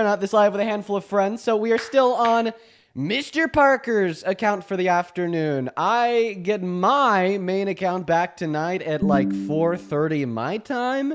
out this live with a handful of friends. So we are still on Mr. Parker's account for the afternoon. I get my main account back tonight at like 4:30 my time.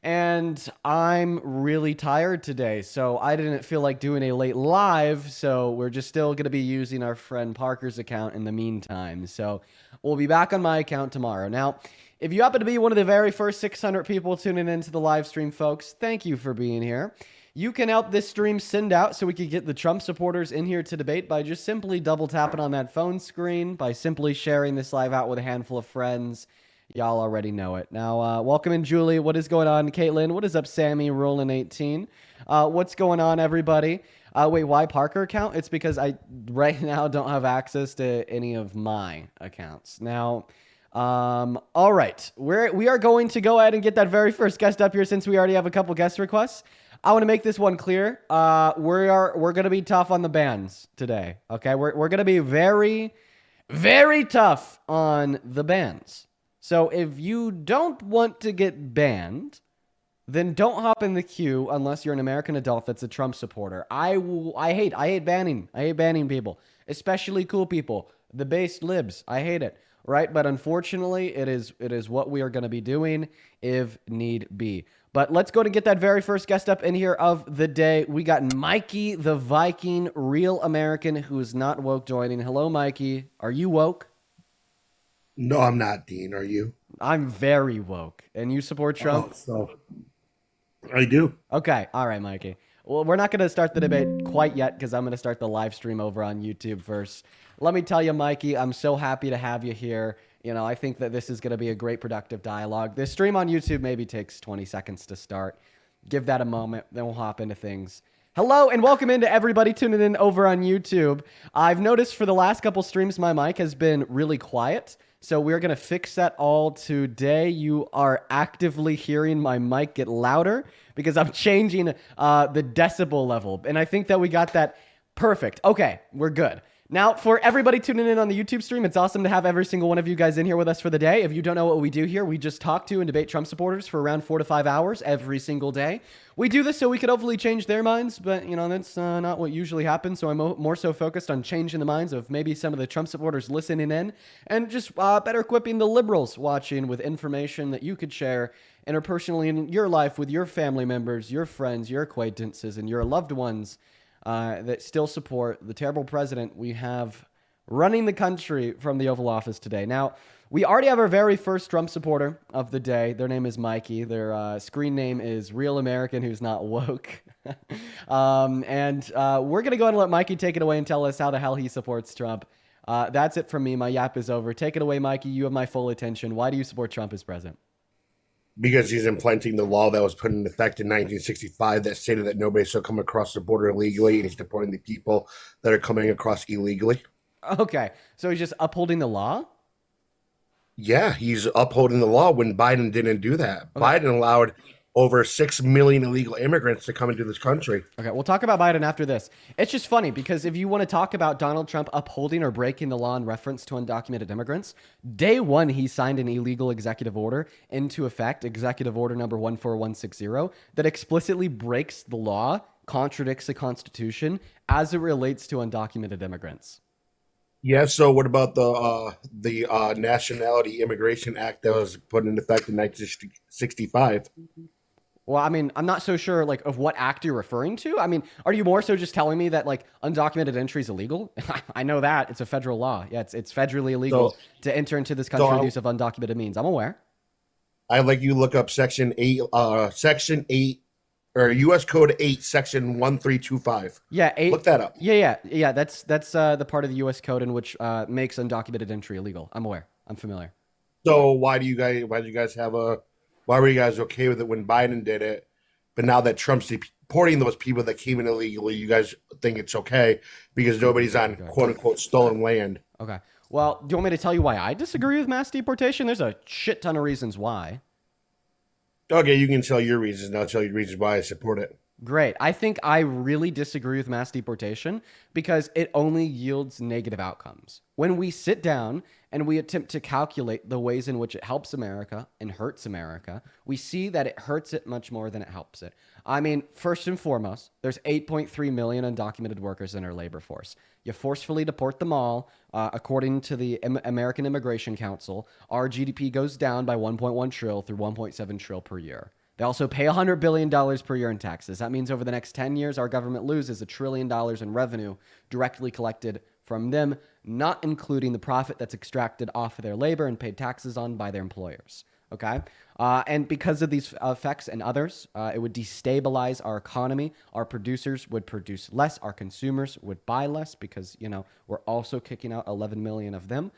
And I'm really tired today, so I didn't feel like doing a late live, so we're just still going to be using our friend Parker's account in the meantime. So we'll be back on my account tomorrow. Now, if you happen to be one of the very first 600 people tuning into the live stream, folks, thank you for being here. You can help this stream send out so we can get the Trump supporters in here to debate by just simply double tapping on that phone screen, by simply sharing this live out with a handful of friends. Y'all already know it. Now, welcome in, Julie. What is going on, Caitlin? What is up, Sammy? Rolling 18. What's going on, everybody? Wait, why Parker account? It's because I right now don't have access to any of my accounts. Now, all right. We are going to go ahead and get that very first guest up here since we already have a couple guest requests. I want to make this one clear. We're going to be tough on the bans today. Okay, we're going to be very, very tough on the bans. So if you don't want to get banned, then don't hop in the queue unless you're an American adult that's a Trump supporter. I hate banning. I hate banning people, especially cool people, the based libs. I hate it, right? But unfortunately, it is what we are going to be doing if need be. But let's go to get that very first guest up in here of the day. We got Mikey the Viking, real American who is not woke joining. Hello, Mikey. Are you woke? No, I'm not, Dean. Are you? I'm very woke. And you support Trump? Oh, so I do. Okay. All right, Mikey. Well, we're not going to start the debate quite yet because I'm going to start the live stream over on YouTube first. Let me tell you, Mikey, I'm so happy to have you here. You know, I think that this is going to be a great productive dialogue. This stream on YouTube maybe takes 20 seconds to start. Give that a moment, then we'll hop into things. Hello and welcome into everybody tuning in over on YouTube. I've noticed for the last couple streams my mic has been really quiet. So we're going to fix that all today. You are actively hearing my mic get louder because I'm changing the decibel level. And I think that we got that perfect. Okay, we're good. Now, for everybody tuning in on the YouTube stream, it's awesome to have every single one of you guys in here with us for the day. If you don't know what we do here, we just talk to and debate Trump supporters for around 4 to 5 hours every single day. We do this so we could hopefully change their minds, but, you know, that's not what usually happens. So I'm more so focused on changing the minds of maybe some of the Trump supporters listening in and just better equipping the liberals watching with information that you could share interpersonally in your life with your family members, your friends, your acquaintances, and your loved ones. That still support the terrible president we have running the country from the Oval Office today. Now, we already have our very first Trump supporter of the day. Their name is Mikey. Their screen name is Real American Who's Not Woke. We're going to go ahead and let Mikey take it away and tell us how the hell he supports Trump. That's it from me. My yap is over. Take it away, Mikey. You have my full attention. Why do you support Trump as president? Because he's implementing the law that was put in effect in 1965 that stated that nobody shall come across the border illegally, and he's deporting the people that are coming across illegally. Okay, so he's just upholding the law? Yeah, he's upholding the law when Biden didn't do that. Okay. Biden allowed over 6 million illegal immigrants to come into this country. Okay, we'll talk about Biden after this. It's just funny because if you want to talk about Donald Trump upholding or breaking the law in reference to undocumented immigrants, day one, he signed an illegal executive order into effect, executive order number 14160, that explicitly breaks the law, contradicts the Constitution as it relates to undocumented immigrants. Yeah, so what about the Nationality Immigration Act that was put into effect in 1965? Well, I mean, I'm not so sure, like, of what act you're referring to. I mean, are you more so just telling me that, like, undocumented entry is illegal? I know that. It's a federal law. Yeah, it's federally illegal to enter into this country with use of undocumented means. I'm aware. I'd like you to look up Section 8, or U.S. Code 8, Section 1325. Yeah, 8. Look that up. Yeah. That's the part of the U.S. Code in which makes undocumented entry illegal. I'm aware. I'm familiar. So why were you guys okay with it when Biden did it, but now that Trump's deporting those people that came in illegally, you guys think it's okay because nobody's on quote unquote stolen land? Okay. Well, do you want me to tell you why I disagree with mass deportation? There's a shit ton of reasons why. Okay, you can tell your reasons. I'll tell you reasons why I support it. Great. I think I really disagree with mass deportation because it only yields negative outcomes. When we sit down and we attempt to calculate the ways in which it helps America and hurts America, we see that it hurts it much more than it helps it. I mean, first and foremost, there's 8.3 million undocumented workers in our labor force. You forcefully deport them all. According to the American Immigration Council, our GDP goes down by 1.1 trill through 1.7 trill per year. They also pay $100 billion per year in taxes. That means over the next 10 years, our government loses $1 trillion in revenue directly collected from them, not including the profit that's extracted off of their labor and paid taxes on by their employers. Okay? And because of these effects and others, it would destabilize our economy. Our producers would produce less. Our consumers would buy less because, we're also kicking out 11 million of them,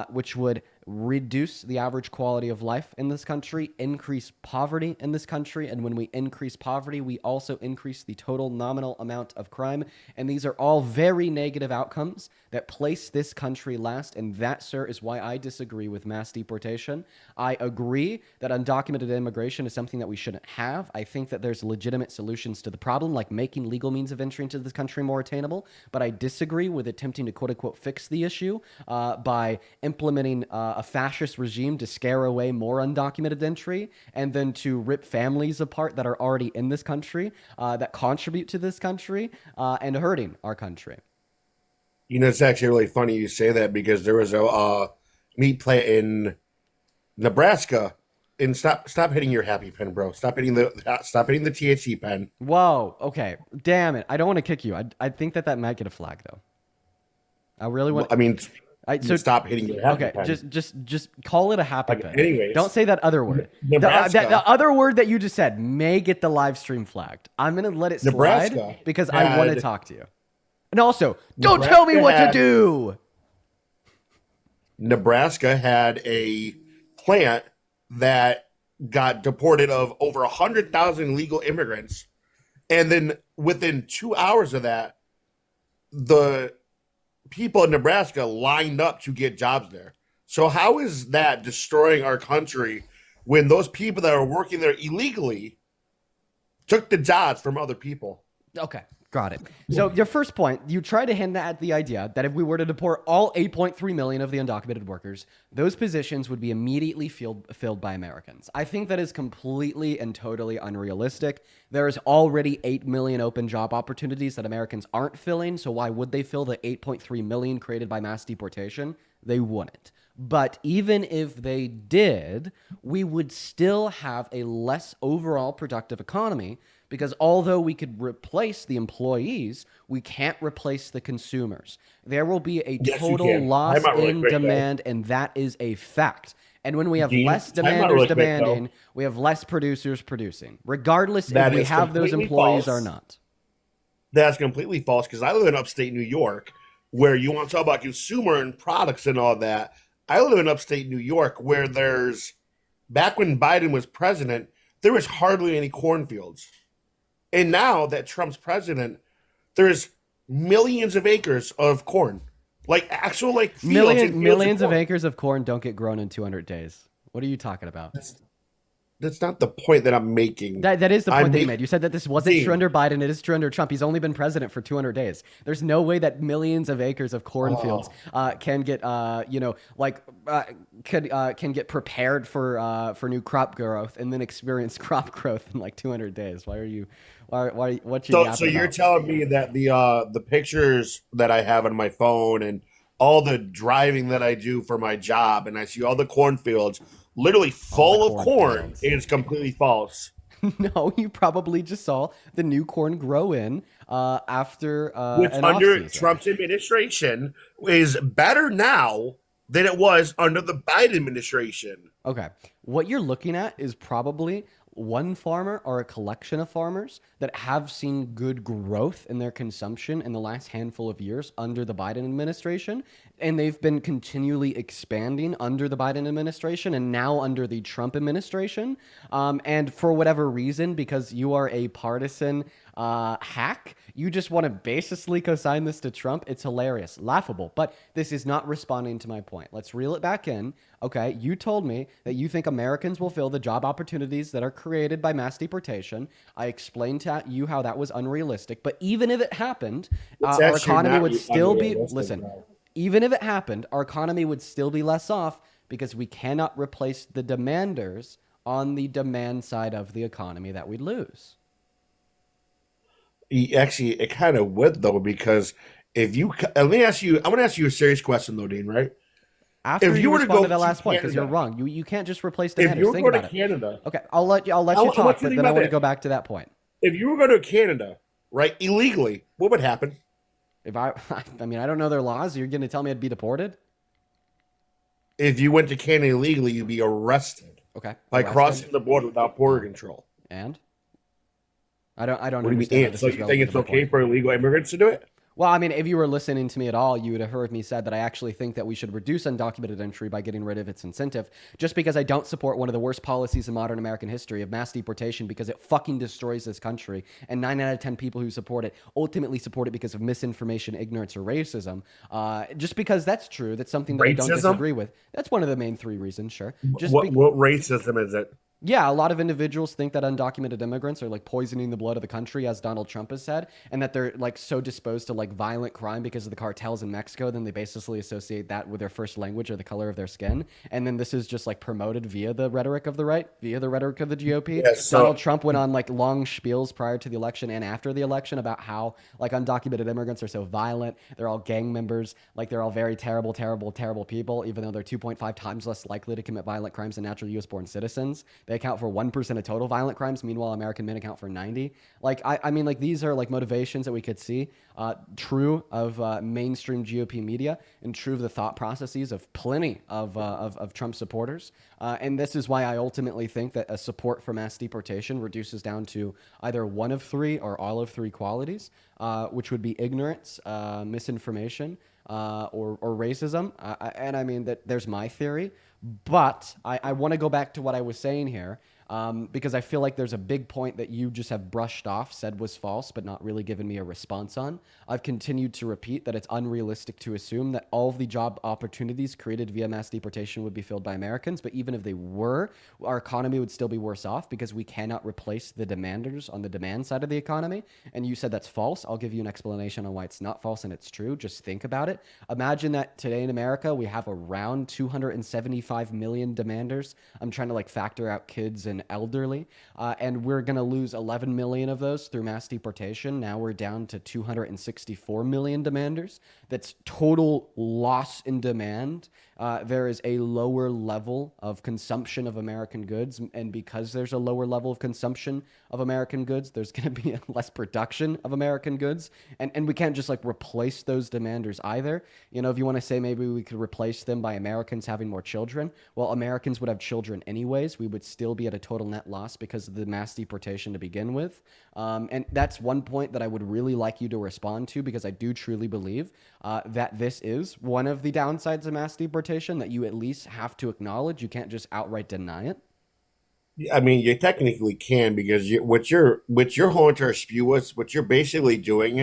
which would reduce the average quality of life in this country, increase poverty in this country. And when we increase poverty, we also increase the total nominal amount of crime. And these are all very negative outcomes that place this country last. And that, sir, is why I disagree with mass deportation. I agree that undocumented immigration is something that we shouldn't have. I think that there's legitimate solutions to the problem, like making legal means of entry into this country more attainable. But I disagree with attempting to quote unquote fix the issue by implementing a fascist regime to scare away more undocumented entry and then to rip families apart that are already in this country, that contribute to this country, and hurting our country. It's actually really funny you say that because there was a meat plant in Nebraska. And stop hitting your happy pen, bro. Stop hitting the THC pen. Whoa. Okay. Damn it. I don't want to kick you. I think that might get a flag though. I really want. Well, I mean, so stop hitting your happy pen. Just call it a happy pen. Anyways, don't say that other word. The other word that you just said may get the live stream flagged. I'm gonna let it slide because I want to talk to you. And also, don't tell me what to do. Nebraska had a plant that got deported of over 100,000 illegal immigrants. And then within 2 hours of that, the people in Nebraska lined up to get jobs there. So how is that destroying our country when those people that are working there illegally took the jobs from other people? Okay. Got it. So your first point, you try to hint at the idea that if we were to deport all 8.3 million of the undocumented workers, those positions would be immediately filled by Americans. I think that is completely and totally unrealistic. There is already 8 million open job opportunities that Americans aren't filling, so why would they fill the 8.3 million created by mass deportation? They wouldn't. But even if they did, we would still have a less overall productive economy because although we could replace the employees, we can't replace the consumers. There will be a total loss in demand, and that is a fact. And when we have less demanders demanding, we have less producers producing, regardless if we have those employees or not. That's completely false because I live in upstate New York where you want to talk about consumer and products and all that. I live in upstate New York where back when Biden was president, there was hardly any cornfields. And now that Trump's president, there's millions of acres of corn. Like actual fields. Millions of acres of corn don't get grown in 200 days. What are you talking about? That's not the point that I'm making. That is the point that you made. You said that this wasn't true under Biden. It is true under Trump. He's only been president for 200 days. There's no way that millions of acres of cornfields can get, can get prepared for new crop growth and then experience crop growth in 200 days. Why are you? What you? So you're telling me that the pictures that I have on my phone and all the driving that I do for my job, and I see all the cornfields literally full of corn, is completely false. No, you probably just saw the new corn grow in after which under Trump's administration is better now than it was under the Biden administration. Okay, what you're looking at is probably one farmer or a collection of farmers that have seen good growth in their consumption in the last handful of years under the Biden administration. And they've been continually expanding under the Biden administration and now under the Trump administration. And for whatever reason, because you are a partisan hack. You just want to basically co-sign this to Trump. It's hilarious, laughable, but this is not responding to my point. Let's reel it back in. Okay, you told me that you think Americans will fill the job opportunities that are created by mass deportation. I explained to you how that was unrealistic, but even if it happened, It's our actually economy not would still be, unrealistic, listen, bro. even if it happened, our economy would still be less off because we cannot replace the demanders on the demand side of the economy that we'd lose. Actually, it kind of would though, because if you, let me ask you, I want to ask you a serious question though, Dean. Right? After If you you were to respond go to that to last point, because you're Canada, wrong. You can't just replace if you demanders. were Think going to about it. Canada, Okay, I'll let you I want talk, you to but think then I about want to this. go back to that point. If you were going to Canada, right, illegally, what would happen? If I, I mean, I don't know their laws. You're going to tell me I'd be deported? If you went to Canada illegally, you'd be arrested Okay, by arrested. crossing the border without border control. And I don't What do you understand how mean? this So is you think relevant it's to my okay point. for illegal immigrants to do it? Well, I mean, if you were listening to me at all, you would have heard me said that I actually think that we should reduce undocumented entry by getting rid of its incentive, just because I don't support one of the worst policies in modern American history of mass deportation because it fucking destroys this country. And 9 out of 10 people who support it ultimately support it because of misinformation, ignorance, or racism. Just because that's true, that's something that I don't Racism? disagree with. That's one of the main three reasons, sure. What racism is it? Yeah, a lot of individuals think that undocumented immigrants are like poisoning the blood of the country, as Donald Trump has said, and that they're like so disposed to like violent crime because of the cartels in Mexico. Then they basically associate that with their first language or the color of their skin. And then this is just like promoted via the rhetoric of the right, via the rhetoric of the GOP. Yeah, Donald so Trump went on like long spiels prior to the election and after the election about how like undocumented immigrants are so violent. They're all gang members. Like they're all very terrible, terrible, terrible people, even though they're 2.5 times less likely to commit violent crimes than natural U.S. born citizens. They account for 1% of total violent crimes. Meanwhile, American men account for 90. Like, I mean, like these are like motivations that we could see true of mainstream GOP media and true of the thought processes of plenty of Trump supporters. And this is why I ultimately think that a support for mass deportation reduces down to either one of three or all of three qualities, which would be ignorance, misinformation, or racism. And I mean, that there's my theory. But I want to go back to what I was saying here because I feel like there's a big point that you just have brushed off, said was false, but not really given me a response on. I've continued to repeat that it's unrealistic to assume that all of the job opportunities created via mass deportation would be filled by Americans. But even if they were, our economy would still be worse off because we cannot replace the demanders on the demand side of the economy. And you said that's false. I'll give you an explanation on why it's not false and it's true. Just think about it. Imagine that today in America, we have around 275 million demanders. I'm trying to like factor out kids and elderly. And we're going to lose 11 million of those through mass deportation. Now we're down to 264 million demanders. That's total loss in demand. There is a lower level of consumption of American goods. And because there's a lower level of consumption of American goods, there's going to be less production of American goods. And we can't just like replace those demanders either. You know, if you want to say maybe we could replace them by Americans having more children, well, Americans would have children anyways. We would still be at a total net loss because of the mass deportation to begin with. And that's one point that I would really like you to respond to because I do truly believe that this is one of the downsides of mass deportation that you at least have to acknowledge. You can't just outright deny it. I mean, you technically can because what your whole entire spew was, what you're basically doing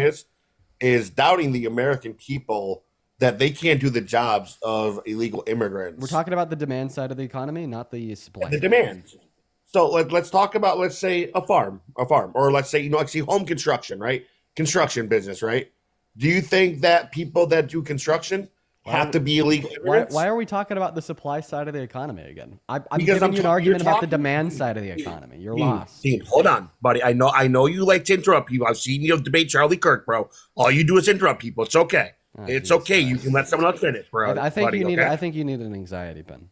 is doubting the American people that they can't do the jobs of illegal We're immigrants talking about the demand side of the economy, not the supply and the side. demands. So let's talk about, let's say, a farm, or let's say, actually home construction, right? Construction business, right? Do you think that people that do construction Why are have we, to be illegal why immigrants? are we talking about the supply side of the economy again? I'm Because giving you an you're argument about the talking, demand side of the economy. You're Dean, lost. Dean, hold on, buddy. I know you like to interrupt people. I've seen you debate Charlie Kirk, bro. All you do is interrupt people. It's okay. Oh, It's Jesus okay. You can Christ. let someone else finish, bro, I think buddy. you need. Okay. I think you need an anxiety pin.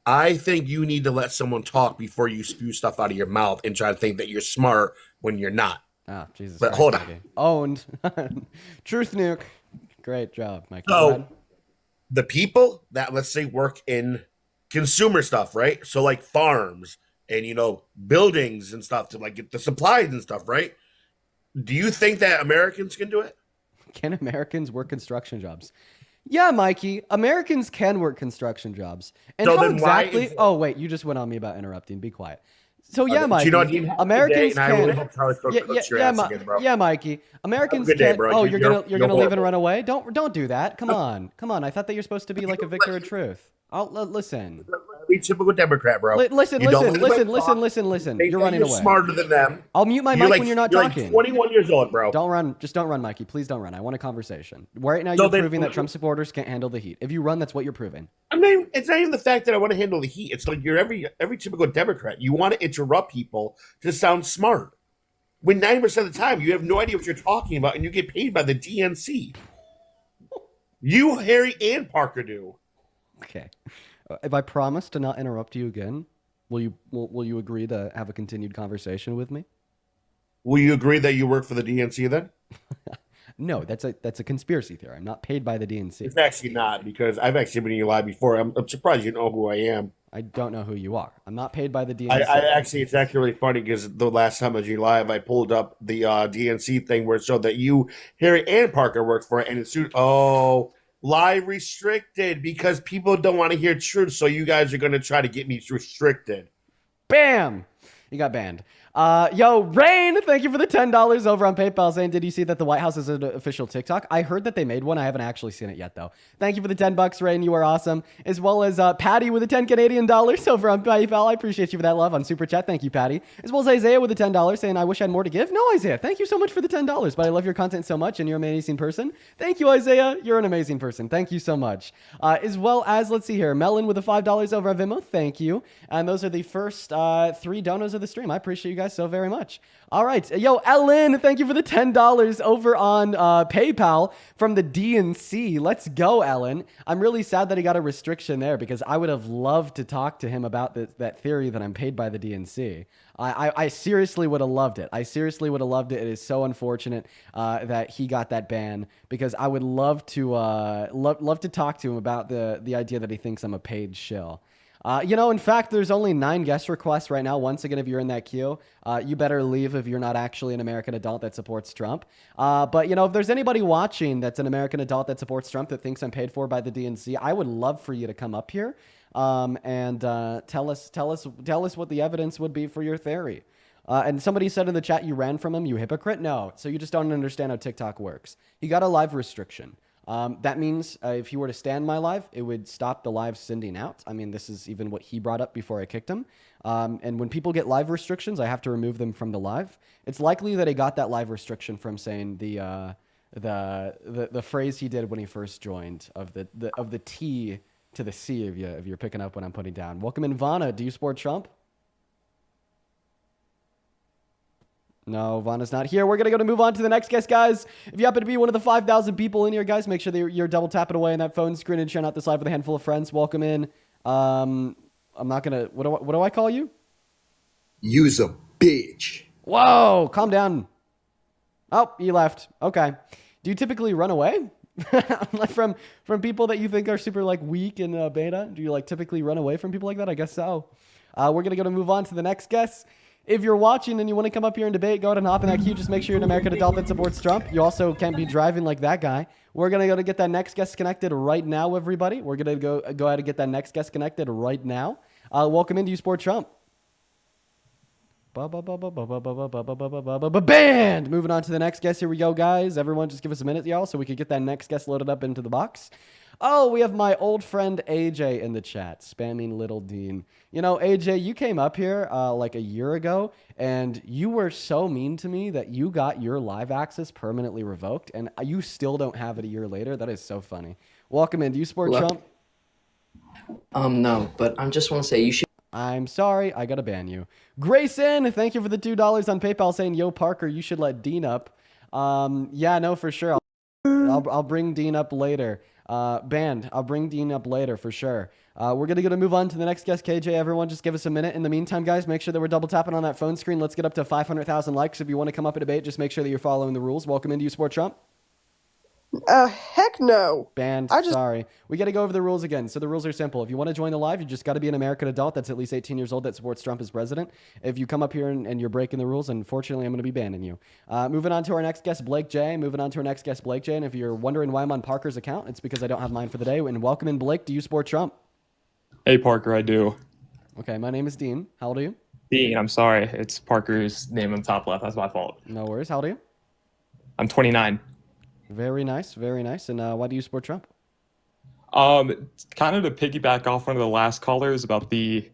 I think you need to let someone talk before you spew stuff out of your mouth and try to think that you're smart when you're not. Oh, Jesus But Christ, hold on. Mikey. Owned. Truth nuke. Great job, Mikey. Go So ahead. the people that, let's say, work in consumer stuff, right? So like farms and buildings and stuff to like get the supplies and stuff, right? Do you think that Americans can do it? Can Americans work construction jobs? Yeah, Mikey. Americans can work construction jobs. And So how then why exactly? is Oh, wait. You just went on me about interrupting. Be quiet. So yeah, But you know what, Mikey, Dean, have a good day, Americans and I really can. hope Charlie Cook Yeah, cooks your ass again, bro. yeah, Mikey. Have a Americans good day, can. bro. Oh, you're gonna leave and horrible. run away? Don't do that. Come on, come on. I thought that you're supposed to be like a victor of truth. Listen. Be typical Democrat, bro. Listen, You don't listen, let listen, anybody listen, talk. listen, You listen. think You're that running you're away. smarter than them. I'll mute my mic when you're not talking. Like 21 years old, bro. Don't run. Just don't run, Mikey. Please don't run. I want a conversation. Right now, So you're then- proving that Trump supporters can't handle the heat. If you run, that's what you're proving. I mean, it's not even the fact that I want to handle the heat. It's like you're every typical Democrat. You want to interrupt people to sound smart. When 90% of the time you have no idea what you're talking about and you get paid by the DNC. You, Harry, and Parker do. Okay. If I promise to not interrupt you again, will you agree to have a continued conversation with me? Will you agree that you work for the DNC then? No, that's a conspiracy theory. I'm not paid by the DNC. It's actually not, because I've actually been in your live before. I'm surprised you know who I am. I don't know who you are. I'm not paid by the DNC. It's actually really funny because the last time I was in live, I pulled up the DNC thing where it showed that you, Harry, and Parker worked for it, and it's live restricted because people don't want to hear truth. So you guys are going to try to get me restricted. Bam! You got banned. Yo, Rain, thank you for the $10 over on PayPal saying, did you see that the White House is an official TikTok? I heard that they made one. I haven't actually seen it yet, though. Thank you for the $10, Rain. You are awesome. As well as Patty with the 10 Canadian dollars over on PayPal. I appreciate you for that love on Super Chat. Thank you, Patty. As well as Isaiah with the $10 saying, I wish I had more to give. No, Isaiah, thank you so much for the $10, but I love your content so much and you're an amazing person. Thank you, Isaiah. You're an amazing person. Thank you so much. As well as, let's see here, Melon with the $5 over on Venmo. Thank you. And those are the first 3 donos of the stream. I appreciate you guys so very much. All right. Yo, Ellen, thank you for the $10 over on PayPal from the DNC. Let's go, Ellen. I'm really sad that he got a restriction there because I would have loved to talk to him about that theory that I'm paid by the DNC. I seriously would have loved it. I seriously would have loved it. It is so unfortunate that he got that ban because I would love to love to talk to him about the idea that he thinks I'm a paid shill. In fact, there's only 9 guest requests right now. Once again, if you're in that queue, you better leave if you're not actually an American adult that supports Trump. But, if there's anybody watching that's an American adult that supports Trump that thinks I'm paid for by the DNC, I would love for you to come up here and tell us what the evidence would be for your theory. And somebody said in the chat, you ran from him, you hypocrite? No, so you just don't understand how TikTok works. He got a live restriction. That means if he were to stand my live, it would stop the live sending out. I mean, this is even what he brought up before I kicked him. And when people get live restrictions, I have to remove them from the live. It's likely that he got that live restriction from saying the phrase he did when he first joined of the T to the C if you're picking up what I'm putting down. Welcome in, Vanna. Do you support Trump? No, Vanna's not here. We're going to move on to the next guest, guys. If you happen to be one of the 5,000 people in here, guys, make sure that you're double tapping away on that phone screen and sharing out this live with a handful of friends. Welcome in. I'm not going to... What do I call you? You's a bitch. Whoa, calm down. Oh, you left. Okay. Do you typically run away? Like from people that you think are super like weak and beta? Do you like typically run away from people like that? I guess so. We're going to move on to the next guest. If you're watching and you want to come up here and debate, go ahead and hop in that queue. Just make sure you're an American adult that supports Trump. You also can't be driving like that guy. We're going to go to get that next guest connected right now, everybody. We're going to go ahead and get that next guest connected right now. Welcome in. Do you support Trump? Band! Moving on to the next guest. Here we go, guys. Everyone just give us a minute, y'all, so we could get that next guest loaded up into the box. Oh, we have my old friend AJ in the chat, spamming Little Dean. AJ, you came up here like a year ago, and you were so mean to me that you got your live access permanently revoked, and you still don't have it a year later. That is so funny. Welcome in. Do you support Trump? No, but I just want to say you should. I'm sorry, I gotta ban you. Grayson, thank you for the $2 on PayPal saying, yo, Parker, you should let Dean up. Yeah, no, for sure. I'll bring Dean up later. Band, I'll bring Dean up later for sure. We're going to move on to the next guest, KJ. Everyone, just give us a minute. In the meantime, guys, make sure that we're double tapping on that phone screen. Let's get up to 500,000 likes. If you want to come up and debate, just make sure that you're following the rules. Welcome into You Support Trump. Heck no. Banned. Sorry. We got to go over the rules again. So the rules are simple. If you want to join the live, you just got to be an American adult that's at least 18 years old that supports Trump as president. If you come up here and you're breaking the rules, unfortunately, I'm going to be banning you. Moving on to our next guest, Blake J. And if you're wondering why I'm on Parker's account, it's because I don't have mine for the day. And welcome in, Blake. Do you support Trump? Hey, Parker, I do. Okay, my name is Dean. How old are you? Dean, I'm sorry. It's Parker's name on the top left. That's my fault. No worries. How old are you? I'm 29. Very nice, very nice. And why do you support Trump? Kind of to piggyback off one of the last callers about the,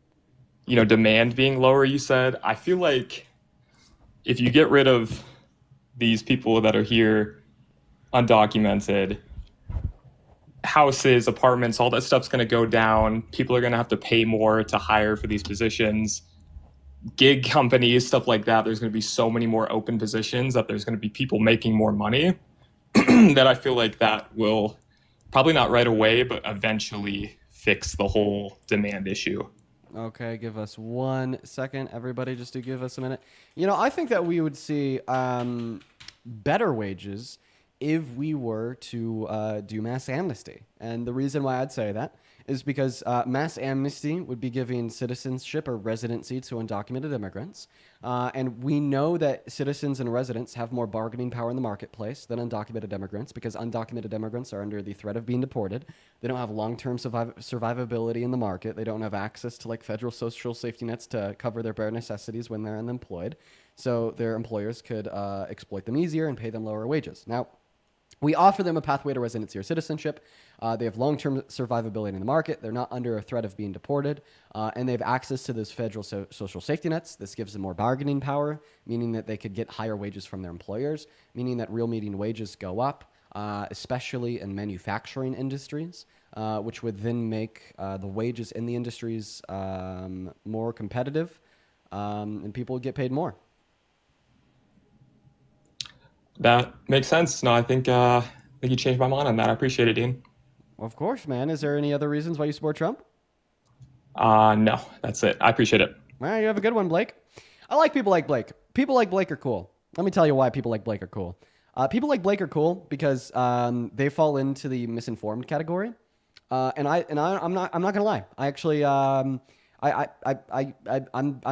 demand being lower, you said, I feel like if you get rid of these people that are here undocumented, houses, apartments, all that stuff's going to go down. People are going to have to pay more to hire for these positions. Gig companies, stuff like that, there's going to be so many more open positions that there's going to be people making more money that I feel like that will probably not right away, but eventually fix the whole demand issue. Okay, give us 1 second. Everybody, just to give us a minute. I think that we would see better wages if we were to do mass amnesty. And the reason why I'd say that is because mass amnesty would be giving citizenship or residency to undocumented immigrants. And we know that citizens and residents have more bargaining power in the marketplace than undocumented immigrants because undocumented immigrants are under the threat of being deported. They don't have long-term survivability in the market. They don't have access to like federal social safety nets to cover their bare necessities when they're unemployed. So their employers could exploit them easier and pay them lower wages. Now, we offer them a pathway to residency or citizenship. They have long-term survivability in the market. They're not under a threat of being deported. And they have access to those federal social safety nets. This gives them more bargaining power, meaning that they could get higher wages from their employers, meaning that real median wages go up, especially in manufacturing industries, which would then make the wages in the industries more competitive, and people would get paid more. That makes sense. No, I think you changed my mind on that. I appreciate it, Dean. Of course, man. Is there any other reasons why you support Trump? No, that's it. I appreciate it. All right, you have a good one, Blake. I like people like Blake. People like Blake are cool. Let me tell you why people like Blake are cool. People like Blake are cool because they fall into the misinformed category. I'm not gonna lie. I actually I'm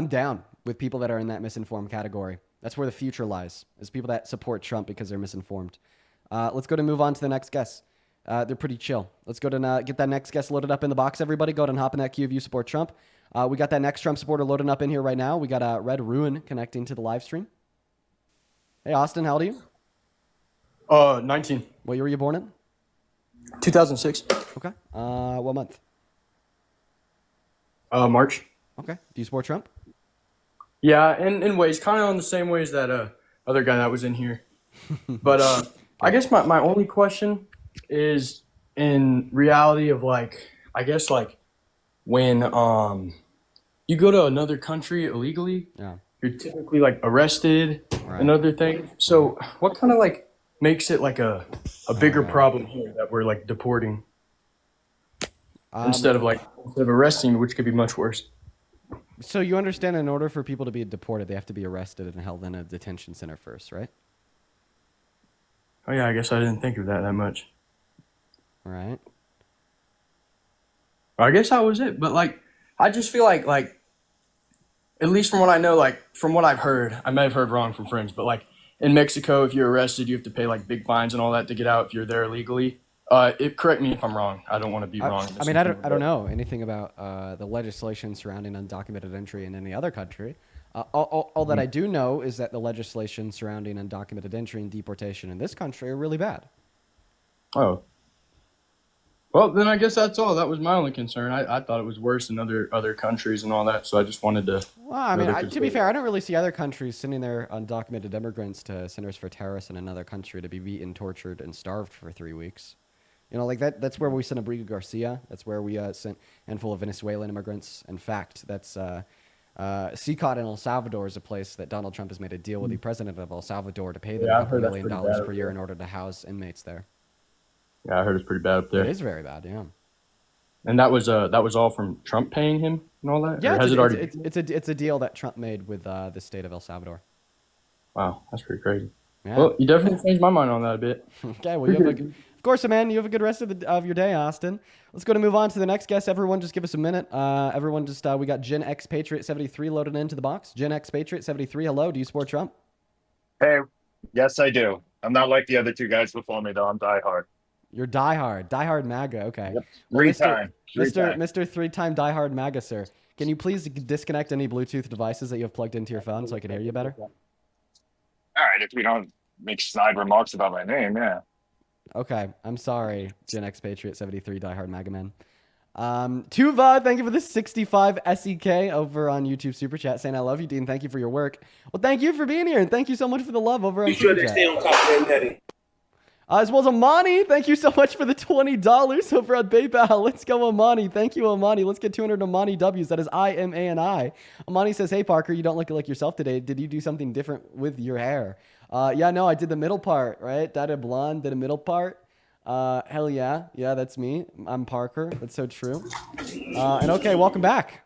down with people that are in that misinformed category. That's where the future lies. Is people that support Trump because they're misinformed. Let's go to move on to the next guest. They're pretty chill. Let's go to get that next guest loaded up in the box. Everybody, go ahead and hop in that queue if you support Trump. We got that next Trump supporter loading up in here right now. We got Red Ruin connecting to the live stream. Hey, Austin, how old are you? 19. What year were you born in? 2006. Okay. What month? March. Okay. Do you support Trump? Yeah, in ways, kind of on the same ways that other guy that was in here. But I guess my only question is in reality of I guess when you go to another country illegally, Yeah. you're typically arrested Right. and other things. So what kind of makes it a bigger problem here that we're deporting instead of arresting, which could be much worse. So you understand in order for people to be deported, they have to be arrested and held in a detention center first, right? Oh yeah, I guess I didn't think of that much. All right. I guess that was it. But I just feel like at least from what I know, from what I've heard, I may have heard wrong from friends, but in Mexico, if you're arrested, you have to pay big fines and all that to get out if you're there illegally. Correct me if I'm wrong. I don't want to be wrong. I mean, I don't know anything about the legislation surrounding undocumented entry in any other country. All that I do know is that the legislation surrounding undocumented entry and deportation in this country are really bad. Oh. Well, then I guess that's all. That was my only concern. I thought it was worse in other countries and all that, so I just wanted to... Well, I mean, to be fair, I don't really see other countries sending their undocumented immigrants to centers for terrorists in another country to be beaten, tortured, and starved for 3 weeks. That's where we sent Abrigo Garcia. That's where we sent a handful of Venezuelan immigrants. In fact, that's CICOT in El Salvador is a place that Donald Trump has made a deal with the president of El Salvador to pay them Yeah, a I've couple heard that's $1 million pretty bad per year in order to house inmates there. Yeah, I heard it's pretty bad up there. It is very bad, yeah. And that was all from Trump paying him and all that? Yeah, or has it's a deal that Trump made with the state of El Salvador. Wow, that's pretty crazy. Yeah. Well, you definitely changed my mind on that a bit. Okay, well, of course, man, you have a good rest of your day, Austin. Let's go to move on to the next guest. Everyone, just give us a minute. Everyone, we got Gen X Patriot 73 loaded into the box. Gen X Patriot 73, hello. Do you support Trump? Hey, yes, I do. I'm not like the other two guys before me, though. I'm diehard. You're diehard MAGA. Okay. Yep. Well, Three-time. Mr. Three-time diehard MAGA, sir. Can you please disconnect any Bluetooth devices that you have plugged into your phone so I can hear you better? All right, if we don't make snide remarks about my name, yeah. Okay, I'm sorry, Gen X Patriot 73 diehard MAGA man. Tuva, thank you for the 65 SEK over on YouTube Super Chat saying I love you, Dean. Thank you for your work. Well, thank you for being here, and thank you so much for the love over on Super Chat. on top of that netting. As well as Amani, thank you so much for the $20 over on PayPal. Let's go, Amani. Thank you, Amani. Let's get 200 Amani W's. That is IMANI. Amani says, hey, Parker, you don't look like yourself today. Did you do something different with your hair? Yeah, no, I did the middle part, right? Dyed it blonde, did a middle part. Hell yeah. Yeah, that's me. I'm Parker. That's so true. And okay, welcome back.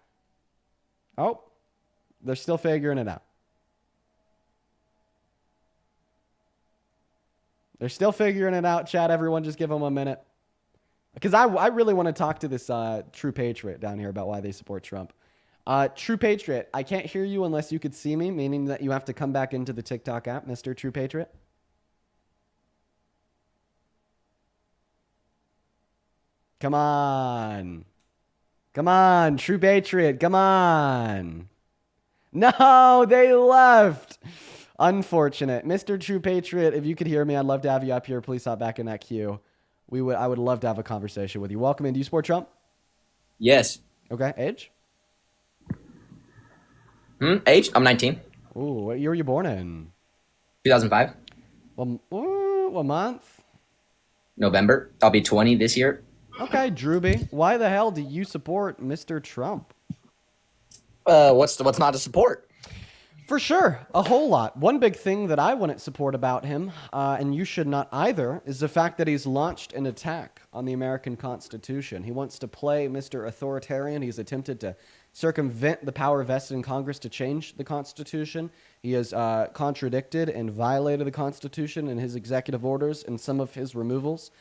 Oh, they're still figuring it out. They're still figuring it out, chat. Everyone, just give them a minute. Because I really want to talk to this True Patriot down here about why they support Trump. True Patriot, I can't hear you unless you could see me, meaning that you have to come back into the TikTok app, Mr. True Patriot. Come on. Come on, True Patriot, come on. No, they left. Unfortunate. Mr. True Patriot, if you could hear me, I'd love to have you up here. Please hop back in that queue. I would love to have a conversation with you. Welcome in. Do you support Trump? Yes. Okay. Age? Age? I'm 19. Ooh, what year were you born in? 2005. What month? November. I'll be 20 this year. Okay, Drewby. Why the hell do you support Mr. Trump? What's not to support? For sure, a whole lot. One big thing that I wouldn't support about him, and you should not either, is the fact that he's launched an attack on the American Constitution. He wants to play Mr. Authoritarian. He's attempted to circumvent the power vested in Congress to change the Constitution. He has contradicted and violated the Constitution in his executive orders and some of his removals.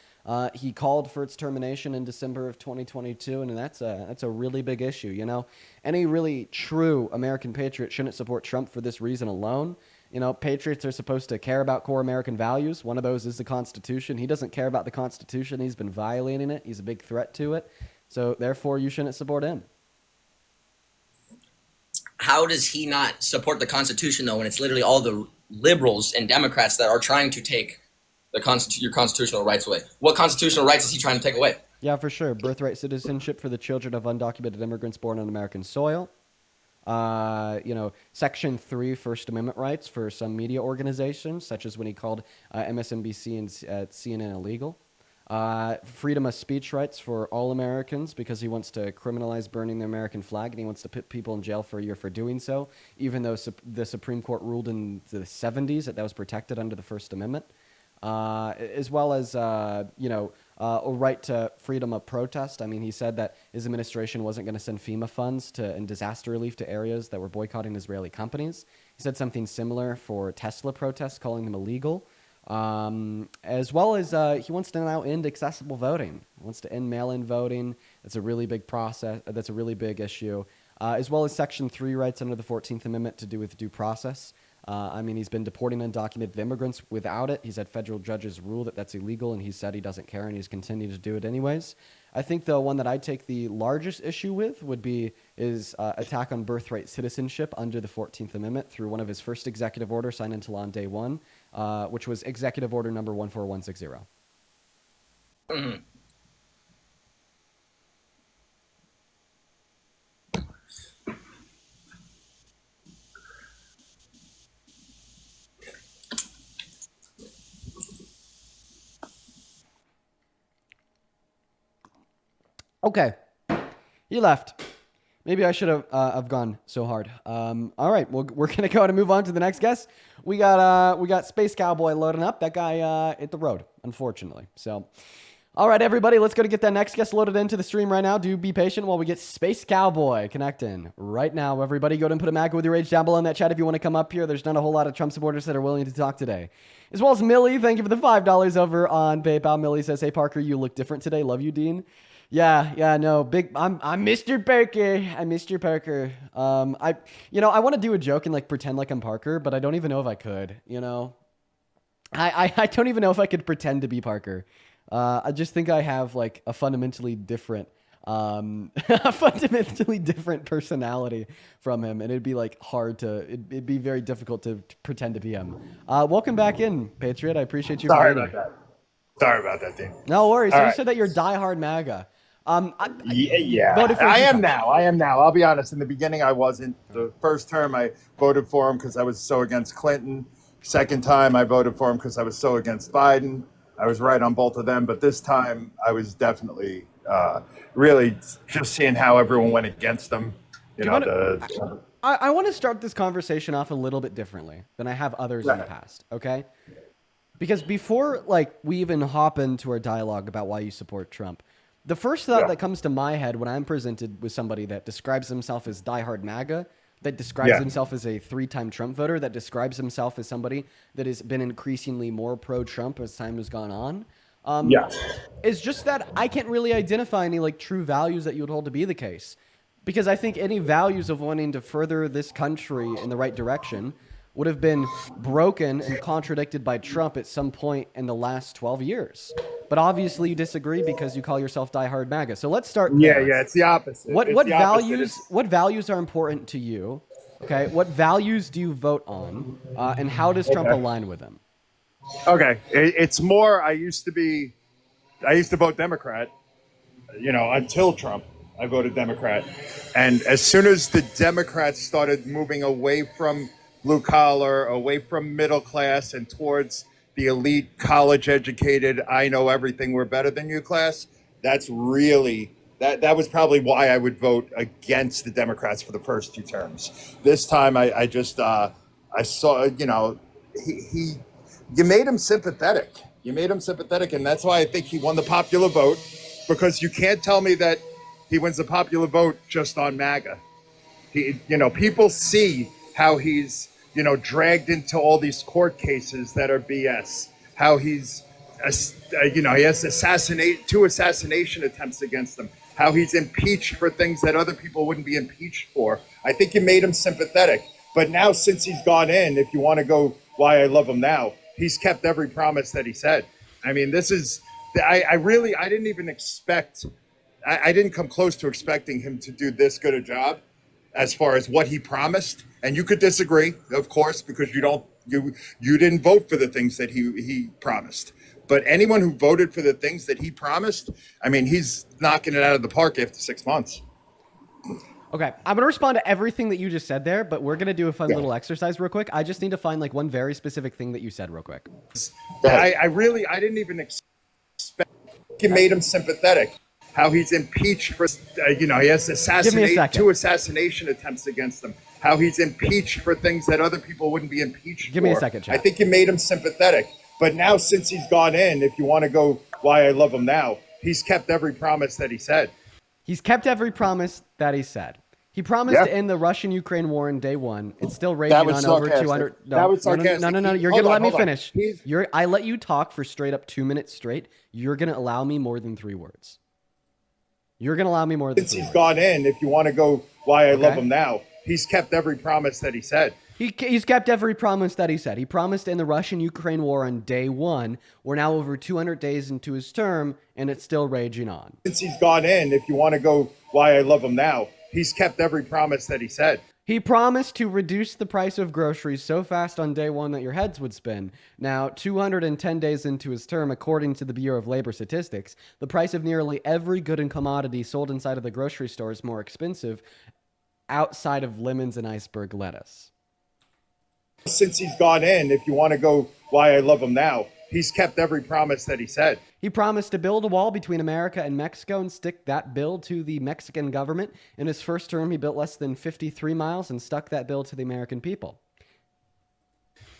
He called for its termination in December of 2022, and that's a really big issue. You know, any really true American patriot shouldn't support Trump for this reason alone. You know, patriots are supposed to care about core American values. One of those is the Constitution. He doesn't care about the Constitution. He's been violating it. He's a big threat to it. So therefore, you shouldn't support him. How does he not support the Constitution, though, when it's literally all the liberals and Democrats that are trying to take your constitutional rights away? What constitutional rights is he trying to take away? Yeah, for sure. Birthright citizenship for the children of undocumented immigrants born on American soil. Section 3 First Amendment rights for some media organizations, such as when he called MSNBC and CNN illegal. Freedom of speech rights for all Americans because he wants to criminalize burning the American flag, and he wants to put people in jail for a year for doing so, even though the Supreme Court ruled in the 70s that was protected under the First Amendment. As well as, a right to freedom of protest. I mean, he said that his administration wasn't going to send FEMA funds and disaster relief to areas that were boycotting Israeli companies. He said something similar for Tesla protests, calling them illegal. As well as he wants to now end accessible voting. He wants to end mail-in voting. That's a really big process. That's a really big issue. As well as Section 3 rights under the 14th Amendment to do with due process. He's been deporting undocumented immigrants without it. He's had federal judges rule that that's illegal, and he said he doesn't care, and he's continued to do it anyways. I think the one that I'd take the largest issue with would be his attack on birthright citizenship under the 14th Amendment through one of his first executive orders signed into law on day one, which was Executive Order number 14160. Mm-hmm. Okay, he left. Maybe I should have gone so hard. All right, well, we're gonna go and move on to the next guest. We got Space Cowboy loading up. That guy hit the road, unfortunately. So, all right, everybody, let's go to get that next guest loaded into the stream right now. Do be patient while we get Space Cowboy connecting right now. Everybody, go ahead and put a MAGA with your age down below in that chat if you want to come up here. There's not a whole lot of Trump supporters that are willing to talk today. As well as Millie, thank you for the $5 over on PayPal. Millie says, "Hey Parker, you look different today. Love you, Dean." Yeah, no, big. I'm Mr. Parker. I'm Mr. Parker. I want to do a joke and like pretend like I'm Parker, but I don't even know if I could. You know, I don't even know if I could pretend to be Parker. I just think I have like a fundamentally different a fundamentally different personality from him, and it'd be like hard to, it'd be very difficult to pretend to be him. Welcome back in, Patriot. I appreciate you Sorry being about here. that. Sorry about that, Dean. No worries. All So you right. said that you're diehard MAGA. Yeah. Voted for I am Utah. now. I am now. I'll be honest. In the beginning, I wasn't. The first term, I voted for him because I was so against Clinton. Second time, I voted for him because I was so against Biden. I was right on both of them. But this time, I was definitely really just seeing how everyone went against them. You know, I want to start this conversation off a little bit differently than I have others in the past, okay? Because before like we even hop into our dialogue about why you support Trump, the first thought that comes to my head when I'm presented with somebody that describes himself as diehard MAGA, that describes himself as a 3-time Trump voter, that describes himself as somebody that has been increasingly more pro-Trump as time has gone on, is just that I can't really identify any like true values that you would hold to be the case. Because I think any values of wanting to further this country in the right direction would have been broken and contradicted by Trump at some point in the last 12 years. But obviously you disagree because you call yourself diehard MAGA. So let's start there. Yeah, it's the opposite. What It's the opposite. what values are important to you? Okay, what values do you vote on, and how does Trump align with them? Okay, it's more. I used to vote Democrat. You know, until Trump, I voted Democrat, and as soon as the Democrats started moving away from blue collar, away from middle class, and towards the elite, college educated, I know everything, we're better than you class, that's really, that was probably why I would vote against the Democrats for the first 2 terms. This time I just, I saw, you know, you made him sympathetic. You made him sympathetic, and that's why I think he won the popular vote, because you can't tell me that he wins the popular vote just on MAGA. You know, people see how he's, you know, dragged into all these court cases that are BS. How he's, you know, he has 2 assassination attempts against him. How he's impeached for things that other people wouldn't be impeached for. I think you made him sympathetic. But now, since he's gone in, if you want to go why I love him now, he's kept every promise that he said. I mean, this is, I didn't even expect, I didn't come close to expecting him to do this good a job as far as what he promised. And you could disagree, of course, because you didn't vote for the things that he promised. But anyone who voted for the things that he promised, I mean, he's knocking it out of the park after 6 months. Okay, I'm gonna respond to everything that you just said there, but we're gonna do a fun little exercise real quick. I just need to find like one very specific thing that you said real quick. I didn't even expect. You made him sympathetic. How he's impeached for, you know, he has 2 assassination attempts against him. How he's impeached for things that other people wouldn't be impeached for. Give me a second, Chad. I think you made him sympathetic. But now, since he's gone in, if you want to go why I love him now, he's kept every promise that he said. He's kept every promise that he said. He promised to end the Russian-Ukraine war in day 1. It's still raging on over 200. No, that was sarcastic. No. You're going to let me finish. I let you talk for straight up 2 minutes straight. You're going to allow me more than 3 words. You're going to allow me more than 3 words. Since he's gone in, if you want to go why I love him now, he's kept every promise that he said. He's kept every promise that he said. He promised to end the Russian-Ukraine war on day 1. We're now over 200 days into his term, and it's still raging on. Since he's gone in, if you want to go why I love him now, he's kept every promise that he said. He promised to reduce the price of groceries so fast on day 1 that your heads would spin. Now, 210 days into his term, according to the Bureau of Labor Statistics, the price of nearly every good and commodity sold inside of the grocery store is more expensive outside of lemons and iceberg lettuce. Since he's gone in, if you want to go why I love him now, he's kept every promise that he said. He promised to build a wall between America and Mexico and stick that bill to the Mexican government. In his first term, he built less than 53 miles and stuck that bill to the American people.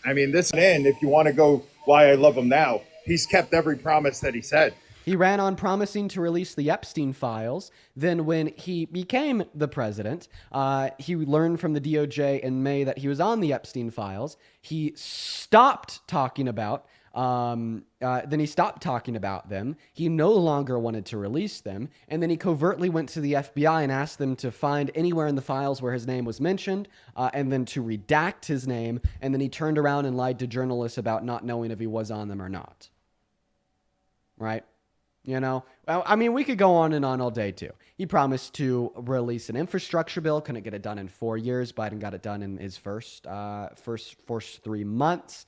I mean, this in, if you want to go why I love him now, he's kept every promise that he said. He ran on promising to release the Epstein files. Then when he became the president, he learned from the DOJ in May that he was on the Epstein files. He stopped talking about then he stopped talking about them. He no longer wanted to release them. And then he covertly went to the FBI and asked them to find anywhere in the files where his name was mentioned, and then to redact his name. And then he turned around and lied to journalists about not knowing if he was on them or not. Right? You know, well, I mean, we could go on and on all day too. He promised to release an infrastructure bill. Couldn't get it done in 4 years. Biden got it done in his first 3 months.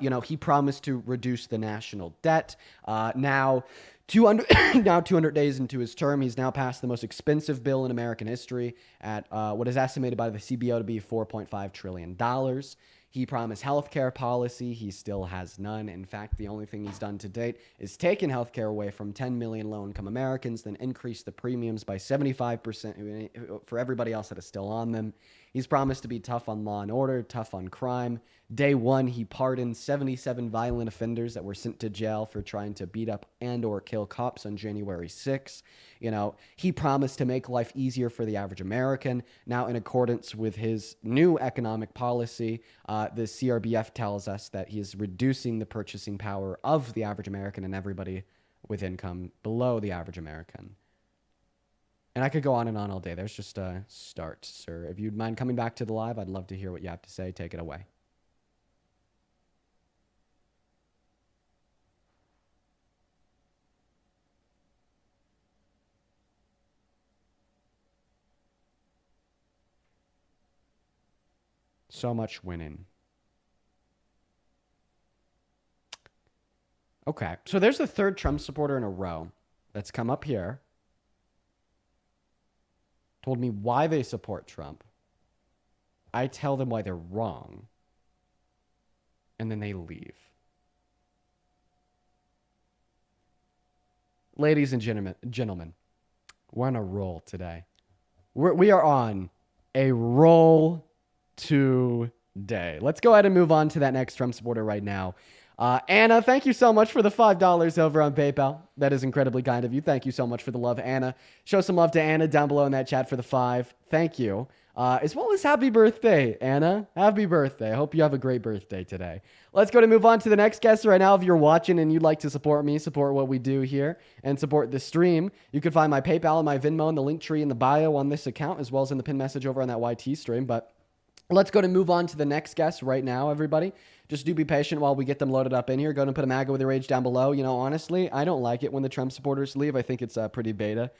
You know, he promised to reduce the national debt. Now, 200 days into his term, he's now passed the most expensive bill in American history at what is estimated by the CBO to be $4.5 trillion. He promised healthcare policy. He still has none. In fact, the only thing he's done to date is taken healthcare away from 10 million low-income Americans, then increase the premiums by 75% for everybody else that is still on them. He's promised to be tough on law and order, tough on crime. Day one, he pardoned 77 violent offenders that were sent to jail for trying to beat up and or kill cops on January 6th. You know, he promised to make life easier for the average American. Now, in accordance with his new economic policy, the CRBF tells us that he is reducing the purchasing power of the average American and everybody with income below the average American. And I could go on and on all day. There's just a start, sir. If you'd mind coming back to the live, I'd love to hear what you have to say. Take it away. So much winning. Okay, so there's the third Trump supporter in a row that's come up here, told me why they support Trump. I tell them why they're wrong, and then they leave. Ladies and gentlemen, we're on a roll today. We are on a roll today. Let's go ahead and move on to that next Trump supporter right now. Anna, thank you so much for the $5 over on PayPal. That is incredibly kind of you. Thank you so much for the love, Anna. Show some love to Anna down below in that chat for the 5. Thank you. As well as happy birthday, Anna. Happy birthday. I hope you have a great birthday today. Let's go to move on to the next guest right now. If you're watching and you'd like to support me, support what we do here, and support the stream, you can find my PayPal and my Venmo in the link tree in the bio on this account, as well as in the pin message over on that YT stream. But let's go to move on to the next guest right now, everybody. Just do be patient while we get them loaded up in here. Go and put a MAGA with your age down below. You know, honestly, I don't like it when the Trump supporters leave. I think it's pretty beta.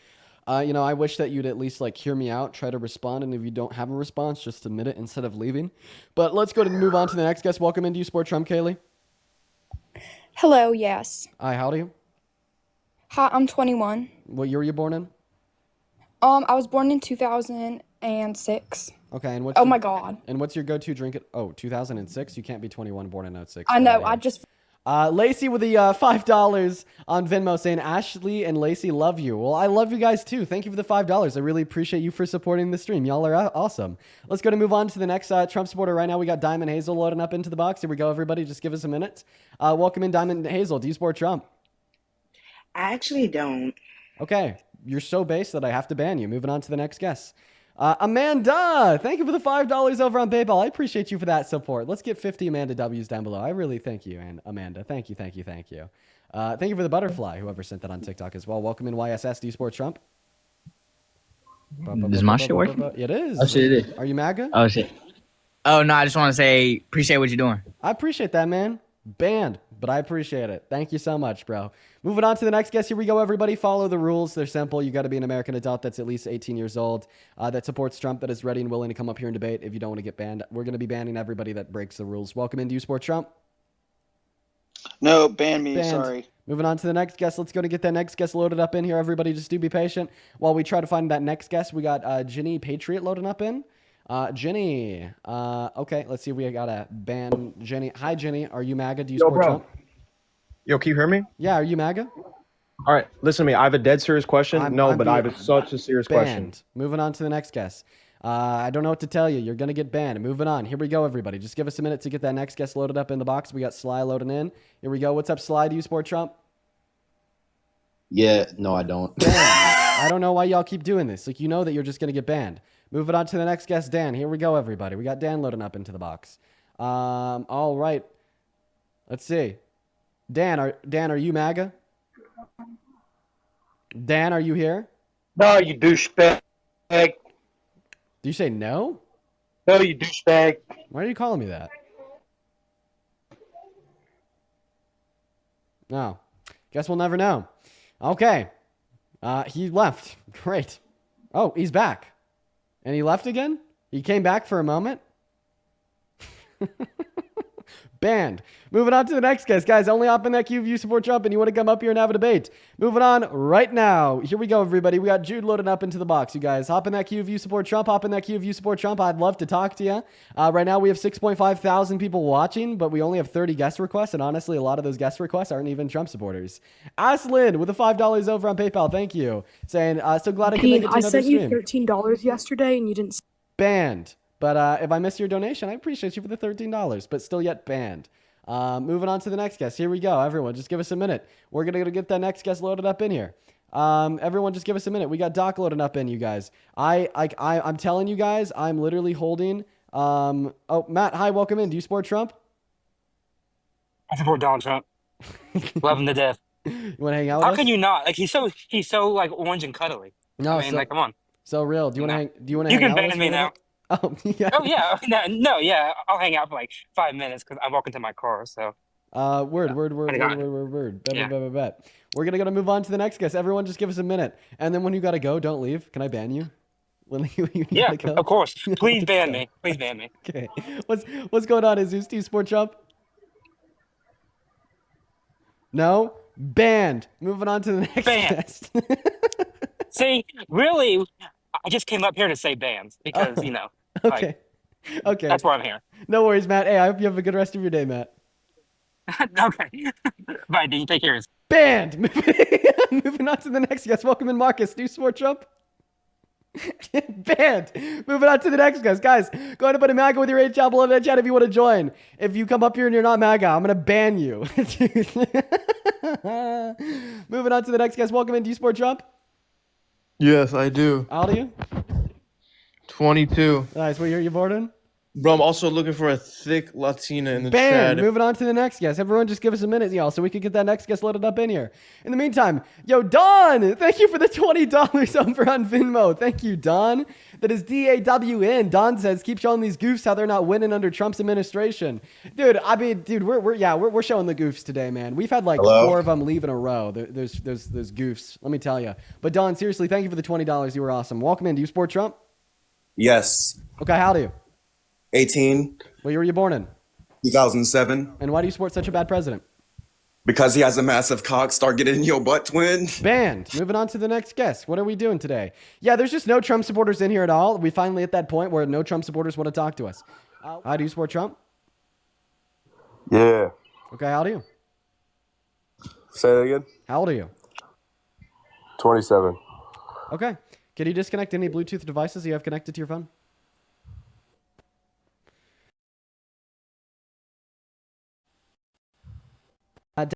You know, I wish that you'd at least like hear me out, try to respond, and if you don't have a response, just submit it instead of leaving. But let's go to move on to the next guest. Welcome into You Support Trump, Kaylee. Hello, yes. Hi, how old are you? Hi, I'm 21. What year were you born in? I was born in 2006. Okay, and what's Oh my God. And what's your go-to drink? 2006? You can't be 21 born in 06. I know, I just... Lacey with the $5 on Venmo saying, Ashley and Lacey love you. Well, I love you guys too. Thank you for the $5. I really appreciate you for supporting the stream. Y'all are awesome. Let's go to move on to the next Trump supporter right now. We got Diamond Hazel loading up into the box. Here we go, everybody. Just give us a minute. Welcome in, Diamond Hazel. Do you support Trump? I actually don't. Okay. You're so base that I have to ban you. Moving on to the next guest. Amanda, thank you for the $5 over on PayPal. I appreciate you for that support. Let's get 50 Amanda W's down below. I really thank you, and Amanda. Thank you. Thank you for the butterfly, whoever sent that on TikTok as well. Welcome in, YSS. Do you support Trump? Is my shit working? It is. Oh, shit, it is. Are you MAGA? Oh, shit. Oh, no, I just want to say, appreciate what you're doing. I appreciate that, man. Banned, but I appreciate it. Thank you so much, bro. Moving on to the next guest. Here we go, everybody. Follow the rules. They're simple. You got to be an American adult that's at least 18 years old, that supports Trump, that is ready and willing to come up here and debate if you don't want to get banned. We're going to be banning everybody that breaks the rules. Welcome in. Do you support Trump? No, ban me. Banned. Sorry. Moving on to the next guest. Let's go to get that next guest loaded up in here. Everybody just do be patient while we try to find that next guest. We got Jenny Patriot loading up in. Jenny. Okay, let's see if we got a ban Jenny. Hi, Jenny. Are you MAGA? Do you support Trump? Yo, can you hear me? Yeah, are you MAGA? All right, listen to me. I have a dead serious question. I have such a serious question. Moving on to the next guest. I don't know what to tell you. You're going to get banned. Moving on. Here we go, everybody. Just give us a minute to get that next guest loaded up in the box. We got Sly loading in. Here we go. What's up, Sly? Do you support Trump? Yeah, no, I don't. I don't know why y'all keep doing this. Like, you know that you're just going to get banned. Moving on to the next guest, Dan. Here we go, everybody. We got Dan loading up into the box. All right. Let's see. Dan, are you MAGA? Dan, are you here? No, you douchebag. Do you say no? No, you douchebag. Why are you calling me that? No. Guess we'll never know. Okay. He left. Great. Oh, he's back. And he left again? He came back for a moment? Banned. Moving on to the next guest. Guys, only hop in that queue if you support Trump and you want to come up here and have a debate. Moving on right now. Here we go, everybody. We got Jude loading up into the box, you guys. Hop in that queue if you support Trump. Hop in that queue if you support Trump. I'd love to talk to you. Right now, we have 6.5 thousand people watching, but we only have 30 guest requests. And honestly, a lot of those guest requests aren't even Trump supporters. Aslyn with the $5 over on PayPal. Thank you. Saying, so glad I could make it to another sent stream. you $13 yesterday and you didn't. Banned. But if I missed your donation, I appreciate you for the $13, but still yet banned. Moving on to the next guest. Here we go. Everyone, just give us a minute. We're going to get that next guest loaded up in here. Everyone, just give us a minute. We got Doc loading up in, you guys. I'm telling you guys, I'm literally holding. Oh, Matt, hi, welcome in. Do you support Trump? I support Donald Trump. Love him to death. You want to hang out with How us? can you not? Like he's so like orange and cuddly. No, I mean, like come on. So real. Do you want to hang? Do you want to You hang can out with us ban for me a now. minute? Oh yeah. Oh yeah. No, yeah. I'll hang out for like 5 minutes because I'm walking to my car. So. Word. Bet. We're gonna move on to the next guest. Everyone, just give us a minute, and then when you gotta go, don't leave. Can I ban you? When you Yeah, gotta go? of course. Please ban me. Please ban me. Okay. What's going on? Is do you support Trump? No? Banned. Moving on to the next guest. See, really, I just came up here to say bans because Okay. Okay. That's why I'm here. No worries, Matt. Hey, I hope you have a good rest of your day, Matt. Okay. Bye, Dean. Take care. Banned. Moving on to the next guest. Welcome in, Marcus. Do you support Trump? Banned. Moving on to the next guest. Guys, go ahead and put a MAGA with your H below that chat if you want to join. If you come up here and you're not MAGA, I'm going to ban you. Moving on to the next guest. Welcome in. Do you support Trump? Yes, I do. How old are you? 22. Nice. What year are you born in? Bro, I'm also looking for a thick Latina in the Banned. chat. Moving on to the next guest. Everyone just give us a minute, y'all, so we can get that next guest loaded up in here. In the meantime, yo, Don, thank you for the $20 over on Venmo. Thank you, Don. That is DAWN. Don says, keep showing these goofs how they're not winning under Trump's administration. Dude, we're showing the goofs today, man. We've had like 4 of them leave in a row. There's goofs, let me tell you. But Don, seriously, thank you for the $20. You were awesome. Welcome in. Do you support Trump? Yes. Okay, how do you? 18. What year were you born in? 2007. And why do you support such a bad president? Because he has a massive cock. Start getting in your butt, twin. Banned. Moving on to the next guest. What are we doing today? Yeah, there's just no Trump supporters in here at all. We finally at that point where no Trump supporters want to talk to us. How do you support Trump? Yeah. Okay, how old are you? Say that again. How old are you? 27. Okay. Can you disconnect any Bluetooth devices you have connected to your phone?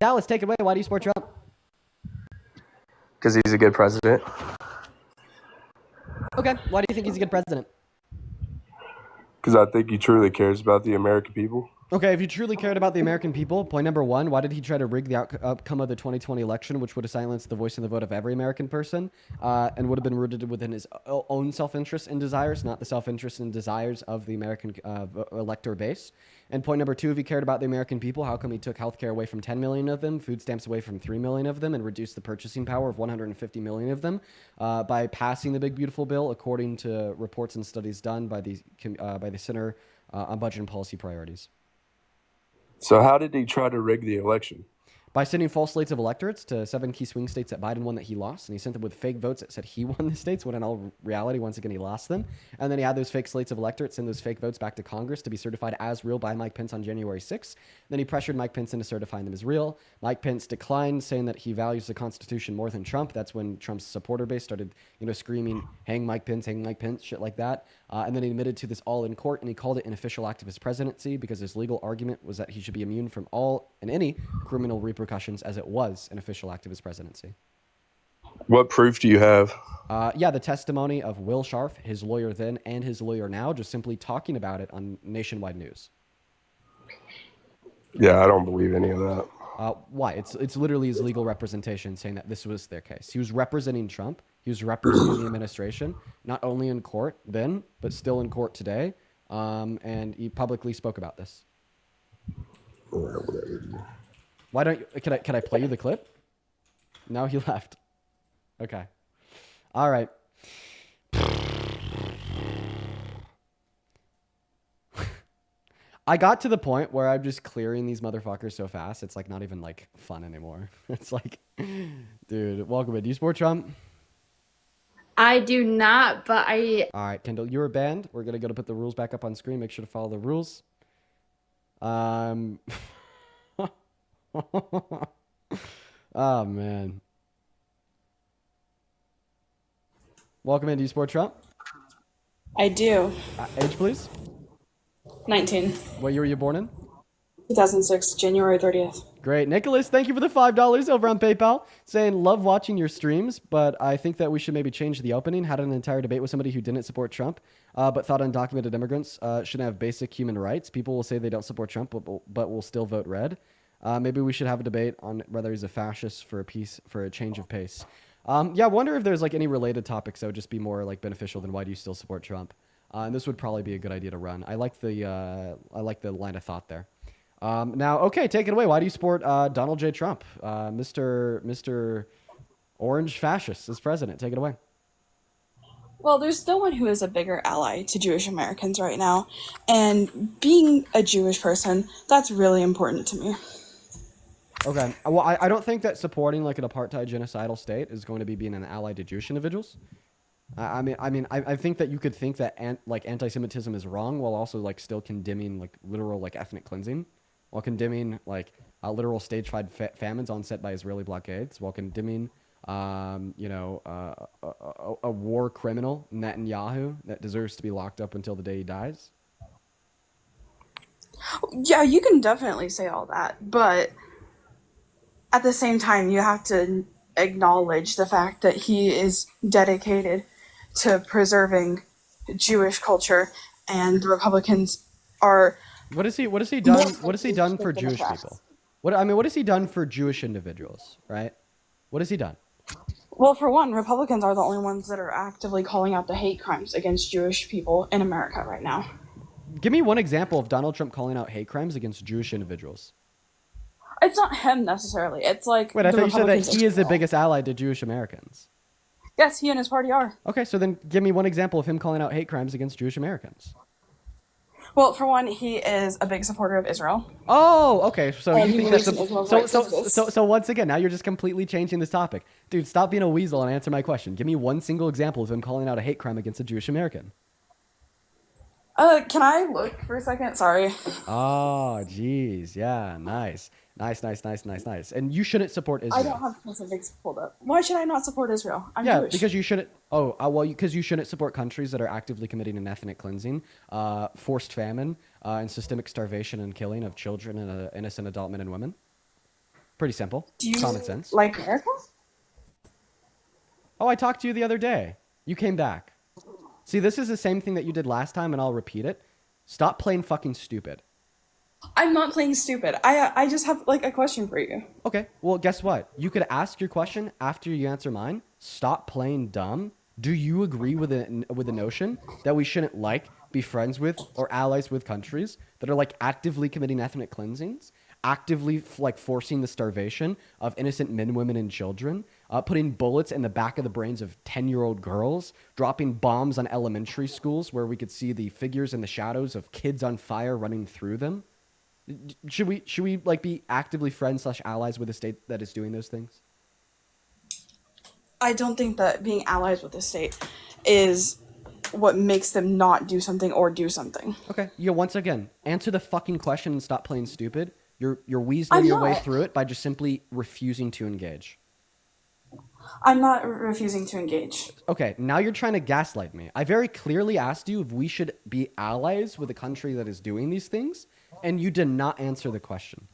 Dallas, take it away. Why do you support Trump? Because he's a good president. Okay. Why do you think he's a good president? Because I think he truly cares about the American people. Okay, if you truly cared about the American people, point number 1, why did he try to rig the outcome of the 2020 election, which would have silenced the voice and the vote of every American person, and would have been rooted within his own self-interest and desires, not the self-interest and desires of the American elector base? And point number 2, if he cared about the American people, how come he took healthcare away from 10 million of them, food stamps away from 3 million of them, and reduced the purchasing power of 150 million of them by passing the Big Beautiful Bill, according to reports and studies done by the Center on Budget and Policy Priorities? So how did he try to rig the election? By sending false slates of electorates to 7 key swing states that Biden won that he lost. And he sent them with fake votes that said he won the states, when in all reality, once again, he lost them. And then he had those fake slates of electorates send those fake votes back to Congress to be certified as real by Mike Pence on January 6th. Then he pressured Mike Pence into certifying them as real. Mike Pence declined, saying that he values the Constitution more than Trump. That's when Trump's supporter base started, screaming, hang Mike Pence, shit like that. And then he admitted to this all in court, and he called it an official act of his presidency because his legal argument was that he should be immune from all and any criminal repercussions, as it was an official act of his presidency. What proof do you have? The testimony of Will Scharf, his lawyer then and his lawyer now, just simply talking about it on nationwide news. Yeah, I don't believe any of that. Why? It's literally his legal representation saying that this was their case. He was representing Trump. He was representing the administration, not only in court then, but still in court today. And he publicly spoke about this. Why don't you, can I play you the clip? No, he left. Okay. All right. I got to the point where I'm just clearing these motherfuckers so fast, it's like not even like fun anymore. It's like, dude, welcome in. Do you support Trump? I do not, but I... All right, Kendall, you were banned. We're going to put the rules back up on screen. Make sure to follow the rules. Oh, man. Welcome in. Do you support Trump? I do. Age, please. 19. What year were you born in? 2006, January 30th. Great. Nicholas, thank you for the $5 over on PayPal. Saying, love watching your streams, but I think that we should maybe change the opening. Had an entire debate with somebody who didn't support Trump, but thought undocumented immigrants shouldn't have basic human rights. People will say they don't support Trump, but will still vote red. Maybe we should have a debate on whether he's a fascist for a change of pace. Yeah, I wonder if there's like any related topics that would just be more like beneficial than why do you still support Trump? And this would probably be a good idea to run. I like the line of thought there. Now, okay, take it away. Why do you support Donald J. Trump, Mr. Orange Fascist as president? Take it away. Well, there's no one who is a bigger ally to Jewish Americans right now. And being a Jewish person, that's really important to me. Okay. Well, I don't think that supporting like an apartheid genocidal state is going to be being an ally to Jewish individuals. I think that you could think that anti-Semitism is wrong while also like still condemning like literal like ethnic cleansing, while condemning like literal stage-five famines onset by Israeli blockades, while condemning a war criminal, Netanyahu, that deserves to be locked up until the day he dies. Yeah, you can definitely say all that, but at the same time, you have to acknowledge the fact that he is dedicated to preserving Jewish culture, and the Republicans are. What has he done? What has he done for Jewish people? What has he done for Jewish individuals? Right? What has he done? Well, for one, Republicans are the only ones that are actively calling out the hate crimes against Jewish people in America right now. Give me one example of Donald Trump calling out hate crimes against Jewish individuals. It's not him necessarily. It's like. Wait, I thought you said that he is the biggest ally to Jewish Americans. Yes, he and his party are. Okay, so then give me one example of him calling out hate crimes against Jewish Americans. Well, for one, he is a big supporter of Israel. Oh, okay. So And you he think believes in Israel's rights to exist. so once again, now you're just completely changing this topic. Dude, stop being a weasel and answer my question. Give me one single example of him calling out a hate crime against a Jewish American. Can I look for a second? Sorry. Oh, geez. Yeah, nice. Nice. And you shouldn't support Israel. I don't have specifics pulled up. Why should I not support Israel? I'm Yeah, Jewish. because you shouldn't. Because you shouldn't support countries that are actively committing an ethnic cleansing, forced famine, and systemic starvation and killing of children and innocent adult men and women. Pretty simple. Do you Common sense. like America? Oh, I talked to you the other day. You came back. See, this is the same thing that you did last time, and I'll repeat it. Stop playing fucking stupid. I'm not playing stupid. I just have like a question for you. Okay, well, guess what? You could ask your question after you answer mine. Stop playing dumb. Do you agree with the notion that we shouldn't be friends with or allies with countries that are actively committing ethnic cleansings, actively forcing the starvation of innocent men, women, and children, putting bullets in the back of the brains of 10-year-old girls, dropping bombs on elementary schools where we could see the figures in the shadows of kids on fire running through them? Should we be actively friends / allies with a state that is doing those things? I don't think that being allies with the state is what makes them not do something or do something. Okay. Yeah. Once again, answer the fucking question and stop playing stupid. You're weaseling your way through it by just simply refusing to engage. I'm not refusing to engage. Okay. Now you're trying to gaslight me. I very clearly asked you if we should be allies with a country that is doing these things, and you did not answer the question.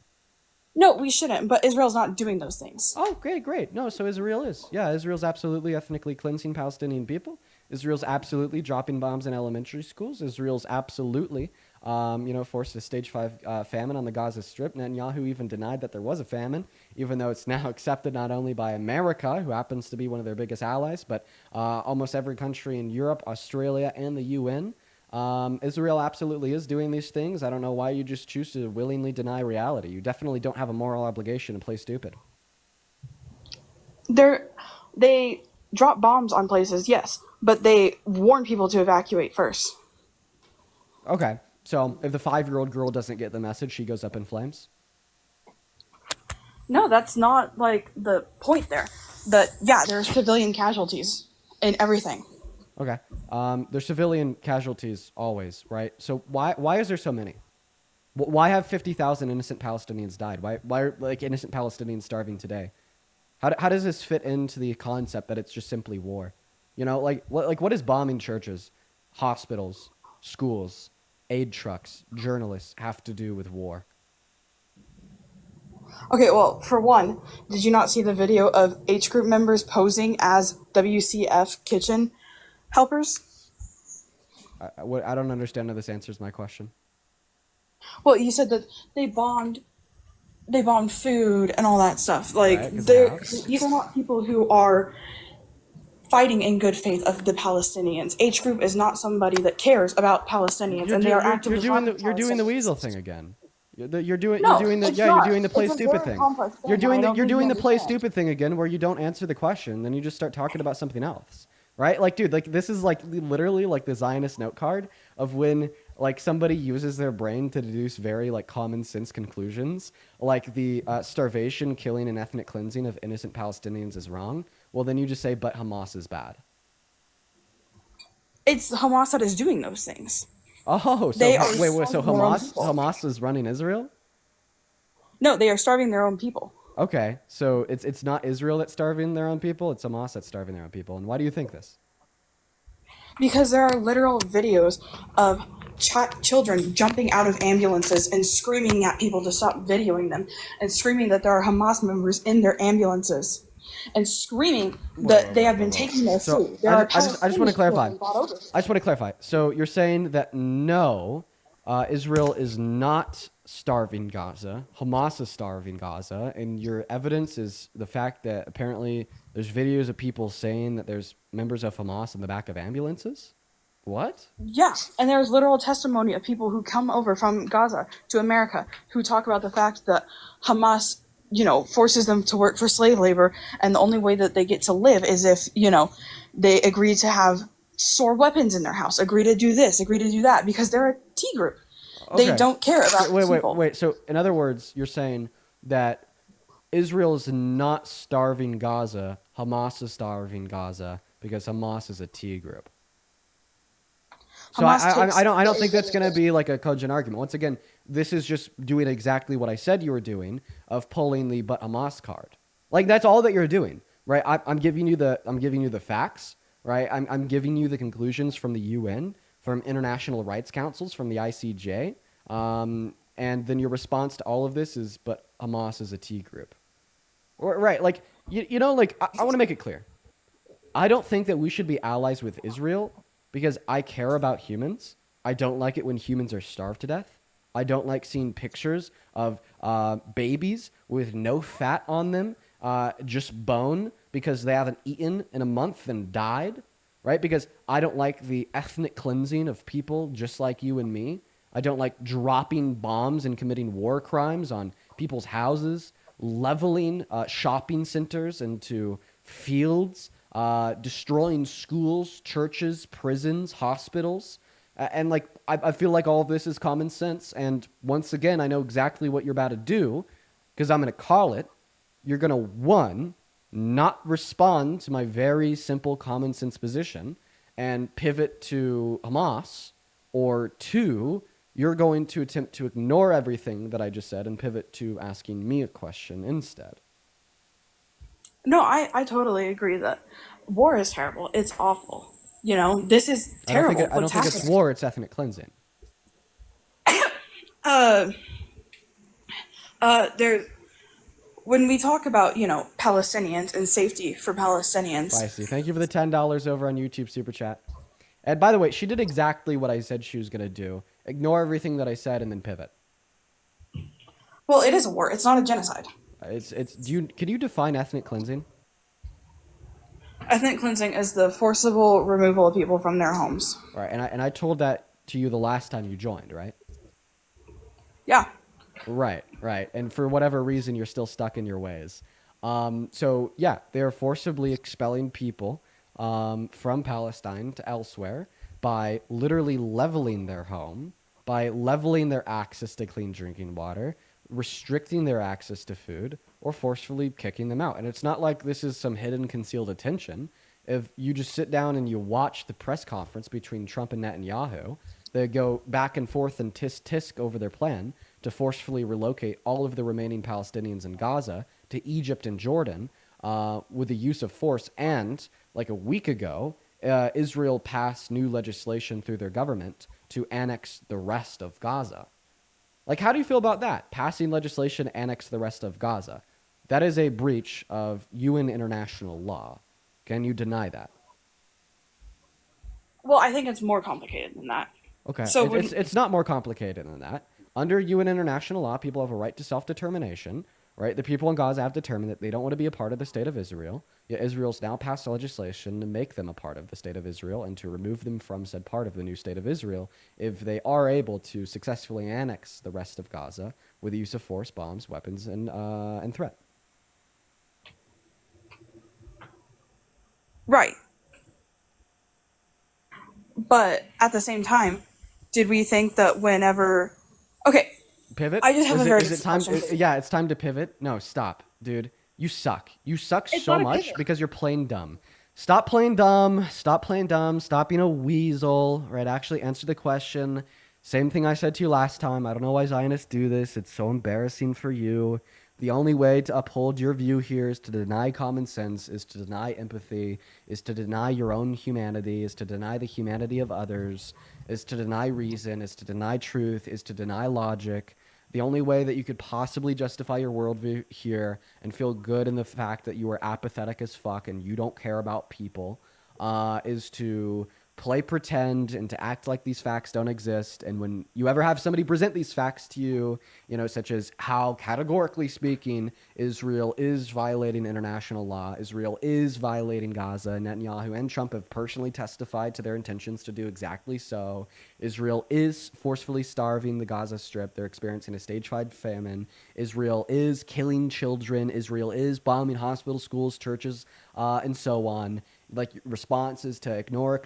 No, we shouldn't, but Israel's not doing those things. Oh, great. No, so Israel is. Yeah, Israel's absolutely ethnically cleansing Palestinian people. Israel's absolutely dropping bombs in elementary schools. Israel's absolutely, forced a stage 5 famine on the Gaza Strip. Netanyahu even denied that there was a famine, even though it's now accepted not only by America, who happens to be one of their biggest allies, but almost every country in Europe, Australia, and the UN. Israel absolutely is doing these things. I don't know why you just choose to willingly deny reality. You definitely don't have a moral obligation to play stupid. They drop bombs on places, yes, but they warn people to evacuate first. Okay, so if the 5-year-old girl doesn't get the message, she goes up in flames? No, that's not like the point there. There are civilian casualties in everything. Okay. There's civilian casualties always, right? So why is there so many? Why have 50,000 innocent Palestinians died? Why are like innocent Palestinians starving today? How does this fit into the concept that it's just simply war? You know, what is bombing churches, hospitals, schools, aid trucks, journalists have to do with war? Okay, well, for one, did you not see the video of H group members posing as WCF kitchen helpers? I don't understand how this answers my question. Well, you said that they bombed food and all that stuff. Like, Right, 'cause these are not people who are fighting in good faith of the Palestinians. H group is not somebody that cares about Palestinians, and they are actively you're doing the weasel thing again. You're doing No, the it's you're not. doing the play It's a stupid very thing. complex thing, You're doing and I don't you're think doing you the play understand. stupid thing again, where you don't answer the question, then you just start talking about something else, right? Like, dude, like this is like literally like the Zionist note card of when like somebody uses their brain to deduce very like common sense conclusions, like the starvation, killing, and ethnic cleansing of innocent Palestinians is wrong. Well, then you just say, but Hamas is bad. It's Hamas that is doing those things. Oh, so They are wait, so starving their own people. Hamas is running Israel? No, they are starving their own people. Okay, so it's not Israel that's starving their own people, it's Hamas that's starving their own people. And why do you think this? Because there are literal videos of children jumping out of ambulances and screaming at people to stop videoing them, and screaming that there are Hamas members in their ambulances, and screaming that they have been taking their So food. There I are just want to clarify. Palestinian children brought over. I just want to clarify. So you're saying that no, Israel is not starving Gaza. Hamas is starving Gaza, and your evidence is the fact that apparently there's videos of people saying that there's members of Hamas in the back of ambulances. What? Yeah, and there's literal testimony of people who come over from Gaza to America who talk about the fact that Hamas, forces them to work for slave labor, and the only way that they get to live is if, they agree to have store weapons in their house, agree to do this, agree to do that, because they're a T group. They Okay. don't care about people. Wait. So in other words, you're saying that Israel is not starving Gaza, Hamas is starving Gaza because Hamas is a T group. So I don't think that's going to be like a cogent argument. Once again, this is just doing exactly what I said you were doing of pulling the but Hamas card. Like that's all that you're doing, right? I'm giving you the facts, right? I'm giving you the conclusions from the UN, from international rights councils, from the ICJ, and then your response to all of this is but Hamas is a T group, right? Like I want to make it clear. I don't think that we should be allies with Israel because I care about humans. I don't like it when humans are starved to death. I don't like seeing pictures of babies with no fat on them, just bone because they haven't eaten in a month and died, right? Because I don't like the ethnic cleansing of people just like you and me. I don't like dropping bombs and committing war crimes on people's houses, leveling shopping centers into fields, destroying schools, churches, prisons, hospitals. And like, I feel like all of this is common sense. And once again, I know exactly what you're about to do because I'm going to call it. You're going to, one, not respond to my very simple common sense position and pivot to Hamas, or two, you're going to attempt to ignore everything that I just said and pivot to asking me a question instead. No, I totally agree that war is terrible. It's awful. This is terrible. I don't think it's war, it's ethnic cleansing. When we talk about, Palestinians and safety for Palestinians. I see. Thank you for the $10 over on YouTube Super Chat. And by the way, she did exactly what I said she was going to do. Ignore everything that I said and then pivot. Well, it is a war. It's not a genocide. Can you define ethnic cleansing? Ethnic cleansing is the forcible removal of people from their homes. Right, and I told that to you the last time you joined, right? Yeah. Right. And for whatever reason, you're still stuck in your ways. So yeah, they are forcibly expelling people from Palestine to elsewhere by literally leveling their home, by leveling their access to clean drinking water, restricting their access to food, or forcefully kicking them out. And it's not like this is some hidden, concealed attention. If you just sit down and you watch the press conference between Trump and Netanyahu, they go back and forth and tisk over their plan to forcefully relocate all of the remaining Palestinians in Gaza to Egypt and Jordan with the use of force. And like a week ago, Israel passed new legislation through their government to annex the rest of Gaza. Like, how do you feel about that? Passing legislation to annex the rest of Gaza. That is a breach of UN international law. Can you deny that? Well, I think it's more complicated than that. Okay, So it's not more complicated than that. Under UN international law, people have a right to self-determination, right? The people in Gaza have determined that they don't want to be a part of the state of Israel. Yet Israel's now passed legislation to make them a part of the state of Israel and to remove them from said part of the new state of Israel if they are able to successfully annex the rest of Gaza with the use of force, bombs, weapons, and threat. Right. But at the same time, did we think that whenever... Okay. Pivot? I just have a very is it time? question. Yeah, it's time to pivot. No, stop, dude. You suck. You suck It's so not a much pivot. because you're playing dumb. Stop playing dumb. Stop playing dumb. Stop being a weasel. Right? Actually answer the question. Same thing I said to you last time. I don't know why Zionists do this. It's so embarrassing for you. The only way to uphold your view here is to deny common sense, is to deny empathy, is to deny your own humanity, is to deny the humanity of others, is to deny reason, is to deny truth, is to deny logic. The only way that you could possibly justify your worldview here and feel good in the fact that you are apathetic as fuck and you don't care about people is to play pretend and to act like these facts don't exist. And when you ever have somebody present these facts to you, you know, such as how categorically speaking, Israel is violating international law, Israel is violating Gaza, Netanyahu and Trump have personally testified to their intentions to do exactly so. Israel is forcefully starving the Gaza Strip. They're experiencing a stage 5 famine. Israel is killing children. Israel is bombing hospitals, schools, churches, and so on. Like responses to ignore,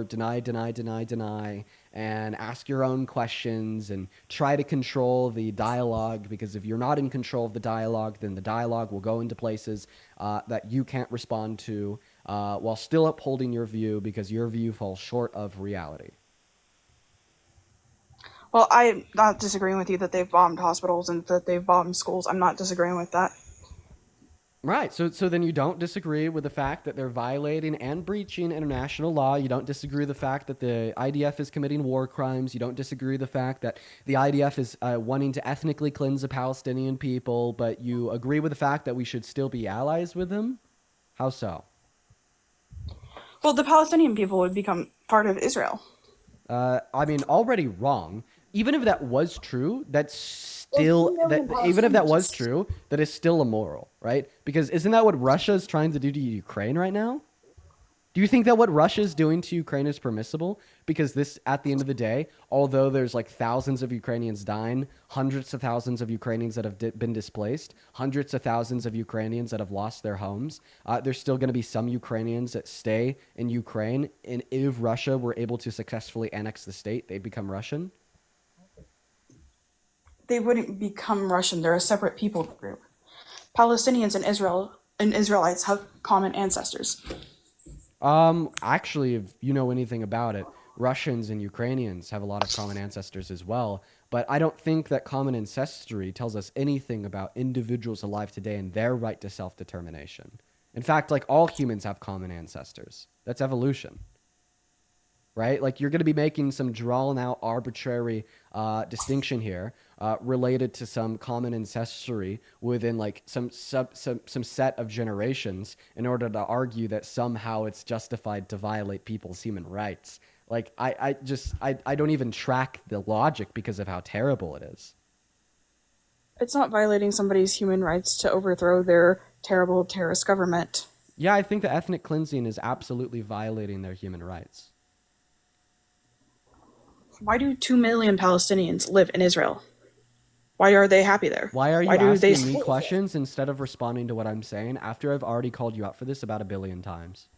deny, and ask your own questions and try to control the dialogue, because if you're not in control of the dialogue, then the dialogue will go into places that you can't respond to while still upholding your view because your view falls short of reality. Well, I'm not disagreeing with you that they've bombed hospitals and that they've bombed schools. I'm not disagreeing with that. Right. So then you don't disagree with the fact that they're violating and breaching international law. You don't disagree with the fact that the IDF is committing war crimes. You don't disagree with the fact that the IDF is wanting to ethnically cleanse the Palestinian people, but you agree with the fact that we should still be allies with them? How so? Well, the Palestinian people would become part of Israel. I mean, already wrong. Even if that was true, that's still even if that was true, that is still immoral, right? Because isn't that what Russia is trying to do to Ukraine right now? Do you think that what Russia is doing to Ukraine is permissible? Because this, at the end of the day, although there's like thousands of Ukrainians dying, hundreds of thousands of Ukrainians that have been displaced, hundreds of thousands of Ukrainians that have lost their homes, there's still going to be some Ukrainians that stay in Ukraine. And if Russia were able to successfully annex the state, they'd become Russian. They wouldn't become Russian. They're a separate people group. Palestinians and Israelites have common ancestors. Actually, if you know anything about it, Russians and Ukrainians have a lot of common ancestors as well, but I don't think that common ancestry tells us anything about individuals alive today and their right to self-determination. In fact, like all humans have common ancestors. That's evolution. Right? Like you're going to be making some drawn out arbitrary distinction here related to some common ancestry within like some set of generations in order to argue that somehow it's justified to violate people's human rights. Like I don't even track the logic because of how terrible it is. It's not violating somebody's human rights to overthrow their terrible terrorist government. Yeah, I think the ethnic cleansing is absolutely violating their human rights. Why do 2 million Palestinians live in Israel? Why are they happy there? Why are you do they asking me support questions instead of responding to what I'm saying after I've already called you out for this about 1 billion times?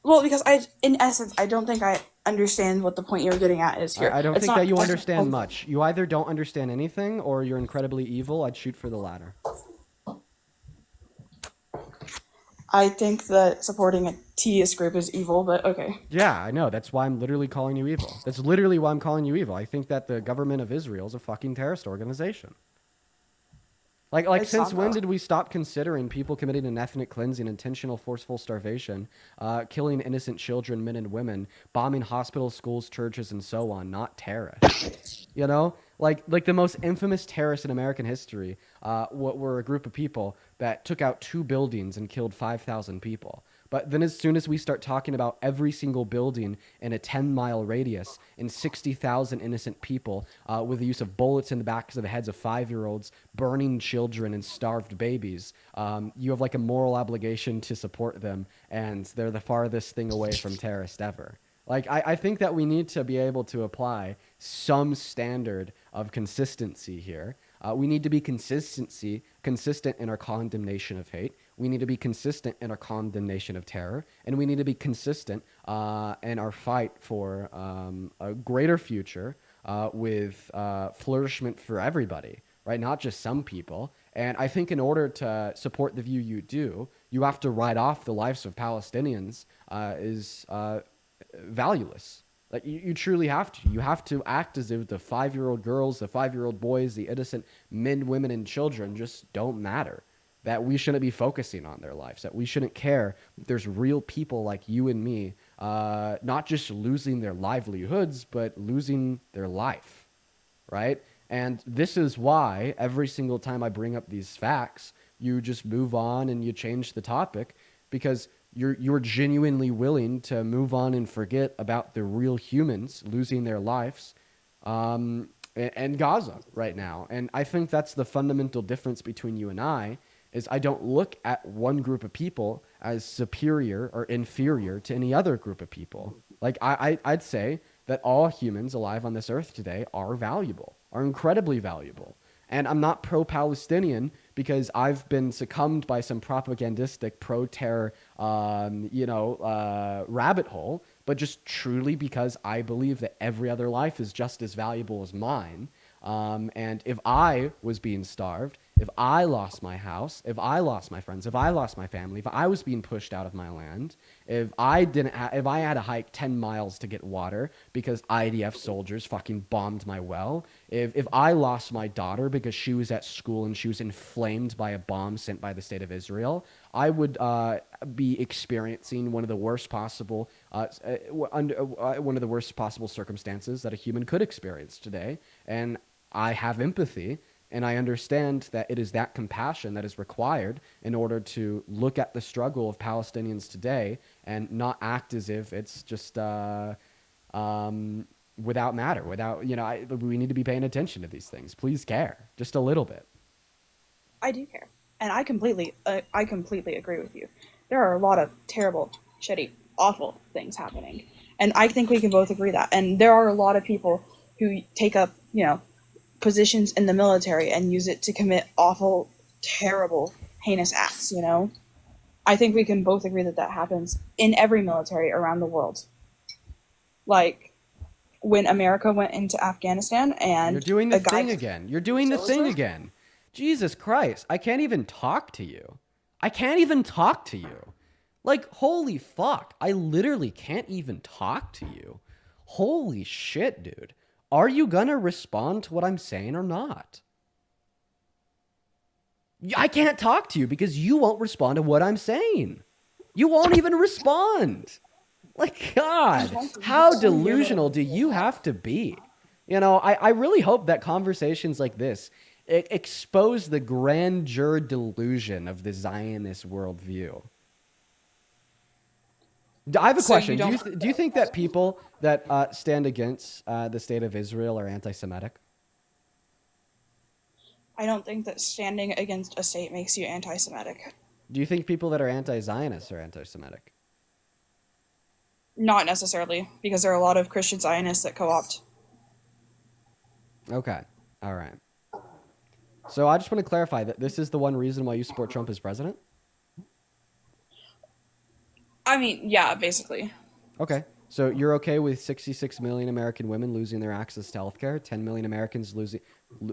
Well, because in essence, I don't think I understand what the point you're getting at is here. I don't It's think not- that you understand much. You either don't understand anything or you're incredibly evil. I'd shoot for the latter. I think that supporting a teist group is evil, but okay. Yeah, I know. That's why I'm literally calling you evil. That's literally why I'm calling you evil. I think that the government of Israel is a fucking terrorist organization. Like It's since not, when though. did we stop considering people committing an ethnic cleansing, intentional forceful starvation, killing innocent children, men and women, bombing hospitals, schools, churches, and so on, not terrorists? You know, like the most infamous terrorists in American history, what were a group of people that took out 2 buildings and killed 5,000 people. But then as soon as we start talking about every single building in a 10-mile radius and 60,000 innocent people with the use of bullets in the backs of the heads of 5-year-olds, burning children and starved babies, you have like a moral obligation to support them, and they're the farthest thing away from terrorist ever. Like, I think that we need to be able to apply some standard of consistency here. We need to be consistent in our condemnation of hate. We need to be consistent in our condemnation of terror. And we need to be consistent in our fight for a greater future with flourishment for everybody, right? Not just some people. And I think in order to support the view you do, you have to write off the lives of Palestinians is valueless. Like you truly have to. You have to act as if the 5-year-old girls, the 5-year-old boys, the innocent men, women, and children just don't matter. That we shouldn't be focusing on their lives. That we shouldn't care. There's real people like you and me, not just losing their livelihoods, but losing their life, right? And this is why every single time I bring up these facts, you just move on and you change the topic, because you're genuinely willing to move on and forget about the real humans losing their lives and Gaza right now. And I think that's the fundamental difference between you and I, is I don't look at one group of people as superior or inferior to any other group of people. Like I'd say that all humans alive on this earth today are valuable, are incredibly valuable. And I'm not pro-Palestinian because I've been succumbed by some propagandistic pro-terror, rabbit hole, but just truly because I believe that every other life is just as valuable as mine. And if I was being starved, if I lost my house, if I lost my friends, if I lost my family, if I was being pushed out of my land, if I had to hike 10 miles to get water because IDF soldiers fucking bombed my well, if I lost my daughter because she was at school and she was inflamed by a bomb sent by the state of Israel, I would be experiencing one of the worst possible circumstances that a human could experience today. And I have empathy, and I understand that it is that compassion that is required in order to look at the struggle of Palestinians today and not act as if it's just without matter, we need to be paying attention to these things. Please care, just a little bit. I do care, and I completely agree with you. There are a lot of terrible, shitty, awful things happening, and I think we can both agree that. And there are a lot of people who take up, positions in the military and use it to commit awful, terrible, heinous acts. I think we can both agree that happens in every military around the world. Like when America went into Afghanistan and you're doing the thing again. You're doing the thing again. Jesus Christ, I can't even talk to you. Like, holy fuck, I literally can't even talk to you. Holy shit, dude. Are you gonna respond to what I'm saying or not? I can't talk to you because you won't respond to what I'm saying. You won't even respond. Like, God, how delusional do you have to be? I really hope that conversations like this expose the grandeur delusion of the Zionist worldview. I have a question. Do you think that people that stand against the state of Israel are anti-Semitic? I don't think that standing against a state makes you anti-Semitic. Do you think people that are anti-Zionist are anti-Semitic? Not necessarily, because there are a lot of Christian Zionists that co-opt. Okay. All right. So I just want to clarify that this is the one reason why you support Trump as president? I mean, yeah, basically. Okay. So you're okay with 66 million American women losing their access to healthcare, 10 million Americans losing,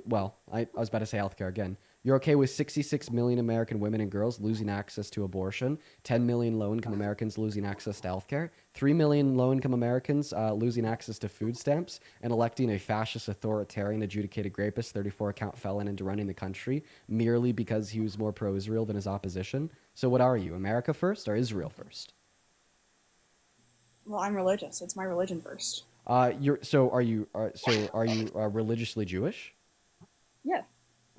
well, I was about to say healthcare again. You're okay with 66 million American women and girls losing access to abortion, 10 million low-income Americans losing access to healthcare, 3 million low-income Americans losing access to food stamps, and electing a fascist, authoritarian, adjudicated rapist, 34-count felon into running the country merely because he was more pro-Israel than his opposition? So what are you, America first or Israel first? Well, I'm religious. It's my religion first. Are you religiously Jewish? Yeah.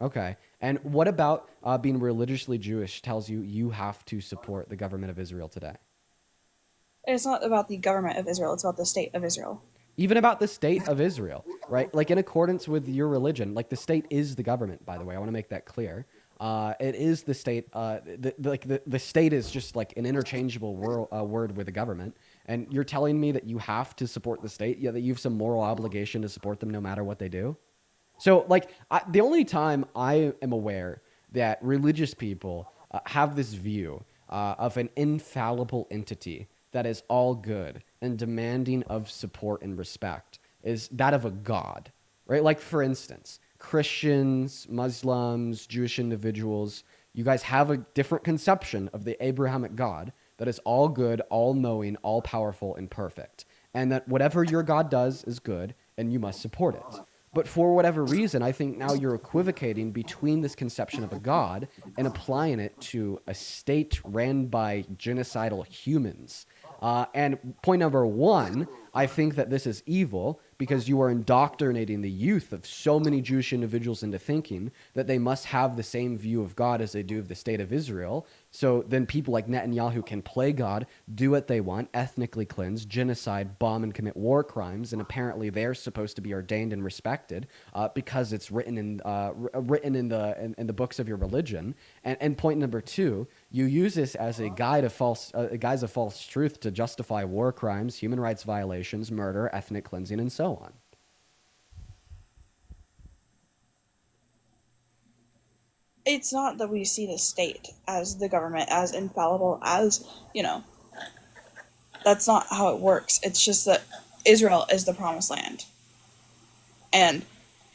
Okay. And what about being religiously Jewish tells you you have to support the government of Israel today? It's not about the government of Israel. It's about the state of Israel. Even about the state of Israel, right? Like in accordance with your religion, like the state is the government, by the way. I want to make that clear. It is the state. The state is just like an interchangeable word with the government. And you're telling me that you have to support the state, yeah, that you have some moral obligation to support them no matter what they do? So, like, the only time I am aware that religious people have this view of an infallible entity that is all good and demanding of support and respect is that of a god, right? Like, for instance, Christians, Muslims, Jewish individuals, you guys have a different conception of the Abrahamic God that is all good, all-knowing, all-powerful, and perfect. And that whatever your God does is good, and you must support it. But for whatever reason, I think now you're equivocating between this conception of a God and applying it to a state ran by genocidal humans. And point number one, I think that this is evil because you are indoctrinating the youth of so many Jewish individuals into thinking that they must have the same view of God as they do of the state of Israel. So then people like Netanyahu can play God, do what they want, ethnically cleanse, genocide, bomb, and commit war crimes. And apparently they're supposed to be ordained and respected because it's written in the books of your religion. And point number two, you use this as a guise of false truth to justify war crimes, human rights violations, murder, ethnic cleansing, and so on. It's not that we see the state as the government, as infallible, as, that's not how it works. It's just that Israel is the promised land. And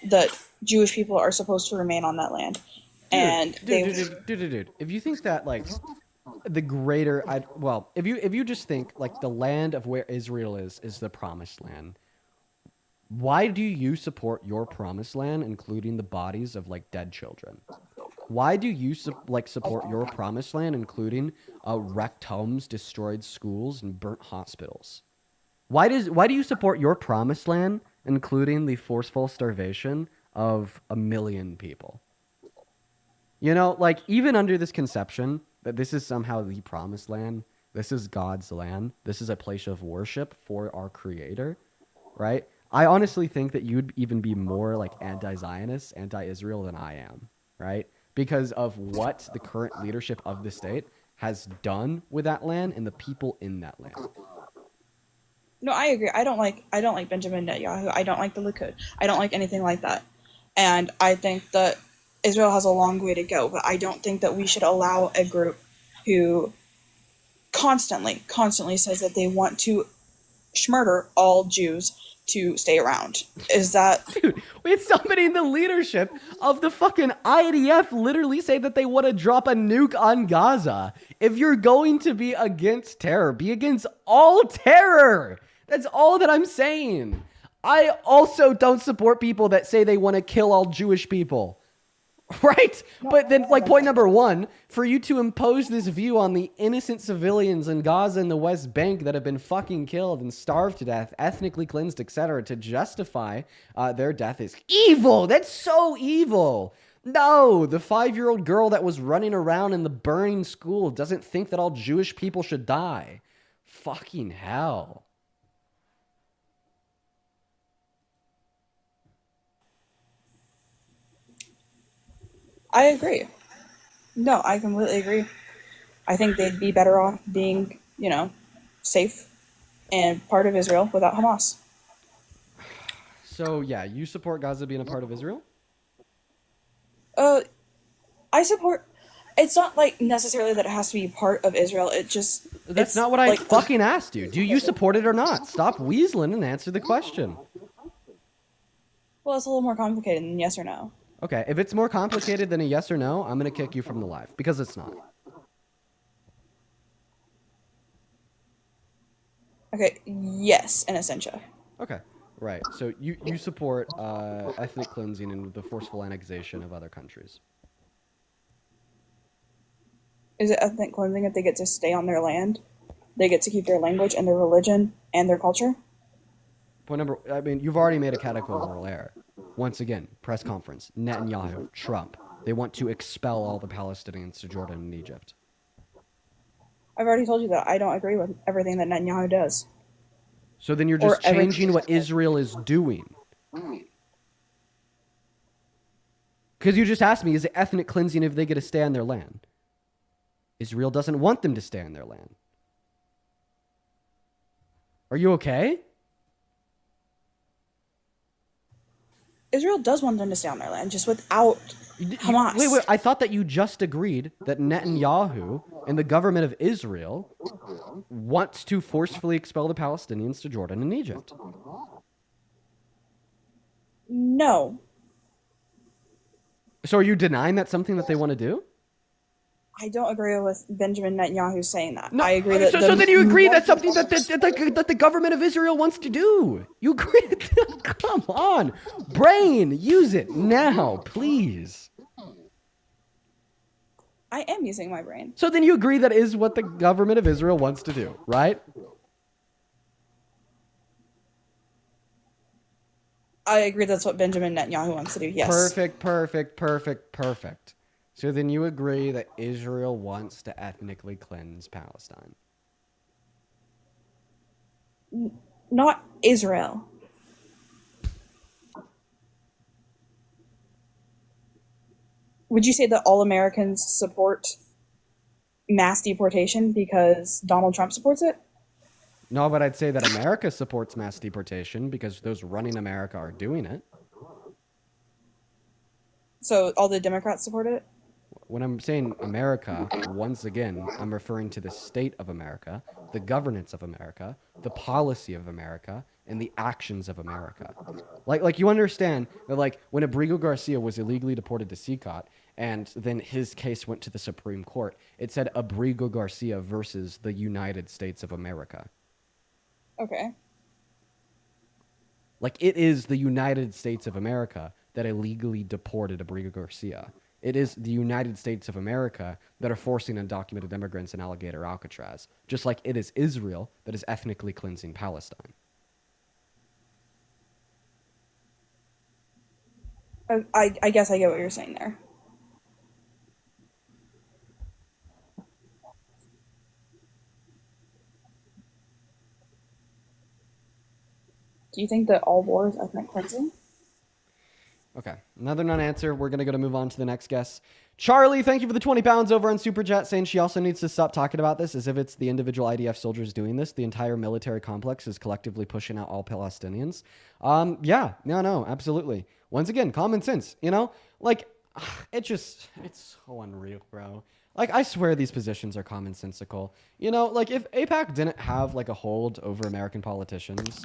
that Jewish people are supposed to remain on that land. Dude, if you think that, like, the greater, if you just think, like, the land of where Israel is the promised land, why do you support your promised land, including the bodies of, like, dead children? Why do you support your promised land, including wrecked homes, destroyed schools, and burnt hospitals? Why do you support your promised land, including the forceful starvation of 1 million people? Like, even under this conception that this is somehow the promised land, this is God's land, this is a place of worship for our Creator, right? I honestly think that you'd even be more like anti-Zionist, anti-Israel than I am, right? Because of what the current leadership of the state has done with that land and the people in that land. No, I agree. I don't like Benjamin Netanyahu. I don't like the Likud. I don't like anything like that. And I think that Israel has a long way to go, but I don't think that we should allow a group who constantly says that they want to murder all Jews to stay around. Is that... Dude, we had somebody in the leadership of the fucking IDF literally say that they want to drop a nuke on Gaza. If you're going to be against terror, be against all terror. That's all that I'm saying. I also don't support people that say they want to kill all Jewish people. Right? But then, like, point number one, for you to impose this view on the innocent civilians in Gaza and the West Bank that have been fucking killed and starved to death, ethnically cleansed, etc., to justify their death is evil. That's so evil. No, the 5-year-old girl that was running around in the burning school doesn't think that all Jewish people should die. Fucking hell. I agree. No, I completely agree. I think they'd be better off being, safe and part of Israel without Hamas. So, yeah, you support Gaza being a part of Israel? I support. It's not like necessarily that it has to be part of Israel. That's not what I fucking asked you. Do you support it or not? Stop weaseling and answer the question. Well, it's a little more complicated than yes or no. Okay, if it's more complicated than a yes or no, I'm gonna kick you from the live because it's not. Okay, yes, in Essentia. Okay, right. So you support ethnic cleansing and the forceful annexation of other countries. Is it ethnic cleansing if they get to stay on their land? They get to keep their language and their religion and their culture? Point number, I mean, you've already made a categorical error. Once again, press conference, Netanyahu, Trump. They want to expel all the Palestinians to Jordan and Egypt. I've already told you that I don't agree with everything that Netanyahu does. So then you're just changing what Israel is doing. Because you just asked me, is it ethnic cleansing if they get to stay on their land? Israel doesn't want them to stay on their land. Are you okay? Israel does want them to stay on their land, just without Hamas. Wait, I thought that you just agreed that Netanyahu and the government of Israel wants to forcefully expel the Palestinians to Jordan and Egypt. No. So are you denying that's something that they want to do? I don't agree with Benjamin Netanyahu saying that. No, I agree that. So then you agree that's something that the government of Israel wants to do. You agree? Come on, brain, use it now, please. I am using my brain. So then you agree that is what the government of Israel wants to do, right? I agree that's what Benjamin Netanyahu wants to do. Yes. Perfect. So then you agree that Israel wants to ethnically cleanse Palestine. Not Israel. Would you say that all Americans support mass deportation because Donald Trump supports it? No, but I'd say that America supports mass deportation because those running America are doing it. So all the Democrats support it? When I'm saying America, once again, I'm referring to the state of America, the governance of America, the policy of America, and the actions of America. Like you understand that like when Abrigo Garcia was illegally deported to CCOT and then his case went to the Supreme Court, it said Abrigo Garcia versus the United States of America. Okay. Like it is the United States of America that illegally deported Abrigo Garcia. It is the United States of America that are forcing undocumented immigrants in Alligator Alcatraz, just like it is Israel that is ethnically cleansing Palestine. I guess I get what you're saying there. Do you think that all war is ethnic cleansing? Okay, another non-answer. We're going to move on to the next guest. Charlie, thank you for the 20 pounds over on Super Chat, saying she also needs to stop talking about this as if it's the individual IDF soldiers doing this. The entire military complex is collectively pushing out all Palestinians. Yeah, no, absolutely. Once again, common sense, you know? Like, it's so unreal, bro. Like, I swear these positions are commonsensical. You know, like, if AIPAC didn't have, like, a hold over American politicians,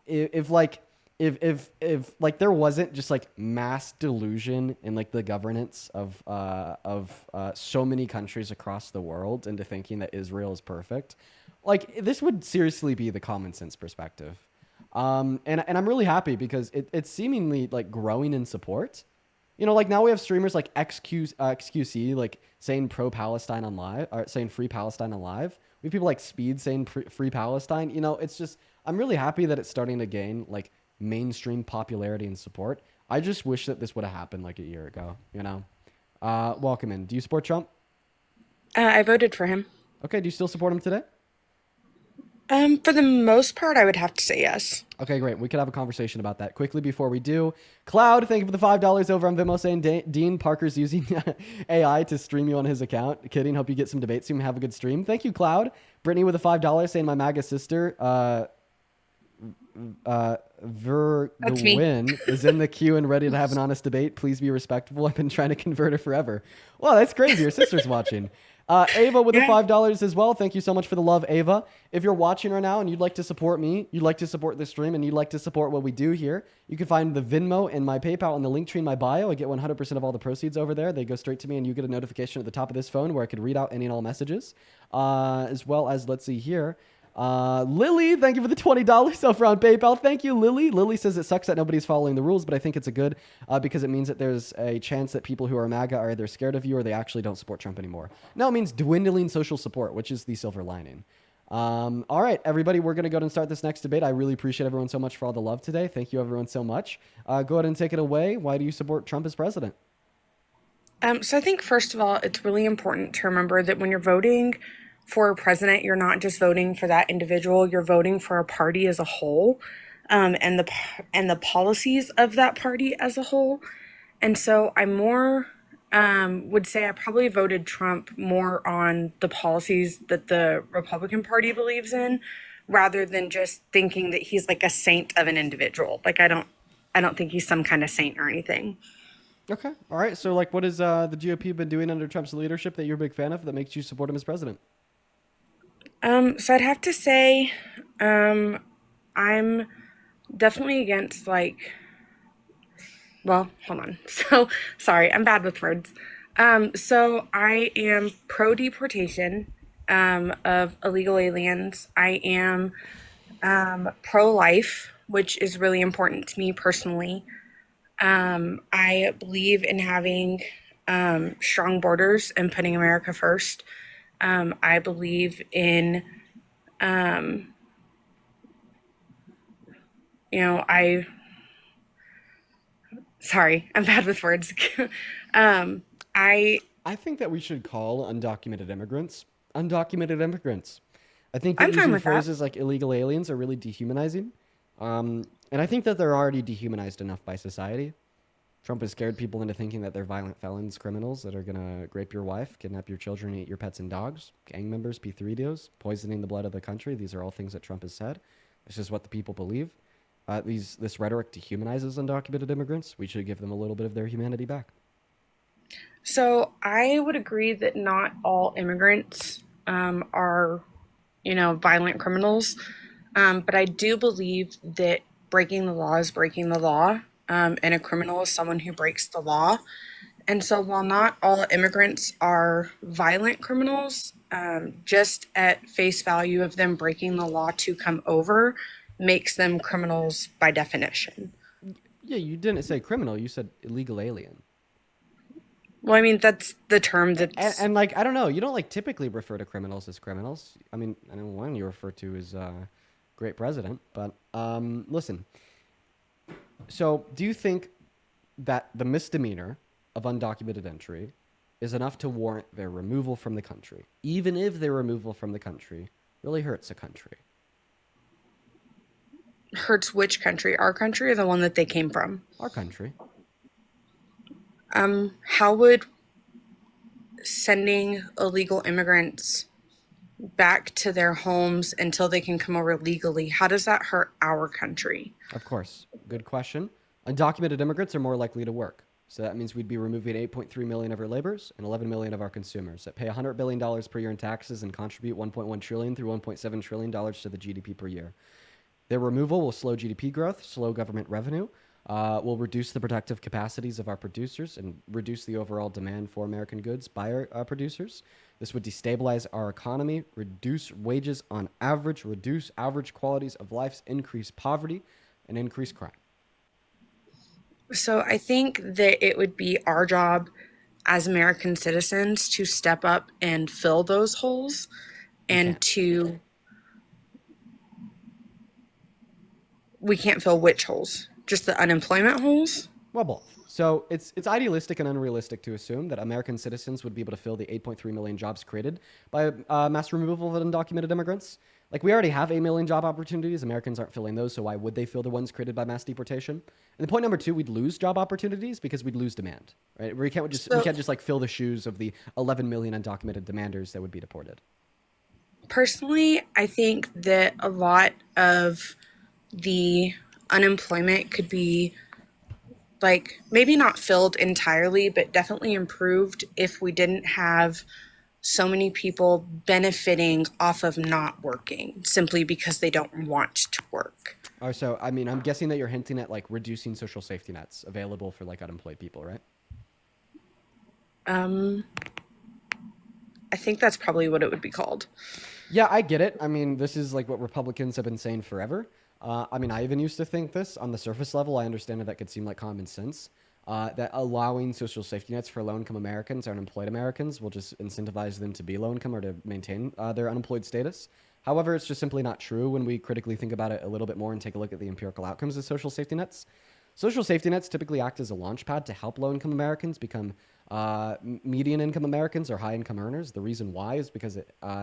if like there wasn't just like mass delusion in like the governance of so many countries across the world into thinking that Israel is perfect, like this would seriously be the common sense perspective. And I'm really happy because it's seemingly like growing in support. You know, like now we have streamers like XQC like saying pro-Palestine on live, or saying free Palestine on live. We have people like Speed saying free Palestine. You know, it's just, I'm really happy that it's starting to gain like mainstream popularity and support. I just wish that this would have happened like a year ago, you know? Welcome in. Do you support Trump? I voted for him. Okay, do you still support him today? For the most part, I would have to say yes. Okay, great. We could have a conversation about that quickly before we do. Cloud, thank you for the $5 over on Vimeo saying Dean Parker's using AI to stream you on his account. Kidding. Hope you get some debate soon. Have a good stream. Thank you, Cloud. Brittany with a $5 saying my MAGA sister me. Vergwin is in the queue and ready to have an honest debate. Please be respectful. I've been trying to convert her forever. Wow, that's crazy. Your sister's watching. Ava with the $5 as well. Thank you so much for the love, Ava. If you're watching right now and you'd like to support me, you'd like to support the stream, and you'd like to support what we do here, you can find the Venmo and my PayPal in the link tree in my bio. I get 100% of all the proceeds over there. They go straight to me, and you get a notification at the top of this phone where I could read out any and all messages. As well as, let's see here. Lily, thank you for the $20 over on PayPal. Thank you, Lily. Lily says it sucks that nobody's following the rules, but I think it's a good because it means that there's a chance that people who are MAGA are either scared of you or they actually don't support Trump anymore. No, it means dwindling social support, which is the silver lining. All right, everybody, we're going to go ahead and start this next debate. I really appreciate everyone so much for all the love today. Thank you, everyone, so much. Go ahead and take it away. Why do you support Trump as president? So I think, first of all, it's really important to remember that when you're voting for a president, you're not just voting for that individual, you're voting for a party as a whole, and the policies of that party as a whole. And so I more would say I probably voted Trump more on the policies that the Republican Party believes in, rather than just thinking that he's like a saint of an individual. Like I don't think he's some kind of saint or anything. Okay. All right. So like, what has the GOP been doing under Trump's leadership that you're a big fan of that makes you support him as president? So I'd have to say, I'm definitely against well, hold on. So sorry, I'm bad with words. So I am pro deportation, of illegal aliens. I am, pro life, which is really important to me personally. I believe in having, strong borders and putting America first. I believe in, sorry, I'm bad with words. I think that we should call undocumented immigrants undocumented immigrants. I think that I'm fine using with that. phrases like illegal aliens are really dehumanizing. And I think that they're already dehumanized enough by society. Trump has scared people into thinking that they're violent felons, criminals that are going to rape your wife, kidnap your children, eat your pets and dogs, gang members, P3dos, poisoning the blood of the country. These are all things that Trump has said. This is what the people believe. This rhetoric dehumanizes undocumented immigrants. We should give them a little bit of their humanity back. So I would agree that not all immigrants are, violent criminals. But I do believe that breaking the law is breaking the law. And a criminal is someone who breaks the law. And so while not all immigrants are violent criminals, just at face value of them breaking the law to come over makes them criminals by definition. Yeah, you didn't say criminal. You said illegal alien. Well, I mean, that's the term that's... And I don't know. You don't, typically refer to criminals as criminals. I mean, I know one you refer to as great president. But listen. So do you think that the misdemeanor of undocumented entry is enough to warrant their removal from the country, even if their removal from the country really hurts a country? Hurts which country? Our country or the one that they came from? Our country. How would sending illegal immigrants back to their homes until they can come over legally, how does that hurt our country? Of course. Good question. Undocumented immigrants are more likely to work. So that means we'd be removing 8.3 million of our laborers and 11 million of our consumers that pay $100 billion per year in taxes and contribute $1.1 trillion through $1.7 trillion to the GDP per year. Their removal will slow GDP growth, slow government revenue, will reduce the productive capacities of our producers and reduce the overall demand for American goods by our producers. This would destabilize our economy, reduce wages on average, reduce average qualities of life, increase poverty, and increase crime. So I think that it would be our job as American citizens to step up and fill those holes and to... We can't fill which holes? Just the unemployment holes? Well, both. So it's idealistic and unrealistic to assume that American citizens would be able to fill the 8.3 million jobs created by mass removal of undocumented immigrants. We already have 8 million job opportunities. Americans aren't filling those, so why would they fill the ones created by mass deportation? And the point number two, we'd lose job opportunities because we'd lose demand, right? We can't just fill the shoes of the 11 million undocumented demanders that would be deported. Personally, I think that a lot of the unemployment could be like maybe not filled entirely, but definitely improved if we didn't have so many people benefiting off of not working simply because they don't want to work. Or so, I mean, I'm guessing that you're hinting at like reducing social safety nets available for like unemployed people, right? I think that's probably what it would be called. Yeah, I get it. I mean, this is like what Republicans have been saying forever. I mean, I even used to think this on the surface level. I understand that could seem like common sense. That allowing social safety nets for low-income Americans or unemployed Americans will just incentivize them to be low-income or to maintain their unemployed status. However, it's just simply not true when we critically think about it a little bit more and take a look at the empirical outcomes of social safety nets. Social safety nets typically act as a launch pad to help low-income Americans become median income Americans or high income earners. The reason why is because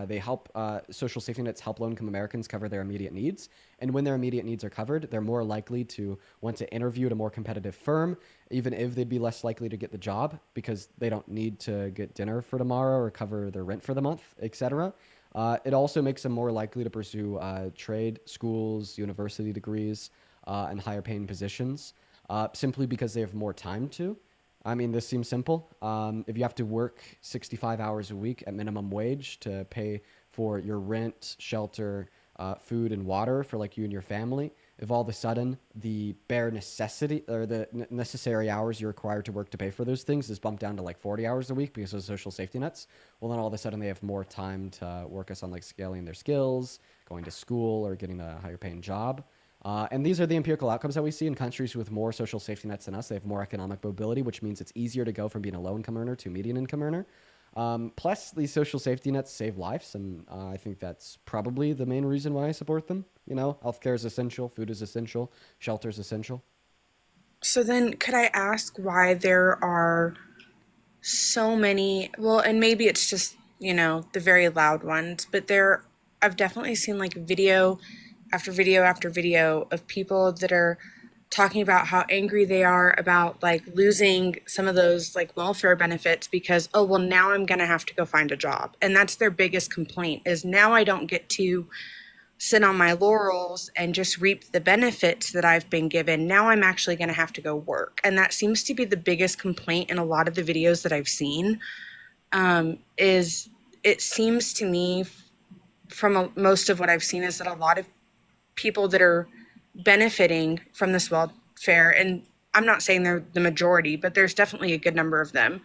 they help social safety nets help low income Americans cover their immediate needs. And when their immediate needs are covered, they're more likely to want to interview at a more competitive firm, even if they'd be less likely to get the job because they don't need to get dinner for tomorrow or cover their rent for the month, etc. It also makes them more likely to pursue trade, schools, university degrees, and higher paying positions simply because they have more time to. I mean, this seems simple. If you have to work 65 hours a week at minimum wage to pay for your rent, shelter, food, and water for like you and your family, if all of a sudden the bare necessity or the necessary hours you're required to work to pay for those things is bumped down to like 40 hours a week because of social safety nets, well, then all of a sudden they have more time to work us on like scaling their skills, going to school, or getting a higher paying job. And these are the empirical outcomes that we see in countries with more social safety nets than us. They have more economic mobility, which means it's easier to go from being a low-income earner to a median income earner. Plus, these social safety nets save lives, and I think that's probably the main reason why I support them. You know, healthcare is essential, food is essential, shelter is essential. So then, could I ask why there are so many? Well, and maybe it's just, the very loud ones, but I've definitely seen like video after video after video of people that are talking about how angry they are about like losing some of those like welfare benefits because, oh, well, now I'm going to have to go find a job. And that's their biggest complaint is now I don't get to sit on my laurels and just reap the benefits that I've been given. Now I'm actually going to have to go work. And that seems to be the biggest complaint in a lot of the videos that I've seen. Is it seems to me from most of what I've seen is that a lot of people that are benefiting from this welfare, and I'm not saying they're the majority, but there's definitely a good number of them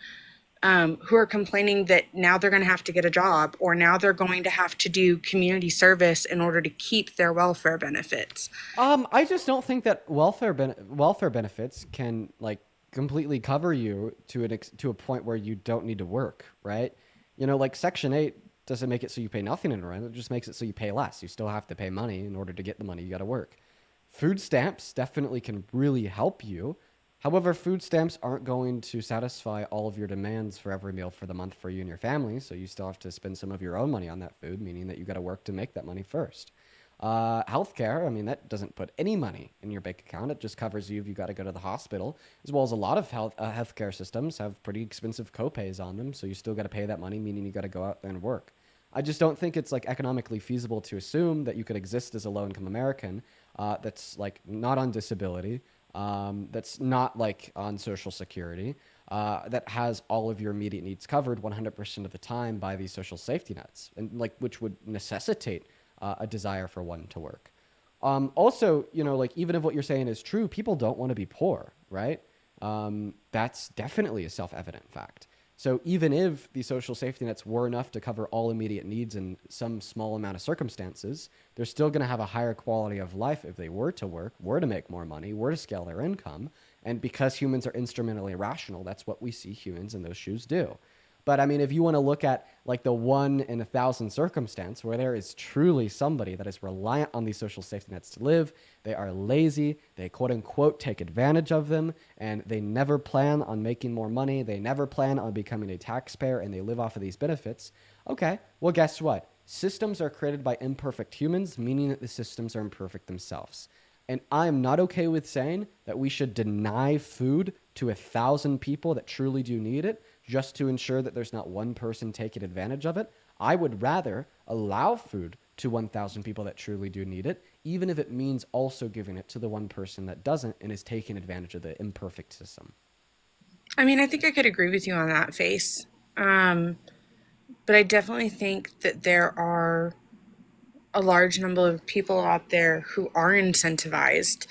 who are complaining that now they're going to have to get a job or now they're going to have to do community service in order to keep their welfare benefits. I just don't think that welfare benefits can like completely cover you to a point where you don't need to work, right? You know, like Section 8 doesn't make it so you pay nothing in rent. It just makes it so you pay less. You still have to pay money in order to get the money. You got to work. Food stamps definitely can really help you. However, food stamps aren't going to satisfy all of your demands for every meal for the month for you and your family. So you still have to spend some of your own money on that food, meaning that you got to work to make that money first. Healthcare, I mean, that doesn't put any money in your bank account. It just covers you if you got to go to the hospital, as well as a lot of healthcare systems have pretty expensive copays on them. So you still got to pay that money, meaning you got to go out there and work. I just don't think it's like economically feasible to assume that you could exist as a low-income American that's like not on disability, that's not like on Social Security, that has all of your immediate needs covered 100% of the time by these social safety nets, and like which would necessitate a desire for one to work. Also, you know, like even if what you're saying is true, people don't want to be poor, right? That's definitely a self-evident fact. So even if the social safety nets were enough to cover all immediate needs in some small amount of circumstances, they're still going to have a higher quality of life if they were to work, were to make more money, were to scale their income. And because humans are instrumentally rational, that's what we see humans in those shoes do. But I mean, if you want to look at like the 1 in 1,000 circumstance where there is truly somebody that is reliant on these social safety nets to live, they are lazy, they quote unquote take advantage of them, and they never plan on making more money, they never plan on becoming a taxpayer, and they live off of these benefits. Okay, well, guess what? Systems are created by imperfect humans, meaning that the systems are imperfect themselves. And I'm not okay with saying that we should deny food to 1,000 people that truly do need it just to ensure that there's not one person taking advantage of it. I would rather allow food to 1,000 people that truly do need it, even if it means also giving it to the one person that doesn't and is taking advantage of the imperfect system. I mean, I think I could agree with you on that, Face. But I definitely think that there are a large number of people out there who are incentivized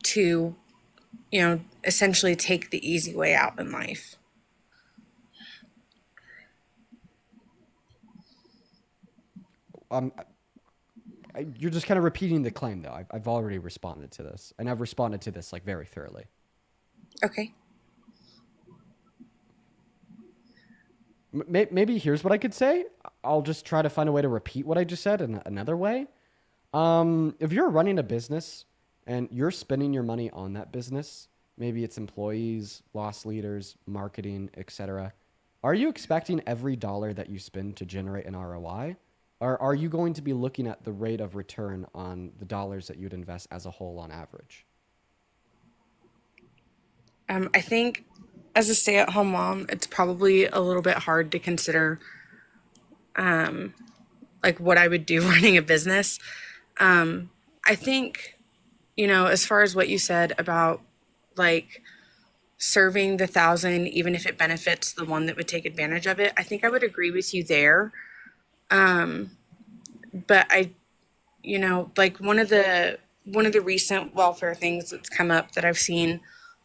to, essentially take the easy way out in life. You're just kind of repeating the claim, though. I've already responded to this, and I've responded to this like very thoroughly. Okay. Maybe here's what I could say. I'll just try to find a way to repeat what I just said in another way. If you're running a business and you're spending your money on that business, maybe it's employees, loss leaders, marketing, etc. Are you expecting every dollar that you spend to generate an ROI? Or are you going to be looking at the rate of return on the dollars that you'd invest as a whole on average? I think as a stay-at-home mom, it's probably a little bit hard to consider like what I would do running a business. I think, as far as what you said about like serving the 1,000, even if it benefits the one that would take advantage of it, I think I would agree with you there. But I, like one of the recent welfare things that's come up that I've seen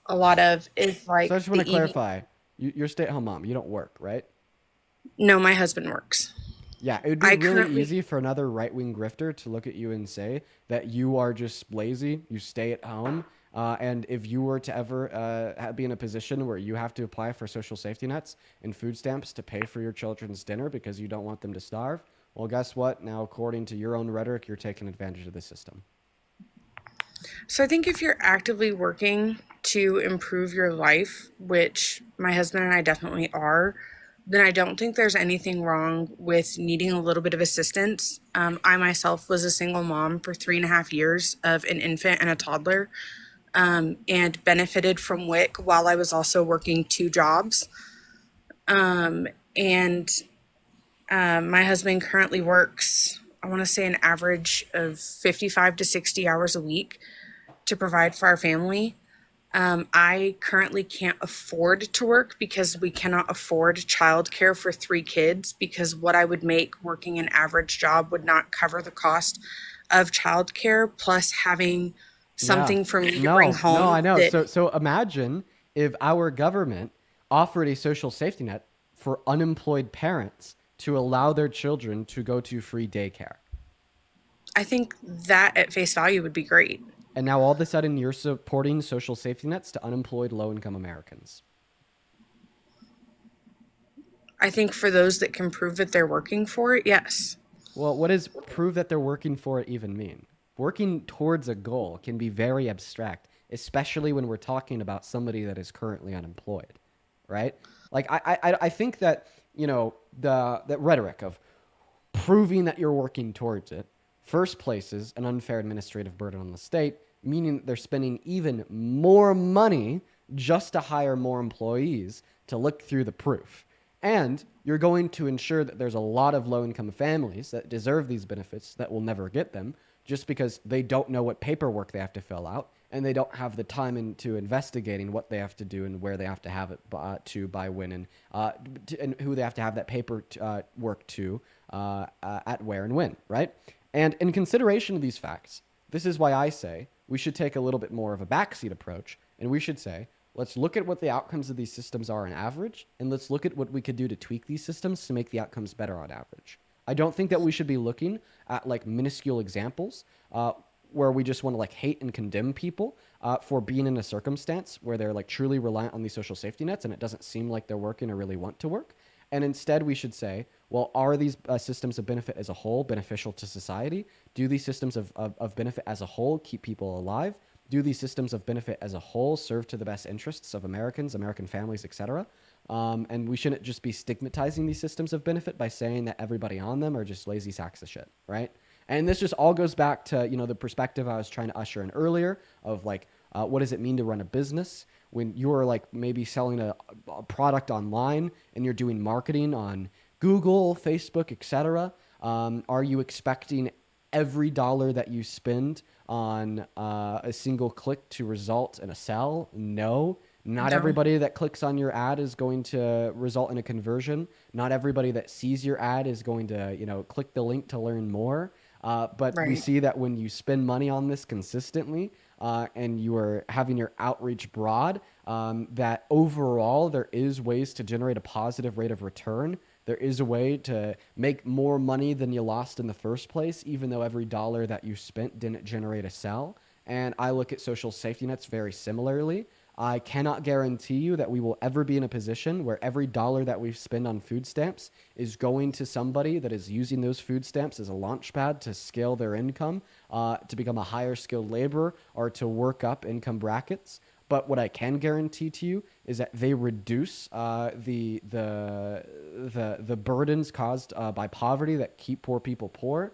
a lot of is like. So I just want to clarify, you're a stay-at-home mom. You don't work, right? No, my husband works. Yeah, it would be really easy for another right-wing grifter to look at you and say that you are just lazy, you stay at home, and if you were to ever be in a position where you have to apply for social safety nets and food stamps to pay for your children's dinner because you don't want them to starve, well, guess what? Now, according to your own rhetoric, you're taking advantage of the system. So I think if you're actively working to improve your life, which my husband and I definitely are, then I don't think there's anything wrong with needing a little bit of assistance. I myself was a single mom for 3.5 years of an infant and a toddler, and benefited from WIC while I was also working 2 jobs. My husband currently works, I want to say, an average of 55 to 60 hours a week to provide for our family. I currently can't afford to work because we cannot afford childcare for 3 kids, because what I would make working an average job would not cover the cost of childcare, plus having something for me to bring home. No, I know. So imagine if our government offered a social safety net for unemployed parents to allow their children to go to free daycare. I think that at face value would be great. And now all of a sudden you're supporting social safety nets to unemployed low-income Americans. I think for those that can prove that they're working for it, yes. Well, what does prove that they're working for it even mean? Working towards a goal can be very abstract, especially when we're talking about somebody that is currently unemployed, right? Like, I think that, the rhetoric of proving that you're working towards it first places an unfair administrative burden on the state, meaning that they're spending even more money just to hire more employees to look through the proof. And you're going to ensure that there's a lot of low-income families that deserve these benefits that will never get them just because they don't know what paperwork they have to fill out and they don't have the time into investigating what they have to do and where they have to have it by when and who they have to have that paper work to at where and when, right? And in consideration of these facts, this is why I say we should take a little bit more of a backseat approach, and we should say, let's look at what the outcomes of these systems are on average, and let's look at what we could do to tweak these systems to make the outcomes better on average. I don't think that we should be looking at like minuscule examples where we just want to like hate and condemn people for being in a circumstance where they're like truly reliant on these social safety nets and it doesn't seem like they're working or really want to work. And instead we should say, well, are these systems of benefit as a whole beneficial to society? Do these systems of benefit as a whole keep people alive? Do these systems of benefit as a whole serve to the best interests of Americans, American families, etc.? And we shouldn't just be stigmatizing these systems of benefit by saying that everybody on them are just lazy sacks of shit, right? And this just all goes back to, the perspective I was trying to usher in earlier of like, what does it mean to run a business when you're like maybe selling a product online and you're doing marketing on Google, Facebook, etc.? Are you expecting every dollar that you spend on a single click to result in a sell? No. Not No. everybody that clicks on your ad is going to result in a conversion. Not everybody that sees your ad is going to, click the link to learn more. But we Right. see that when you spend money on this consistently, and you are having your outreach broad, that overall there is ways to generate a positive rate of return. There is a way to make more money than you lost in the first place, even though every dollar that you spent didn't generate a sell. And I look at social safety nets very similarly. I cannot guarantee you that we will ever be in a position where every dollar that we spend on food stamps is going to somebody that is using those food stamps as a launch pad to scale their income, to become a higher skilled laborer, or to work up income brackets. But what I can guarantee to you is that they reduce the burdens caused by poverty that keep poor people poor.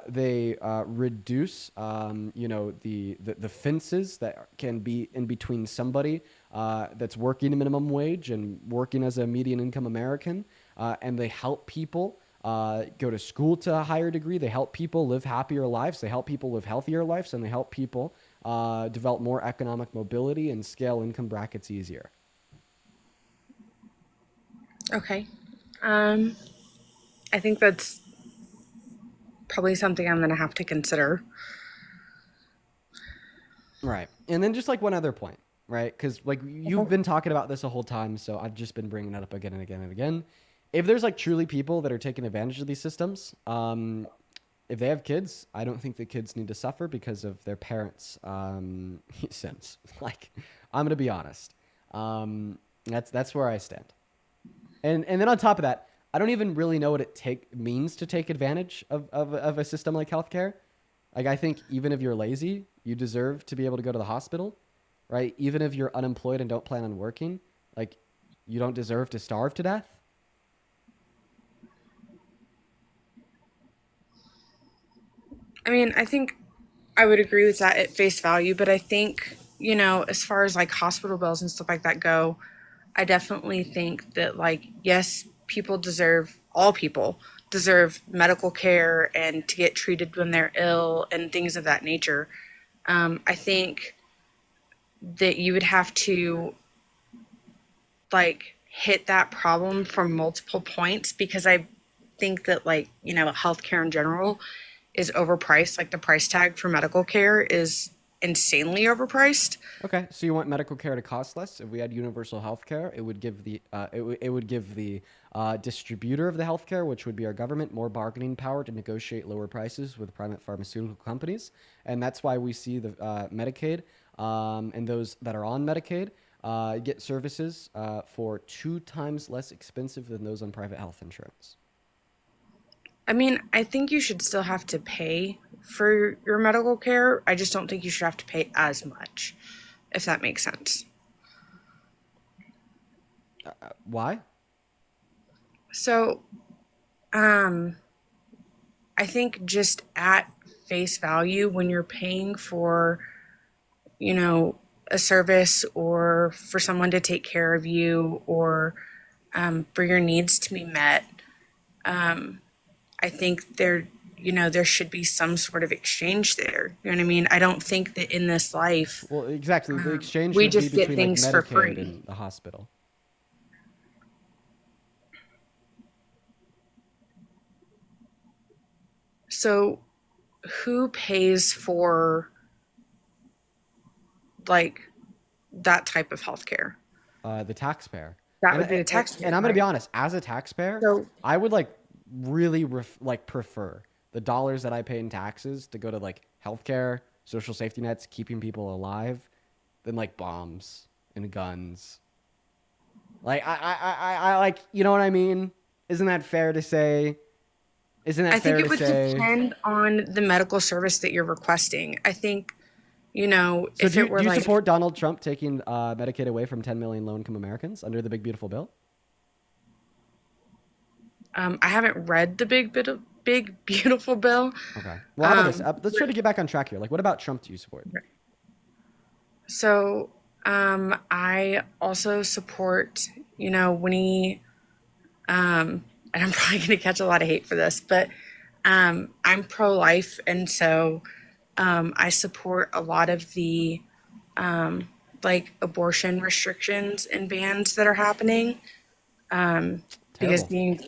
They reduce, the fences that can be in between somebody that's working a minimum wage and working as a median income American, and they help people go to school to a higher degree. They help people live happier lives. They help people live healthier lives, and they help people develop more economic mobility and scale income brackets easier. Okay. I think that's probably something I'm going to have to consider. Right. And then just like one other point, right? Because like you've been talking about this the whole time, so I've just been bringing it up again and again and again. If there's like truly people that are taking advantage of these systems, if they have kids, I don't think the kids need to suffer because of their parents' sins. Like, I'm gonna be honest. That's where I stand. And then on top of that, I don't even really know what it means to take advantage of a system like healthcare. Like, I think even if you're lazy, you deserve to be able to go to the hospital, right? Even if you're unemployed and don't plan on working, like, you don't deserve to starve to death. I mean, I think I would agree with that at face value, but I think, as far as like hospital bills and stuff like that go, I definitely think that, like, yes, all people deserve medical care and to get treated when they're ill and things of that nature. I think that you would have to, like, hit that problem from multiple points, because I think that, like, healthcare in general is overpriced. Like, the price tag for medical care is insanely overpriced. Okay, so you want medical care to cost less? If we had universal health care, it would give the distributor of the healthcare, which would be our government, more bargaining power to negotiate lower prices with private pharmaceutical companies, and that's why we see the Medicaid and those that are on Medicaid get services for 2 times less expensive than those on private health insurance. I mean, I think you should still have to pay for your medical care. I just don't think you should have to pay as much, if that makes sense. Why? So, I think just at face value, when you're paying for, a service, or for someone to take care of you, or for your needs to be met, I think there should be some sort of exchange there. You know what I mean? I don't think that in this life, well, exactly, the exchange we would just be get between things like for Medicaid free. and the hospital. So, who pays for, like, that type of healthcare? The taxpayer. That would be the taxpayer. And I'm going to be right? honest, as a taxpayer, So- I would like really prefer the dollars that I pay in taxes to go to like healthcare, social safety nets, keeping people alive, than like bombs and guns. Like I like, you know what I mean? Isn't that fair to say? Isn't that I fair think it to would say? depend on the medical service that you're requesting. I think, So if do it were you like, support Donald Trump taking Medicaid away from 10 million low-income Americans under the Big Beautiful Bill? I haven't read the big beautiful bill. Okay. Well, how about this? Let's try to get back on track here. Like, what about Trump do you support? So, I also support, when he, and I'm probably going to catch a lot of hate for this, but I'm pro-life, and so I support a lot of the like abortion restrictions and bans that are happening. Because being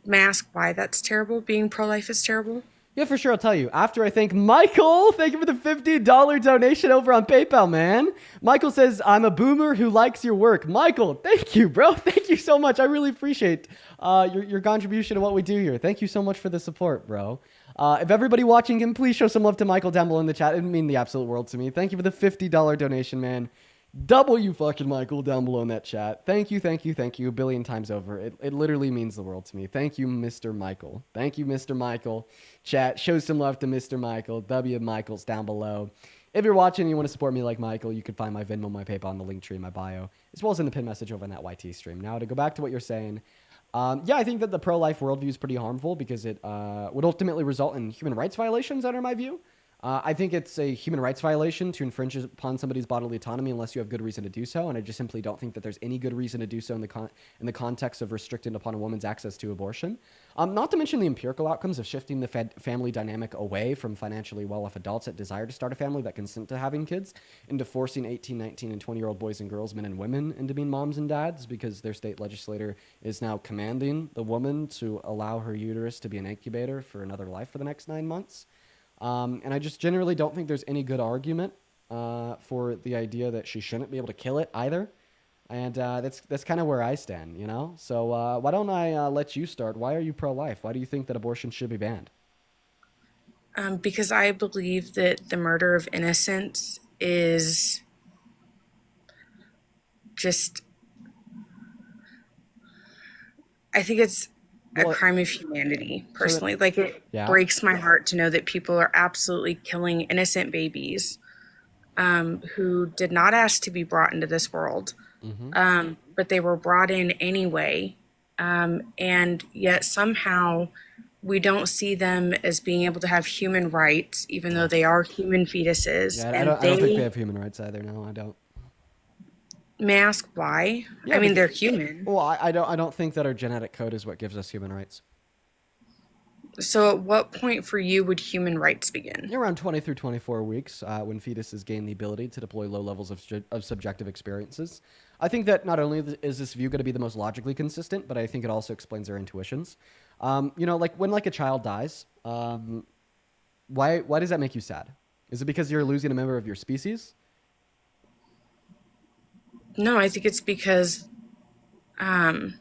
masked, why that's terrible. Being pro-life is terrible. Yeah, for sure. I'll tell you. After I thank Michael, thank you for the $50 donation over on PayPal, man. Michael says, I'm a boomer who likes your work. Michael, thank you, bro. Thank you so much. I really appreciate your contribution to what we do here. Thank you so much for the support, bro. If everybody watching can please show some love to Michael down below in the chat. It would mean the absolute world to me. Thank you for the $50 donation, man. Double you fucking Michael down below in that chat. Thank you a billion times over. It literally means the world to me. Thank you, Mr. Michael. Thank you, Mr. Michael. Chat, show some love to Mr. Michael. W Michaels down below. If you're watching and you want to support me like Michael, you can find my Venmo, my PayPal, and the link tree in my bio, as well as in the pin message over in that YT stream. Now, to go back to what you're saying, yeah, I think that the pro-life worldview is pretty harmful because it would ultimately result in human rights violations, under my view. I think it's a human rights violation to infringe upon somebody's bodily autonomy unless you have good reason to do so, and I just simply don't think that there's any good reason to do so in the context of restricting upon a woman's access to abortion. Not to mention the empirical outcomes of shifting the family dynamic away from financially well-off adults that desire to start a family that consent to having kids into forcing 18, 19, and 20-year-old boys and girls, men and women, into being moms and dads because their state legislator is now commanding the woman to allow her uterus to be an incubator for another life for the next 9 months. And I just generally don't think there's any good argument for the idea that she shouldn't be able to kill it either. And that's kind of where I stand, you know? So why don't I let you start? Why are you pro-life? Why do you think that abortion should be banned? Because I believe that the murder of innocents is just... I think it's a crime of humanity, personally. It breaks my heart to know that people are absolutely killing innocent babies who did not ask to be brought into this world, but they were brought in anyway. And yet somehow we don't see them as being able to have human rights, even though they are human fetuses. Yeah, I don't think they have human rights either. No, I don't. May I ask why? Yeah, I mean, they're human. Well, I don't think that our genetic code is what gives us human rights. So at what point for you would human rights begin? Around 20 through 24 weeks, when fetuses gain the ability to deploy low levels of subjective experiences. I think that not only is this view going to be the most logically consistent, but I think it also explains their intuitions. You know, like when a child dies, why does that make you sad? Is it because you're losing a member of your species? No, I think it's because I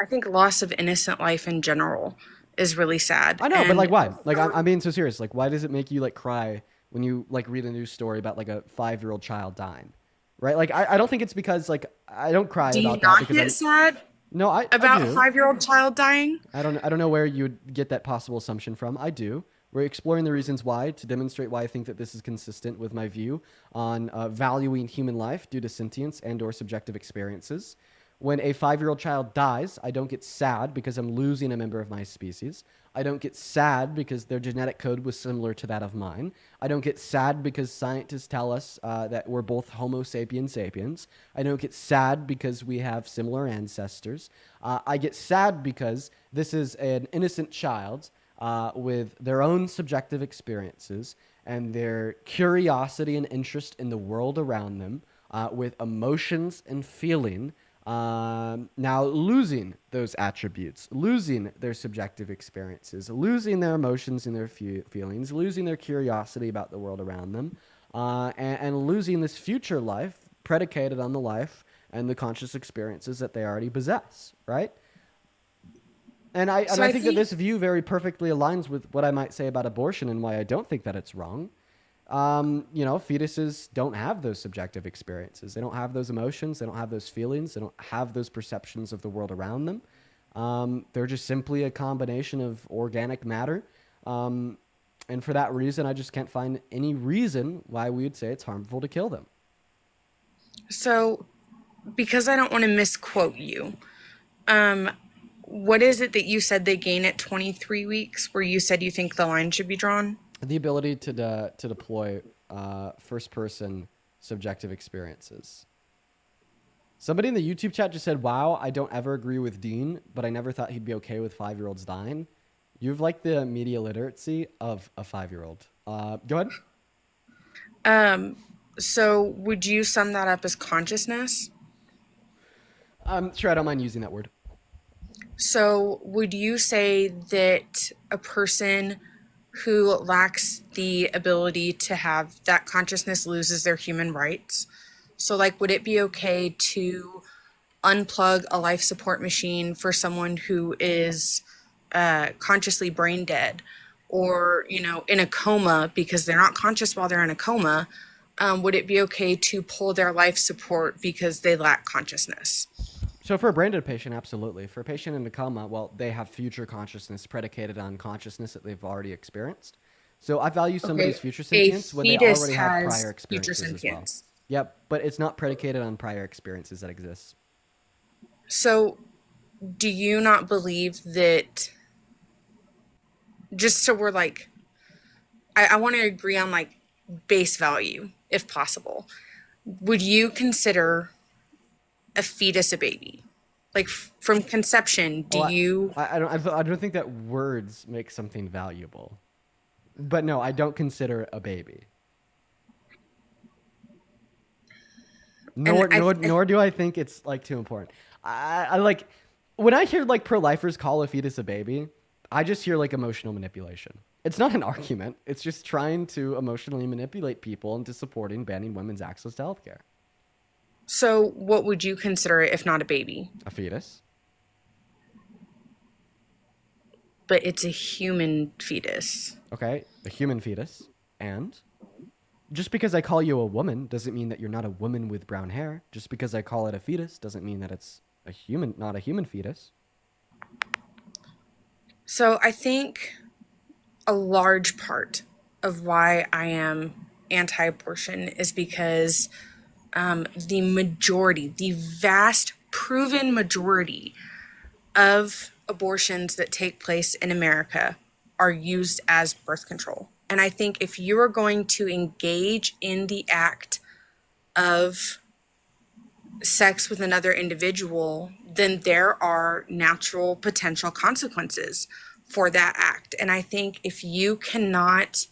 think loss of innocent life in general is really sad. I know, but like why? Like I'm being so serious. Like why does it make you like cry when you like read a news story about like a 5-year-old child dying? Right? Like I don't think it's because like I don't cry do about you that not because get sad No, I about do. a 5-year-old child dying? I don't know where you would get that possible assumption from. I do. We're exploring the reasons why to demonstrate why I think that this is consistent with my view on valuing human life due to sentience and or subjective experiences. When a 5-year-old child dies, I don't get sad because I'm losing a member of my species. I don't get sad because their genetic code was similar to that of mine. I don't get sad because scientists tell us that we're both Homo sapiens sapiens. I don't get sad because we have similar ancestors. I get sad because this is an innocent child with their own subjective experiences and their curiosity and interest in the world around them, with emotions and feeling, now losing those attributes, losing their subjective experiences, losing their emotions and their feelings, losing their curiosity about the world around them, and losing this future life predicated on the life and the conscious experiences that they already possess, right? And I think that this view very perfectly aligns with what I might say about abortion and why I don't think that it's wrong. You know, fetuses don't have those subjective experiences. They don't have those emotions. They don't have those feelings. They don't have those perceptions of the world around them. They're just simply a combination of organic matter. And for that reason, I just can't find any reason why we would say it's harmful to kill them. So, because I don't want to misquote you, what is it that you said they gain at 23 weeks where you said you think the line should be drawn? The ability to deploy first-person subjective experiences. Somebody in the YouTube chat just said, wow, I don't ever agree with Dean, but I never thought he'd be okay with 5-year-olds dying. You've like the media literacy of a 5-year-old. Go ahead. So would you sum that up as consciousness? Sure, I don't mind using that word. So would you say that a person who lacks the ability to have that consciousness loses their human rights? So like, would it be okay to unplug a life support machine for someone who is consciously brain dead, or, you know, in a coma because they're not conscious while they're in a coma? Would it be okay to pull their life support because they lack consciousness? So for a brain dead patient, absolutely. For a patient in a coma, well, they have future consciousness predicated on consciousness that they've already experienced. So I value somebody's future sentience when they already have prior experiences as well. Yep, but it's not predicated on prior experiences that exist. So do you not believe that, just so we're like, I want to agree on like base value, if possible. Would you consider a fetus a baby? Like from conception, you? I don't think that words make something valuable. But no, I don't consider a baby. Nor do I think it's like too important. I like when I hear like pro-lifers call a fetus a baby, I just hear like emotional manipulation. It's not an argument. It's just trying to emotionally manipulate people into supporting banning women's access to healthcare. So what would you consider it if not a baby? A fetus. But it's a human fetus. Okay, a human fetus. And just because I call you a woman doesn't mean that you're not a woman with brown hair. Just because I call it a fetus doesn't mean that it's a human, not a human fetus. So I think a large part of why I am anti-abortion is because the majority, the vast proven majority of abortions that take place in America are used as birth control. And I think if you are going to engage in the act of sex with another individual, then there are natural potential consequences for that act. And I think if you cannot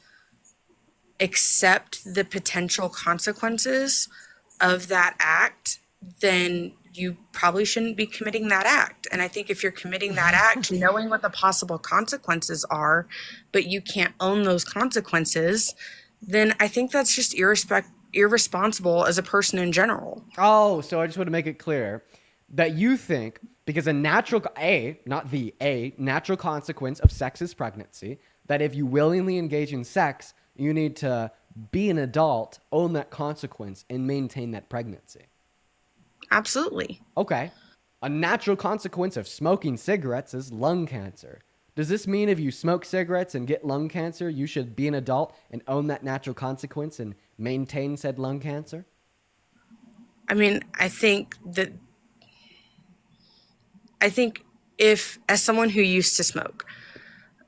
accept the potential consequences of that act, then you probably shouldn't be committing that act. And I think if you're committing that act, knowing what the possible consequences are, but you can't own those consequences, then I think that's just irresponsible as a person in general. Oh, so I just want to make it clear that you think because a natural consequence of sex is pregnancy, that if you willingly engage in sex, you need to be an adult, own that consequence, and maintain that pregnancy. Absolutely. Okay. A natural consequence of smoking cigarettes is lung cancer. Does this mean if you smoke cigarettes and get lung cancer, you should be an adult and own that natural consequence and maintain said lung cancer? I mean, I think if, as someone who used to smoke,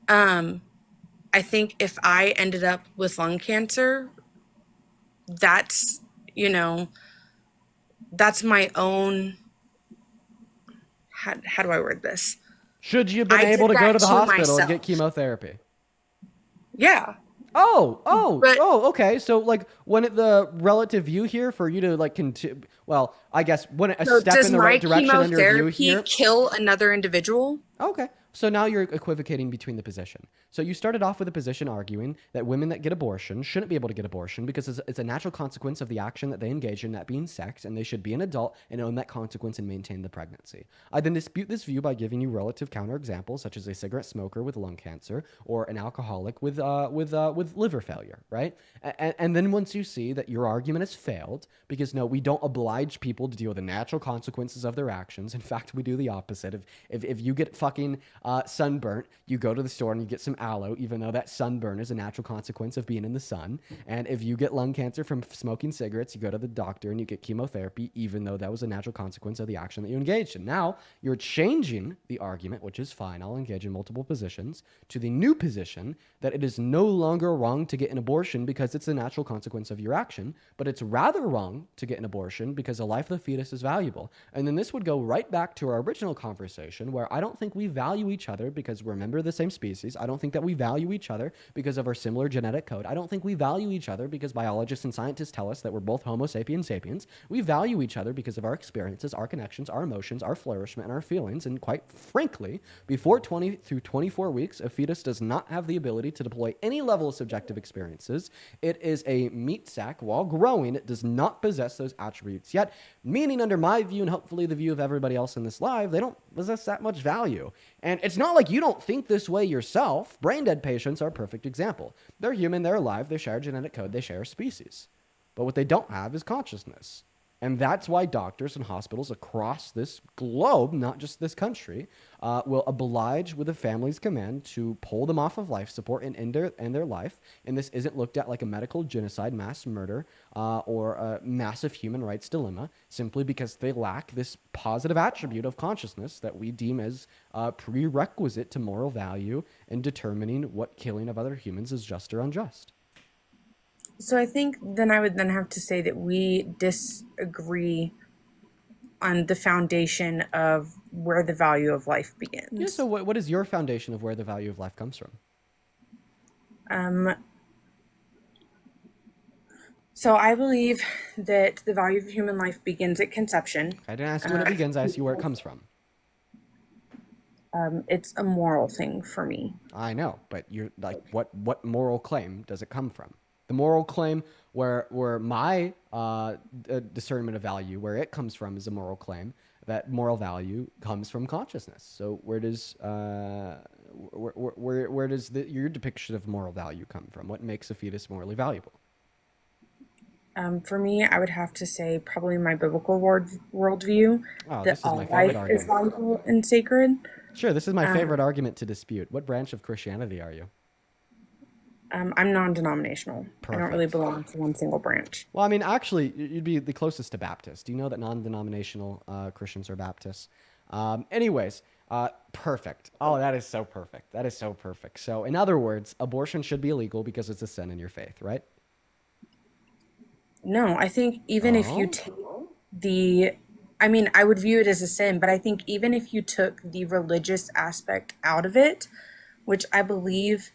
I think if I ended up with lung cancer, that's, you know, that's my own, how do I word this? Should you have been able to go to the hospital and get chemotherapy? Yeah. Okay. So like when the relative view here for you to like continue, well, I guess when a step in the right direction on your view here. Does kill another individual? Okay. So now you're equivocating between the position. So you started off with a position arguing that women that get abortion shouldn't be able to get abortion because it's a natural consequence of the action that they engage in, that being sex, and they should be an adult and own that consequence and maintain the pregnancy. I then dispute this view by giving you relative counterexamples, such as a cigarette smoker with lung cancer or an alcoholic with liver failure, right? And then once you see that your argument has failed, because no, we don't oblige people to deal with the natural consequences of their actions. In fact, we do the opposite. If you get fucking sunburnt, you go to the store and you get some aloe, even though that sunburn is a natural consequence of being in the sun. And if you get lung cancer from smoking cigarettes, you go to the doctor and you get chemotherapy, even though that was a natural consequence of the action that you engaged in. Now, you're changing the argument, which is fine, I'll engage in multiple positions, to the new position that it is no longer wrong to get an abortion because it's a natural consequence of your action, but it's rather wrong to get an abortion because the life of the fetus is valuable. And then this would go right back to our original conversation where I don't think we value each other because we're a member of the same species. I don't think that we value each other because of our similar genetic code. I don't think we value each other because biologists and scientists tell us that we're both Homo sapiens sapiens. We value each other because of our experiences, our connections, our emotions, our flourishment, and our feelings. And quite frankly, before 20 through 24 weeks, a fetus does not have the ability to deploy any level of subjective experiences. It is a meat sack. While growing, it does not possess those attributes yet, meaning under my view and hopefully the view of everybody else in this live, they don't possess that much value. And it's not like you don't think this way yourself. Brain dead patients are a perfect example. They're human, they're alive, they share genetic code, they share a species. But what they don't have is consciousness. And that's why doctors and hospitals across this globe, not just this country, will oblige with a family's command to pull them off of life support and end their life. And this isn't looked at like a medical genocide, mass murder, or a massive human rights dilemma, simply because they lack this positive attribute of consciousness that we deem as prerequisite to moral value in determining what killing of other humans is just or unjust. So I think then I would then have to say that we disagree on the foundation of where the value of life begins. Yeah, so what is your foundation of where the value of life comes from? So I believe that the value of human life begins at conception. I didn't ask you when it begins, I asked you where it comes from. It's a moral thing for me. I know, but you're like, what moral claim does it come from? The moral claim where my discernment of value, where it comes from, is a moral claim. That moral value comes from consciousness. So where does your depiction of moral value come from? What makes a fetus morally valuable? For me, I would have to say probably my biblical worldview, that all life is valuable and sacred. Sure, this is my favorite argument to dispute. What branch of Christianity are you? I'm non-denominational. I don't really belong to one single branch. Well, I mean, actually, you'd be the closest to Baptist. Do you know that non-denominational Christians are Baptists? Anyways, perfect. Oh, that is so perfect. That is so perfect. So, in other words, abortion should be illegal because it's a sin in your faith, right? No, I think even if you take I would view it as a sin, but I think even if you took the religious aspect out of it, which I believe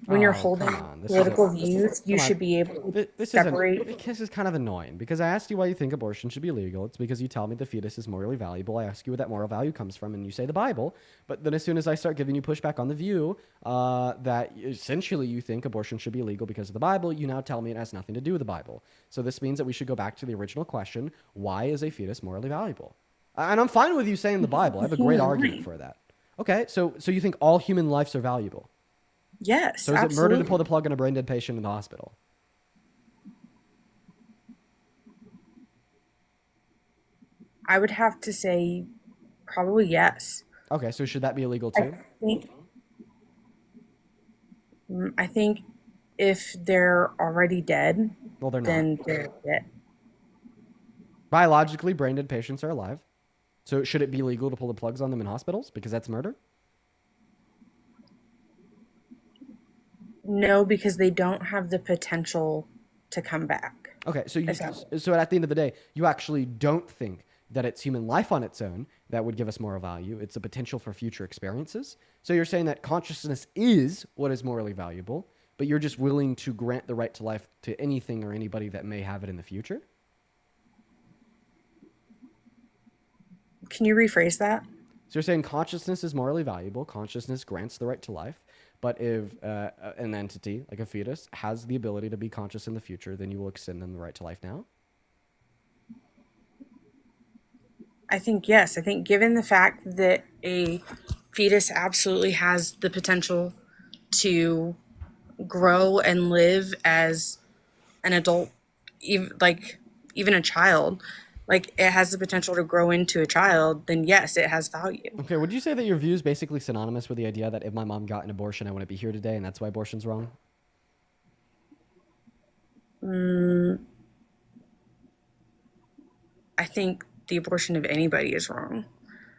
when you're holding political views, you should be able to separate. This is kind of annoying because I asked you why you think abortion should be legal. It's because you tell me the fetus is morally valuable. I ask you where that moral value comes from, and you say the Bible. But then as soon as I start giving you pushback on the view that essentially you think abortion should be illegal because of the Bible, you now tell me it has nothing to do with the Bible. So this means that we should go back to the original question: why is a fetus morally valuable? And I'm fine with you saying the Bible. I have a great argument for that. Okay, so you think all human lives are valuable? Yes, so is absolutely. it murder to pull the plug on a brain dead patient in the hospital? I would have to say probably yes. Okay, so should that be illegal too? I think if they're already dead, well, they're not. Then they're dead. Biologically, brain dead patients are alive. So should it be legal to pull the plugs on them in hospitals because that's murder? No, because they don't have the potential to come back. Okay, so at the end of the day, you actually don't think that it's human life on its own that would give us moral value. It's a potential for future experiences. So you're saying that consciousness is what is morally valuable, but you're just willing to grant the right to life to anything or anybody that may have it in the future? Can you rephrase that? So you're saying consciousness is morally valuable, consciousness grants the right to life, but if an entity, like a fetus, has the ability to be conscious in the future, then you will extend them the right to life now? I think yes. I think given the fact that a fetus absolutely has the potential to grow and live as an adult, even a child, like it has the potential to grow into a child, then yes, it has value. Okay, would you say that your view is basically synonymous with the idea that if my mom got an abortion, I wouldn't be here today, and that's why abortion's wrong? I think the abortion of anybody is wrong.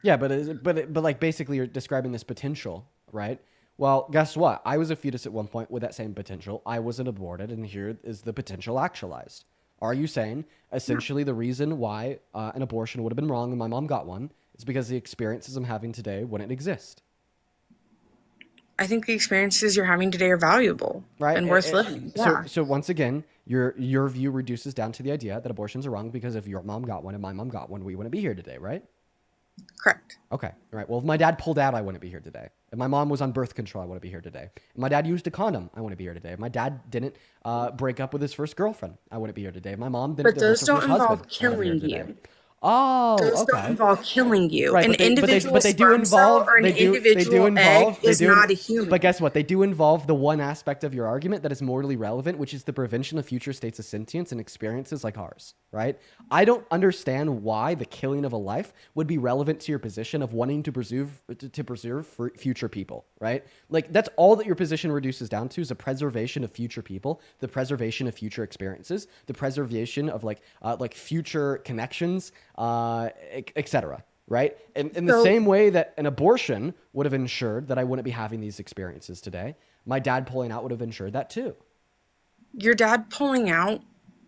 Yeah, but like basically you're describing this potential, right? Well, guess what? I was a fetus at one point with that same potential. I wasn't aborted, and here is the potential actualized. Are you saying essentially the reason why an abortion would have been wrong and my mom got one is because the experiences I'm having today wouldn't exist? I think the experiences you're having today are valuable, right, and worth living. Yeah. So once again, your view reduces down to the idea that abortions are wrong because if your mom got one and my mom got one, we wouldn't be here today, right? Correct. Okay. All right. Well, if my dad pulled out, I wouldn't be here today. If my mom was on birth control, I wouldn't be here today. If my dad used a condom, I wouldn't be here today. If my dad didn't break up with his first girlfriend, I wouldn't be here today. If my mom didn't But those divorce her don't first involve husband, I wouldn't be killing here today. you. Oh, Those okay. don't involve killing you. Right, An individual they do sperm cell involve, or an individual egg is not a human. But guess what? They do involve the one aspect of your argument that is morally relevant, which is the prevention of future states of sentience and experiences like ours, right? I don't understand why the killing of a life would be relevant to your position of wanting to preserve future people, right? Like that's all that your position reduces down to is the preservation of future people, the preservation of future experiences, the preservation of like future connections, etc. Right? In the same way that an abortion would have ensured that I wouldn't be having these experiences today, my dad pulling out would have ensured that too. Your dad pulling out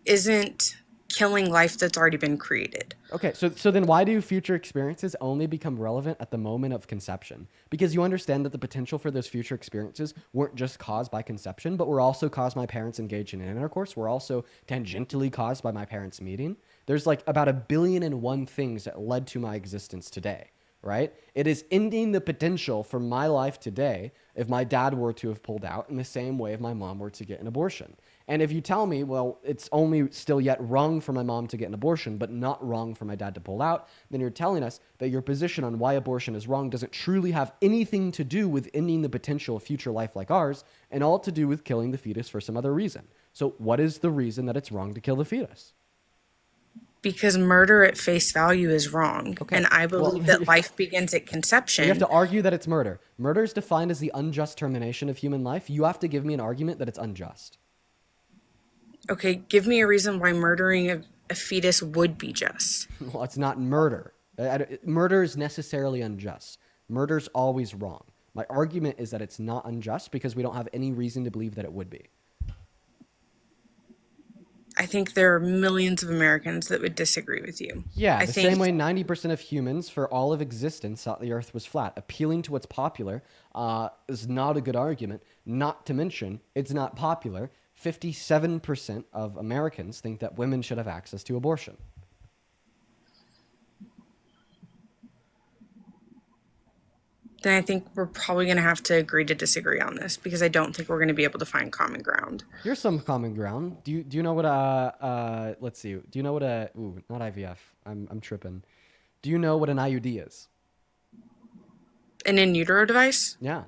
isn't killing life that's already been created. Okay, so then why do future experiences only become relevant at the moment of conception? Because you understand that the potential for those future experiences weren't just caused by conception, but were also caused by parents engaging in intercourse, were also tangentially caused by my parents meeting. There's like about 1,000,000,001 things that led to my existence today, right? It is ending the potential for my life today if my dad were to have pulled out in the same way if my mom were to get an abortion. And if you tell me, well, it's only still yet wrong for my mom to get an abortion, but not wrong for my dad to pull out, then you're telling us that your position on why abortion is wrong doesn't truly have anything to do with ending the potential of future life like ours, and all to do with killing the fetus for some other reason. So what is the reason that it's wrong to kill the fetus? Because murder at face value is wrong. Okay. And I believe that life begins at conception. You have to argue that it's murder. Murder is defined as the unjust termination of human life. You have to give me an argument that it's unjust. Okay, give me a reason why murdering a fetus would be just. Well, it's not murder. Murder is necessarily unjust. Murder's always wrong. My argument is that it's not unjust because we don't have any reason to believe that it would be. I think there are millions of Americans that would disagree with you. Yeah, the same way 90% of humans for all of existence thought the earth was flat. Appealing to what's popular is not a good argument. Not to mention, it's not popular. 57% of Americans think that women should have access to abortion. Then I think we're probably going to have to agree to disagree on this because I don't think we're going to be able to find common ground. Here's some common ground. Do you know what let's see. Do you know what not IVF. I'm tripping. Do you know what an IUD is? An in utero device? Yeah.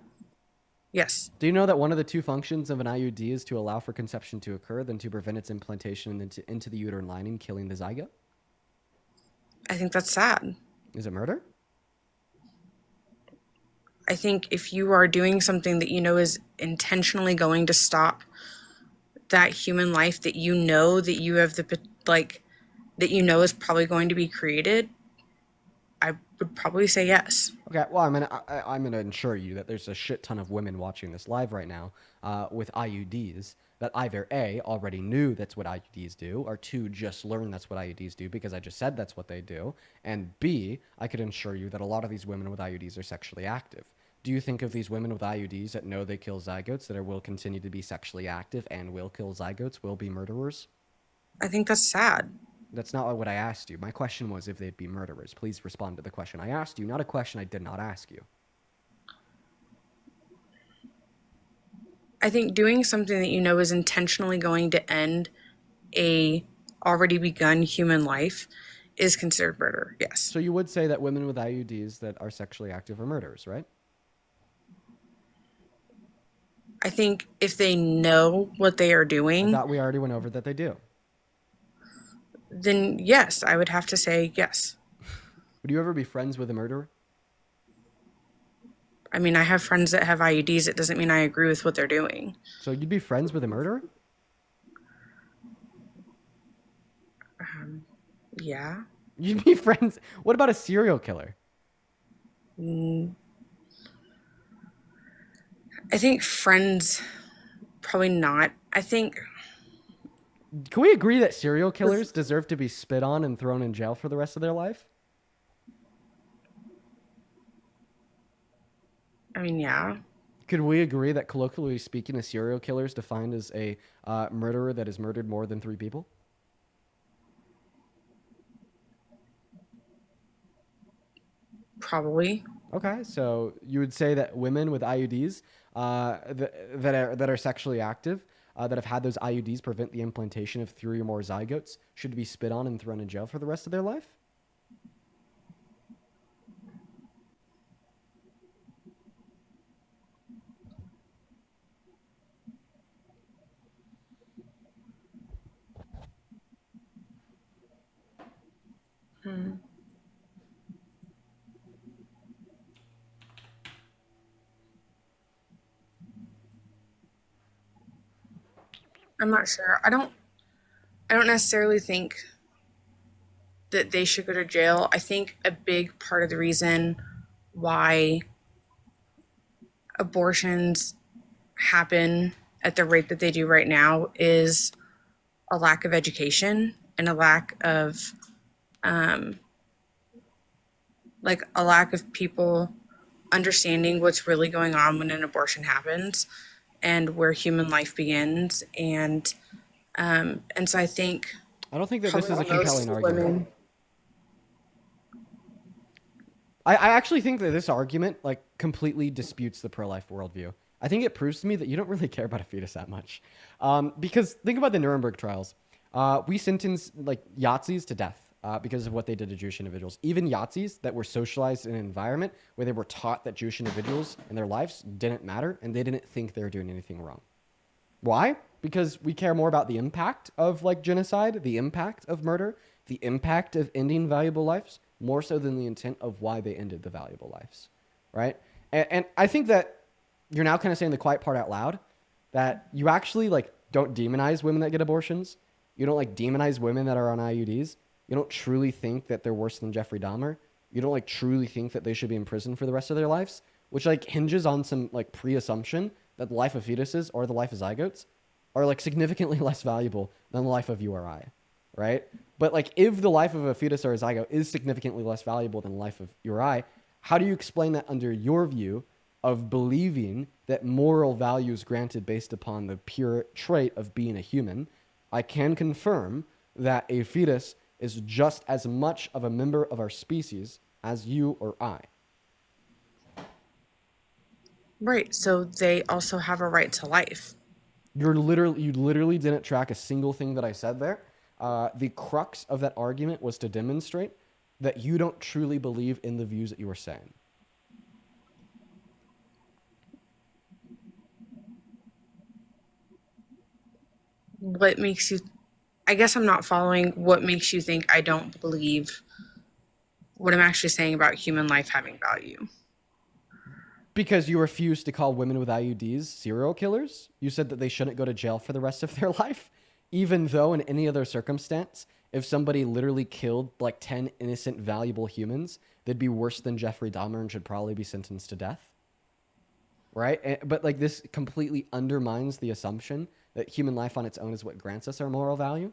Yes. Do you know that one of the two functions of an IUD is to allow for conception to occur, then to prevent its implantation into the uterine lining, killing the zygote? I think that's sad. Is it murder? I think if you are doing something that you know is intentionally going to stop that human life that you know that you have that you know is probably going to be created, I would probably say yes. Okay, well, I'm going to ensure you that there's a shit ton of women watching this live right now with IUDs that either A, already knew that's what IUDs do, or 2, just learned that's what IUDs do because I just said that's what they do, and B, I could ensure you that a lot of these women with IUDs are sexually active. Do you think of these women with IUDs that know they kill zygotes that will continue to be sexually active and will kill zygotes, will be murderers? I think that's sad. That's not what I asked you. My question was if they'd be murderers. Please respond to the question I asked you, not a question I did not ask you. I think doing something that you know is intentionally going to end a already begun human life is considered murder, yes. So you would say that women with IUDs that are sexually active are murderers, right? I think if they know what they are doing... I thought we already went over that they do. then yes, I would have to say yes. Would you ever be friends with a murderer? I mean, I have friends that have IUDs. It doesn't mean I agree with what they're doing. So you'd be friends with a murderer? Yeah. You'd be friends. What about a serial killer? I think friends, probably not. I think. Can we agree that serial killers deserve to be spit on and thrown in jail for the rest of their life? I mean, yeah. Could we agree that, colloquially speaking, a serial killer is defined as a murderer that has murdered more than 3 people? Probably. Okay, so you would say that women with IUDs that are sexually active, that have had those IUDs prevent the implantation of 3 or more zygotes, should be spit on and thrown in jail for the rest of their life? I'm not sure. I don't necessarily think that they should go to jail. I think a big part of the reason why abortions happen at the rate that they do right now is a lack of education and a lack of a lack of people understanding what's really going on when an abortion happens and where human life begins. And so I think I don't think that this is a compelling most argument. women- I actually think that this argument completely disputes the pro-life worldview. I think it proves to me that you don't really care about a fetus that much. Because think about the Nuremberg trials. We sentenced Yazidis to death because of what they did to Jewish individuals. Even Yazidis that were socialized in an environment where they were taught that Jewish individuals and their lives didn't matter, and they didn't think they were doing anything wrong. Why? Because we care more about the impact of genocide, the impact of murder, the impact of ending valuable lives, more so than the intent of why they ended the valuable lives, right? And I think that you're now kind of saying the quiet part out loud, that you actually don't demonize women that get abortions. You don't demonize women that are on IUDs. You don't truly think that they're worse than Jeffrey Dahmer. You don't truly think that they should be in prison for the rest of their lives, which hinges on some pre-assumption that the life of fetuses or the life of zygotes are significantly less valuable than the life of you or I, right? But if the life of a fetus or a zygote is significantly less valuable than the life of you or I, how do you explain that under your view of believing that moral value is granted based upon the pure trait of being a human? I can confirm that a fetus is just as much of a member of our species as you or I. Right. So they also have a right to life. You literally didn't track a single thing that I said there. The crux of that argument was to demonstrate that you don't truly believe in the views that you were saying. What makes you, I guess I'm not following what makes you think I don't believe what I'm actually saying about human life having value. Because you refuse to call women with IUDs serial killers. You said that they shouldn't go to jail for the rest of their life, even though in any other circumstance, if somebody literally killed 10 innocent, valuable humans, they'd be worse than Jeffrey Dahmer and should probably be sentenced to death. Right? But this completely undermines the assumption that human life on its own is what grants us our moral value.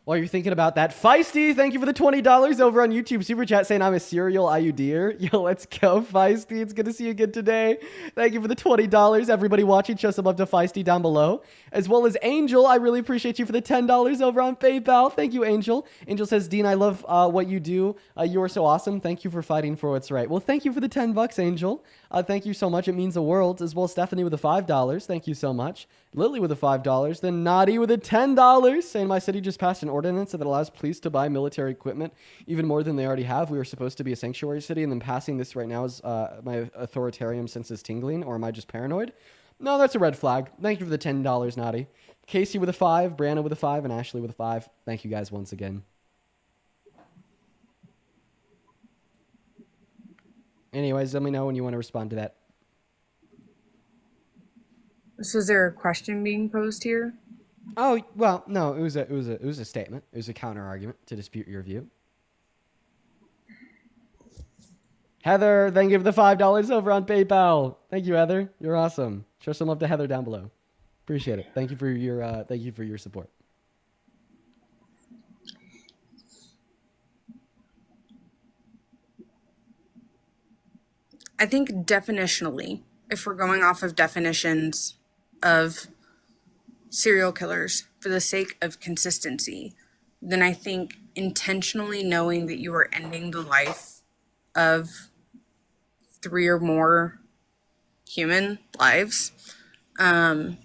While you're thinking about that, Feisty, thank you for the $20 over on YouTube Super Chat saying I'm a serial IUDer. Yo, let's go, Feisty. It's good to see you again today. Thank you for the $20. Everybody watching, show some love to Feisty down below. As well as Angel, I really appreciate you for the $10 over on PayPal. Thank you, Angel. Angel says, Dean, I love what you do. You are so awesome. Thank you for fighting for what's right. Well, thank you for the $10, Angel. Thank you so much. It means the world. As well as Stephanie with the $5. Thank you so much. Lily with the $5. Then Nadi with the $10 saying my city just passed an ordinance that allows police to buy military equipment even more than they already have. We were supposed to be a sanctuary city, and then passing this right now is my authoritarian sense is tingling, or am I just paranoid? No, that's a red flag. Thank you for the $10, Naughty. Casey with a 5, Brianna with a 5, and Ashley with a 5. Thank you guys once again. Anyways, let me know when you want to respond to that. So is there a question being posed here? Oh, well, no, it was a statement. It was a counter argument to dispute your view. Heather, thank you for the $5 over on PayPal. Thank you, Heather. You're awesome. Show some love to Heather down below. Appreciate it. Thank you for your support. I think definitionally, if we're going off of definitions of serial killers for the sake of consistency, then I think intentionally knowing that you are ending the life of 3 or more human lives, I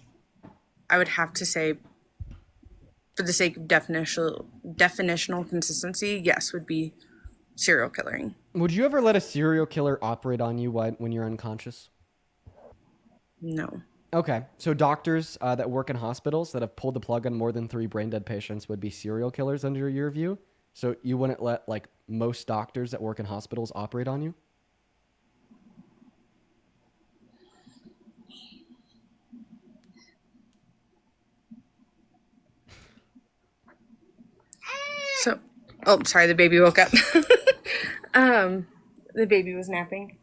would have to say, for the sake of definitional consistency, yes, would be serial killing. Would you ever let a serial killer operate on you when you're unconscious? No. Okay, so doctors that work in hospitals that have pulled the plug on more than 3 brain dead patients would be serial killers under your view? So you wouldn't let like most doctors that work in hospitals operate on you? So, oh, sorry, the baby woke up. The baby was napping.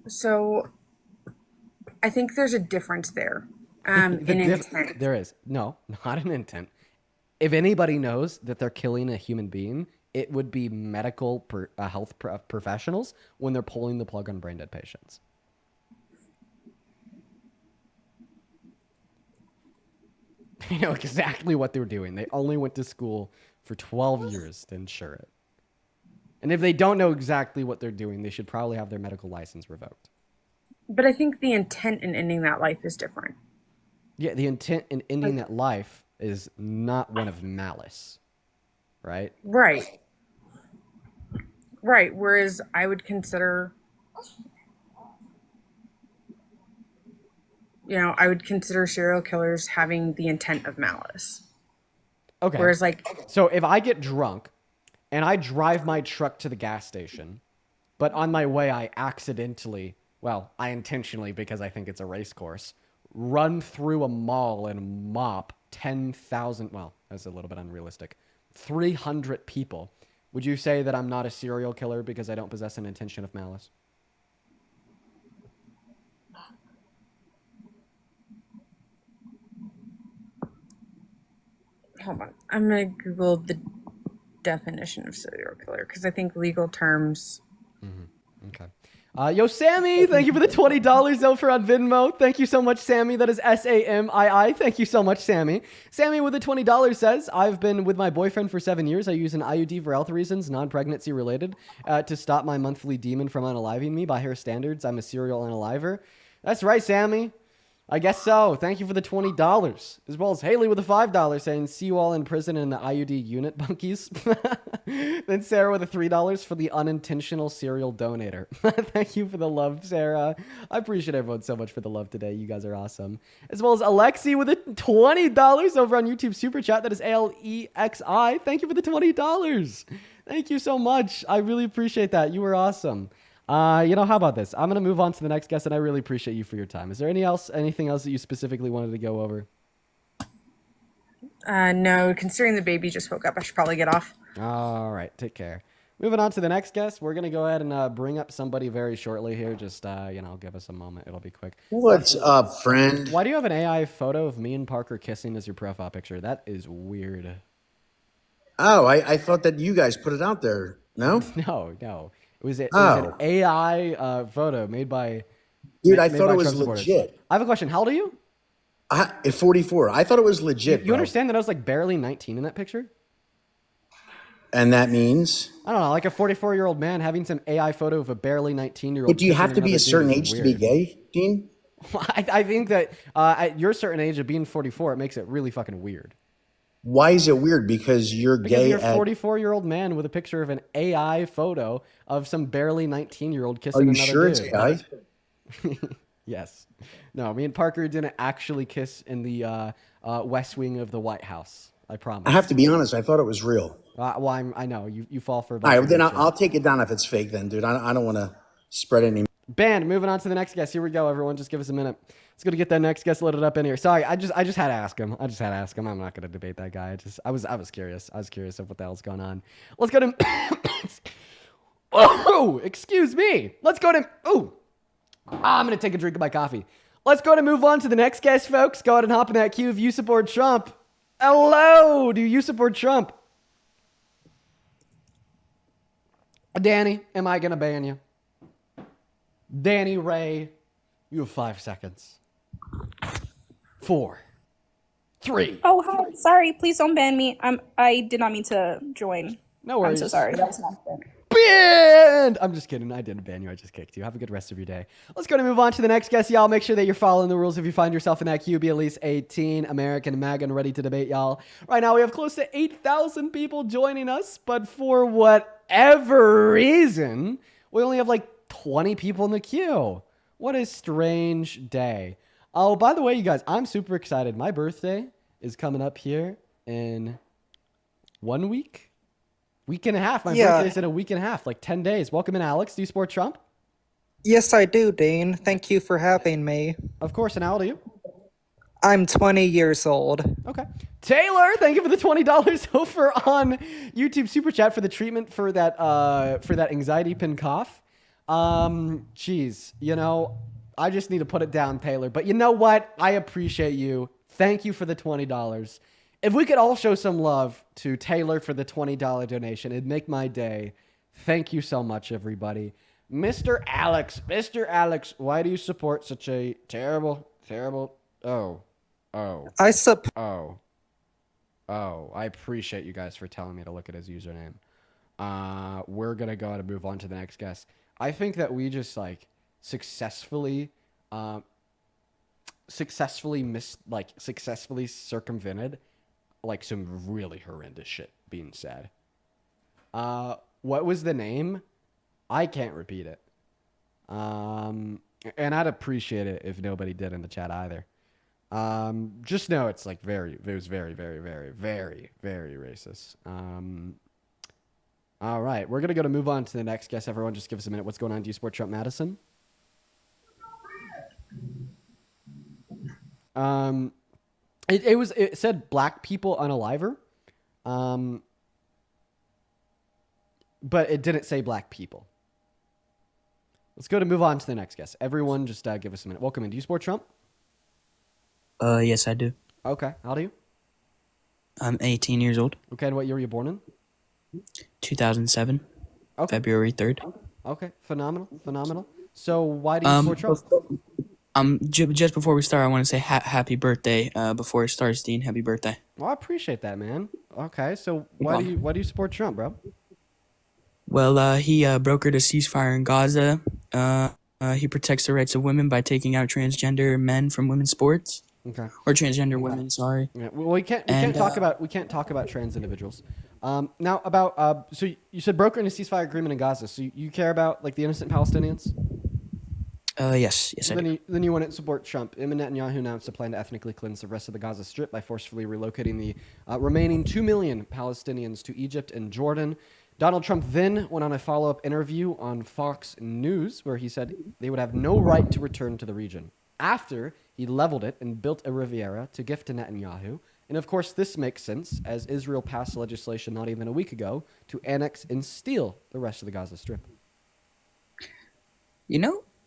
So I think there's a difference there. In intent. There is. No, not an intent. If anybody knows that they're killing a human being, it would be medical health professionals when they're pulling the plug on brain dead patients. They know exactly what they're doing. They only went to school for 12 years to ensure it. And if they don't know exactly what they're doing, they should probably have their medical license revoked. But I think the intent in ending that life is different. Yeah, the intent in ending that life is not one of malice, right? Right. Right. Whereas I would consider, serial killers having the intent of malice. Okay. Whereas so if I get drunk and I drive my truck to the gas station, but on my way I intentionally, because I think it's a race course, run through a mall and mop 10,000, that's a little bit unrealistic, 300 people. Would you say that I'm not a serial killer because I don't possess an intention of malice? Hold on. I'm going to Google the definition of serial killer because I think legal terms. Mm-hmm. Okay. Yo, Sammy, thank you for the $20 over on Venmo. Thank you so much, Sammy. That is SAMII. Thank you so much, Sammy. Sammy with the $20 says, I've been with my boyfriend for 7 years. I use an IUD for health reasons, non-pregnancy related, to stop my monthly demon from unaliving me. By her standards, I'm a serial unaliver. That's right, Sammy. I guess so. Thank you for the $20. As well as Haley with the $5 saying, see you all in prison in the IUD unit, bunkies. Then Sarah with the $3 for the unintentional serial donator. Thank you for the love, Sarah. I appreciate everyone so much for the love today. You guys are awesome. As well as Alexi with the $20 over on YouTube Super Chat. That is ALEXI. Thank you for the $20. Thank you so much. I really appreciate that. You were awesome. How about this? I'm going to move on to the next guest, and I really appreciate you for your time. Is there anything else that you specifically wanted to go over? No, considering the baby just woke up, I should probably get off. All right, take care. Moving on to the next guest, we're going to go ahead and bring up somebody very shortly here. Just, give us a moment. It'll be quick. What's up, friend? Why do you have an AI photo of me and Parker kissing as your profile picture? That is weird. Oh, I thought that you guys put it out there. No? No. It was an AI photo made by... Dude, I thought it was legit. I have a question. How old are you? At 44. I thought it was legit, You understand that I was like barely 19 in that picture? And that means? I don't know, like a 44-year-old man having some AI photo of a barely 19-year-old. But do you have to be a certain age to be gay, Dean? I think that at your certain age of being 44, it makes it really fucking weird. Why is it weird? Because you're Because gay you're a at... 44-year-old man with a picture of an AI photo of some barely 19-year-old Are kissing you another sure it's dude. AI? Yes. No, me and Parker didn't actually kiss in the West Wing of the White House. I promise. I have to be honest. I thought it was real. Well, I know you fall for a All bunch right, of then bullshit. I'll take it down if it's fake then, dude. I don't want to spread any... Banned. Moving on to the next guest. Here we go, everyone. Just give us a minute. Let's go to get that next guest loaded up in here. Sorry, I just had to ask him. I'm not gonna debate that guy. I was curious. I was curious of what the hell's going on. Let's go to. Oh, excuse me. Let's go to. Oh, I'm gonna take a drink of my coffee. Let's go to move on to the next guest, folks. Go ahead and hop in that queue if you support Trump. Hello, do you support Trump? Danny, am I gonna ban you? Danny Ray, you have 5 seconds. 4, 3. Oh, hi. Sorry. Please don't ban me. I did not mean to join. No worries. I'm so sorry. That was an accident. Banned! I'm just kidding. I didn't ban you. I just kicked you. Have a good rest of your day. Let's go to move on to the next guest, y'all. Make sure that you're following the rules if you find yourself in that queue. Be at least 18, American, MAGA, and ready to debate, y'all. Right now, we have close to 8,000 people joining us, but for whatever reason, we only have like 20 people in the queue. What a strange day. Oh, by the way, you guys, I'm super excited. My birthday is coming up here in 1 week. Week and a half. My birthday's in a week and a half, like 10 days. Welcome in, Alex. Do you support Trump? Yes, I do, Dean. Thank you for having me. Of course. And how old are you? I'm 20 years old. Okay. Taylor, thank you for the $20 over on YouTube Super Chat for the treatment for that anxiety pin cough. Geez, I just need to put it down, Taylor. But you know what? I appreciate you. Thank you for the $20. If we could all show some love to Taylor for the $20 donation, it'd make my day. Thank you so much, everybody. Mr. Alex, why do you support such a terrible... I appreciate you guys for telling me to look at his username. We're going to go ahead and move on to the next guest. I think that we just successfully circumvented some really horrendous shit being said. What was the name? I can't repeat it. And I'd appreciate it if nobody did in the chat either. Just know it was very, very, very, very, very racist. All right, we're gonna move on to the next guest. Everyone, just give us a minute. What's going on? Do you support Trump, Madison? It said black people unaliver, but it didn't say black people. Let's go to move on to the next guest. Everyone, just give us a minute. Welcome in. Do you support Trump? Yes, I do. Okay. How old are you? I'm 18 years old. Okay. And what year were you born in? 2007. Okay. February 3rd. Okay. Phenomenal. So why do you support Trump? Just before we start, I want to say happy birthday. Before it starts, Dean, happy birthday. Well, I appreciate that, man. Okay. So why do you support Trump, bro? Well, he brokered a ceasefire in Gaza. He protects the rights of women by taking out transgender men from women's sports. Okay. Or transgender women, sorry. Yeah, well, we can't talk about trans individuals. Now about so you said brokering a ceasefire agreement in Gaza. So you care about the innocent Palestinians? Yes, I do. Then you want to support Trump. Him and Netanyahu announced a plan to ethnically cleanse the rest of the Gaza Strip by forcefully relocating the remaining 2 million Palestinians to Egypt and Jordan. Donald Trump then went on a follow-up interview on Fox News where he said they would have no right to return to the region after he leveled it and built a Riviera to gift to Netanyahu. And of course, this makes sense as Israel passed legislation not even a week ago to annex and steal the rest of the Gaza Strip.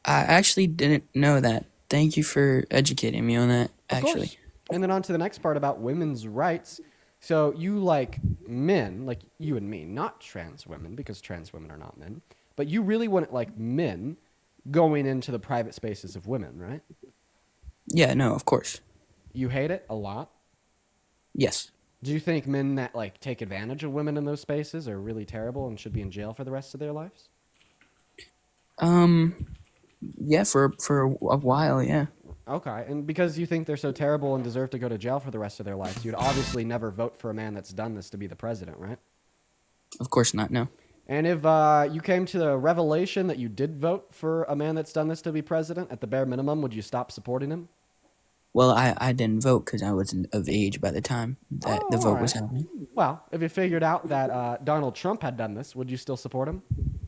I actually didn't know that. Thank you for educating me on that, actually. Of course. And then on to the next part about women's rights. So you like men, like you and me, not trans women, because trans women are not men, but you really want men going into the private spaces of women, right? Yeah, no, of course. You hate it a lot? Yes. Do you think men that take advantage of women in those spaces are really terrible and should be in jail for the rest of their lives? Yeah, for a while, yeah. Okay, and because you think they're so terrible and deserve to go to jail for the rest of their lives, you'd obviously never vote for a man that's done this to be the president, right? Of course not. No. And if you came to the revelation that you did vote for a man that's done this to be president, at the bare minimum, would you stop supporting him? Well, I didn't vote because I wasn't of age by the time that the vote was happening. Well, if you figured out that Donald Trump had done this, would you still support him?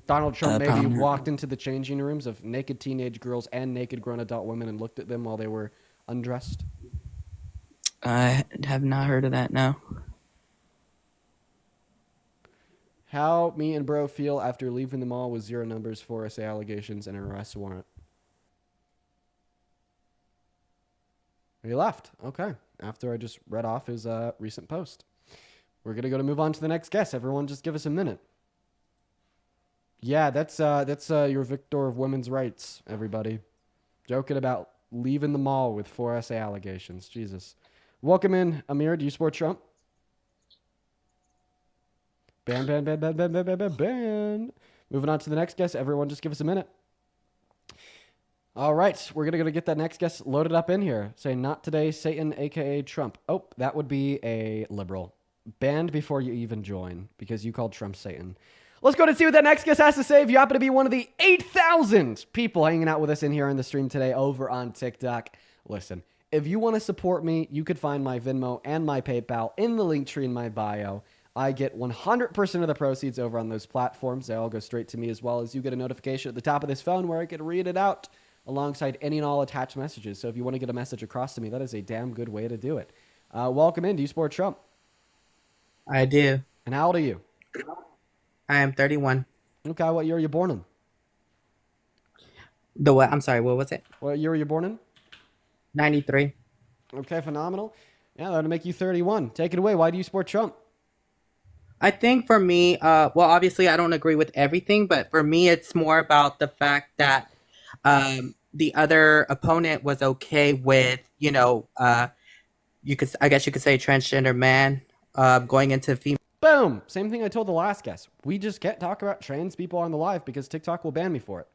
Donald Trump maybe probably not. walked into the changing rooms of naked teenage girls and naked grown adult women and looked at them while they were undressed? I have not heard of that. No. How me and bro feel after leaving the mall with 0 numbers, 4 SA allegations, and an arrest warrant. He left. Okay. After I just read off his recent post. We're going to move on to the next guest. Everyone just give us a minute. Yeah, that's your victor of women's rights, everybody. Joking about leaving the mall with 4 SA allegations. Jesus. Welcome in, Amir. Do you support Trump? Ban. Moving on to the next guest. Everyone just give us a minute. All right. We're going to get that next guest loaded up in here. Saying, not today, Satan, a.k.a. Trump. Oh, that would be a liberal. Banned before you even join because you called Trump Satan. Let's go to see what that next guest has to say. If you happen to be one of the 8,000 people hanging out with us in here on the stream today over on TikTok, listen, if you want to support me, you could find my Venmo and my PayPal in the link tree in my bio. I get 100% of the proceeds over on those platforms. They all go straight to me, as well as you get a notification at the top of this phone where I can read it out alongside any and all attached messages. So if you want to get a message across to me, that is a damn good way to do it. Welcome in. Do you support Trump? I do. And how old are you? I am 31. Okay, what year are you born in? The what? I'm sorry, what was it? What year were you born in? 93. Okay, phenomenal. Yeah, that'll make you 31. Take it away. Why do you support Trump? I think for me, well, obviously I don't agree with everything, but for me, it's more about the fact that the other opponent was okay with, I guess you could say transgender man going into female. Boom! Same thing I told the last guest. We just can't talk about trans people on the live because TikTok will ban me for it.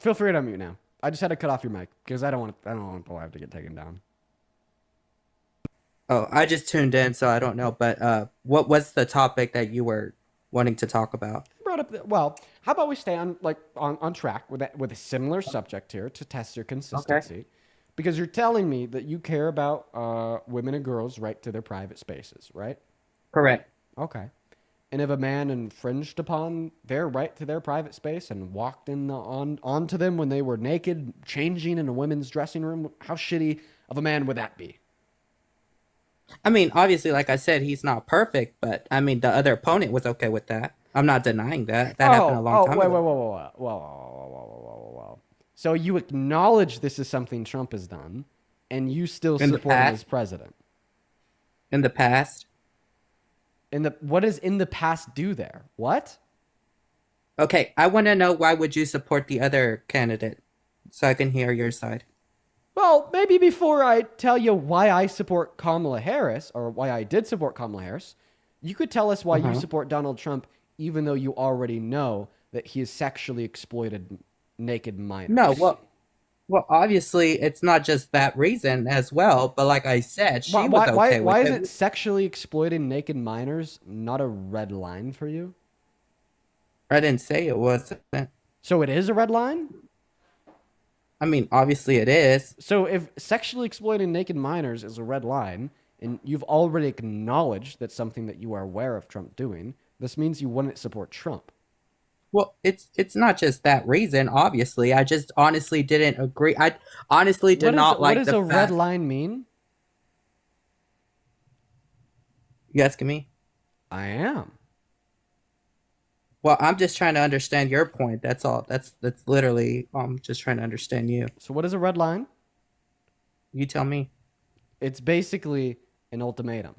Feel free to unmute now. I just had to cut off your mic because I don't want the live to get taken down. Oh, I just tuned in, so I don't know. But what was the topic that you were wanting to talk about? Brought up well, how about we stay on track with a similar subject here to test your consistency? Okay. Because you're telling me that you care about women and girls' right to their private spaces, right? Correct. Okay. And if a man infringed upon their right to their private space and walked onto them when they were naked, changing in a women's dressing room, how shitty of a man would that be? I mean, obviously, like I said, he's not perfect, but I mean, the other opponent was okay with that. I'm not denying that. That happened a long time ago. Whoa. So you acknowledge this is something Trump has done, and you still support him as president? In the past? What does in the past do there? What? Okay, I want to know, why would you support the other candidate so I can hear your side? Well, maybe before I tell you why I support Kamala Harris, or why I did support Kamala Harris, you could tell us why you support Donald Trump, even though you already know that he has sexually exploited naked minors. No, well, obviously, it's not just that reason as well, but like I said, she was okay with it. Why isn't sexually exploiting naked minors not a red line for you? I didn't say it wasn't. So it is a red line? I mean, obviously it is. So if sexually exploiting naked minors is a red line, and you've already acknowledged that's something that you are aware of Trump doing, this means you wouldn't support Trump. Well, it's not just that reason, obviously. I just honestly didn't agree. I honestly did not like the fact... What does a red line mean? You asking me? I am. Well, I'm just trying to understand your point. That's all. That's literally, just trying to understand you. So what is a red line? You tell me. It's basically an ultimatum.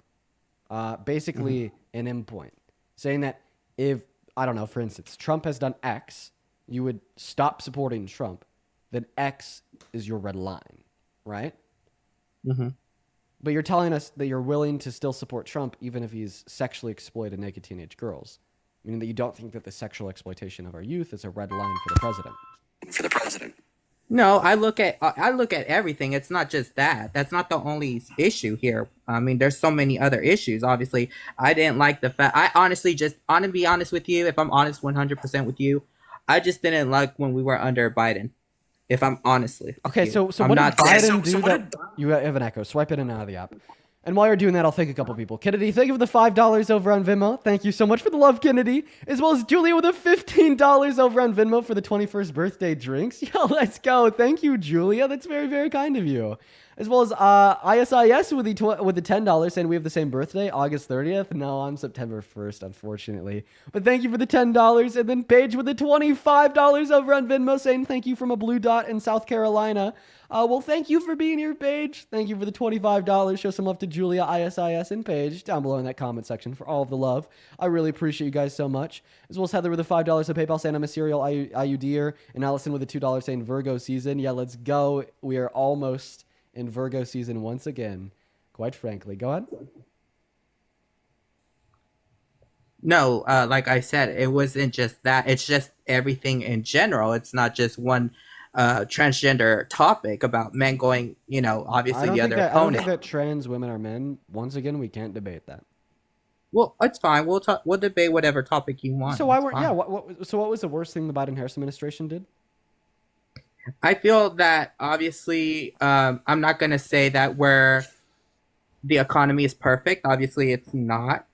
Basically an endpoint. Saying that if, I don't know, for instance, Trump has done X, you would stop supporting Trump, then X is your red line, right? Mm-hmm. But you're telling us that you're willing to still support Trump even if he's sexually exploited naked teenage girls. Meaning that you don't think that the sexual exploitation of our youth is a red line for the president. No, I look at everything. It's not just that. That's not the only issue here. I mean, there's so many other issues. Obviously, I didn't like the fact. I honestly just, to be honest with you, if I'm honest 100% with you, I just didn't like when we were under Biden. If I'm honestly with Okay, you. so I'm what did not Biden do that? You have an echo. Swipe in and out of the app. And while you're doing that, I'll thank a couple people. Kennedy, thank you for the $5 over on Venmo. Thank you so much for the love, Kennedy. As well as Julia with the $15 over on Venmo for the 21st birthday drinks. Yo, let's go. Thank you, Julia. That's very, very kind of you. As well as ISIS with the $10 saying we have the same birthday, August 30th. No, I'm September 1st, unfortunately. But thank you for the $10. And then Paige with the $25 over on Venmo saying thank you from a blue dot in South Carolina. Well, thank you for being here, Paige. Thank you for the $25. Show some love to Julia, ISIS, and Paige down below in that comment section for all of the love. I really appreciate you guys so much. As well as Heather with the $5 to PayPal saying I'm a serial IUDer. And Allison with the $2 saying Virgo season. Yeah, let's go. We are almost in Virgo season once again, quite frankly. Go ahead. No, like I said, it wasn't just that. It's just everything in general. It's not just one transgender topic about men going, obviously the other opponent. I don't think that trans women are men. Once again, we can't debate that. Well, it's fine. We'll talk. We'll debate whatever topic you want. So why were what was the worst thing the Biden-Harris administration did? I feel that obviously, I'm not going to say that where the economy is perfect. Obviously, it's not.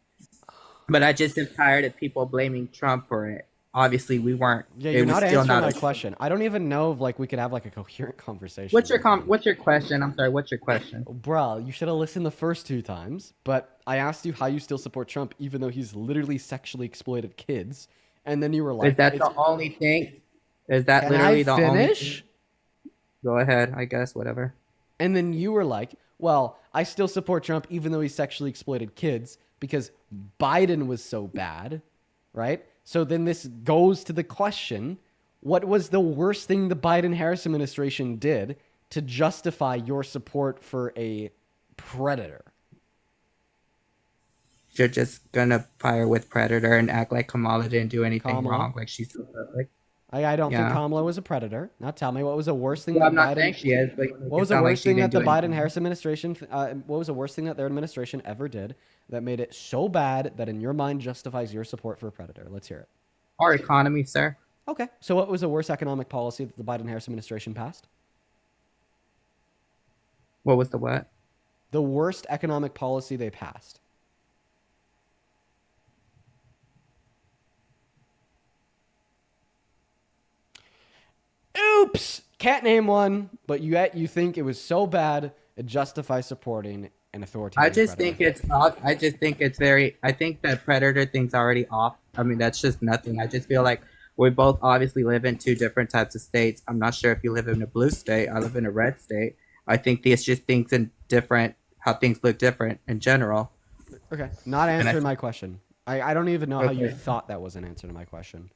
But I just am tired of people blaming Trump for it. Obviously, we weren't. Yeah, you're not answering my question. I don't even know if we could have like a coherent conversation. What's your question? I'm sorry. What's your question? Bro, you should have listened the first 2 times. But I asked you how you still support Trump, even though he's literally sexually exploited kids. And then you were like, "Is that the only thing? Is that literally the only thing?" Go ahead. I guess whatever. And then you were like, "Well, I still support Trump, even though he sexually exploited kids, because Biden was so bad, right?" So then this goes to the question, what was the worst thing the Biden-Harris administration did to justify your support for a predator? You're just going to fire with predator and act like Kamala didn't do anything wrong, like she's so perfect. I don't think Kamala was a predator. Now tell me, what was the worst thing? Well, I'm not saying she is, but what was the worst thing that the Biden-Harris administration? What was the worst thing that their administration ever did that made it so bad that in your mind justifies your support for a predator? Let's hear it. Our economy, sir. Okay, so what was the worst economic policy that the Biden-Harris administration passed? What was the what? The worst economic policy they passed. Oops! Can't name one, but yet you think it was so bad it justifies supporting an authoritarian I just think it's very. I think that predator thing's already off. I mean, that's just nothing. I just feel like we both obviously live in 2 different types of states. I'm not sure if you live in a blue state. I live in a red state. I think these just things in different, how things look different in general. Okay, not answering my question. I don't even know how you thought that was an answer to my question.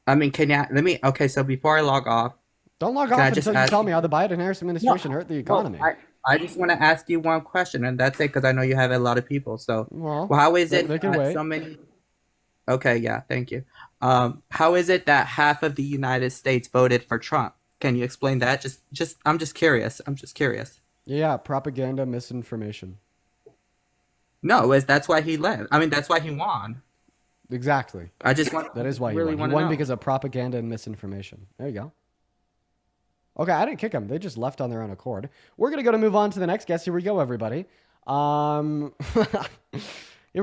I mean, okay, so before I log off. Don't log off until you tell me how the Biden-Harris administration hurt the economy. Well, I just want to ask you one question, and that's it, because I know you have a lot of people. So, well how is it that so many... Okay, yeah, thank you. How is it that half of the United States voted for Trump? Can you explain that? I'm just curious. Yeah, propaganda, misinformation. No, that's why he left. I mean, that's why he won. Exactly. That is why really he won. He won because of propaganda and misinformation. There you go. Okay, I didn't kick them. They just left on their own accord. We're going to move on to the next guest. Here we go, everybody. Here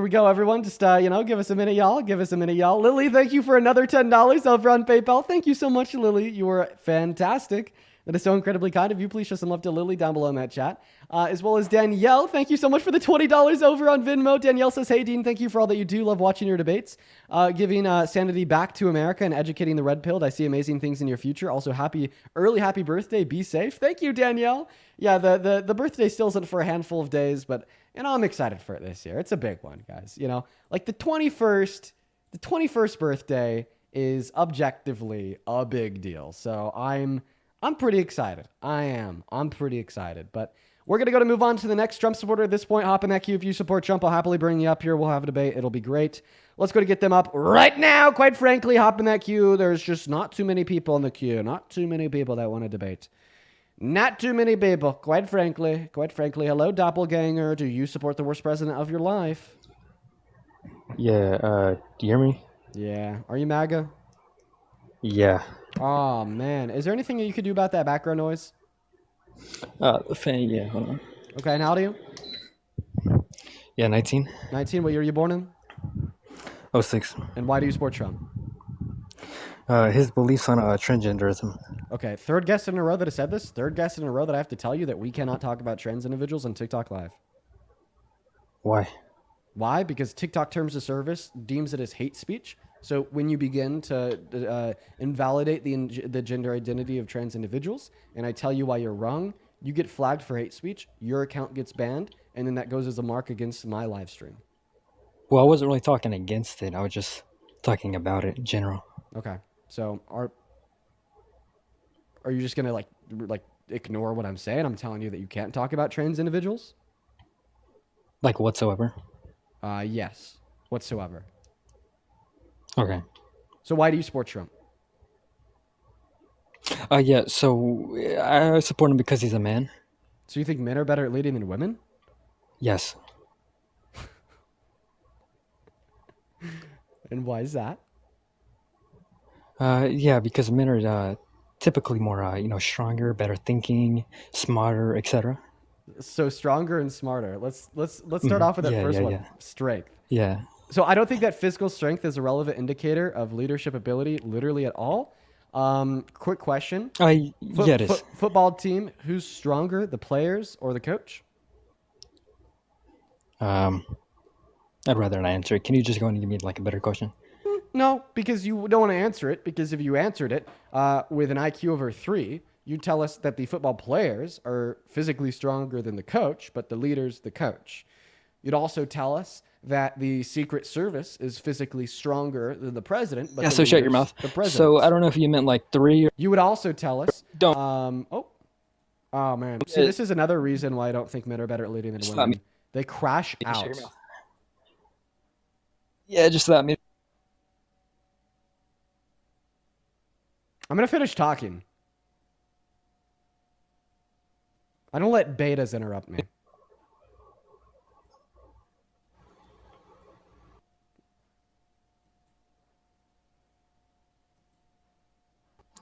we go, everyone. Just, give us a minute, y'all. Lily, thank you for another $10 over on PayPal. Thank you so much, Lily. You were fantastic. That is so incredibly kind of you. Please show some love to Lily down below in that chat. As well as Danielle. Thank you so much for the $20 over on Venmo. Danielle says, "Hey, Dean, thank you for all that you do. Love watching your debates. Giving sanity back to America and educating the red-pilled. I see amazing things in your future. Also, happy birthday. Be safe." Thank you, Danielle. Yeah, the birthday still isn't for a handful of days, but I'm excited for it this year. It's a big one, guys. Like the 21st birthday is objectively a big deal. So I'm pretty excited. I'm pretty excited. But we're going to move on to the next Trump supporter at this point. Hop in that queue if you support Trump. I'll happily bring you up here. We'll have a debate. It'll be great. Let's go to get them up right now. Quite frankly, hop in that queue. There's just not too many people in the queue. Not too many people that want to debate. Not too many people, quite frankly. Quite frankly. Hello, doppelganger. Do you support the worst president of your life? Yeah, do you hear me? Yeah. Are you MAGA? Yeah. Oh, man. Is there anything you could do about that background noise? The fan, yeah, hold on. Okay, and how old are you? Yeah, 19. 19, what year were you born in? 06. And why do you support Trump? His beliefs on transgenderism. Okay, third guest in a row that has said this. Third guest in a row that I have to tell you that we cannot talk about trans individuals on TikTok Live. Why? Why? Because TikTok Terms of Service deems it as hate speech. So when you begin to invalidate the gender identity of trans individuals, and I tell you why you're wrong, you get flagged for hate speech, your account gets banned, and then that goes as a mark against my live stream. Well, I wasn't really talking against it. I was just talking about it in general. Okay. So are you just gonna like ignore what I'm saying? I'm telling you that you can't talk about trans individuals? Like whatsoever? Yes. Whatsoever. Okay. So why do you support Trump? Yeah, so I support him because he's a man. So you think men are better at leading than women? Yes. And why is that? Yeah, because men are typically more, stronger, better thinking, smarter, etc. So stronger and smarter. Let's start off with that first one. Strength. Yeah. So I don't think that physical strength is a relevant indicator of leadership ability literally at all. Quick question. Yeah, it is. Football team, who's stronger, the players or the coach? I'd rather not answer it. Can you just go and give me like a better question? No, because you don't want to answer it, because if you answered it with an IQ over 3, you'd tell us that the football players are physically stronger than the coach, but the leader's the coach. You'd also tell us that the Secret Service is physically stronger than the president, but Yeah, so shut your mouth. the president. So I don't know if you meant like 3 or... You would also tell us... Don't. Oh, man. See, this is another reason why I don't think men are better at leading than women. They crash Just shut out. your mouth. Yeah, just let me... I'm going to finish talking. I don't let betas interrupt me.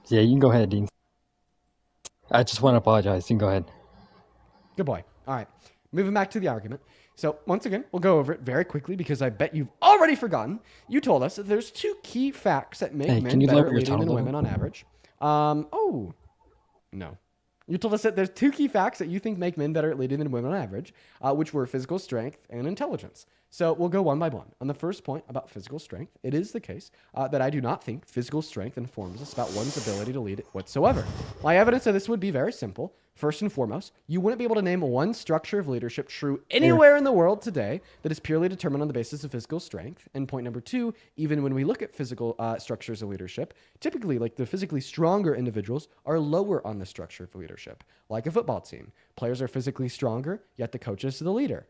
Yeah, you can go ahead, Dean. I just want to apologize. You can go ahead. Good boy. All right. Moving back to the argument. So once again, we'll go over it very quickly because I bet you've already forgotten. You told us that there's 2 key facts that make Hey, men can you better lower at your leading tone a than little? women on average. No. You told us that there's 2 key facts that you think make men better at leading than women on average, which were physical strength and intelligence. So we'll go one by one. On the first point about physical strength, it is the case that I do not think physical strength informs us about one's ability to lead whatsoever. My evidence of this would be very simple. First and foremost, you wouldn't be able to name one structure of leadership true anywhere in the world today that is purely determined on the basis of physical strength. And point number 2, even when we look at physical structures of leadership, typically like the physically stronger individuals are lower on the structure of leadership. Like a football team, players are physically stronger, yet the coach is the leader.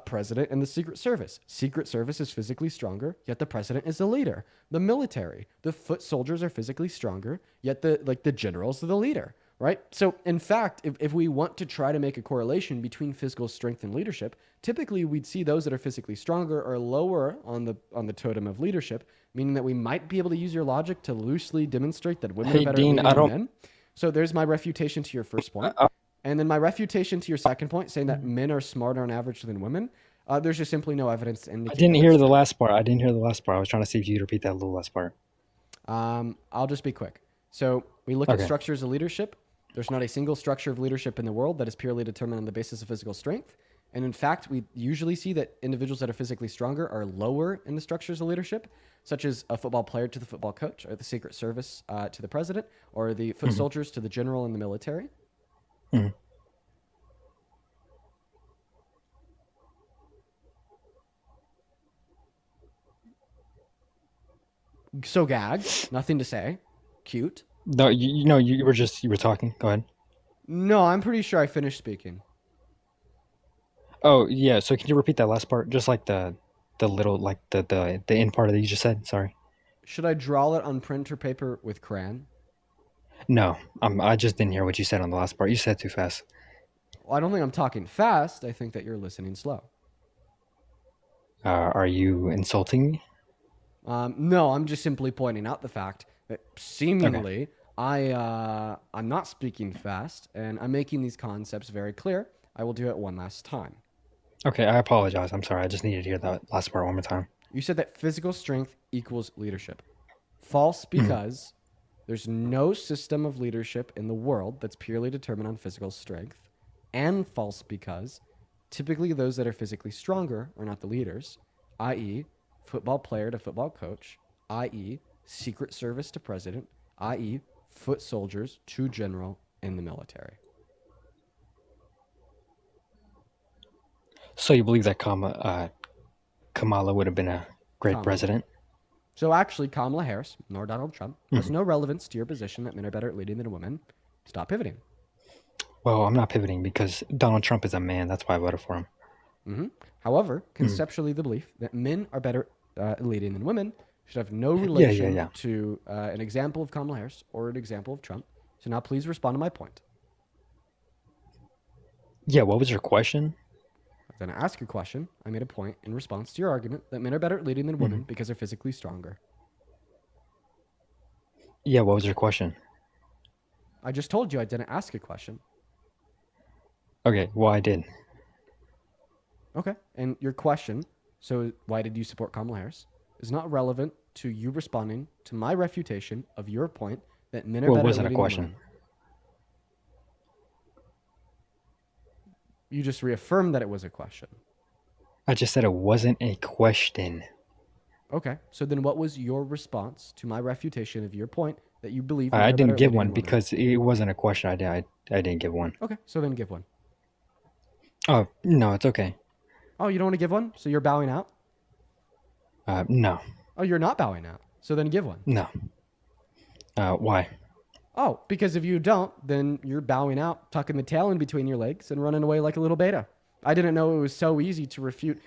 President and the Secret Service. Secret Service is physically stronger, yet the president is the leader. The military, the foot soldiers are physically stronger, yet the generals are the leader. Right? So in fact, if we want to try to make a correlation between physical strength and leadership, typically we'd see those that are physically stronger are lower on the totem of leadership, meaning that we might be able to use your logic to loosely demonstrate that women are better Dean, at leading than men. So there's my refutation to your first point. And then my refutation to your second point, saying that men are smarter on average than women. There's just simply no evidence to indicate I didn't that hear that's the true. last part. I was trying to see if you'd repeat that little last part. I'll just be quick. So we look at Okay. structures of leadership. There's not a single structure of leadership in the world that is purely determined on the basis of physical strength. And in fact, we usually see that individuals that are physically stronger are lower in the structures of leadership, such as a football player to the football coach, or the Secret Service to the president, or the foot soldiers to the general in the military. Mhm. So gag, nothing to say. Cute. No, you were talking. Go ahead. No, I'm pretty sure I finished speaking. Oh, yeah. So can you repeat that last part? Just like the the little like the end part that you just said. Sorry. Should I draw it on printer paper with crayon? No, I just didn't hear what you said on the last part. You said too fast. Well, I don't think I'm talking fast. I think that you're listening slow. Are you insulting me? No, I'm just simply pointing out the fact that seemingly I'm not speaking fast, and I'm making these concepts very clear. I will do it one last time. Okay, I apologize. I'm sorry. I just needed to hear that last part one more time. You said that physical strength equals leadership. False, because there's no system of leadership in the world that's purely determined on physical strength. And false, because typically those that are physically stronger are not the leaders, i.e., football player to football coach, i.e., Secret Service to president, i.e., foot soldiers to general in the military. So you believe that Kamala would have been a great Kamala. president? So actually, Kamala Harris, nor Donald Trump, has no relevance to your position that men are better at leading than women. Stop pivoting. Well, I'm not pivoting because Donald Trump is a man. That's why I voted for him. However, conceptually, the belief that men are better at leading than women should have no relation to an example of Kamala Harris or an example of Trump. So now please respond to my point. Yeah, what was your question? Then I ask your question. I made a point in response to your argument that men are better at leading than women because they're physically stronger. Yeah, what was your question? I just told you I didn't ask a question. Okay, well, I did. Okay, and your question, so why did you support Kamala Harris, is not relevant to you responding to my refutation of your point that men are better at leading than women. You just reaffirmed that it was a question. I just said it wasn't a question. Okay, so then what was your response to my refutation of your point that you believe? I didn't give one because it wasn't a question. I didn't give one. Okay, so then give one. Oh, no, it's okay. Oh, you don't want to give one? So you're bowing out? No. Oh, you're not bowing out. So then give one. No. Why? Oh, because if you don't, then you're bowing out, tucking the tail in between your legs, and running away like a little beta. I didn't know it was so easy to refute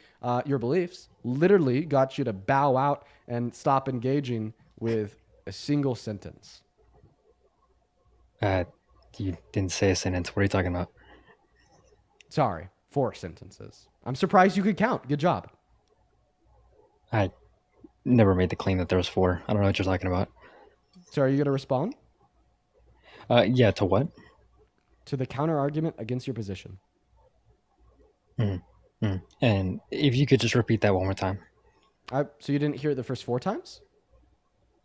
your beliefs. Literally got you to bow out and stop engaging with a single sentence. You didn't say a sentence. What are you talking about? Sorry, 4 sentences. I'm surprised you could count. Good job. I never made the claim that there was 4. I don't know what you're talking about. So are you going to respond? Yeah, to what? To the counter argument against your position. And if you could just repeat that one more time. So you didn't hear it the first 4 times?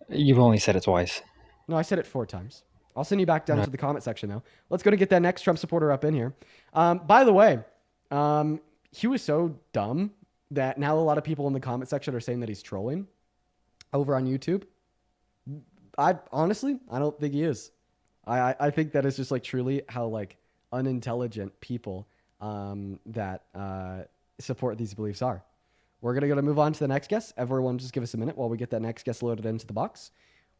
You've only said it twice. No, I said it 4 times. I'll send you back down to the comment section, though. Let's go to get that next Trump supporter up in here. By the way, he was so dumb that now a lot of people in the comment section are saying that he's trolling over on YouTube. I don't think he is. I think that is just like truly how like unintelligent people that support these beliefs are. We're going to move on to the next guest. Everyone just give us a minute while we get that next guest loaded into the box.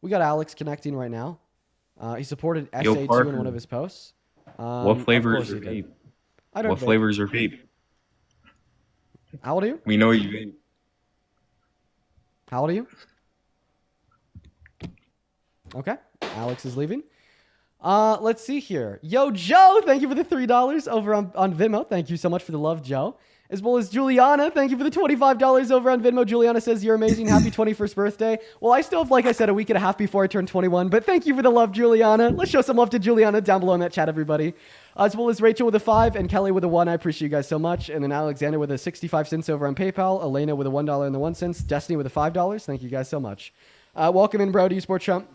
We got Alex connecting right now. He supported SA2 in one of his posts. What flavors are vape? What flavors are vape? How old are you? We know you vape. How old are you? Okay, Alex is leaving. Let's see here. Yo, Joe, thank you for the $3 over on Venmo. Thank you so much for the love, Joe. As well as Juliana, thank you for the $25 over on Venmo. Juliana says, you're amazing. Happy 21st birthday. Well, I still have, like I said, a week and a half before I turn 21, but thank you for the love, Juliana. Let's show some love to Juliana down below in that chat, everybody. As well as Rachel with a 5 and Kelly with a 1. I appreciate you guys so much. And then Alexander with a 65 cents over on PayPal. Elena with a $1 and the 1 cent. Destiny with a $5. Thank you guys so much. Welcome in, bro. Do you support Trump?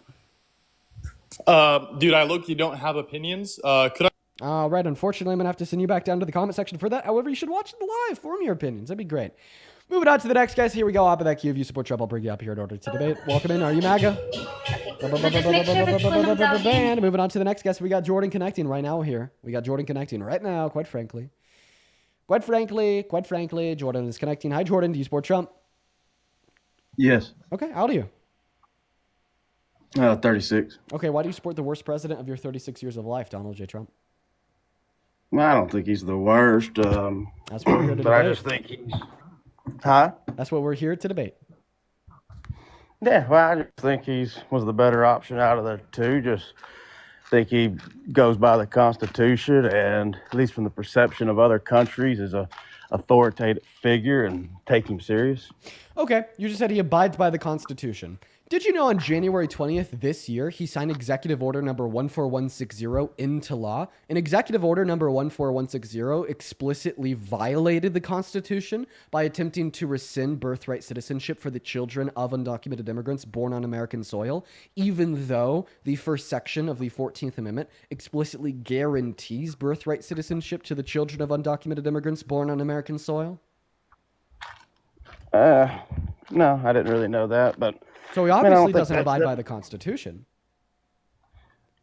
Dude, I look, you don't have opinions. Could I? All right. Unfortunately, I'm going to have to send you back down to the comment section for that. However, you should watch it live. Form your opinions. That'd be great. Moving on to the next guys. Here we go. Up of that queue. If you support Trump, I'll bring you up here in order to debate. Welcome in. Are you MAGA? And moving on to the next guest. We got Jordan connecting right now here. We got Jordan connecting right now, quite frankly. Quite frankly, Jordan is connecting. Hi, Jordan. Do you support Trump? Yes. Okay. How old are you? 36. Okay. Why do you support the worst president of your 36 years of life, Donald J. Trump? Well, I don't think he's the worst. That's what we're here to but I debate. just think he's. Huh? That's what we're here to debate. Yeah, well, I just think was the better option out of the two. Just think he goes by the Constitution, and at least from the perception of other countries, is a authoritative figure, and take him serious. Okay, you just said he abides by the Constitution. Did you know on January 20th this year, he signed Executive Order number 14160 into law? And Executive Order number 14160 explicitly violated the Constitution by attempting to rescind birthright citizenship for the children of undocumented immigrants born on American soil, even though the first section of the 14th Amendment explicitly guarantees birthright citizenship to the children of undocumented immigrants born on American soil? No, I didn't really know that, but so he obviously doesn't abide by the Constitution.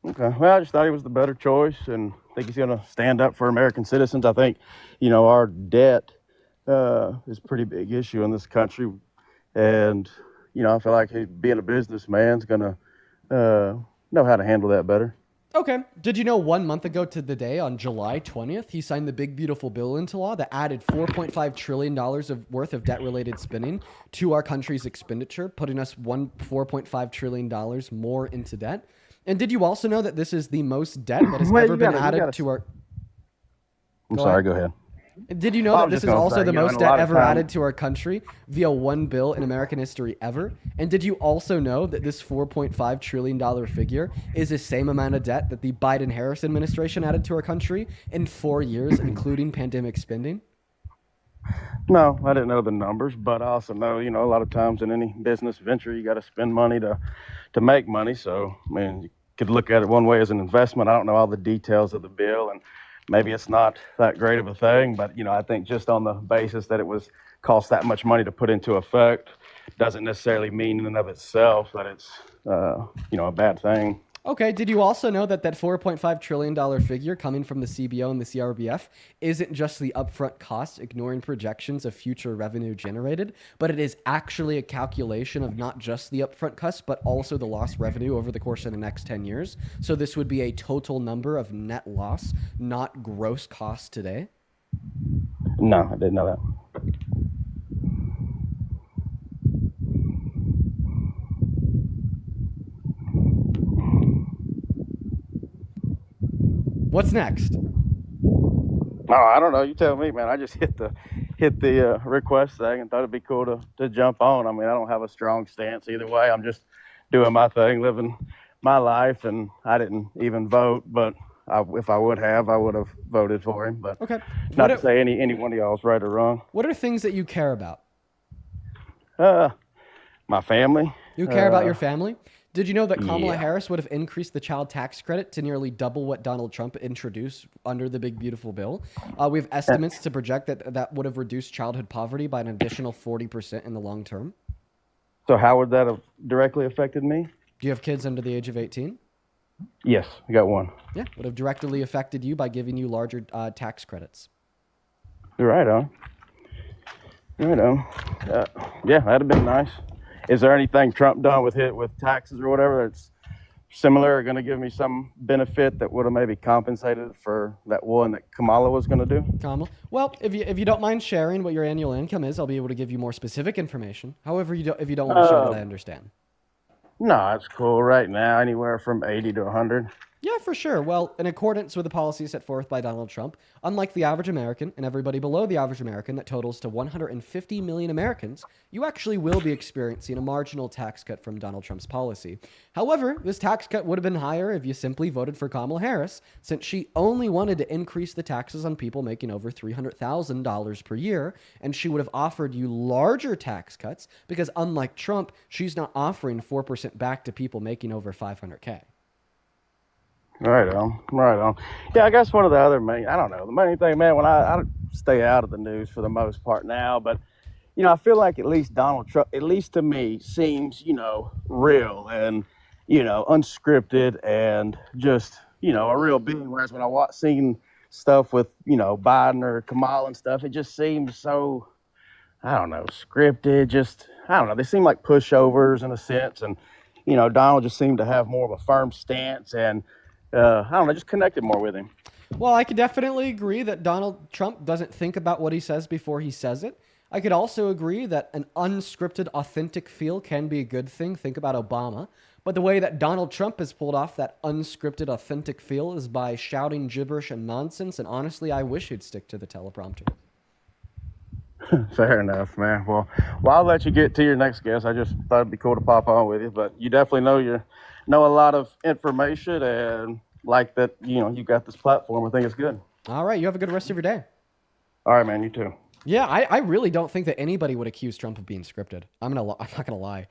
Okay, well, I just thought he was the better choice, and I think he's going to stand up for American citizens. I think, our debt is a pretty big issue in this country, and I feel like being a businessman's going to know how to handle that better. Okay. Did you know 1 month ago to the day, on July 20th, he signed the big, beautiful bill into law that added $4.5 trillion worth of debt-related spending to our country's expenditure, putting us $4.5 trillion more into debt? And did you also know that this is the most debt that has ever been added to our... I'm sorry, go ahead. Did you know that this is also the most debt ever added to our country via one bill in American history ever? And did you also know that this $4.5 trillion figure is the same amount of debt that the Biden-Harris administration added to our country in 4 years, including pandemic spending? No, I didn't know the numbers, but I also know, a lot of times in any business venture, you got to spend money to make money. So, you could look at it one way as an investment. I don't know all the details of the bill, and maybe it's not that great of a thing, but I think just on the basis that it cost that much money to put into effect doesn't necessarily mean in and of itself that it's a bad thing. Okay, did you also know that $4.5 trillion figure coming from the CBO and the CRBF isn't just the upfront cost, ignoring projections of future revenue generated, but it is actually a calculation of not just the upfront cost, but also the lost revenue over the course of the next 10 years? So this would be a total number of net loss, not gross cost today? No, I didn't know that. What's next? Oh, I don't know. You tell me, man. I just hit the request thing and thought it'd be cool to jump on. I don't have a strong stance either way. I'm just doing my thing, living my life, and I didn't even vote. But if I would have voted for him. But okay, not to say any one of y'all's right or wrong. What are things that you care about? My family. You care about your family? Did you know that Kamala Harris would have increased the child tax credit to nearly double what Donald Trump introduced under the big, beautiful bill? We have estimates to project that would have reduced childhood poverty by an additional 40% in the long term. So how would that have directly affected me? Do you have kids under the age of 18? Yes, I got one. Yeah, would have directly affected you by giving you larger tax credits. You're right on. Right on. Yeah, that'd have been nice. Is there anything Trump done with taxes or whatever that's similar or going to give me some benefit that would have maybe compensated for that one that Kamala was going to do? Kamala? Well, if you don't mind sharing what your annual income is, I'll be able to give you more specific information. However, if you don't want to share that, I understand. No, it's cool right now, anywhere from 80 to 100. Yeah, for sure. Well, in accordance with the policy set forth by Donald Trump, unlike the average American and everybody below the average American that totals to 150 million Americans, you actually will be experiencing a marginal tax cut from Donald Trump's policy. However, this tax cut would have been higher if you simply voted for Kamala Harris, since she only wanted to increase the taxes on people making over $300,000 per year, and she would have offered you larger tax cuts because unlike Trump, she's not offering 4% back to people making over $500K. Right on. Yeah, I guess one of the other the main thing, man, when I stay out of the news for the most part now, but, I feel like at least Donald Trump, at least to me, seems, real and, unscripted and just, a real being. Whereas when I seen stuff with, Biden or Kamala and stuff, it just seems so, scripted, just, they seem like pushovers in a sense. And, Donald just seemed to have more of a firm stance and, just connected more with him. Well, I could definitely agree that Donald Trump doesn't think about what he says before he says it. I could also agree that an unscripted, authentic feel can be a good thing. Think about Obama. But the way that Donald Trump has pulled off that unscripted, authentic feel is by shouting gibberish and nonsense. And honestly, I wish he'd stick to the teleprompter. Fair enough, man. Well, I'll let you get to your next guest. I just thought it'd be cool to pop on with you, but you definitely know a lot of information, and like that, you got this platform. I think it's good. All right, you have a good rest of your day. All right, man. You too. Yeah, I really don't think that anybody would accuse Trump of being scripted. I'm not gonna lie.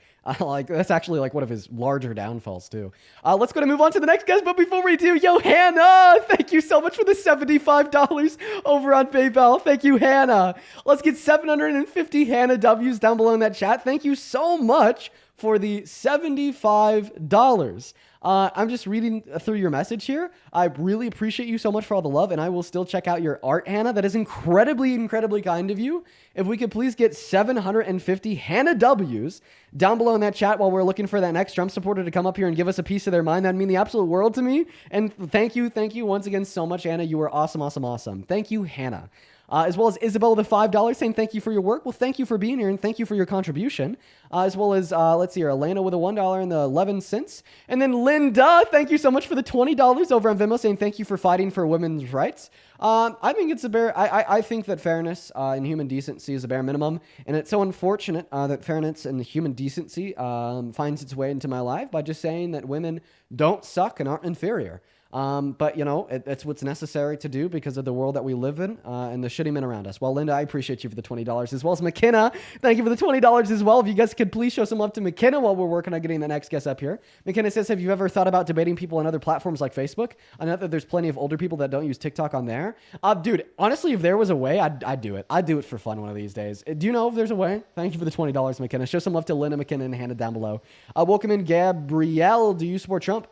That's actually like one of his larger downfalls too. Let's go to move on to the next guest. But before we do, yo, Hannah, thank you so much for the $75 over on PayPal. Thank you, Hannah. Let's get 750 Hannah W's down below in that chat. Thank you so much for the $75. I'm just reading through your message here. I really appreciate you so much for all the love, and I will still check out your art, Hannah. That is incredibly, incredibly kind of you. If we could please get 750 Hannah W's down below in that chat while we're looking for that next Trump supporter to come up here and give us a piece of their mind, that'd mean the absolute world to me. And thank you once again so much, Hannah. You are awesome, awesome, awesome. Thank you, Hannah. As well as Isabel with the $5 saying thank you for your work. Well, thank you for being here and thank you for your contribution. As well as, let's see here, Elena with a $1.11. And then Linda, thank you so much for the $20 over on Venmo saying thank you for fighting for women's rights. I think it's a bare, I think that fairness and human decency is a bare minimum. And it's so unfortunate that fairness and human decency finds its way into my life by just saying that women don't suck and aren't inferior. But, it's what's necessary to do because of the world that we live in and the shitty men around us. Well, Linda, I appreciate you for the $20 as well as McKenna. Thank you for the $20 as well. If you guys could please show some love to McKenna while we're working on getting the next guest up here. McKenna says, have you ever thought about debating people on other platforms like Facebook? I know that there's plenty of older people that don't use TikTok on there. Dude, honestly, if there was a way, I'd do it. I'd do it for fun one of these days. Do you know if there's a way? Thank you for the $20, McKenna. Show some love to Linda, McKenna, and Hannah down below. Welcome in, Gabrielle. Do you support Trump?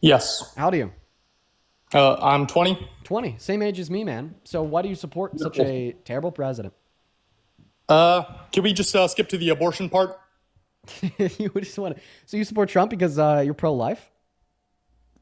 Yes. How do you? I'm 20. 20. Same age as me, man. So why do you support such a terrible president? Can we just skip to the abortion part? You just want to... So you support Trump because you're pro-life?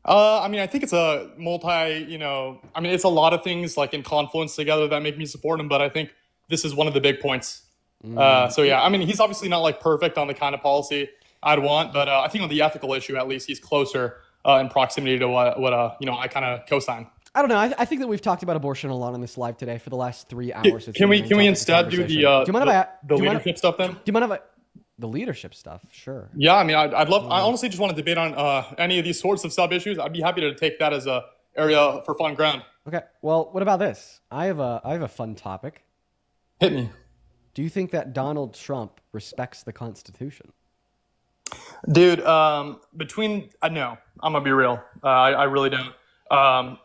I think it's a it's a lot of things like in confluence together that make me support him, but I think this is one of the big points. So yeah, he's obviously not like perfect on the kind of policy I'd want, but I think on the ethical issue, at least he's closer in proximity to what I kind of co-sign. I don't know. I think that we've talked about abortion a lot on this live today for the last 3 hours. Can we instead do the leadership stuff then? Do you mind if the leadership stuff? Sure. Yeah, I'd love. I honestly just want to debate on any of these sorts of sub issues. I'd be happy to take that as a area for fun ground. Okay. Well, what about this? I have a fun topic. Hit me. Do you think that Donald Trump respects the Constitution? Dude, no, I'm gonna be real. I really don't.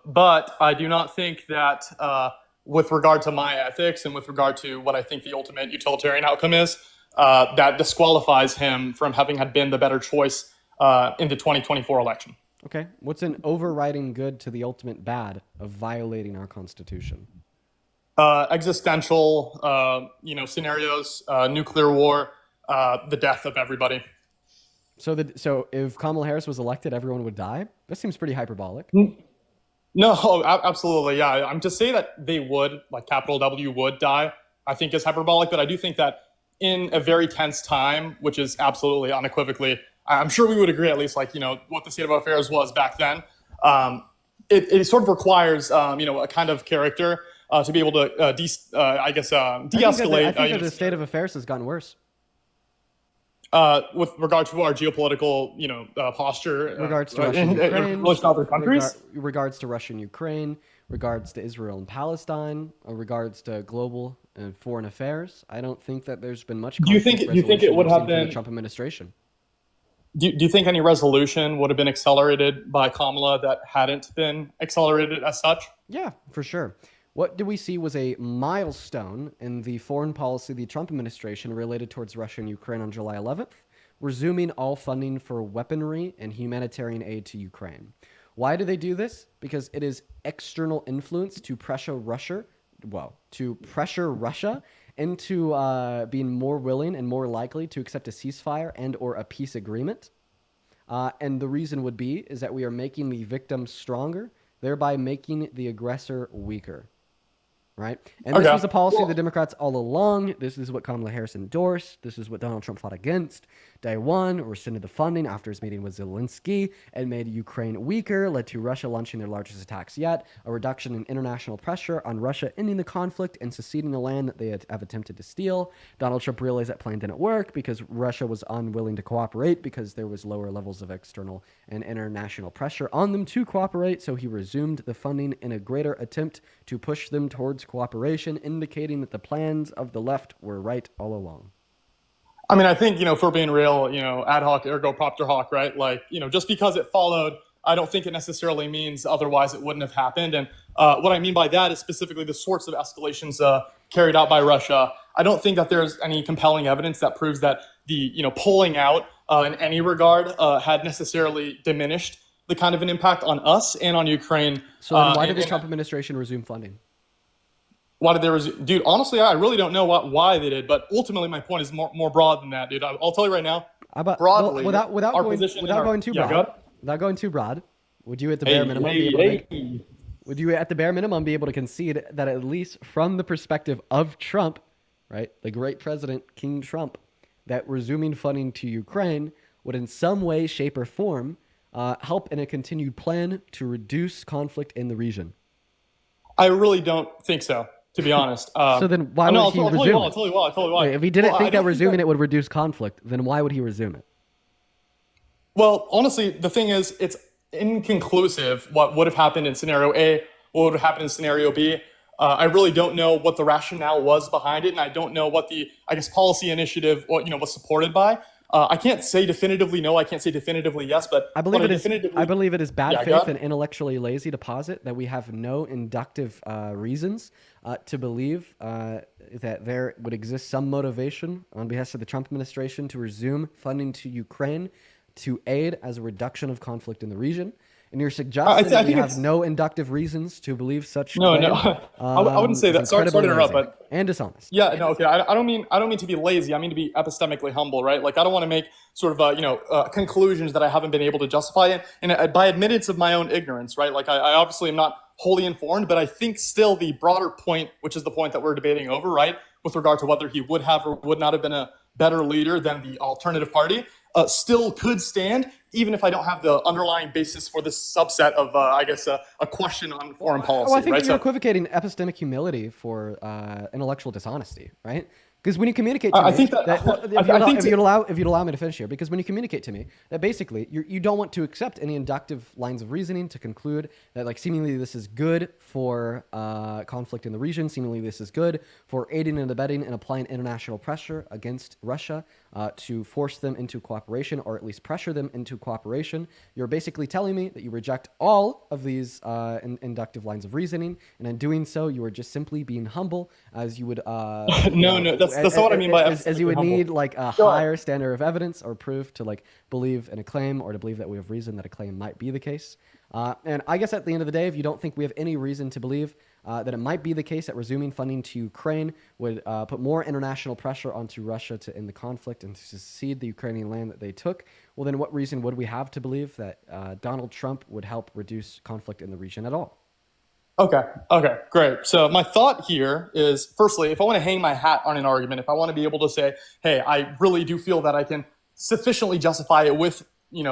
But I do not think that with regard to my ethics and with regard to what I think the ultimate utilitarian outcome is, that disqualifies him from having had been the better choice in the 2024 election. Okay. What's an overriding good to the ultimate bad of violating our Constitution? Existential, scenarios, nuclear war, the death of everybody. So if Kamala Harris was elected, everyone would die? That seems pretty hyperbolic. No, absolutely. Yeah. I'm just saying that they would, like capital W would die, I think is hyperbolic. But I do think that in a very tense time, which is absolutely unequivocally, I'm sure we would agree at least what the state of affairs was back then. It sort of requires, a kind of character to be able to, de-escalate. I think that the state of affairs has gotten worse. With regard to our geopolitical, posture, regards to Russia and Ukraine, relation to other countries, regards to Russia and Ukraine, regards to Israel and Palestine, regards to global and foreign affairs. I don't think that there's been much. Do you think it would have been the Trump administration? Do you think any resolution would have been accelerated by Kamala that hadn't been accelerated as such? Yeah, for sure. What do we see was a milestone in the foreign policy of the Trump administration related towards Russia and Ukraine on July 11th, resuming all funding for weaponry and humanitarian aid to Ukraine. Why do they do this? Because it is external influence to pressure Russia into being more willing and more likely to accept a ceasefire and or a peace agreement. And the reason would be is that we are making the victims stronger, thereby making the aggressor weaker. right? And this was a policy of the Democrats all along. This is what Kamala Harris endorsed. This is what Donald Trump fought against. Day one, rescinded the funding after his meeting with Zelensky and made Ukraine weaker, led to Russia launching their largest attacks yet, a reduction in international pressure on Russia ending the conflict and seceding the land that they have attempted to steal. Donald Trump realized that plan didn't work because Russia was unwilling to cooperate because there was lower levels of external and international pressure on them to cooperate, so he resumed the funding in a greater attempt to push them towards cooperation, indicating that the plans of the left were right all along. I mean, I think, for being real, ad hoc ergo propter hoc, right? Like, just because it followed, I don't think it necessarily means otherwise it wouldn't have happened. And what I mean by that is specifically the sorts of escalations carried out by Russia. I don't think that there's any compelling evidence that proves that the, pulling out in any regard had necessarily diminished the kind of an impact on us and on Ukraine. So then why did the Trump administration resume funding? Why did they resume? Dude, honestly, I really don't know why they did, but ultimately my point is more broad than that, dude. I'll tell you right now, broadly, without our going, position without going too broad, without going too broad, would you at the bare minimum be able to would you at the bare minimum be able to concede that at least from the perspective of Trump, right, the great president, King Trump, that resuming funding to Ukraine would in some way, shape, or form help in a continued plan to reduce conflict in the region? I really don't think so, to be honest. So then why would he resume it? I'll tell you why. Wait, if he didn't think that resuming it would reduce conflict, then why would he resume it? Well, honestly, the thing is, it's inconclusive what would have happened in scenario A, what would have happened in scenario B. I really don't know what the rationale was behind it, and I don't know what the, policy initiative was supported by. I can't say definitively no. I can't say definitively yes, but I believe it is bad faith and intellectually lazy to posit that we have no inductive reasons to believe that there would exist some motivation on behalf of the Trump administration to resume funding to Ukraine to aid as a reduction of conflict in the region. And you're suggesting that we have no inductive reasons to believe such claim. No. I wouldn't say that. Sorry to interrupt, but and dishonest. Yeah, no, okay. I don't mean to be lazy. I mean to be epistemically humble, right? Like I don't want to make sort of conclusions that I haven't been able to justify, and by admittance of my own ignorance, right? Like I obviously am not wholly informed, but I think still the broader point, which is the point that we're debating over, right, with regard to whether he would have or would not have been a better leader than the alternative party, still could stand, even if I don't have the underlying basis for this subset of, a question on foreign policy. Well, I think right? you're equivocating epistemic humility for intellectual dishonesty, right? Because when you communicate to me, if you'd allow me to finish here, because when you communicate to me that basically you don't want to accept any inductive lines of reasoning to conclude that like seemingly this is good for conflict in the region, seemingly this is good for aiding and abetting and applying international pressure against Russia to force them into cooperation or at least pressure them into cooperation, you're basically telling me that you reject all of these inductive lines of reasoning, and in doing so, you are just simply being humble, as you would. No, that's not what I mean by as you would humble. need like a higher standard of evidence or proof to like believe in a claim or to believe that we have reason that a claim might be the case. And I guess at the end of the day, if you don't think we have any reason to believe that it might be the case that resuming funding to Ukraine would put more international pressure onto Russia to end the conflict and to secede the Ukrainian land that they took, well, then what reason would we have to believe that Donald Trump would help reduce conflict in the region at all? Okay, great. So my thought here is, firstly, if I want to hang my hat on an argument, if I want to be able to say, hey, I really do feel that I can sufficiently justify it with,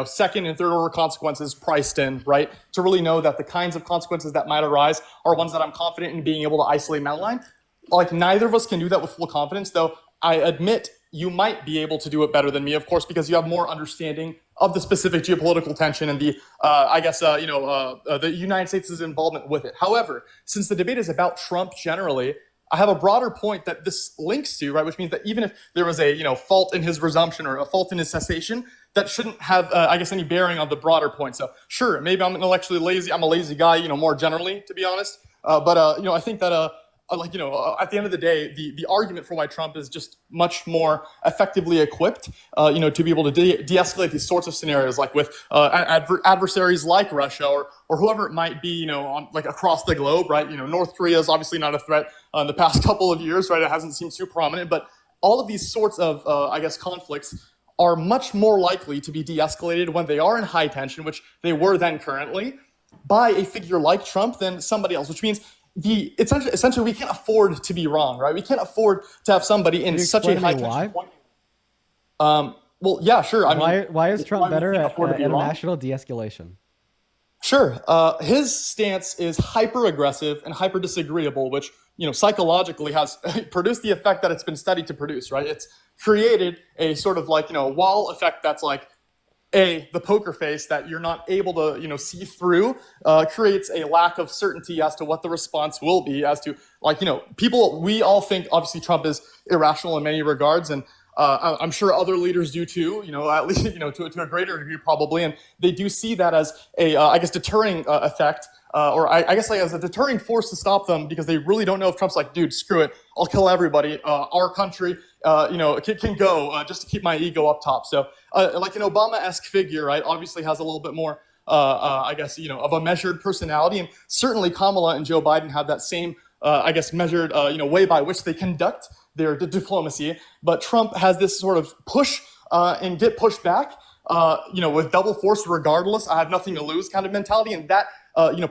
second and third order consequences priced in, right? To really know that the kinds of consequences that might arise are ones that I'm confident in being able to isolate and outline. Like neither of us can do that with full confidence, though I admit you might be able to do it better than me, of course, because you have more understanding of the specific geopolitical tension and the, the United States' involvement with it. However, since the debate is about Trump generally, I have a broader point that this links to, right? Which means that even if there was a, fault in his resumption or a fault in his cessation, that shouldn't have, any bearing on the broader point. So sure, maybe I'm intellectually lazy. I'm a lazy guy, more generally, to be honest. I think that, at the end of the day, the argument for why Trump is just much more effectively equipped, to be able to de-escalate these sorts of scenarios, like with adversaries like Russia or whoever it might be, across the globe, right? North Korea is obviously not a threat in the past couple of years, right? It hasn't seemed too prominent, but all of these sorts of, conflicts are much more likely to be de-escalated when they are in high tension, which they were then currently, by a figure like Trump than somebody else, which means essentially we can't afford to be wrong, right? We can't afford to have somebody in such a high tension point. Well, yeah, sure. I mean, why is Trump better at international de-escalation? Sure. His stance is hyper aggressive and hyper disagreeable, which, psychologically has produced the effect that it's been studied to produce, right? It's created a sort of wall effect that's like, the poker face that you're not able to, see through, creates a lack of certainty as to what the response will be, as to we all think obviously Trump is irrational in many regards, and I'm sure other leaders do too, at least, to a greater degree probably. And they do see that as a, deterring effect, or I guess as a deterring force to stop them, because they really don't know if Trump's like, dude, screw it, I'll kill everybody. Our country, can go just to keep my ego up top. So like an Obama-esque figure, right, obviously has a little bit more, of a measured personality. And certainly Kamala and Joe Biden have that same, measured, way by which they conduct their diplomacy. But Trump has this sort of push and get pushed back, with double force regardless. I have nothing to lose kind of mentality. And that,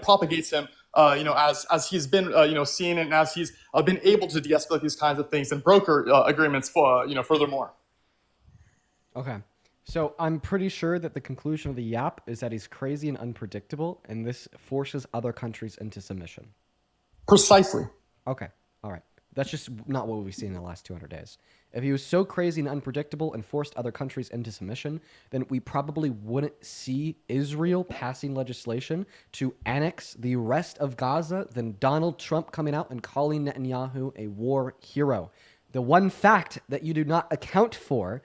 propagates him, as he's been, seen, and as he's been able to de-escalate these kinds of things and broker agreements for, furthermore. Okay. So I'm pretty sure that the conclusion of the yap is that he's crazy and unpredictable, and this forces other countries into submission. Precisely. Okay. All right. That's just not what we've seen in the last 200 days. If he was so crazy and unpredictable and forced other countries into submission, then we probably wouldn't see Israel passing legislation to annex the rest of Gaza than Donald Trump coming out and calling Netanyahu a war hero. The one fact that you do not account for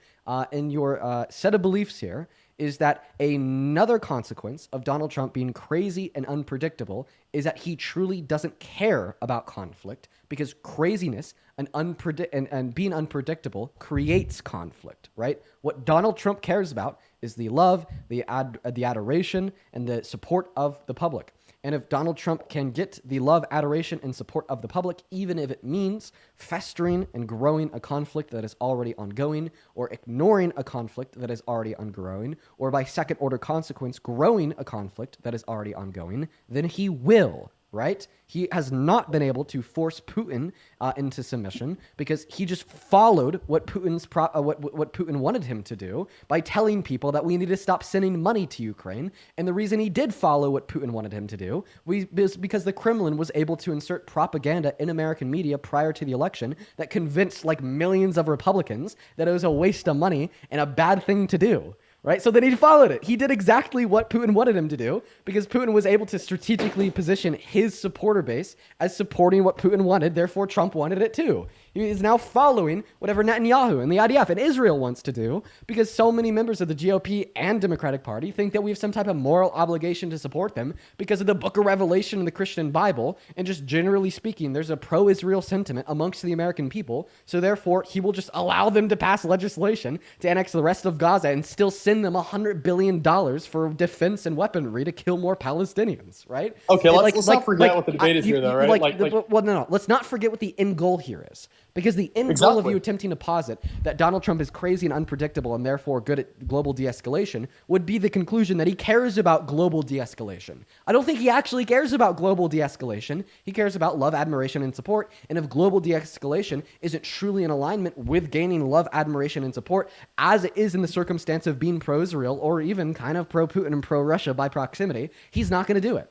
in your set of beliefs here is that another consequence of Donald Trump being crazy and unpredictable is that he truly doesn't care about conflict, because craziness and being unpredictable creates conflict, right? What Donald Trump cares about is the love, the adoration, and the support of the public. And if Donald Trump can get the love, adoration, and support of the public, even if it means festering and growing a conflict that is already ongoing, or ignoring a conflict that is already ongoing, or by second-order consequence, growing a conflict that is already ongoing, then he will, right? He has not been able to force Putin into submission, because he just followed what what Putin wanted him to do by telling people that we need to stop sending money to Ukraine. And the reason he did follow what Putin wanted him to do was because the Kremlin was able to insert propaganda in American media prior to the election that convinced millions of Republicans that it was a waste of money and a bad thing to do. Right? So then he followed it. He did exactly what Putin wanted him to do, because Putin was able to strategically position his supporter base as supporting what Putin wanted. Therefore, Trump wanted it too. He is now following whatever Netanyahu and the IDF and Israel wants to do, because so many members of the GOP and Democratic Party think that we have some type of moral obligation to support them because of the Book of Revelation and the Christian Bible. And just generally speaking, there's a pro-Israel sentiment amongst the American people. So therefore, he will just allow them to pass legislation to annex the rest of Gaza and still send them $100 billion for defense and weaponry to kill more Palestinians, right? Okay, let's not forget what the debate is here, though, right? No. Let's not forget what the end goal here is. Because the end goal of you attempting to posit that Donald Trump is crazy and unpredictable and therefore good at global de-escalation would be the conclusion that he cares about global de-escalation. I don't think he actually cares about global de-escalation. He cares about love, admiration, and support. And if global de-escalation isn't truly in alignment with gaining love, admiration, and support, as it is in the circumstance of being pro-Israel or even kind of pro-Putin and pro-Russia by proximity, he's not going to do it.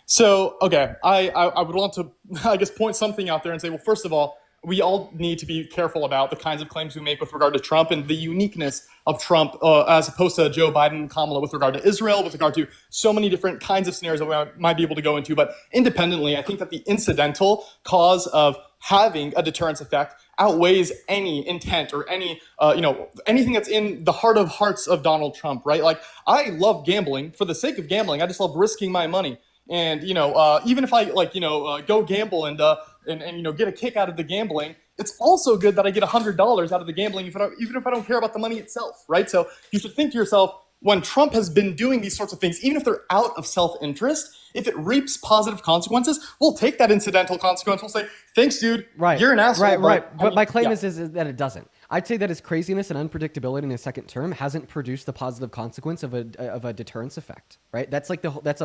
So, okay, I would want to, point something out there and say, well, first of all, we all need to be careful about the kinds of claims we make with regard to Trump and the uniqueness of Trump as opposed to Joe Biden and Kamala with regard to Israel, with regard to so many different kinds of scenarios that we might be able to go into. But independently, I think that the incidental cause of having a deterrence effect outweighs any intent or any, anything that's in the heart of hearts of Donald Trump, right? Like, I love gambling for the sake of gambling. I just love risking my money. And, even if I go gamble and get a kick out of the gambling, it's also good that I get $100 out of the gambling, even if I don't care about the money itself, right? So you should think to yourself, when Trump has been doing these sorts of things, even if they're out of self-interest, if it reaps positive consequences, we'll take that incidental consequence. We'll say, thanks, dude. Right. You're an asshole. Right. But my claim is that it doesn't. I'd say that his craziness and unpredictability in his second term hasn't produced the positive consequence of a deterrence effect, right? That's like that's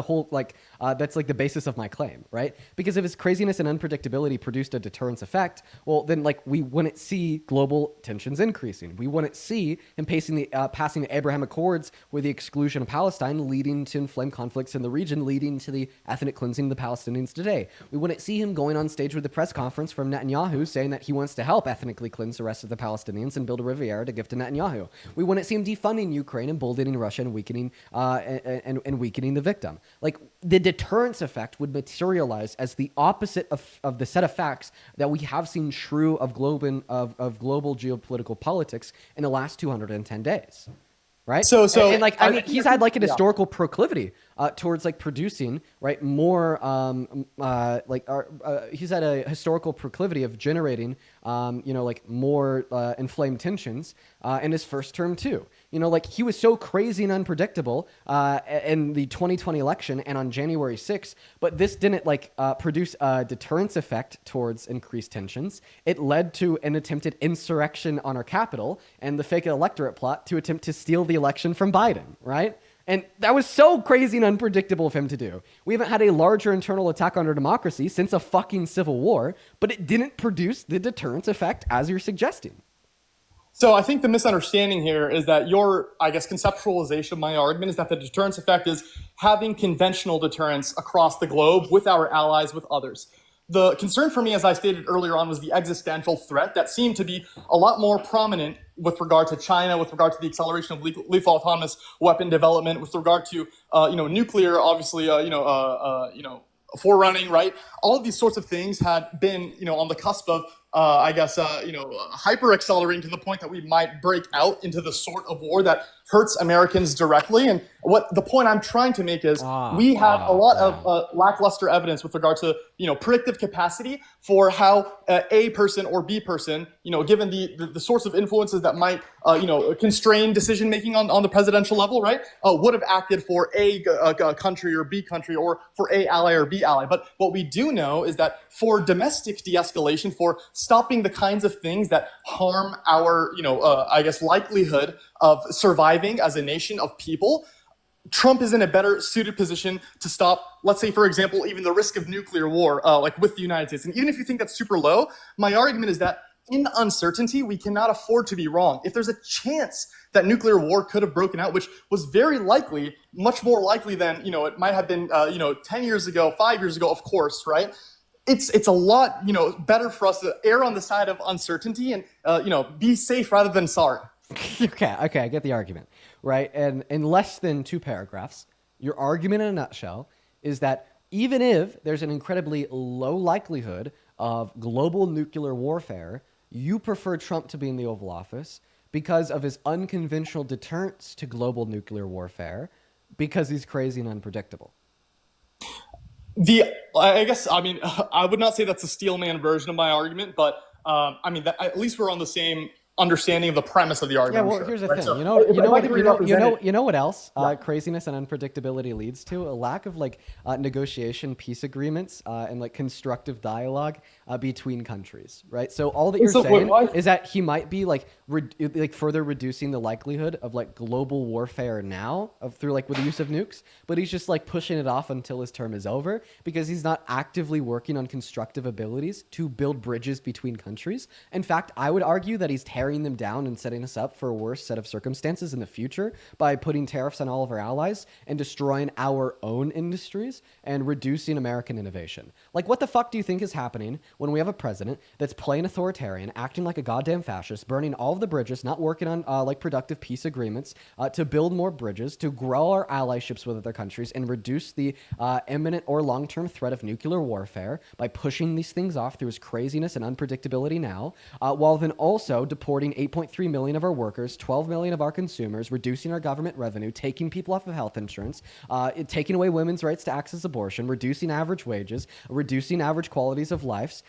like the basis of my claim, right? Because if his craziness and unpredictability produced a deterrence effect, well, then like we wouldn't see global tensions increasing. We wouldn't see him passing the Abraham Accords with the exclusion of Palestine, leading to inflamed conflicts in the region, leading to the ethnic cleansing of the Palestinians today. We wouldn't see him going on stage with the press conference from Netanyahu saying that he wants to help ethnically cleanse the rest of the Palestinians and build a Riviera to give to Netanyahu. We wouldn't see him defunding Ukraine, emboldening Russia, and weakening and weakening the victim. Like, the deterrence effect would materialize as the opposite of the set of facts that we have seen true of global geopolitical politics in the last 210 days. Right. He's had like an historical proclivity towards like producing more he's had a historical proclivity of generating more inflamed tensions in his first term too. He was so crazy and unpredictable in the 2020 election and on January 6th, but this didn't produce a deterrence effect towards increased tensions. It led to an attempted insurrection on our capital and the fake electorate plot to attempt to steal the election from Biden, right? And that was so crazy and unpredictable of him to do. We haven't had a larger internal attack on our democracy since a fucking civil war, but it didn't produce the deterrence effect as you're suggesting. So I think the misunderstanding here is that your, conceptualization of my argument is that the deterrence effect is having conventional deterrence across the globe with our allies, with others. The concern for me, as I stated earlier on, was the existential threat that seemed to be a lot more prominent with regard to China, with regard to the acceleration of lethal autonomous weapon development, with regard to nuclear, obviously, forerunning, right? All of these sorts of things had been, on the cusp of, hyper accelerating to the point that we might break out into the sort of war that hurts Americans directly. And what the point I'm trying to make is we have a lot of lackluster evidence with regard to, predictive capacity for how A person or B person, given the sorts of influences that might, constrain decision making on the presidential level, right, would have acted for A country or B country or for A ally or B ally. But what we do know is that for domestic de-escalation, for stopping the kinds of things that harm our, likelihood of surviving as a nation of people, Trump is in a better suited position to stop, let's say, for example, even the risk of nuclear war, with the United States. And even if you think that's super low, my argument is that in uncertainty, we cannot afford to be wrong. If there's a chance that nuclear war could have broken out, which was very likely, much more likely than, it might have been, 10 years ago, 5 years ago, of course, right? It's a lot, better for us to err on the side of uncertainty and, be safe rather than sorry. Okay, I get the argument, right? And in less than 2 paragraphs, your argument in a nutshell is that even if there's an incredibly low likelihood of global nuclear warfare, you prefer Trump to be in the Oval Office because of his unconventional deterrence to global nuclear warfare, because he's crazy and unpredictable. I would not say that's a steelman version of my argument, but at least we're on the same understanding of the premise of the argument. Yeah, well, here's the thing. So, you know what else craziness and unpredictability leads to? A lack of negotiation, peace agreements, and constructive dialogue between countries, right? So all that you're saying is that he might be further reducing the likelihood of global warfare now through with the use of nukes, but he's just pushing it off until his term is over because he's not actively working on constructive abilities to build bridges between countries. In fact, I would argue that he's tearing them down and setting us up for a worse set of circumstances in the future by putting tariffs on all of our allies and destroying our own industries and reducing American innovation. What the fuck do you think is happening when we have a president that's playing authoritarian, acting like a goddamn fascist, burning all of the bridges, not working on productive peace agreements to build more bridges, to grow our allyships with other countries and reduce the imminent or long-term threat of nuclear warfare by pushing these things off through his craziness and unpredictability now, while then also deporting 8.3 million of our workers, 12 million of our consumers, reducing our government revenue, taking people off of health insurance, taking away women's rights to access abortion, reducing average wages, reducing average qualities of lives,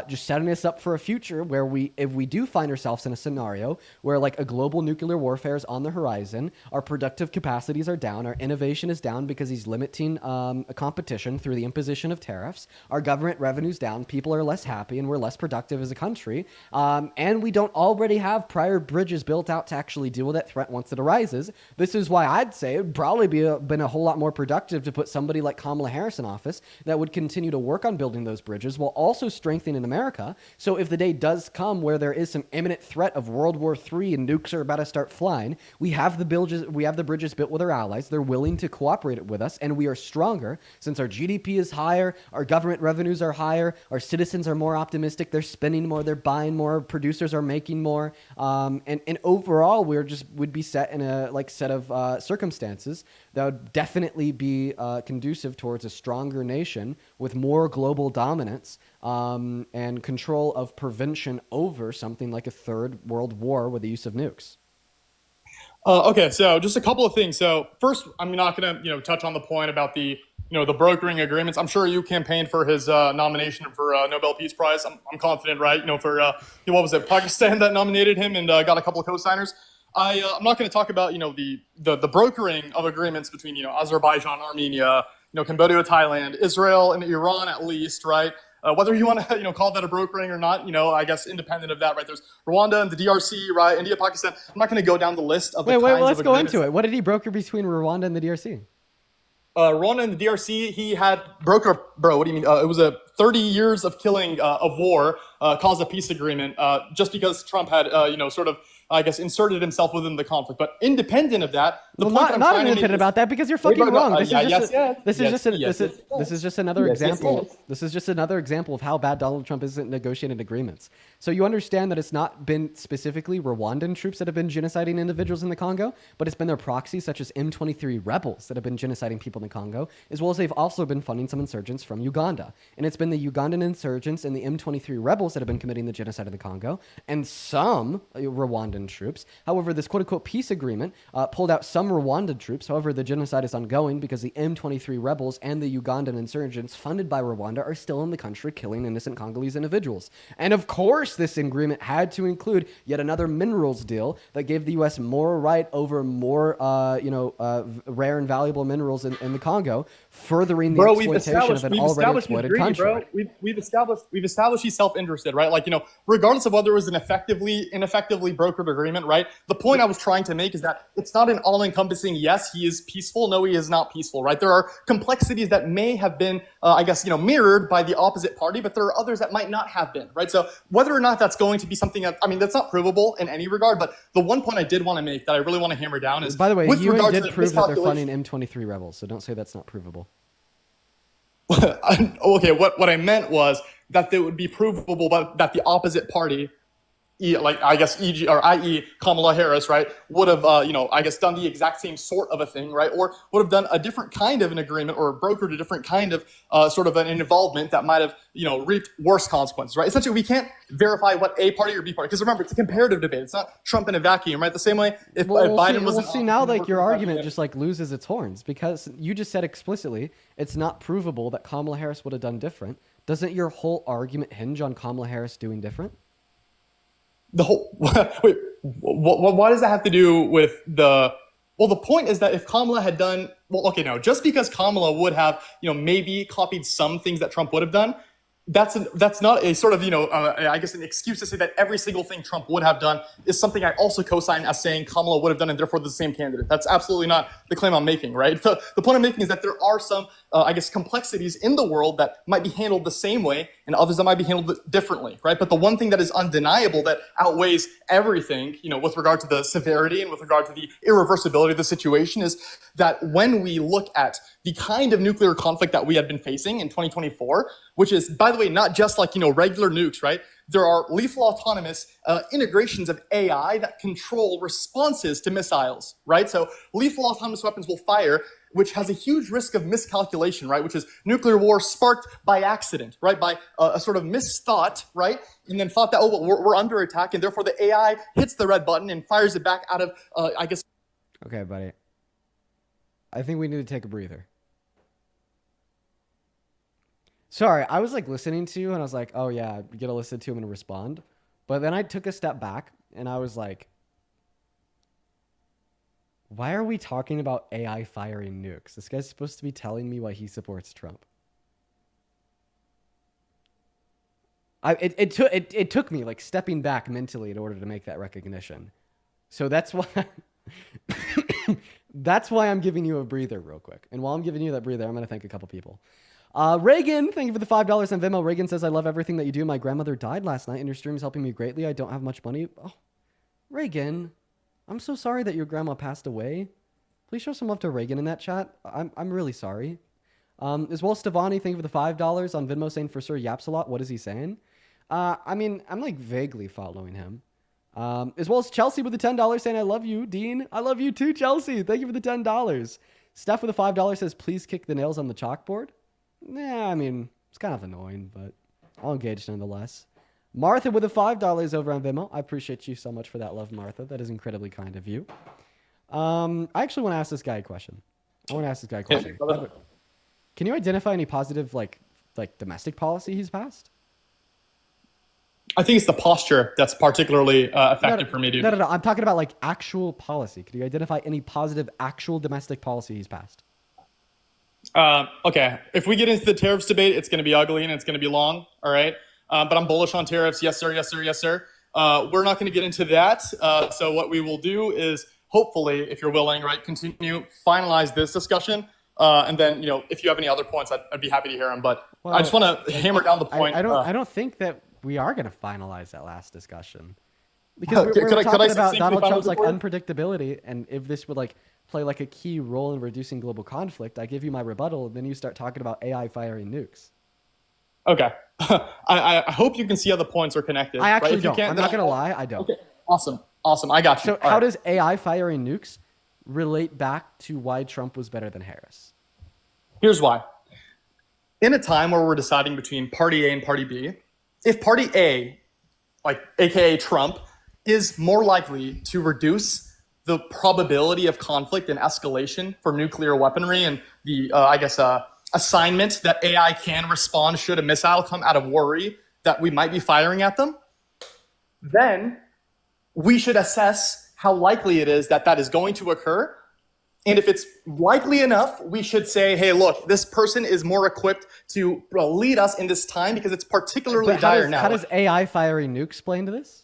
just setting us up for a future where if we do find ourselves in a scenario where a global nuclear warfare is on the horizon, our productive capacities are down, our innovation is down because he's limiting a competition through the imposition of tariffs, our government revenue's down, people are less happy, and we're less productive as a country, and we don't already already have prior bridges built out to actually deal with that threat once it arises. This is why I'd say it would probably been a whole lot more productive to put somebody like Kamala Harris in office that would continue to work on building those bridges while also strengthening America. So if the day does come where there is some imminent threat of World War III and nukes are about to start flying, we have the bridges built with our allies. They're willing to cooperate with us, and we are stronger since our GDP is higher, our government revenues are higher, our citizens are more optimistic, they're spending more, they're buying more, producers are making more, and overall would be set in a set of circumstances that would definitely be conducive towards a stronger nation with more global dominance and control of prevention over something like a third world war with the use of nukes. Okay, so just a couple of things. So first, I'm not going to touch on the point about the the brokering agreements. I'm sure you campaigned for his nomination for Nobel Peace Prize. I'm confident, right? For what was it, Pakistan that nominated him and got a couple of co-signers. I'm not going to talk about the brokering of agreements between Azerbaijan, Armenia, Cambodia, Thailand, Israel, and Iran at least, right? Whether you want to call that a brokering or not, I guess independent of that, right? There's Rwanda and the DRC, right? India, Pakistan. I'm not going to go down the list of the kinds let's of go agreements. into it. What did he broker between Rwanda and the DRC? Rwanda and the DRC, he had broker, bro, what do you mean? It was a 30 years of killing of war caused a peace agreement just because Trump had, sort of, I guess, inserted himself within the conflict. But independent of that, not independent about that because you're fucking wrong. This is just another example. This is just another example of how bad Donald Trump is at negotiating agreements. So you understand that it's not been specifically Rwandan troops that have been genociding individuals in the Congo, but it's been their proxies such as M23 rebels that have been genociding people in the Congo, as well as they've also been funding some insurgents from Uganda. And it's been the Ugandan insurgents and the M23 rebels that have been committing the genocide in the Congo, and some Rwandan troops. However, this quote-unquote peace agreement pulled out some Rwandan troops. However, the genocide is ongoing because the M23 rebels and the Ugandan insurgents funded by Rwanda are still in the country killing innocent Congolese individuals. And of course, this agreement had to include yet another minerals deal that gave the U.S. more right over more, rare and valuable minerals in the Congo, furthering the exploitation of an already exploited country. We've established he's self-interested, right? Regardless of whether it was an ineffectively brokered agreement, right? The point I was trying to make is that it's not an all-encompassing, yes, he is peaceful, no, he is not peaceful, right? There are complexities that may have been, mirrored by the opposite party, but there are others that might not have been, right? So whether or not that's going to be something that, that's not provable in any regard, but the one point I did want to make that I really want to hammer down is, by the way, you did prove that they're miscalculation. funding M23 rebels, so don't say that's not provable. Okay, what I meant was that it would be provable, but that the opposite party, i.e. Kamala Harris, right, would have, done the exact same sort of a thing, right, or would have done a different kind of an agreement or brokered a different kind of sort of an involvement that might have, reaped worse consequences, right? Essentially, we can't verify what A party or B party, because remember, it's a comparative debate. It's not Trump in a vacuum, right? The same way if Biden was... now, your argument just, loses its horns, because you just said explicitly it's not provable that Kamala Harris would have done different. Doesn't your whole argument hinge on Kamala Harris doing different? Wait, what does that have to do with the point is that if Kamala had done, just because Kamala would have, maybe copied some things that Trump would have done, that's not a sort of, an excuse to say that every single thing Trump would have done is something I also co-sign as saying Kamala would have done and therefore the same candidate. That's absolutely not the claim I'm making, right? The point I'm making is that there are some, complexities in the world that might be handled the same way and others that might be handled differently, right? But the one thing that is undeniable that outweighs everything, with regard to the severity and with regard to the irreversibility of the situation is that when we look at the kind of nuclear conflict that we had been facing in 2024, which is, by the way, not just regular nukes, right? There are lethal autonomous integrations of AI that control responses to missiles, right? So lethal autonomous weapons will fire, which has a huge risk of miscalculation, right? Which is nuclear war sparked by accident, right? By a sort of misthought, right? And then thought that, we're under attack, and therefore the AI hits the red button and fires it back out of, Okay, buddy. I think we need to take a breather. Sorry, I was listening to you and I was like, oh yeah, you gotta listen to him and respond. But then I took a step back and I was like, why are we talking about AI firing nukes? This guy's supposed to be telling me why he supports Trump. It took me like stepping back mentally in order to make that recognition. So that's why that's why I'm giving you a breather real quick. And while I'm giving you that breather, I'm going to thank a couple people. Reagan, thank you for the $5 on Venmo. Reagan says, I love everything that you do. My grandmother died last night and your stream is helping me greatly. I don't have much money. Oh, Reagan, I'm so sorry that your grandma passed away. Please show some love to Reagan in that chat. I'm really sorry. As well, Stevani, thank you for the $5 on Venmo saying for sure yaps a lot. What is he saying? I mean, I'm like vaguely following him. As well as Chelsea with the $10 saying, I love you, Dean. I love you too, Chelsea. Thank you for the $10. Steph with the $5 says, please kick the nails on the chalkboard. Nah, I mean, it's kind of annoying, but I'll engage nonetheless. Martha with the $5 over on Venmo. I appreciate you so much for that love, Martha. That is incredibly kind of you. I actually want to ask this guy a question. Can you identify any positive, like domestic policy he's passed? I think it's the posture that's particularly effective for me, dude. No. I'm talking about like actual policy. Could you identify any positive actual domestic policy he's passed? Okay. If we get into the tariffs debate, it's going to be ugly and it's going to be long. All right. But I'm bullish on tariffs. Yes, sir. Yes, sir. Yes, sir. We're not going to get into that. So what we will do is hopefully, if you're willing, right, finalize this discussion. And then, if you have any other points, I'd be happy to hear them. But I just want to hammer down the point. I don't think that we are going to finalize that last discussion. Because we're talking about Donald Trump's like unpredictability, and if this would like play like a key role in reducing global conflict, I give you my rebuttal, and then you start talking about AI firing nukes. Okay. I hope you can see how the points are connected. I actually don't. I'm not going to lie. I don't. Okay. Awesome. I got you. So how does AI firing nukes relate back to why Trump was better than Harris? Here's why. In a time where we're deciding between party A and party B, if party A, like AKA Trump, is more likely to reduce the probability of conflict and escalation for nuclear weaponry and the, assignment that AI can respond should a missile come out of worry that we might be firing at them, then we should assess how likely it is that that is going to occur. And if it's likely enough, we should say, hey, look, this person is more equipped to lead us in this time because it's particularly dire now. How does AI firing nukes play into this?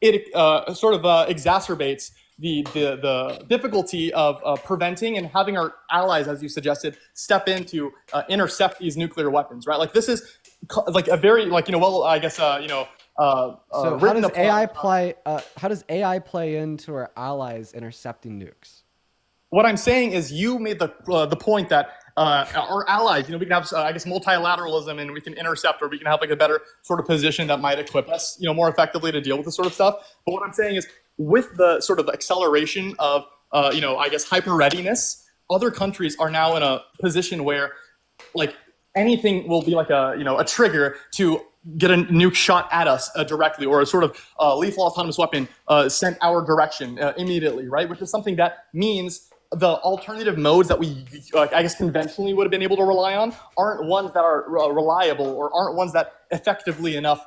It exacerbates the difficulty of preventing and having our allies, as you suggested, step in to intercept these nuclear weapons, right? Like this is like a very So how does AI play into our allies intercepting nukes? What I'm saying is you made the point that our allies, we can have, multilateralism and we can intercept, or we can have like a better sort of position that might equip us, more effectively to deal with this sort of stuff. But what I'm saying is with the sort of acceleration of, hyper readiness, other countries are now in a position where like anything will be like a trigger to get a nuke shot at us directly, or a sort of lethal autonomous weapon sent our direction immediately, right? Which is something that means the alternative modes that we, conventionally would have been able to rely on aren't ones that are reliable, or aren't ones that effectively enough,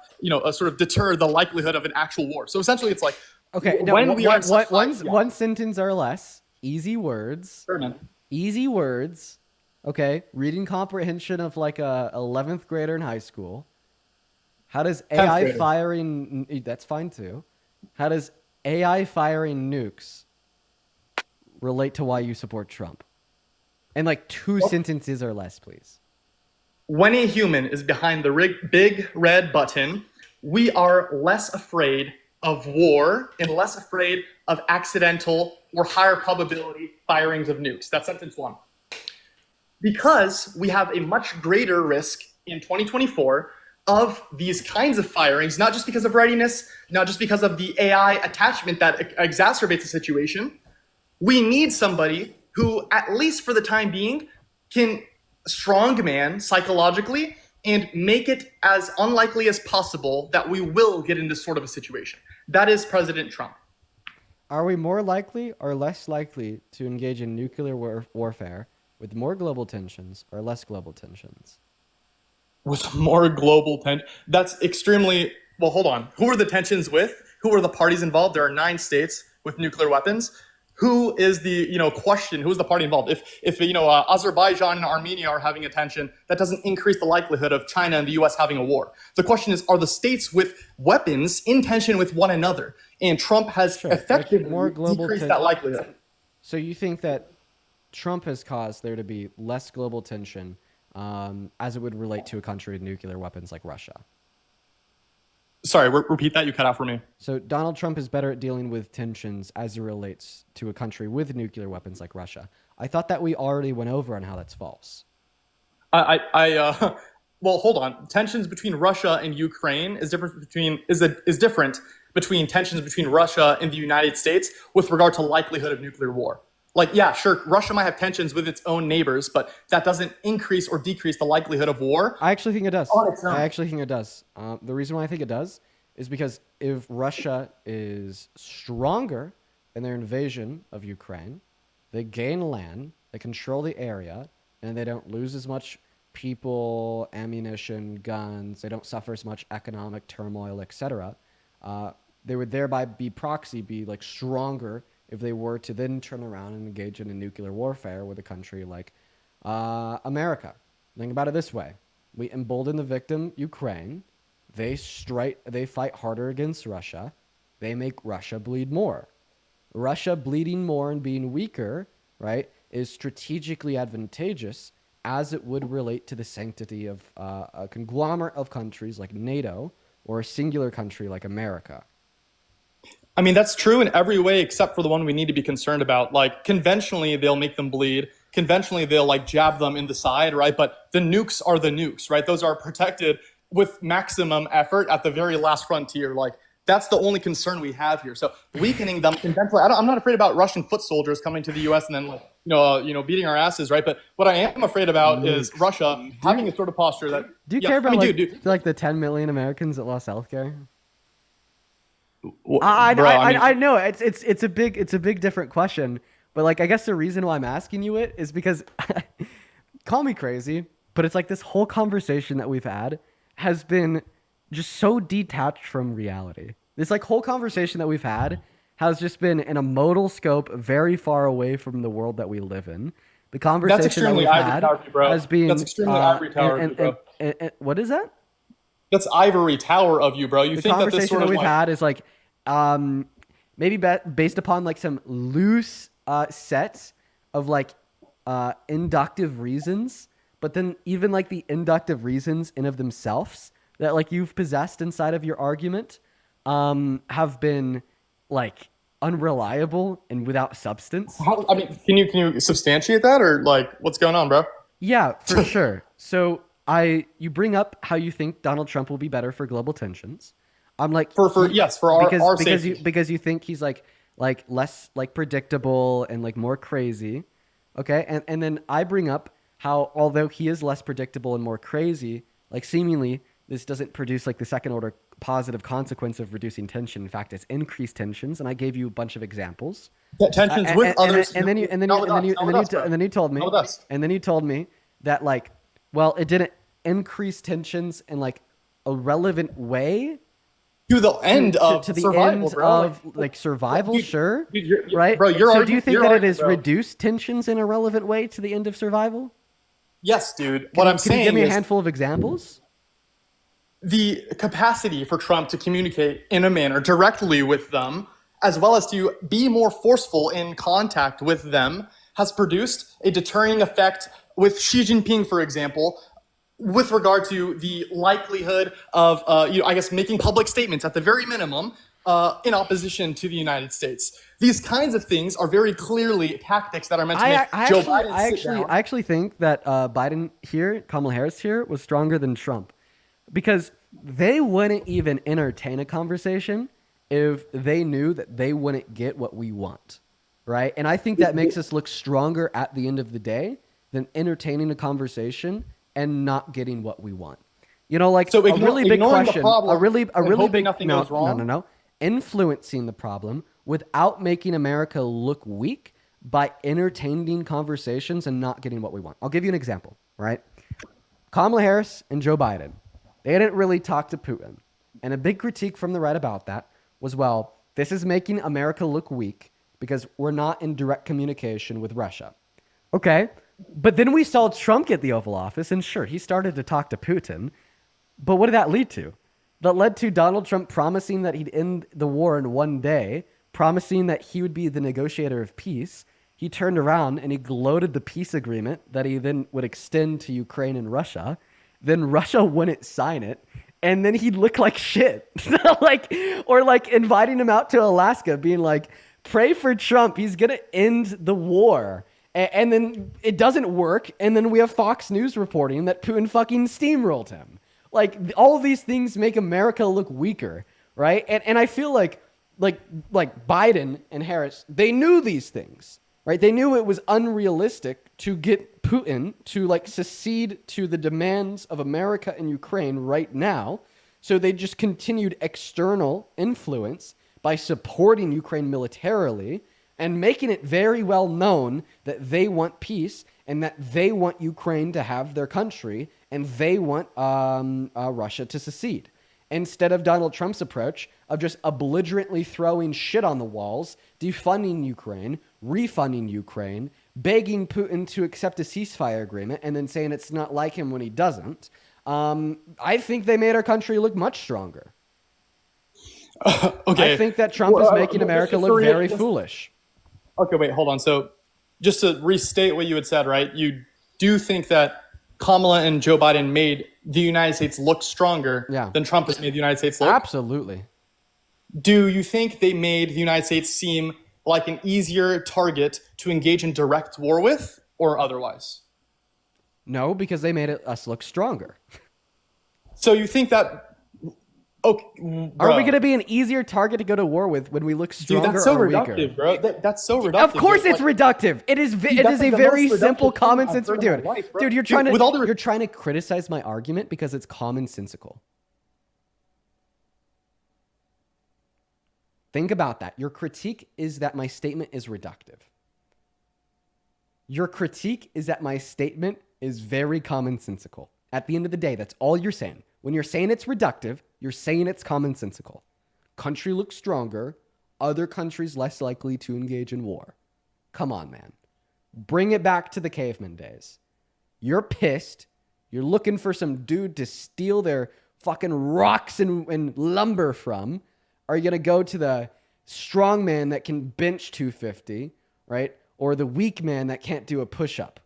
sort of deter the likelihood of an actual war. So essentially, it's like, okay, one sentence or less, easy words. Sure, man. Easy words. Okay, reading comprehension of like a 11th grader in high school. How does AI firing? That's fine too. How does AI firing nukes relate to why you support Trump? And like two sentences or less, please. When a human is behind the big red button, we are less afraid of war and less afraid of accidental or higher probability firings of nukes. That's sentence one. Because we have a much greater risk in 2024 of these kinds of firings, not just because of readiness, not just because of the AI attachment that exacerbates the situation. We need somebody who, at least for the time being, can strongman psychologically and make it as unlikely as possible that we will get in this sort of a situation. That is President Trump. Are we more likely or less likely to engage in nuclear warfare with more global tensions or less global tensions? With more global tension? That's extremely... Well, hold on. Who are the tensions with? Who are the parties involved? There are 9 states with nuclear weapons. who is the question? Who's the party involved? If Azerbaijan and Armenia are having a tension, that doesn't increase the likelihood of China and the U.S. having a war. The question is, are the states with weapons in tension with one another? And Trump has effectively decreased that likelihood. So you think that Trump has caused there to be less global tension as it would relate to a country with nuclear weapons like Russia? Sorry, repeat that. You cut out for me. So Donald Trump is better at dealing with tensions as it relates to a country with nuclear weapons like Russia. I thought that we already went over on how that's false. Well, hold on. Tensions between Russia and Ukraine is different between tensions between Russia and the United States with regard to likelihood of nuclear war. Like, yeah, sure, Russia might have tensions with its own neighbors, but that doesn't increase or decrease the likelihood of war. I actually think it does. On its own. I actually think it does. The reason why I think it does is because if Russia is stronger in their invasion of Ukraine, they gain land, they control the area, and they don't lose as much people, ammunition, guns, they don't suffer as much economic turmoil, etc. They would thereby be like stronger if they were to then turn around and engage in a nuclear warfare with a country like America. Think about it this way. We embolden the victim, Ukraine. They fight harder against Russia. They make Russia bleed more. Russia bleeding more and being weaker, right, is strategically advantageous as it would relate to the sanctity of a conglomerate of countries like NATO or a singular country like America. I mean, that's true in every way except for the one we need to be concerned about. Like, conventionally, they'll make them bleed. Conventionally, they'll like jab them in the side, right? But the nukes are the nukes, right? Those are protected with maximum effort at the very last frontier. Like, that's the only concern we have here. So weakening them conventionally, I'm not afraid about Russian foot soldiers coming to the U.S. and then beating our asses, right? But what I am afraid about is Russia having a sort of posture that. Do you care about like the 10 million Americans that lost healthcare? I know it's a big different question, but like I guess the reason why I'm asking you it is because call me crazy, but it's like this whole conversation that we've had has been just so detached from reality. This like whole conversation that we've had has just been in a modal scope very far away from the world that we live in. The conversation that we've had has been that's extremely ivory tower of you, bro. What is that? That's ivory tower of you, bro. You the think that this conversation sort that of we've had is like maybe based upon like some loose sets of like inductive reasons, but then even like the inductive reasons in of themselves that like you've possessed inside of your argument have been like unreliable and without substance. I mean, can you substantiate that, or like what's going on, bro? Yeah, for sure. So you bring up how you think Donald Trump will be better for global tensions. I'm like for our safety. because you think he's like less like predictable and like more crazy. Okay? And then I bring up how although he is less predictable and more crazy, like seemingly this doesn't produce like the second order positive consequence of reducing tension. In fact, it's increased tensions, and I gave you a bunch of examples. Tensions with others. And then you told me that like, well, it didn't increase tensions in like a relevant way to the end of to the survival, end bro. of like survival. Sure, right, bro. So do you think that it has reduced tensions in a relevant way to the end of survival? Yes, dude. Can you give me a handful of examples? The capacity for Trump to communicate in a manner directly with them, as well as to be more forceful in contact with them, has produced a deterring effect with Xi Jinping, for example, with regard to the likelihood of, I guess, making public statements at the very minimum in opposition to the United States. These kinds of things are very clearly tactics that are meant to make Joe Biden sit down. I actually think that Biden here, Kamala Harris here, was stronger than Trump. Because they wouldn't even entertain a conversation if they knew that they wouldn't get what we want, right? And I think that makes us look stronger at the end of the day than entertaining a conversation and not getting what we want. You know, like so a really big question, a really big goes wrong? No. Influencing the problem without making America look weak by entertaining conversations and not getting what we want. I'll give you an example, right? Kamala Harris and Joe Biden. They didn't really talk to Putin. And a big critique from the right about that was, well, this is making America look weak because we're not in direct communication with Russia. Okay. But then we saw Trump get the Oval Office, and sure, he started to talk to Putin. But what did that lead to? That led to Donald Trump promising that he'd end the war in one day, promising that he would be the negotiator of peace. He turned around and he gloated the peace agreement that he then would extend to Ukraine and Russia. Then Russia wouldn't sign it. And then he'd look like shit. Or inviting him out to Alaska, being like, pray for Trump. He's going to end the war. And then it doesn't work. And then we have Fox News reporting that Putin fucking steamrolled him. All of these things make America look weaker, right? And I feel like Biden and Harris, they knew these things, right? They knew it was unrealistic to get Putin to secede to the demands of America and Ukraine right now. So they just continued external influence by supporting Ukraine militarily and making it very well known that they want peace and that they want Ukraine to have their country and they want Russia to secede. Instead of Donald Trump's approach of just belligerently throwing shit on the walls, defunding Ukraine, refunding Ukraine, begging Putin to accept a ceasefire agreement, and then saying it's not like him when he doesn't, I think they made our country look much stronger. Okay. I think that Trump is making America look very foolish. Okay, wait, hold on. So just to restate what you had said, right? You do think that Kamala and Joe Biden made the United States look stronger than Trump has made the United States look? Absolutely. Do you think they made the United States seem like an easier target to engage in direct war with, or otherwise? No, because they made us look stronger. So you think that... Okay, are we going to be an easier target to go to war with when we look stronger? Dude, that's so or reductive, weaker? bro. That's so reductive. Of course, it's reductive. It is. It is a very simple, common sense. Dude, you're trying to criticize my argument because it's commonsensical. Think about that. Your critique is that my statement is reductive. Your critique is that my statement is very commonsensical. At the end of the day, that's all you're saying. When you're saying it's reductive, you're saying it's commonsensical. Country looks stronger, other countries less likely to engage in war. Come on, man. Bring it back to the caveman days. You're pissed. You're looking for some dude to steal their fucking rocks and lumber from. Are you going to go to the strong man that can bench 250, right? Or the weak man that can't do a push-up,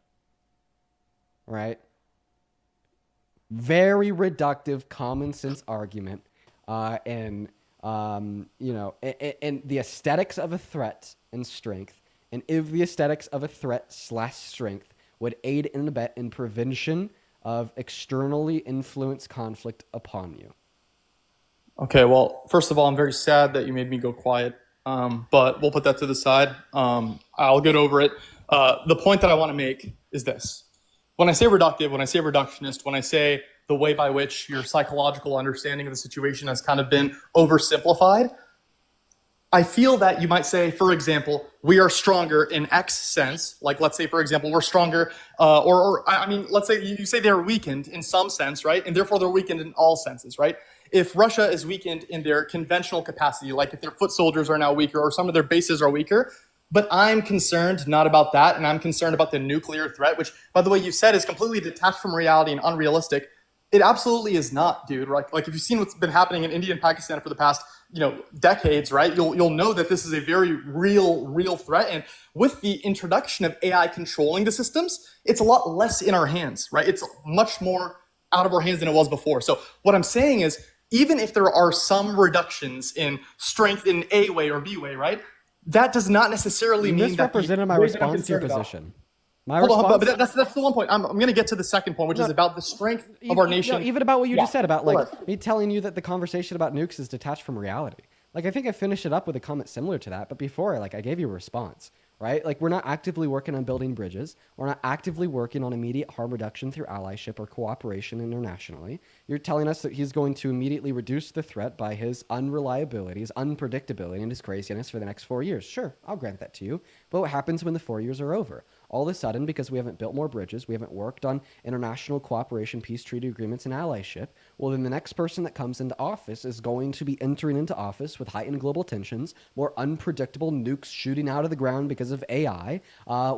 right? Very reductive, common sense argument, and the aesthetics of a threat and strength, and if the aesthetics of a threat / strength would aid and abet in prevention of externally influenced conflict upon you. Okay, well, first of all, I'm very sad that you made me go quiet, but we'll put that to the side. I'll get over it. The point that I want to make is this. When I say reductive, when I say reductionist, when I say the way by which your psychological understanding of the situation has kind of been oversimplified, I feel that you might say, for example, we are stronger in X sense. Like, let's say, for example, we're stronger, let's say you say they're weakened in some sense, right? And therefore they're weakened in all senses, right? If Russia is weakened in their conventional capacity, like if their foot soldiers are now weaker or some of their bases are weaker, but I'm concerned not about that, and I'm concerned about the nuclear threat, which, by the way, you said is completely detached from reality and unrealistic. It absolutely is not, dude. Right? Like if you've seen what's been happening in India and Pakistan for the past, decades, right? You'll know that this is a very real threat. And with the introduction of AI controlling the systems, it's a lot less in our hands, right? It's much more out of our hands than it was before. So what I'm saying is, even if there are some reductions in strength in A way or B way, right? That does not necessarily mean that... You misrepresented my response to your position. Hold on, but that's the one point. I'm going to get to the second point, which is about the strength of our nation. Even about what you just said about me telling you that the conversation about nukes is detached from reality. I think I finished it up with a comment similar to that, but before I gave you a response, right? We're not actively working on building bridges. We're not actively working on immediate harm reduction through allyship or cooperation internationally. You're telling us that he's going to immediately reduce the threat by his unreliability, his unpredictability, and his craziness for the next 4 years. Sure, I'll grant that to you. But what happens when the 4 years are over? all of a sudden, because we haven't built more bridges, we haven't worked on international cooperation, peace treaty agreements, and allyship, well, then the next person that comes into office is going to be entering into office with heightened global tensions, more unpredictable nukes shooting out of the ground because of AI,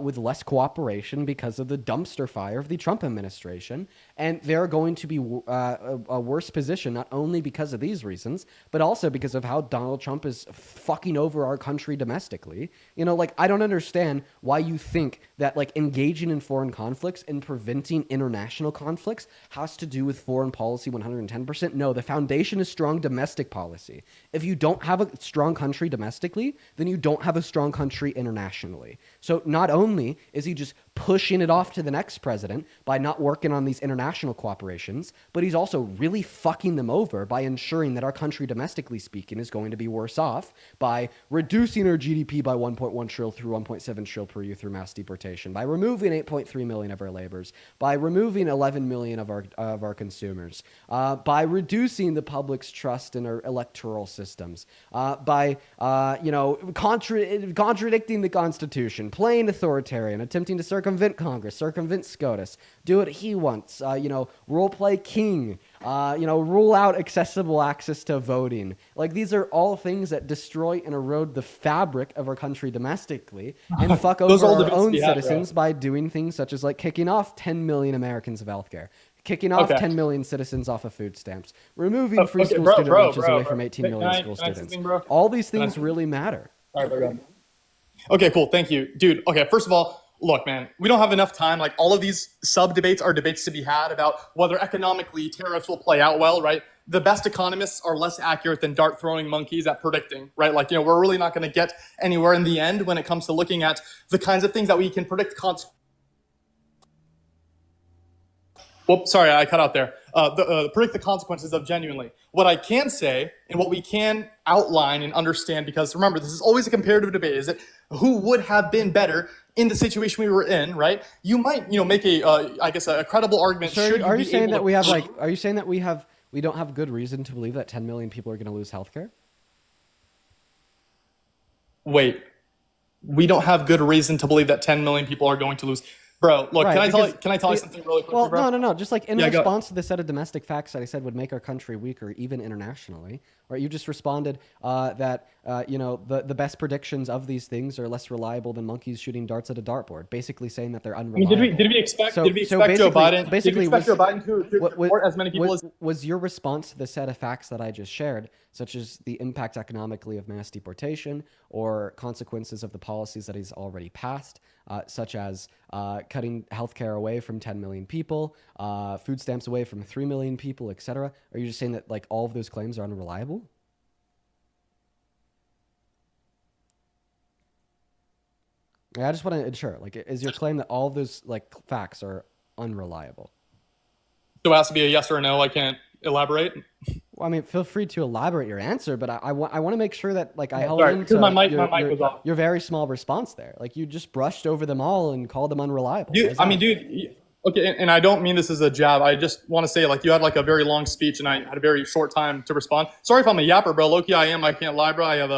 with less cooperation because of the dumpster fire of the Trump administration. And they're going to be a worse position, not only because of these reasons, but also because of how Donald Trump is fucking over our country domestically. You know, like, I don't understand why you think that, like, engaging in foreign conflicts and preventing international conflicts has to do with foreign policy 110%. No, the foundation is strong domestic policy. If you don't have a strong country domestically, then you don't have a strong country internationally. So not only is he just pushing it off to the next president by not working on these international cooperations, but he's also really fucking them over by ensuring that our country, domestically speaking, is going to be worse off by reducing our GDP by 1.1 trillion through 1.7 trillion per year through mass deportation, by removing 8.3 million of our laborers, by removing 11 million of our consumers, by reducing the public's trust in our electoral systems, by contradicting the Constitution, playing authoritarian, attempting to circumvent Congress, circumvent SCOTUS, do what he wants, role play king, rule out accessible access to voting. Like, these are all things that destroy and erode the fabric of our country domestically and fuck over our own citizens by doing things such as, like, kicking off 10 million Americans of healthcare, kicking off 10 million citizens off of food stamps, removing free school student lunches away from 18 million school students. All these things really matter. All right, okay, cool. Thank you, dude. Okay, first of all, look, man, we don't have enough time. Like, all of these sub-debates are debates to be had about whether economically tariffs will play out well, right? The best economists are less accurate than dart-throwing monkeys at predicting, right? Like, we're really not going to get anywhere in the end when it comes to looking at the kinds of things that we can predict. Whoops, sorry, I cut out there. Predict the consequences of genuinely. What I can say and what we can outline and understand, because remember, this is always a comparative debate, is that who would have been better in the situation we were in, right? You might, make a credible argument. So are you saying that we don't have good reason to believe that 10 million people are going to lose healthcare? Wait, we don't have good reason to believe that 10 million people are going to lose. Bro, look, right, can I tell you something really quickly, bro? No. Just like in response to the set of domestic facts that I said would make our country weaker, even internationally, right? You just responded that the best predictions of these things are less reliable than monkeys shooting darts at a dartboard, basically saying that they're unreliable. I mean, did we expect Joe Biden? Basically, to report as many people as? Was your response to the set of facts that I just shared, such as the impact economically of mass deportation or consequences of the policies that he's already passed, such as cutting healthcare away from 10 million people, food stamps away from 3 million people, etc.? Are you just saying that, like, all of those claims are unreliable? Yeah, I just want to ensure, like, is your claim that all of those, like, facts are unreliable? So it has to be a yes or a no. I can't elaborate. Well, I mean, feel free to elaborate your answer, but I want to make sure that, like, I held into my mic was off. Your very small response there. Like, you just brushed over them all and called them unreliable. Dude, okay, and I don't mean this as a jab. I just want to say, like, you had, like, a very long speech, and I had a very short time to respond. Sorry if I'm a yapper, bro. Low-key, I am. I can't lie, bro. I have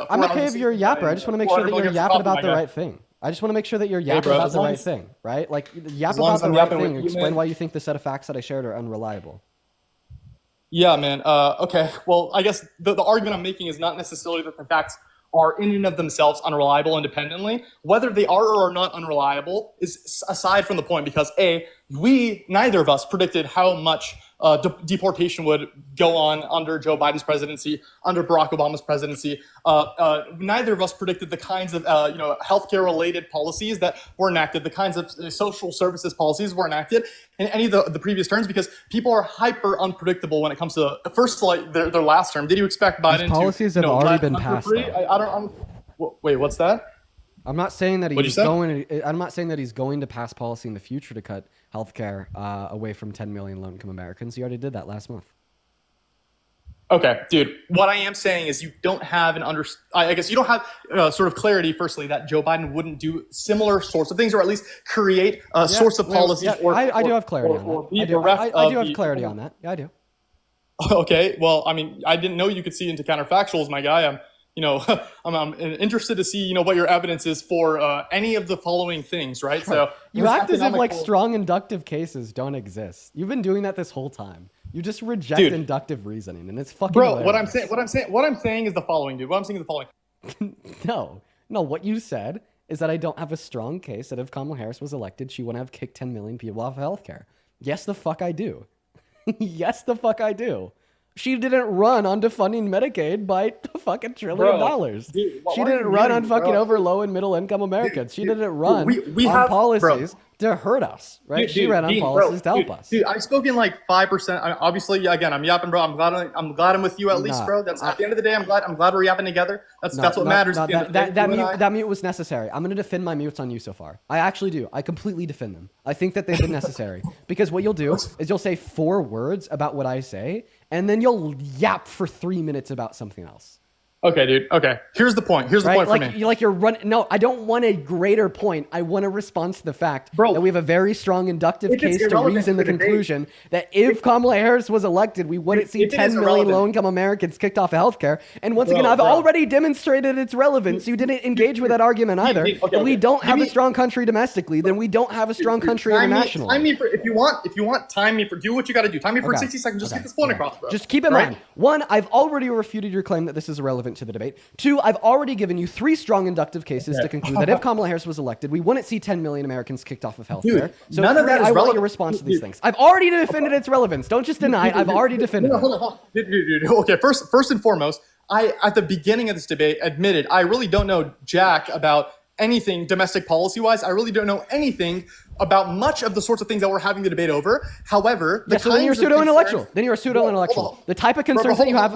I'm okay if you're a yapper. I just want to make sure that you're yapping about the right thing. I just want to make sure that you're yapping about the right thing, right? Like, yap about the right thing. Explain why you think the set of facts that I shared are unreliable. Yeah, man. Okay. Well, I guess the argument I'm making is not necessarily that the facts are in and of themselves unreliable independently. Whether they are or are not unreliable is aside from the point, because neither of us predicted how much deportation would go on under Joe Biden's presidency, under Barack Obama's presidency. Neither of us predicted the kinds of healthcare related policies that were enacted, the kinds of social services policies were enacted in any of the previous terms, because people are hyper unpredictable when it comes to their last term. Did you expect Biden These policies have already been passed? Wait, what's that? I'm not saying that he's going to pass policy in the future to cut healthcare away from 10 million low-income Americans. He already did that last month. Okay, dude. What I am saying is you don't have you don't have sort of clarity, firstly, that Joe Biden wouldn't do similar sorts of things, or at least create sorts of policies. I do have clarity on that. I do have clarity on that. Yeah, I do. Okay. Well, I mean, I didn't know you could see into counterfactuals, my guy. I'm interested to see, what your evidence is for any of the following things, right? Sure. So you act as if like strong inductive cases don't exist. You've been doing that this whole time. You just reject inductive reasoning, and it's fucking hilarious. What I'm saying is the following, dude. What I'm saying is the following. No, what you said is that I don't have a strong case that if Kamala Harris was elected, she wouldn't have kicked 10 million people off of healthcare. Yes, the fuck I do. Yes, the fuck I do. She didn't run on defunding Medicaid by a fucking $1 trillion. Dude, she didn't run on fucking over low and middle income Americans. She didn't run on policies to hurt us, right? She ran on policies to help us. Dude, I've spoken like 5%. Obviously, again, I'm yapping, bro. I'm glad I'm with you at least, bro. That's at the end of the day. I'm glad we're yapping together. That's what matters. That mute was necessary. I'm gonna defend my mutes on you so far. I actually do. I completely defend them. I think that they've been necessary because what you'll do is you'll say 4 words about what I say, and then you'll yap for 3 minutes about something else. Okay, dude. Okay. Here's the point. Here's the point for me. You're running. No, I don't want a greater point. I want a response to the fact that we have a very strong inductive case to reason the conclusion that if Kamala Harris was elected, we wouldn't see 10 million low-income Americans kicked off of healthcare. And once again, I've already demonstrated its relevance. You didn't engage with that argument either. If we don't have a strong country domestically, then we don't have a strong country internationally. Time me for if you want. Time me for do what you got to do. Time me for 60 seconds. Just get this point across, bro. Just keep in mind. 1, I've already refuted your claim that this is irrelevant to the debate. 2, I've already given you 3 strong inductive cases to conclude that if Kamala Harris was elected, we wouldn't see 10 million Americans kicked off of healthcare. So none of that is I want relevant. your response to these things. I've already defended its relevance. Don't just deny it. I've already defended it. Hold on. Dude. Okay, first and foremost, I, at the beginning of this debate, admitted I really don't know jack about anything domestic policy-wise. I really don't know anything about much of the sorts of things that we're having the debate over. However, so then you're pseudo-intellectual. The type of concerns that you have,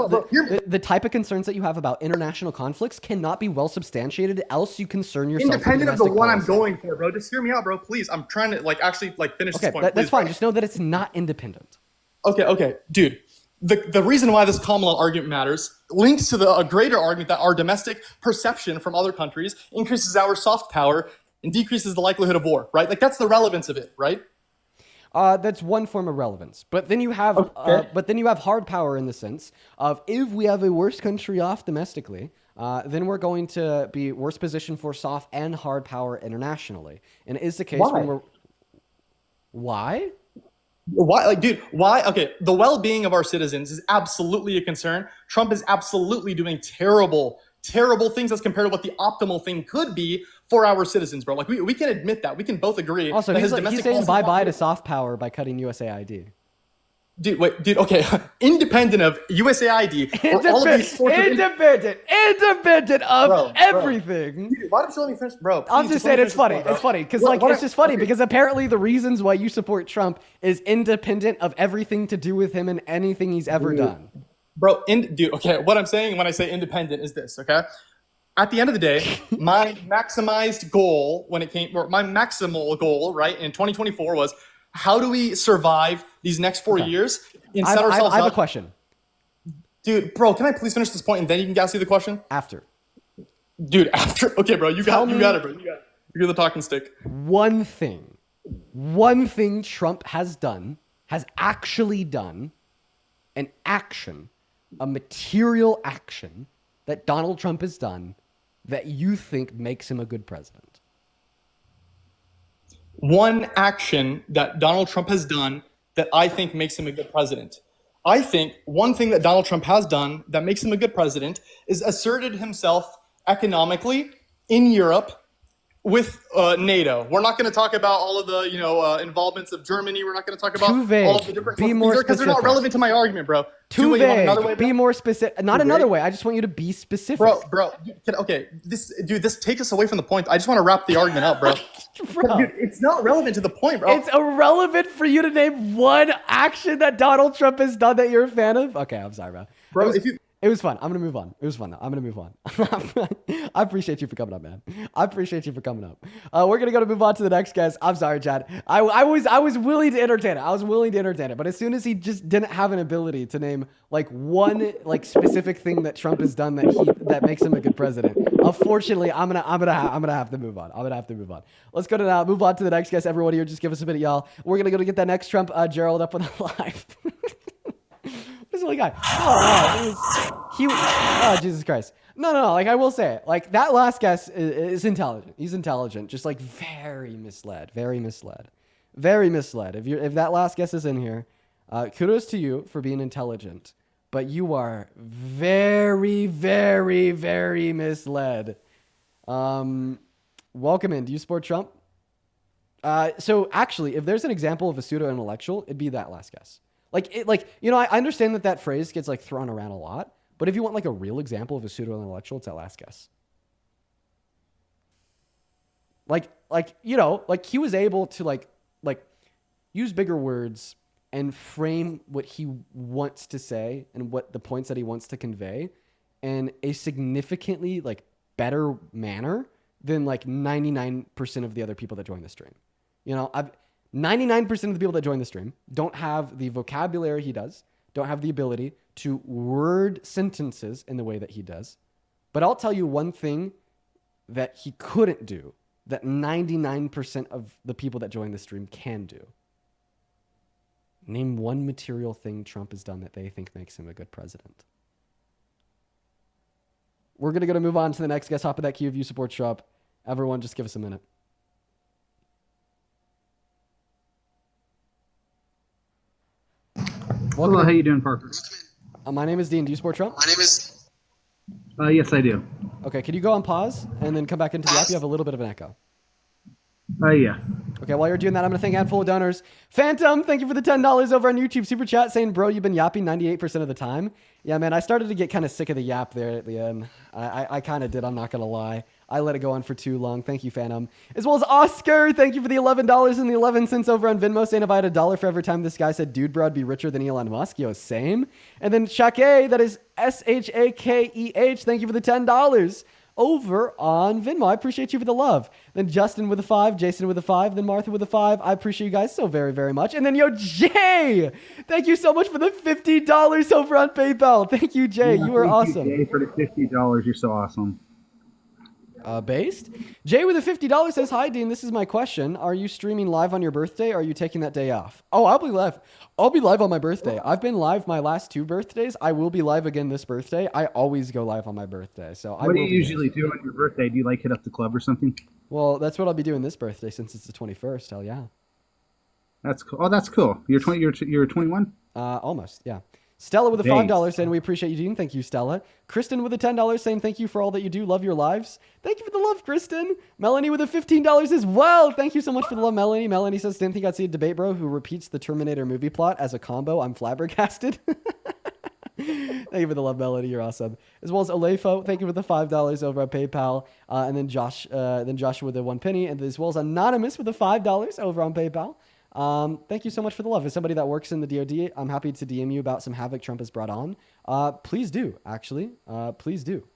the type of concerns that you have about international conflicts cannot be well substantiated. Else you concern yourself. Independent of the one I'm going for, bro. Just hear me out, bro. Please, I'm trying to actually finish this point. That's fine. Just know that it's not independent. Okay, dude. The reason why this Kamala argument matters links to a greater argument that our domestic perception from other countries increases our soft power and decreases the likelihood of war, right? That's the relevance of it, right? That's one form of relevance. But then you have hard power in the sense of if we have a worse country off domestically, then we're going to be worse positioned for soft and hard power internationally. And it is the case when we're... Why? Why, dude, why? Okay, the well-being of our citizens is absolutely a concern. Trump is absolutely doing terrible things as compared to what the optimal thing could be for our citizens, bro. We can admit that. We can both agree. Also, he's saying bye-bye to soft power by cutting USAID. Dude, okay. Independent of USAID, or all of these sorts independent of everything. Dude, why don't you let me finish, bro? I'm just saying it's funny. It's funny because it's just funny because apparently the reasons why you support Trump is independent of everything to do with him and anything he's ever done. Bro, okay. What I'm saying when I say independent is this, okay? At the end of the day, my maximal goal, right, in 2024 was how do we survive these next 4 years and set ourselves up? I have a question. Dude, bro, can I please finish this point and then you can ask me the question? After. Dude, after. Okay, bro, you got it, bro. You're the talking stick. One thing Trump has actually done, an action, a material action that Donald Trump has done that you think makes him a good president. One action that Donald Trump has done that I think makes him a good president. I think one thing that Donald Trump has done that makes him a good president is asserted himself economically in Europe with NATO. We're not going to talk about all of the involvements of Germany. We're not going to talk about all of the different because they're not relevant to my argument, bro. Too vague. Be more specific. Not another way. I just want you to be specific. Bro. Okay, this takes us away from the point. I just want to wrap the argument up, bro. Dude, it's not relevant to the point, bro. It's irrelevant for you to name one action that Donald Trump has done that you're a fan of. Okay, I'm sorry, bro. Bro, It was fun. I'm going to move on. It was fun, though. I'm going to move on. I appreciate you for coming up, man. I appreciate you for coming up. We're going to move on to the next guest. I'm sorry, Chad. I was willing to entertain it. But as soon as he just didn't have an ability to name one specific thing that Trump has done that makes him a good president, unfortunately, I'm gonna have to move on. Let's move on to the next guest. Everyone here, just give us a minute, y'all. We're going to go to get that next Trump Gerald up on the live. This little guy. Oh, Jesus Christ. No. Like, I will say it. Like, that last guess is intelligent. He's intelligent. Just, like, very misled. Very misled. Very misled. If that last guess is in here, kudos to you for being intelligent. But you are very, very, very misled. Welcome in. Do you support Trump? So actually, if there's an example of a pseudo-intellectual, it'd be that last guess. I understand that phrase gets like thrown around a lot, but if you want like a real example of a pseudo-intellectual, it's that last guess. Like he was able to like use bigger words and frame what he wants to say and what the points that he wants to convey in a significantly like better manner than like 99% of the other people that join the stream. 99% of the people that join the stream don't have the vocabulary he does, don't have the ability to word sentences in the way that he does. But I'll tell you one thing that he couldn't do that 99% of the people that join the stream can do. Name one material thing Trump has done that they think makes him a good president. We're going to move on to the next guest. Hop in that queue if you support Trump. Everyone, just give us a minute. Hello, how you doing, Parker? My name is Dean. Do you support Trump? My name is... yes, I do. Okay, can you go on pause and then come back into the app? You have a little bit of an echo. Yeah. Okay, while you're doing that, I'm going to thank a handful of donors. Phantom, thank you for the $10 over on YouTube Super Chat saying, bro, you've been yapping 98% of the time. Yeah, man, I started to get kind of sick of the yap there at the end. I kind of did, I'm not going to lie. I let it go on for too long. Thank you, Phantom. As well as Oscar, thank you for the $11 and the 11 cents over on Venmo, saying if I had $1 for every time this guy said, dude, bro, I'd be richer than Elon Musk. Yo, same. And then Shake, that is Shakeh, thank you for the $10 over on Venmo. I appreciate you for the love. Then Justin with a 5, Jason with a 5, then Martha with a 5. I appreciate you guys so very, very much. And then Jay, thank you so much for the $50 over on PayPal. Thank you, Jay. You are awesome. Jay, for the $50. You're so awesome. Based. Jay with a $50 says, hi, Dean. This is my question. Are you streaming live on your birthday? Or are you taking that day off? Oh, I'll be live. I'll be live on my birthday. I've been live my last 2 birthdays. I will be live again this birthday. I always go live on my birthday. So what do you usually do on your birthday? Do you like hit up the club or something? Well, that's what I'll be doing this birthday since it's the 21st. Hell yeah. That's cool. Oh, that's cool. You're 20. You're 21. Almost. Yeah. Stella with a $5 saying, we appreciate you, Dean. Thank you, Stella. Kristen with a $10 saying, thank you for all that you do. Love your lives. Thank you for the love, Kristen. Melanie with a $15 as well. Thank you so much for the love, Melanie. Melanie says, didn't think I'd see a debate bro who repeats the Terminator movie plot as a combo. I'm flabbergasted. Thank you for the love, Melanie. You're awesome. As well as Olefo, thank you for the $5 over at PayPal. And then Joshua with the 1 penny. And as well as Anonymous with the $5 over on PayPal. Thank you so much for the love. As somebody that works in the DoD, I'm happy to DM you about some havoc Trump has brought on. Please do, actually. Please do.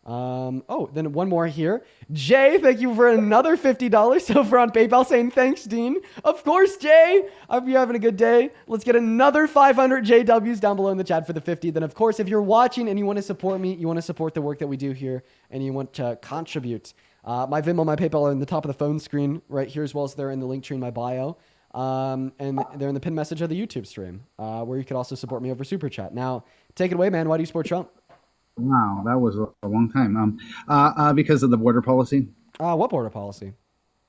Then one more here. Jay, thank you for another $50 over on PayPal saying thanks, Dean. Of course, Jay. I hope you're having a good day. Let's get another 500 JWs down below in the chat for the 50. Then, of course, if you're watching and you want to support me, you want to support the work that we do here, and you want to contribute, my Venmo, my PayPal are in the top of the phone screen right here, as well as they're in the link tree in my bio. And they're in the pinned message of the YouTube stream, where you could also support me over Super Chat. Now, take it away, man. Why do you support Trump? Wow, that was a long time. Because of the border policy. What border policy?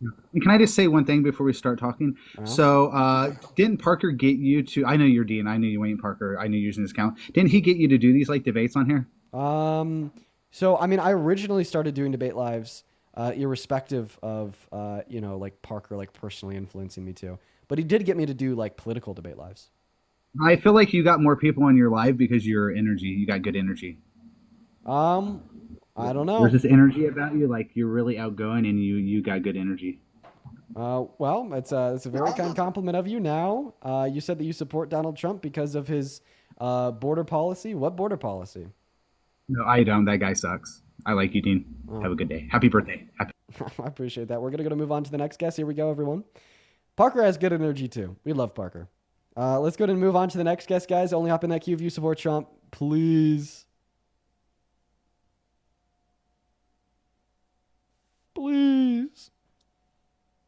And can I just say one thing before we start talking? So, didn't Parker get you to? I know you're Dean. I knew you ain't Parker. I knew you using his account. Didn't he get you to do these like debates on here? So I mean, I originally started doing debate lives, irrespective of like Parker like personally influencing me too. But he did get me to do like political debate lives. I feel like you got more people on your live because your energy. You got good energy. I don't know. There's this energy about you, like you're really outgoing and you got good energy. Well, it's a very kind compliment of you. Now, you said that you support Donald Trump because of his border policy. What border policy? No, I don't. That guy sucks. I like you, Dean. Have a good day. Happy birthday. I appreciate that. We're gonna move on to the next guest. Here we go, everyone. Parker has good energy too. We love Parker. Let's go ahead and move on to the next guest, guys. Only hop in that queue if you support Trump, please. Please.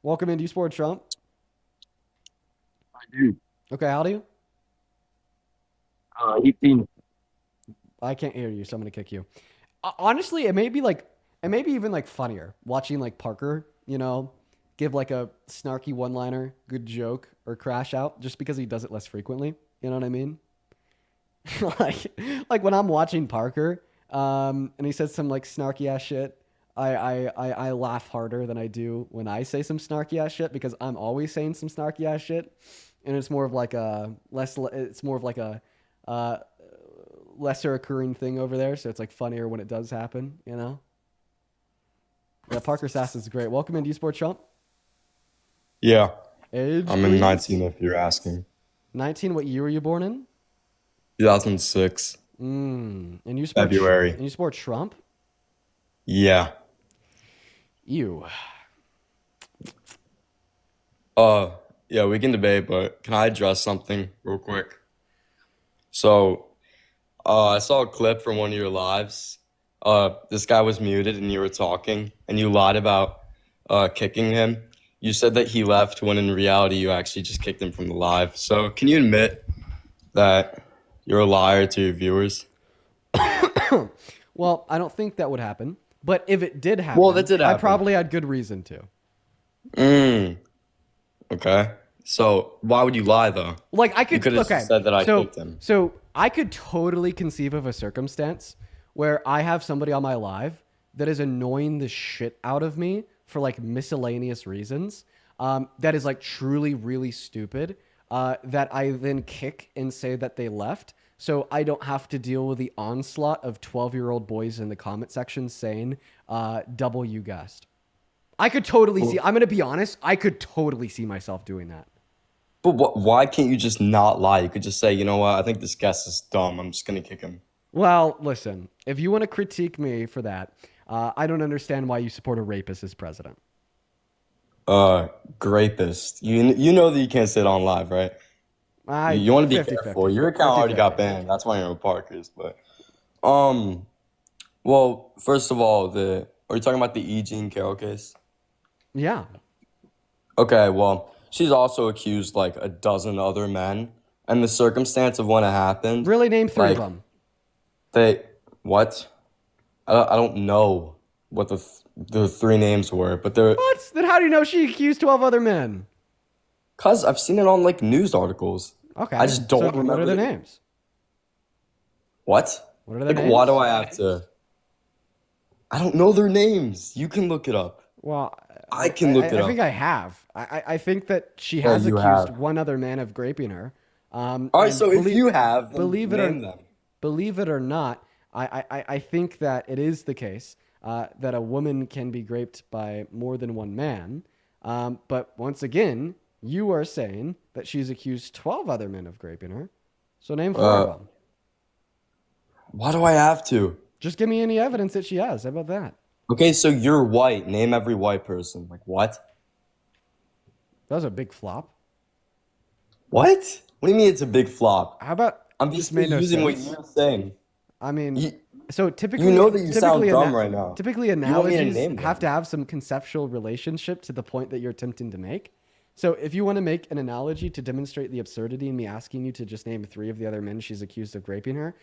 Welcome in. Do you support Trump? I do. Okay, how do you? 18. I can't hear you, so I'm going to kick you. honestly, it may be even like funnier watching like Parker, give like a snarky one-liner, good joke, or crash out just because he does it less frequently. You know what I mean? like when I'm watching Parker, and he says some like snarky ass shit, I laugh harder than I do when I say some snarky ass shit because I'm always saying some snarky ass shit, and it's more of like a lesser occurring thing over there, so it's like funnier when it does happen, Yeah, Parker Sass is great. Welcome into eSport Trump. Yeah. Age, I'm in please? 19 if you're asking. 19. What year were you born in? 2006. And you sport February. And you sport Trump? Yeah. Ew. Yeah, we can debate, but can I address something real quick? So, I saw a clip from one of your lives. This guy was muted and you were talking, and you lied about kicking him. You said that he left when in reality you actually just kicked him from the live. So, can you admit that you're a liar to your viewers? Well, I don't think that would happen. But if it did happen, that did happen. I probably had good reason to. Okay. So why would you lie though? Like I could. You could have said that I kicked him. So I could totally conceive of a circumstance where I have somebody on my live that is annoying the shit out of me for like miscellaneous reasons. That is like truly, really stupid. That I then kick and say that they left. So I don't have to deal with the onslaught of 12-year-old boys in the comment section saying, double you guessed. I could totally see, I'm going to be honest, I could totally see myself doing that. But why can't you just not lie? You could just say, you know what, I think this guest is dumb. I'm just going to kick him. Well, listen, if you want to critique me for that, I don't understand why you support a rapist as president. Grapist. You know that you can't say it on live, right? You want to be careful. Your account already got banned. That's why you're in Parker's. But, well, first of all, are you talking about the E. Jean Carroll case? Yeah. Okay, well, she's also accused like a dozen other men, and the circumstance of when it happened. Really, name three of them. What? I don't know what the three names were, but they're. What? Then how do you know she accused 12 other men? Cause I've seen it on like news articles. Okay. I just don't remember. What are the names? What? What are the names? Why do I have to? I don't know their names. You can look it up. Well, I can look it up. I think I have. I think that she has accused one other man of raping her. All right, so if you have, believe it or not, I think that it is the case that a woman can be raped by more than one man. But once again, you are saying that she's accused 12 other men of raping her. So name 4 of them. Why do I have to? Just give me any evidence that she has. How about that? Okay, so you're white. Name every white person. Like what? That was a big flop. What? What do you mean it's a big flop? How about I'm just using what you're saying. I mean, so typically, you know that you sound dumb right now. Typically, analogies have to have some conceptual relationship to the point that you're attempting to make. So if you want to make an analogy to demonstrate the absurdity in me asking you to just name 3 of the other men she's accused of raping her,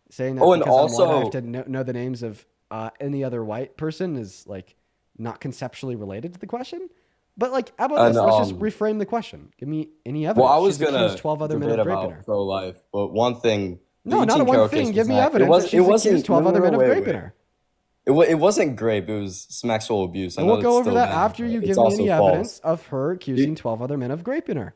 saying that and because also, I'm white, I have to know the names of any other white person is like not conceptually related to the question. But like, how about this? Let's just reframe the question. Give me any evidence. Well, I was she's gonna accused 12 other men of raping her. Pro-life, but one thing. No, not a one thing. Give me evidence that she's accused 12 other men of raping her. It wasn't grape. It was sexual abuse. And we'll go over that after you give me any evidence of her accusing 12 other men of raping her.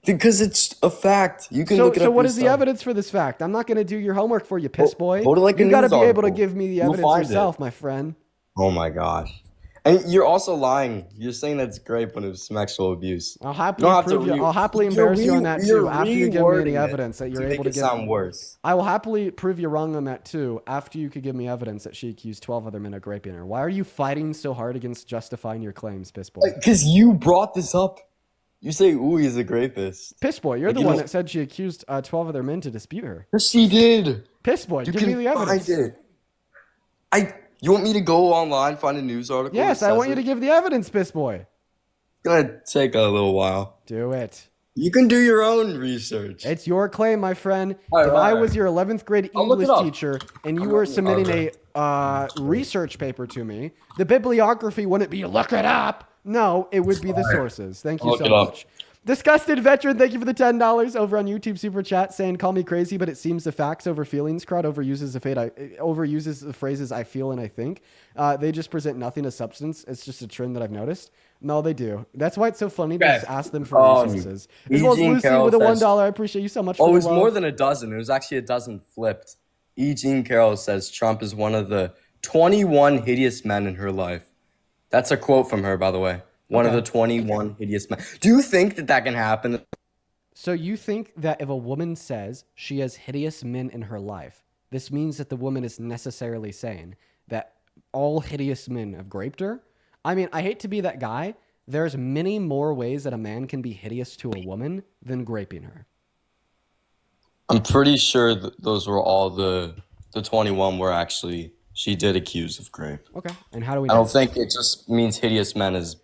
Because it's a fact. You can look it up. So what is the evidence for this fact? I'm not going to do your homework for you, piss boy. You got to be able to give me the evidence yourself, my friend. Oh my gosh. And you're also lying. You're saying that's grape when it was sexual abuse. I'll happily embarrass you on that too after you give me any evidence that you're able to give. Sound worse. I will happily prove you wrong on that too after you could give me evidence that she accused 12 other men of raping her. Why are you fighting so hard against justifying your claims, piss boy? Because you brought this up. You say, ooh, he's a rapist. Piss boy, you're the one that said she accused 12 other men to dispute her. Yes, she did. Piss boy, give me the evidence. You want me to go online, find a news article? Yes, I want you to give the evidence, piss boy. It's gonna take a little while. Do it. You can do your own research. It's your claim, my friend. If I was your 11th grade English teacher and you were submitting research paper to me, the bibliography wouldn't be look it up. No, it would be the sources. Thank you Look so it up. much. Disgusted Veteran, thank you for the $10 over on YouTube Super Chat, saying, call me crazy, but it seems the facts over feelings crowd overuses the phrases I feel and I think. They just present nothing as substance. It's just a trend that I've noticed. No, they do. That's why it's so funny to just ask them for resources. As well as Eugene Lucy Carroll with a says- $1. I appreciate you so much Oh, for it the was love. more than a dozen. It was actually a dozen flipped. E. Jean Carroll says Trump is one of the 21 hideous men in her life. That's a quote from her, by the way. One of the 21 hideous men. Do you think that can happen? So you think that if a woman says she has hideous men in her life, this means that the woman is necessarily saying that all hideous men have raped her? I mean, I hate to be that guy. There's many more ways that a man can be hideous to a woman than raping her. I'm pretty sure those were all the 21 were actually she did accuse of rape. Okay, and how do we I know? don't think it just means hideous men as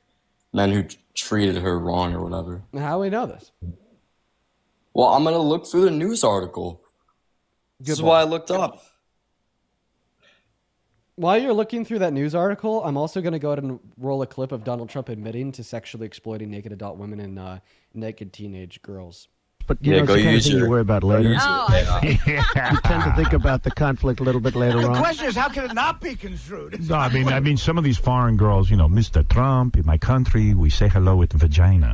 men who treated her wrong or whatever. How do we know this? Well, I'm going to look through the news article. This is why I looked up. While you're looking through that news article, I'm also going to go ahead and roll a clip of Donald Trump admitting to sexually exploiting naked adult women and naked teenage girls. But you know, it's the kind of thing you worry about later. You tend to think about the conflict a little bit later on. question is, how can it not be construed? No, I mean, some of these foreign girls, Mr. Trump, in my country, we say hello with vagina.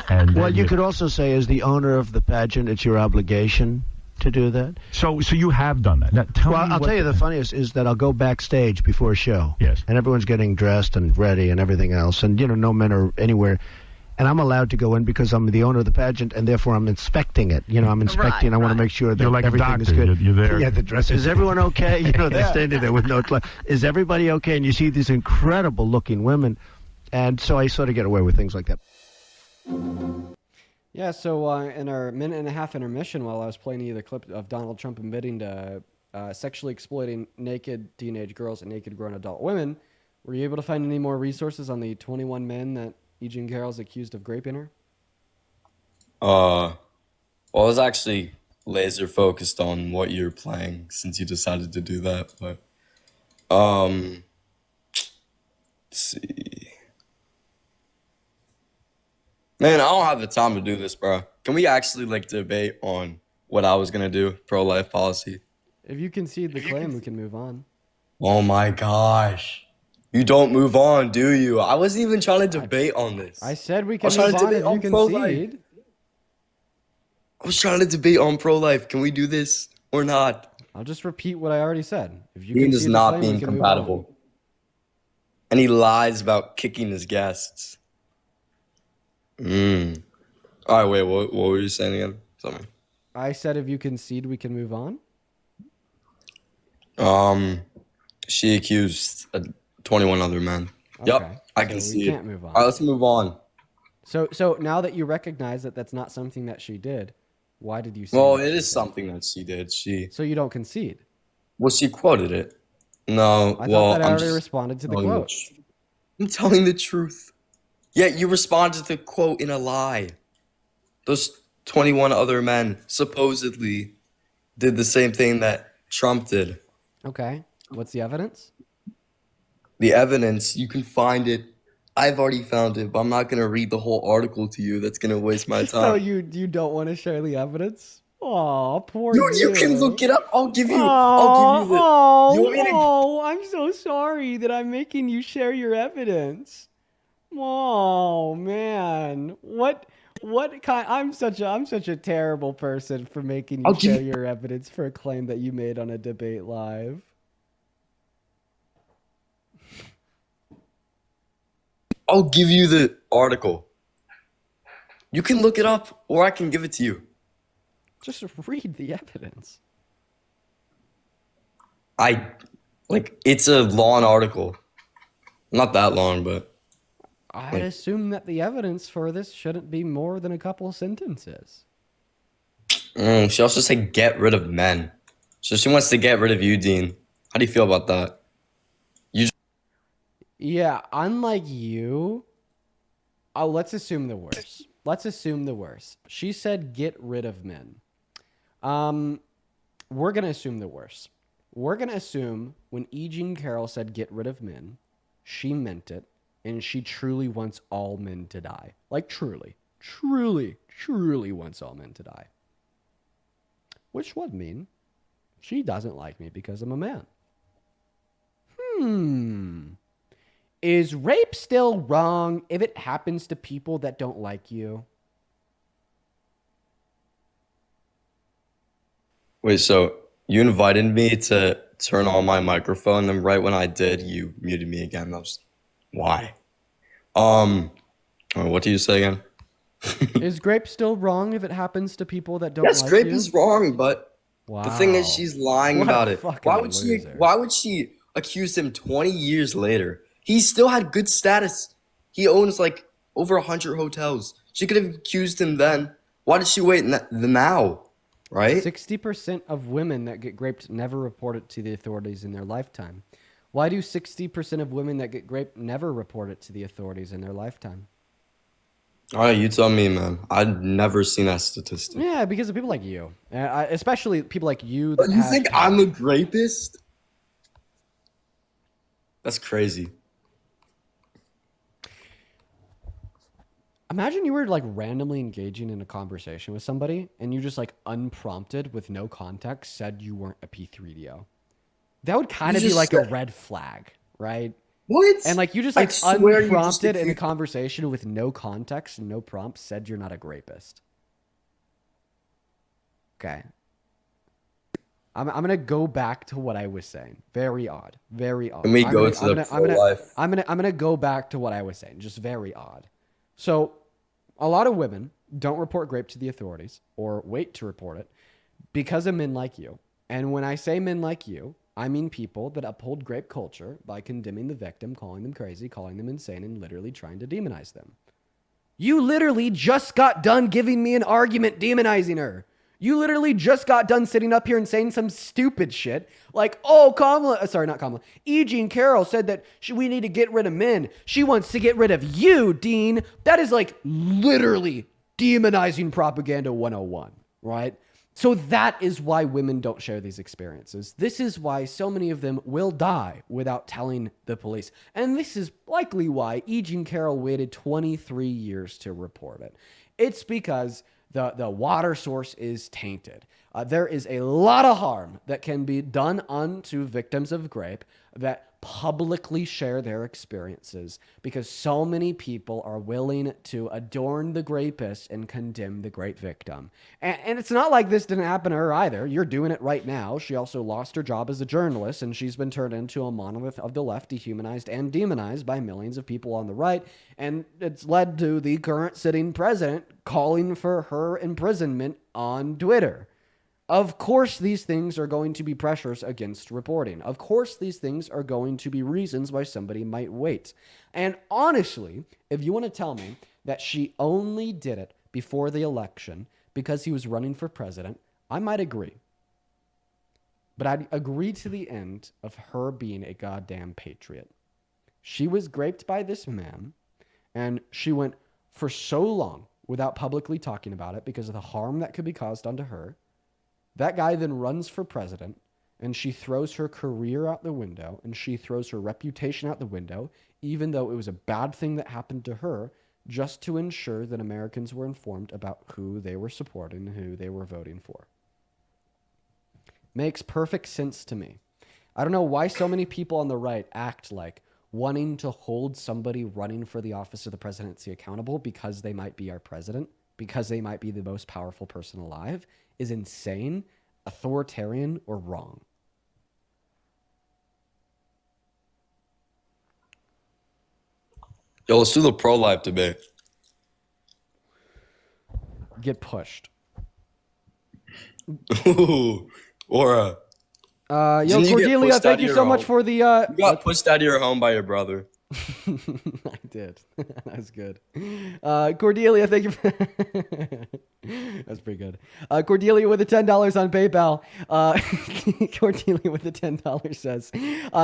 And Well, you could also say, as the owner of the pageant, it's your obligation to do that. So you have done that. Now, I'll tell you the funniest is that I'll go backstage before a show. Yes. And everyone's getting dressed and ready and everything else. And, no men are anywhere. And I'm allowed to go in because I'm the owner of the pageant, and therefore I'm inspecting it. I'm inspecting. I want to make sure that You're like a everything is doctor. good. You're there. Yeah, the dress. Is everyone okay? They're standing there with no clothes. Is everybody okay? And you see these incredible-looking women. And so I sort of get away with things like that. Yeah, so in our minute and a half intermission, while I was playing you the clip of Donald Trump admitting to sexually exploiting naked teenage girls and naked grown adult women, were you able to find any more resources on the 21 men that Eugene Carroll's accused of raping her? Well, I was actually laser focused on what you're playing since you decided to do that, but let's see. Man, I don't have the time to do this, bro. Can we actually debate on what I was gonna do, pro-life policy? If you concede the claim, we can move on. Oh my gosh. You don't move on, do you? I wasn't even trying to debate on this. I said we I can was trying move to on debate if you on pro-life. concede. I was trying to debate on pro-life. Can we do this or not? I'll just repeat what I already said. If you Dean is concede the not claim, we being can move on. compatible. And he lies about kicking his guests. All right, wait, what were you saying again? Something. I said if you concede, we can move on. She accused 21 other men. Okay, Yep, I so can we see it. can't move on. All right, let's move on. So now that you recognize that that's not something that she did, why did you say Well, that it she is did? something that she did. So you don't concede? Well, she quoted it. No, I well, thought that I I'm already just responded to the telling quote. I'm telling the truth. Yeah, you responded to the quote in a lie. Those 21 other men supposedly did the same thing that Trump did. Okay. What's the evidence? The evidence, you can find it. I've already found it, but I'm not going to read the whole article to you. That's going to waste my So time. you don't want to share the evidence? Aw, poor You can look it up. I'll give you. Aw, I'll give you the. oh, You want me to- no, I'm so sorry that I'm making you share your evidence. Oh man, what kind? I'm such a terrible person for making you I'll give share you- your evidence for a claim that you made on a debate live. I'll give you the article. You can look it up, or I can give it to you. Just read the evidence. It's a long article. Not that long, but I'd assume that the evidence for this shouldn't be more than a couple sentences. she also said get rid of men. So she wants to get rid of you, Dean. How do you feel about that? Yeah, unlike you, let's assume the worst. Let's assume the worst. She said get rid of men. We're going to assume the worst. we're going to assume when E. Jean Carroll said get rid of men, she meant it, and she truly wants all men to die. Like truly wants all men to die. Which would mean she doesn't like me because I'm a man. Is rape still wrong if it happens to people that don't like you? Wait, so you invited me to turn on my microphone, and right when I did, you muted me again. Why? What do you say again? Is grape still wrong if it happens to people that don't Yes, like grape you? is wrong, but the thing is, Wow. she's lying What a about it. fucking loser. Why would she accuse him 20 years later? He still had good status. He owns like over 100 hotels. She could have accused him then. Why did she wait now? Right? 60% of women that get raped never report it to the authorities in their lifetime. Why do 60% of women that get raped never report it to the authorities in their lifetime? All right, you tell me, man. I've never seen that statistic. Yeah, because of people like you. Especially people like you. That You think I'm a rapist? That's crazy. Imagine you were like randomly engaging in a conversation with somebody and you just like unprompted with no context said you weren't a P3DO. That would kind of be like a red flag, right? What? And like you just I like swear you just unprompted in a accused- conversation with no context and no prompt said you're not a rapist. Okay. I'm gonna go back to what I was saying. Very odd. Very odd. Let me go to the pro-life. I'm gonna go back to what I was saying. Just very odd. So, a lot of women don't report rape to the authorities or wait to report it because of men like you. And when I say men like you, I mean people that uphold rape culture by condemning the victim, calling them crazy, calling them insane, and literally trying to demonize them. You literally just got done giving me an argument demonizing her. You literally just got done sitting up here and saying some stupid shit like, oh, not Kamala. E. Jean Carroll said that we need to get rid of men. She wants to get rid of you, Dean. That is like literally demonizing propaganda 101, right? So that is why women don't share these experiences. This is why so many of them will die without telling the police. And this is likely why E. Jean Carroll waited 23 years to report it. It's because the water source is tainted. There is a lot of harm that can be done unto victims of rape that publicly share their experiences because so many people are willing to adorn the rapist and condemn the great victim. And it's not like this didn't happen to her either. You're doing it right now. She also lost her job as a journalist, and she's been turned into a monolith of the left, dehumanized and demonized by millions of people on the right. And it's led to the current sitting president calling for her imprisonment on Twitter. Of course, these things are going to be pressures against reporting. Of course, these things are going to be reasons why somebody might wait. And honestly, if you want to tell me that she only did it before the election because he was running for president, I might agree. But I'd agree to the end of her being a goddamn patriot. She was raped by this man, and she went for so long without publicly talking about it because of the harm that could be caused onto her. That guy then runs for president, and she throws her career out the window, and she throws her reputation out the window, even though it was a bad thing that happened to her, just to ensure that Americans were informed about who they were supporting and who they were voting for. Makes perfect sense to me. I don't know why so many people on the right act like wanting to hold somebody running for the office of the presidency accountable because they might be our president, because they might be the most powerful person alive, is insane, authoritarian, or wrong. Yo, let's do the pro-life debate. Get pushed. Ooh, or Yo, Cordelia, thank you so much for the... You got pushed out of your home by your brother. I did. That was good. Cordelia, thank you. That's pretty good. Cordelia with the $10 on PayPal. Cordelia with the $10 says,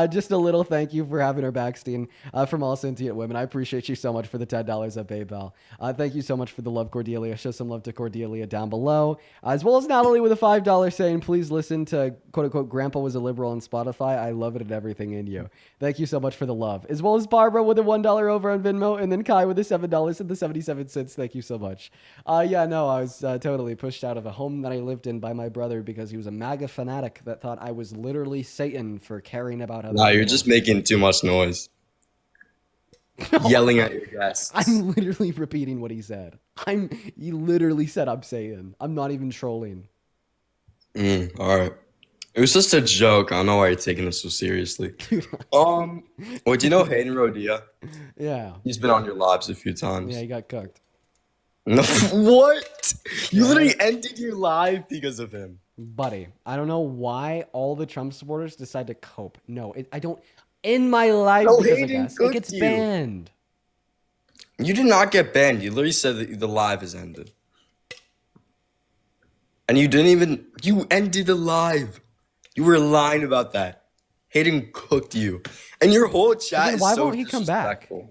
just a little thank you for having her back, Steen, from All Sentient Women. I appreciate you so much for the $10 on PayPal. Thank you so much for the love, Cordelia. Show some love to Cordelia down below, as well as Natalie with a $5 saying, please listen to quote unquote grandpa was a liberal on Spotify. I love it and everything in you. Thank you so much for the love. As well as Barbara with a $1 over on Venmo, and then Kai with a $7.77. Thank you so much. Yeah, no, I was totally pushed out of a home that I lived in by my brother because he was a MAGA fanatic that thought I was literally Satan for caring about other Nah, you're people. just making too much noise. Yelling at your guests. I'm literally repeating what he said. He literally said I'm Satan. I'm not even trolling. All right. It was just a joke. I don't know why you're taking this so seriously. Wait, do you know Hayden Rodia? Yeah. He's been on your lives a few times. Yeah, he got cooked. No, what? You literally ended your live because of him. Buddy, I don't know why all the Trump supporters decide to cope. No, I don't. In my life, No, because I Hayden guess it cooked gets you. banned. You did not get banned. You literally said that the live has ended. And you didn't even... You ended the live. You were lying about that. Hayden cooked you. And your whole chat Then is why so won't he come back? disrespectful.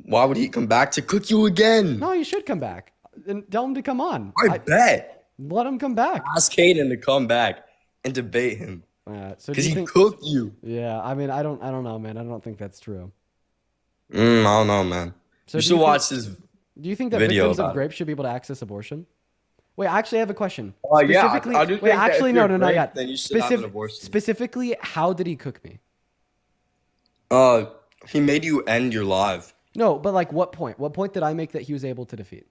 Why would he come back to cook you again? No, you should come back. And tell him to come on. I bet. Let him come back. Ask Hayden to come back and debate him. So Because he cooked you. Yeah, I mean, I don't know, man. I don't think that's true. I don't know, man. So You do should you watch think- this Do you think that video victims of about it. rape should be able to access abortion? Wait, actually, I have a question. Yeah, I do wait, think that actually, if no, you're no, not raped, yet. then you should have an abortion. Specifically, how did he cook me? He made you end your live. No, but like what point? What point did I make that he was able to defeat?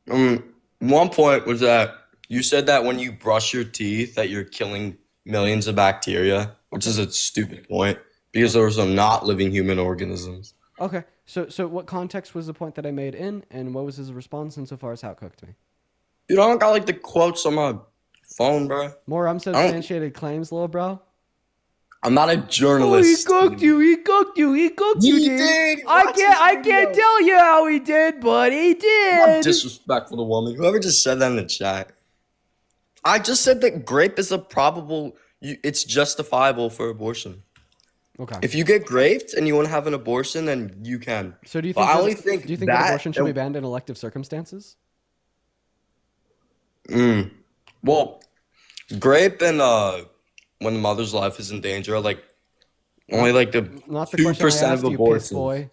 One point was that you said that when you brush your teeth that you're killing millions of bacteria, which is a stupid point because there were some not living human organisms. Okay, so what context was the point that I made in, and what was his response insofar as how it cooked me? Dude, I don't got like the quotes on my phone, bro. More unsubstantiated claims, little bro. I'm not a journalist. Oh, he cooked you. He cooked you. He cooked you, dude. did. I Watch can't this video. tell you how he did, but he Not did. disrespectful to woman. Whoever just said that in the chat. I just said that grape is a probable. It's justifiable for abortion. Okay. If you get raped and you want to have an abortion, then you can. So do you But think? I only think do you think that abortion should be banned in elective circumstances? Well, grape and when the mother's life is in danger, are like only like the Not the 2% question I asked of you, abortions. piss boy.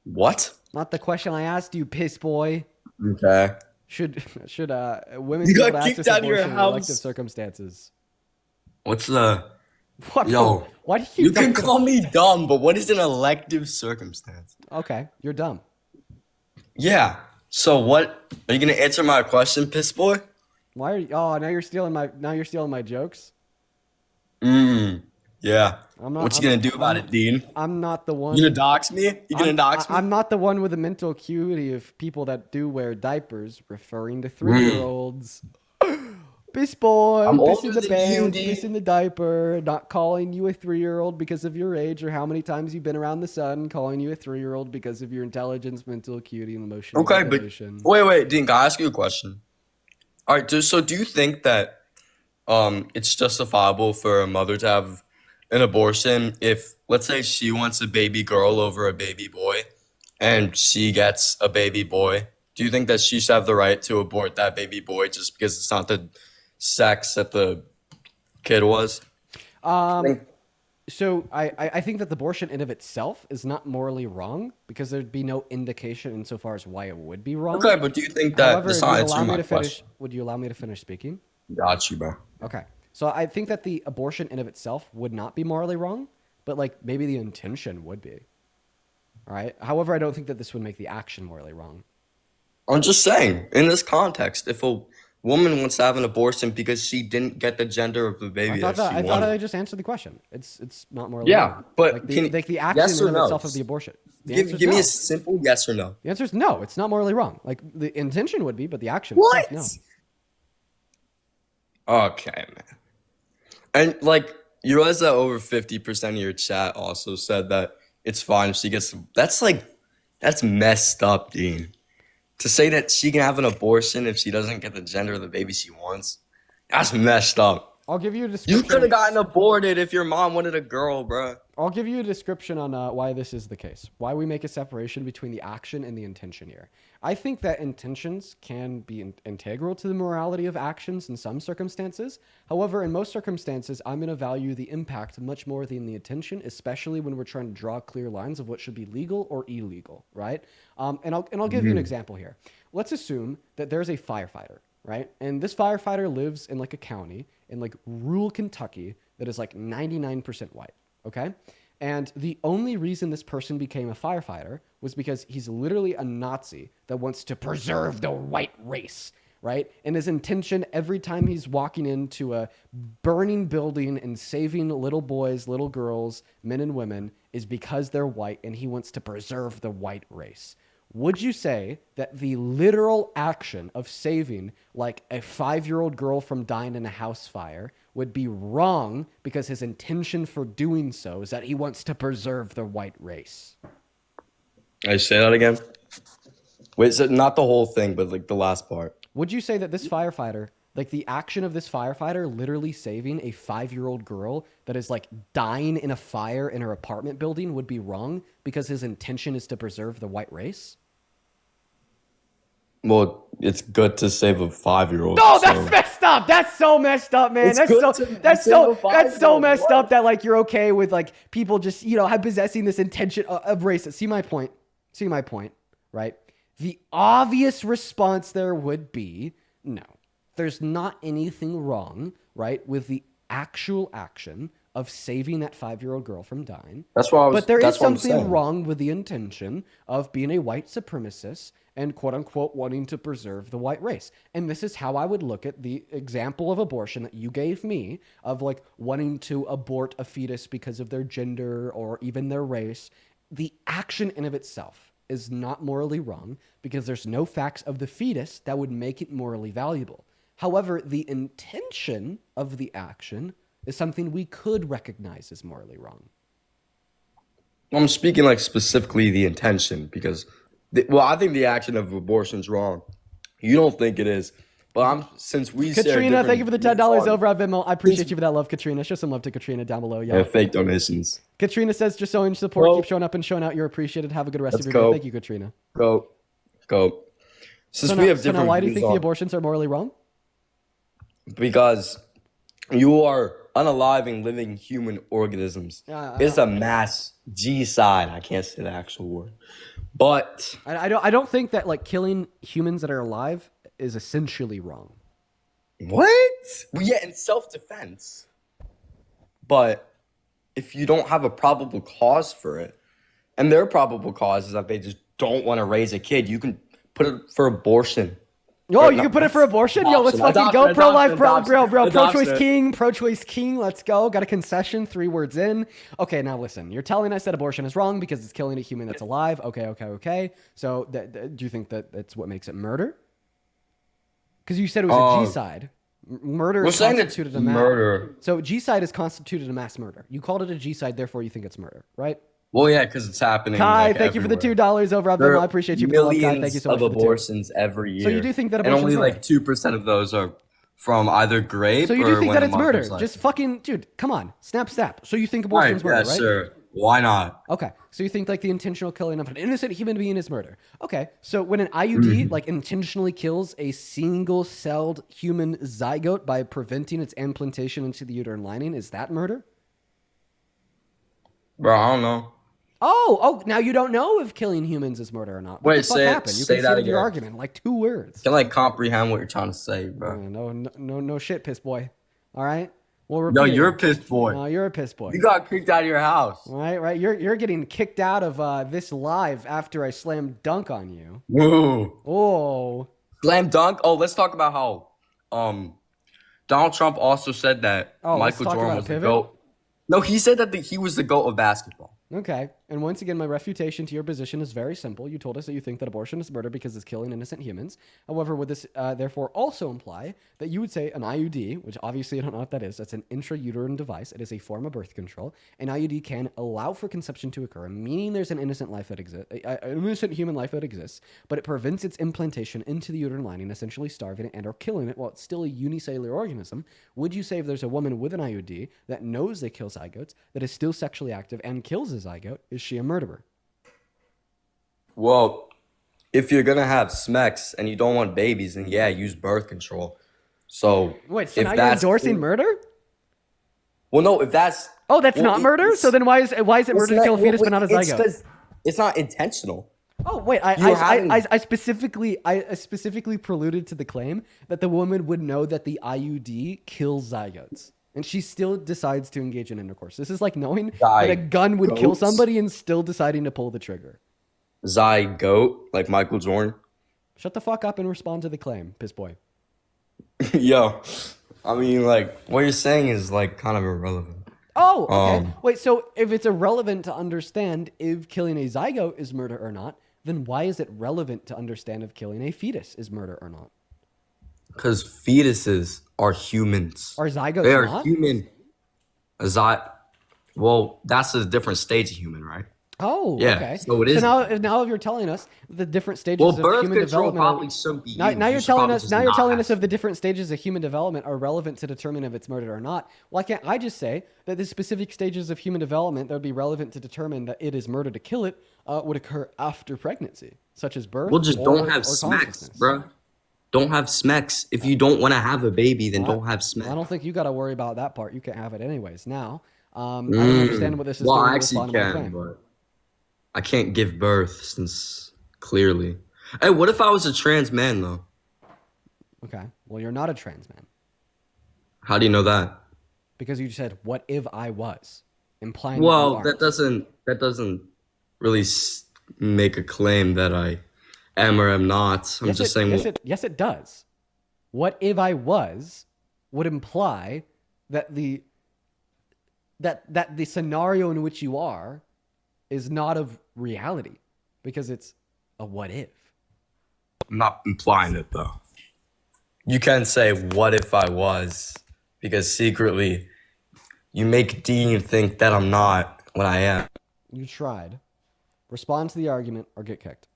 What? Not the question I asked you, piss boy. Okay. Should women You be able got to kicked access out of your abortion in house. elective circumstances? What's the? What? Yo, Why do you? you can call me dumb, but what is an elective circumstance? Okay, you're dumb. Yeah. So what? Are you gonna answer my question, piss boy? Why are you? Oh, now you're stealing my jokes. Yeah. I'm not. What you gonna do about it, Dean? I'm not the one. You gonna dox me? You gonna dox me? I'm not the one with the mental acuity of people that do wear diapers, referring to 3-year-olds. Piss boy, I'm piss in older the than you, bed, dude. piss in the diaper, not calling you a 3-year-old because of your age or how many times you've been around the sun, calling you a 3-year-old because of your intelligence, mental acuity, and emotional Okay, but regulation. wait, Dean, can I ask you a question? All right, so do you think that it's justifiable for a mother to have an abortion if, let's say, she wants a baby girl over a baby boy, and she gets a baby boy? Do you think that she should have the right to abort that baby boy just because it's not the sex that the kid was? So I think that the abortion in of itself is not morally wrong because there'd be no indication insofar as why it would be wrong. Okay, but do you think that However, that's would not you answering allow me my to finish? question? Would you allow me to finish speaking? Got you, bro. Okay. So I think that the abortion in of itself would not be morally wrong, but like maybe the intention would be. All right. However, I don't think that this would make the action morally wrong. I'm just saying, in this context, if a woman wants to have an abortion because she didn't get the gender of the baby I thought that she I wanted, just answered the question. It's not morally yeah, wrong. but like can, the action yes in or of no? itself of the abortion. The Give answer's me no. a simple yes or no. The answer is no. It's not morally wrong. Like the intention would be, but the action What? itself, Okay, man. And like you realize that over 50% of your chat also said that it's fine if she gets. That's messed up, Dean. To say that she can have an abortion if she doesn't get the gender of the baby she wants, that's messed up. I'll give you a You description. could have gotten aborted if your mom wanted a girl, bruh. I'll give you a description on why this is the case. Why we make a separation between the action and the intention here. I think that intentions can be integral to the morality of actions in some circumstances. However, in most circumstances, I'm going to value the impact much more than the intention, especially when we're trying to draw clear lines of what should be legal or illegal, right? And I'll give you an example here. Let's assume that there's a firefighter, right? And this firefighter lives in like a county in like rural Kentucky that is like 99% white. Okay. And the only reason this person became a firefighter was because he's literally a Nazi that wants to preserve the white race, right? And his intention every time he's walking into a burning building and saving little boys, little girls, men and women is because they're white and he wants to preserve the white race. Would you say that the literal action of saving like a 5-year-old girl from dying in a house fire would be wrong because his intention for doing so is that he wants to preserve the white race? I say that again. Wait, so not the whole thing, but like the last part. Would you say that this firefighter, like the action of this firefighter literally saving a 5-year-old girl that is like dying in a fire in her apartment building would be wrong because his intention is to preserve the white race? Well, it's good to save a 5-year-old. No, that's messed up. That's so messed up, man. It's That's good so to that's save so a that's so 5-year-old. messed up that like you're okay with like people just, you know, have possessing this intention of racism. See my point? See my point, right? The obvious response there would be no. There's not anything wrong, right, with the actual action of saving that 5-year-old girl from dying. That's what I was. But there is that's what I'm something saying. wrong with the intention of being a white supremacist and quote unquote wanting to preserve the white race. And this is how I would look at the example of abortion that you gave me of like wanting to abort a fetus because of their gender or even their race. The action in of itself is not morally wrong because there's no facts of the fetus that would make it morally valuable. However, the intention of the action is something we could recognize as morally wrong. I'm speaking like specifically the intention because, I think the action of abortion is wrong. You don't think it is, but since we share Katrina, thank you for the $10 different- over at Venmo. I appreciate you for that love, Katrina. Show some love to Katrina down below. Yeah, fake donations. Katrina says, just showing support, keep showing up and showing out. You're appreciated. Have a good rest of Let's your go. day. Thank you, Katrina. Go. Since we have So different now why do you views think the on- abortions are morally wrong? Because you are unaliving living human organisms. It's a mass G-side. I can't say the actual word. But I don't think that like killing humans that are alive is essentially wrong. what? Well, yeah, in self-defense. But if you don't have a probable cause for it, and their probable cause is that they just don't want to raise a kid, you can put it for abortion. Oh, you can put it for abortion? Yo, let's fucking go. Pro-life, bro. Pro-choice king. Pro-choice king. Let's go. Got a concession. 3 words in. Okay, now listen. You're telling us that abortion is wrong because it's killing a human that's alive. Okay. So do you think that that's what makes it murder? Because you said it was a G-side. Murder We're is saying it's constituted a mass murder. So G-side is constituted a mass murder. You called it a G-side, therefore you think it's murder, right? Well, yeah, because it's happening. Kai, like, thank you for the everywhere. $2 over at There Venmo. are I appreciate you for the love, Kai. Thank you millions so much of for the 2. abortions every year. So you do think that and abortion's only murder? like 2% of those are from either grape. So you or do think when that a it's murder? mother's, like- Just fucking, dude, come on. Snap. So you think Right, abortion's murder, yeah, right? sure. Why not? Okay, so you think like the intentional killing of an innocent human being is murder. Okay, so when an IUD like intentionally kills a single-celled human zygote by preventing its implantation into the uterine lining, is that murder? Bro, I don't know. Oh, now you don't know if killing humans is murder or not. What Wait, the fuck say it- happened? You say that conceded your again. argument in like 2 words. Can like comprehend what you're trying to say, bro. No shit, piss boy. All right. Well, No, repeat it. you're a piss boy. No, you're a piss boy. You got kicked out of your house. Right. You're getting kicked out of this live after I slam dunk on you. Whoa. Oh. Slam dunk. Oh, let's talk about how Donald Trump also said that Oh, let's Michael talk Jordan about was a the pivot? GOAT. No, he said that he was the GOAT of basketball. Okay. And once again, my refutation to your position is very simple. You told us that you think that abortion is murder because it's killing innocent humans. However, would this therefore also imply that you would say an IUD, which obviously I don't know what that is, that's an intrauterine device. It is a form of birth control. An IUD can allow for conception to occur, meaning there's an innocent life that exists, an innocent human life that exists, but it prevents its implantation into the uterine lining, essentially starving it and or killing it while it's still a unicellular organism. Would you say if there's a woman with an IUD that knows they kill zygotes, that is still sexually active and kills a zygote, is she a murderer? Well, if you're gonna have SMECs and you don't want babies, then yeah, use birth control. So wait, so if now you're that's endorsing murder? Well, no, if that's that's not murder. So then why is it murder to kill a fetus but not a zygote? It's not intentional. Oh wait, I specifically preluded to the claim that the woman would know that the IUD kills zygotes, and she still decides to engage in intercourse. This is like knowing that a gun would kill somebody and still deciding to pull the trigger. Zygote, like Michael Jordan. Shut the fuck up and respond to the claim, piss boy. Yo, I mean, like, what you're saying is like kind of irrelevant. Oh, okay. Wait, so if it's irrelevant to understand if killing a zygote is murder or not, then why is it relevant to understand if killing a fetus is murder or not? Because fetuses are humans. Are zygotes They are not? human. Well, that's a different stage of human, right? Oh, yeah. okay. So it is. So now if you're telling us the different stages Well, of birth human control development, probably shouldn't be used. now You you're should telling probably us just now you're not telling have us if the different stages of human development are relevant to determine if it's murder or not. Why can't I just say that the specific stages of human development that would be relevant to determine that it is murder to kill it would occur after pregnancy, such as birth? Well, just don't have or SMECs, consciousness? bro. Don't have SMECs. If you don't want to have a baby, then don't have SMECs. I don't think you got to worry about that part. You can have it anyways. Now, I don't understand what this is Well, doing I to actually respond to my can, claim. but I can't give birth since clearly. Hey, what if I was a trans man though? Okay. Well, you're not a trans man How do you know that? because you said, "What if I was?" implying. Well, that that doesn't really make a claim that I am or am not. I'm just saying. Yes, it does. What if I was would imply that the scenario in which you are is not of reality because it's a what if. I'm not implying it though. You can say what if I was, because secretly you make Dean think that I'm not when I am. You tried. Respond to the argument or get kicked.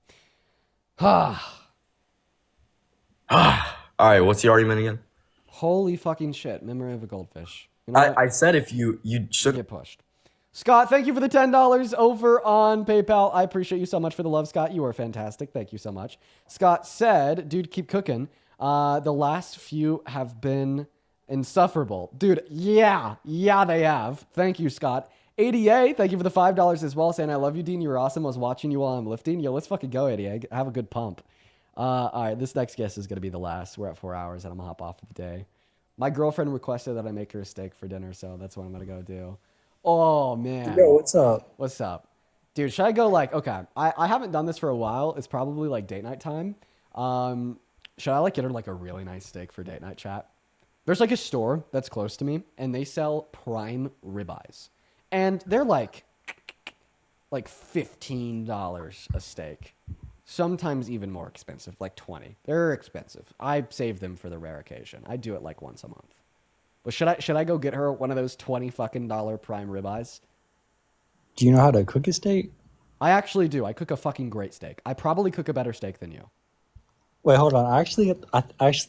Ah. All right, what's the argument again? Holy fucking shit. Memory of a goldfish. You know what? I said if you should get pushed. Scott, thank you for the $10 over on PayPal. I appreciate you so much for the love, Scott. You are fantastic. Thank you so much. Scott said, dude, keep cooking. The last few have been insufferable. Dude, yeah, they have. Thank you, Scott. ADA, thank you for the $5 as well, saying I love you, Dean. You're awesome. I was watching you while I'm lifting. Yo, let's fucking go, ADA. Have a good pump. All right, this next guest is going to be the last. We're at 4 hours, and I'm going to hop off of the day. My girlfriend requested that I make her a steak for dinner, so that's what I'm going to go do. Oh, man. Yo, what's up? What's up? Dude, should I go like, okay, I haven't done this for a while. It's probably like date night time. Should I like get her like a really nice steak for date night, chat? There's like a store that's close to me, and they sell prime ribeyes. And they're like $15 a steak. Sometimes even more expensive, like 20. They're expensive. I save them for the rare occasion. I do it like once a month. But should I go get her one of those $20 fucking prime ribeyes? Do you know how to cook a steak? I actually do. I cook a fucking great steak. I probably cook a better steak than you. Wait, hold on. I actually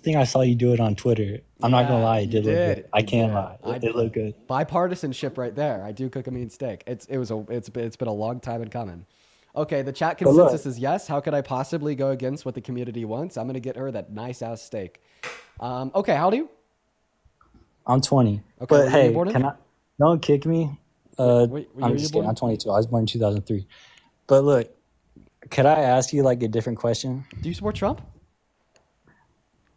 think I saw you do it on Twitter. I'm not gonna lie, it did look good. I can't lie. It looked good. Bipartisanship right there. I do cook a mean steak. It's been a long time in coming. Okay, the chat consensus is yes. How could I possibly go against what the community wants? I'm gonna get her that nice ass steak. Okay, how old are you? I'm 20. Okay, But hey, don't kick me. Wait, I'm just kidding. I'm 22. I was born in 2003. But look, could I ask you like a different question? Do you support Trump?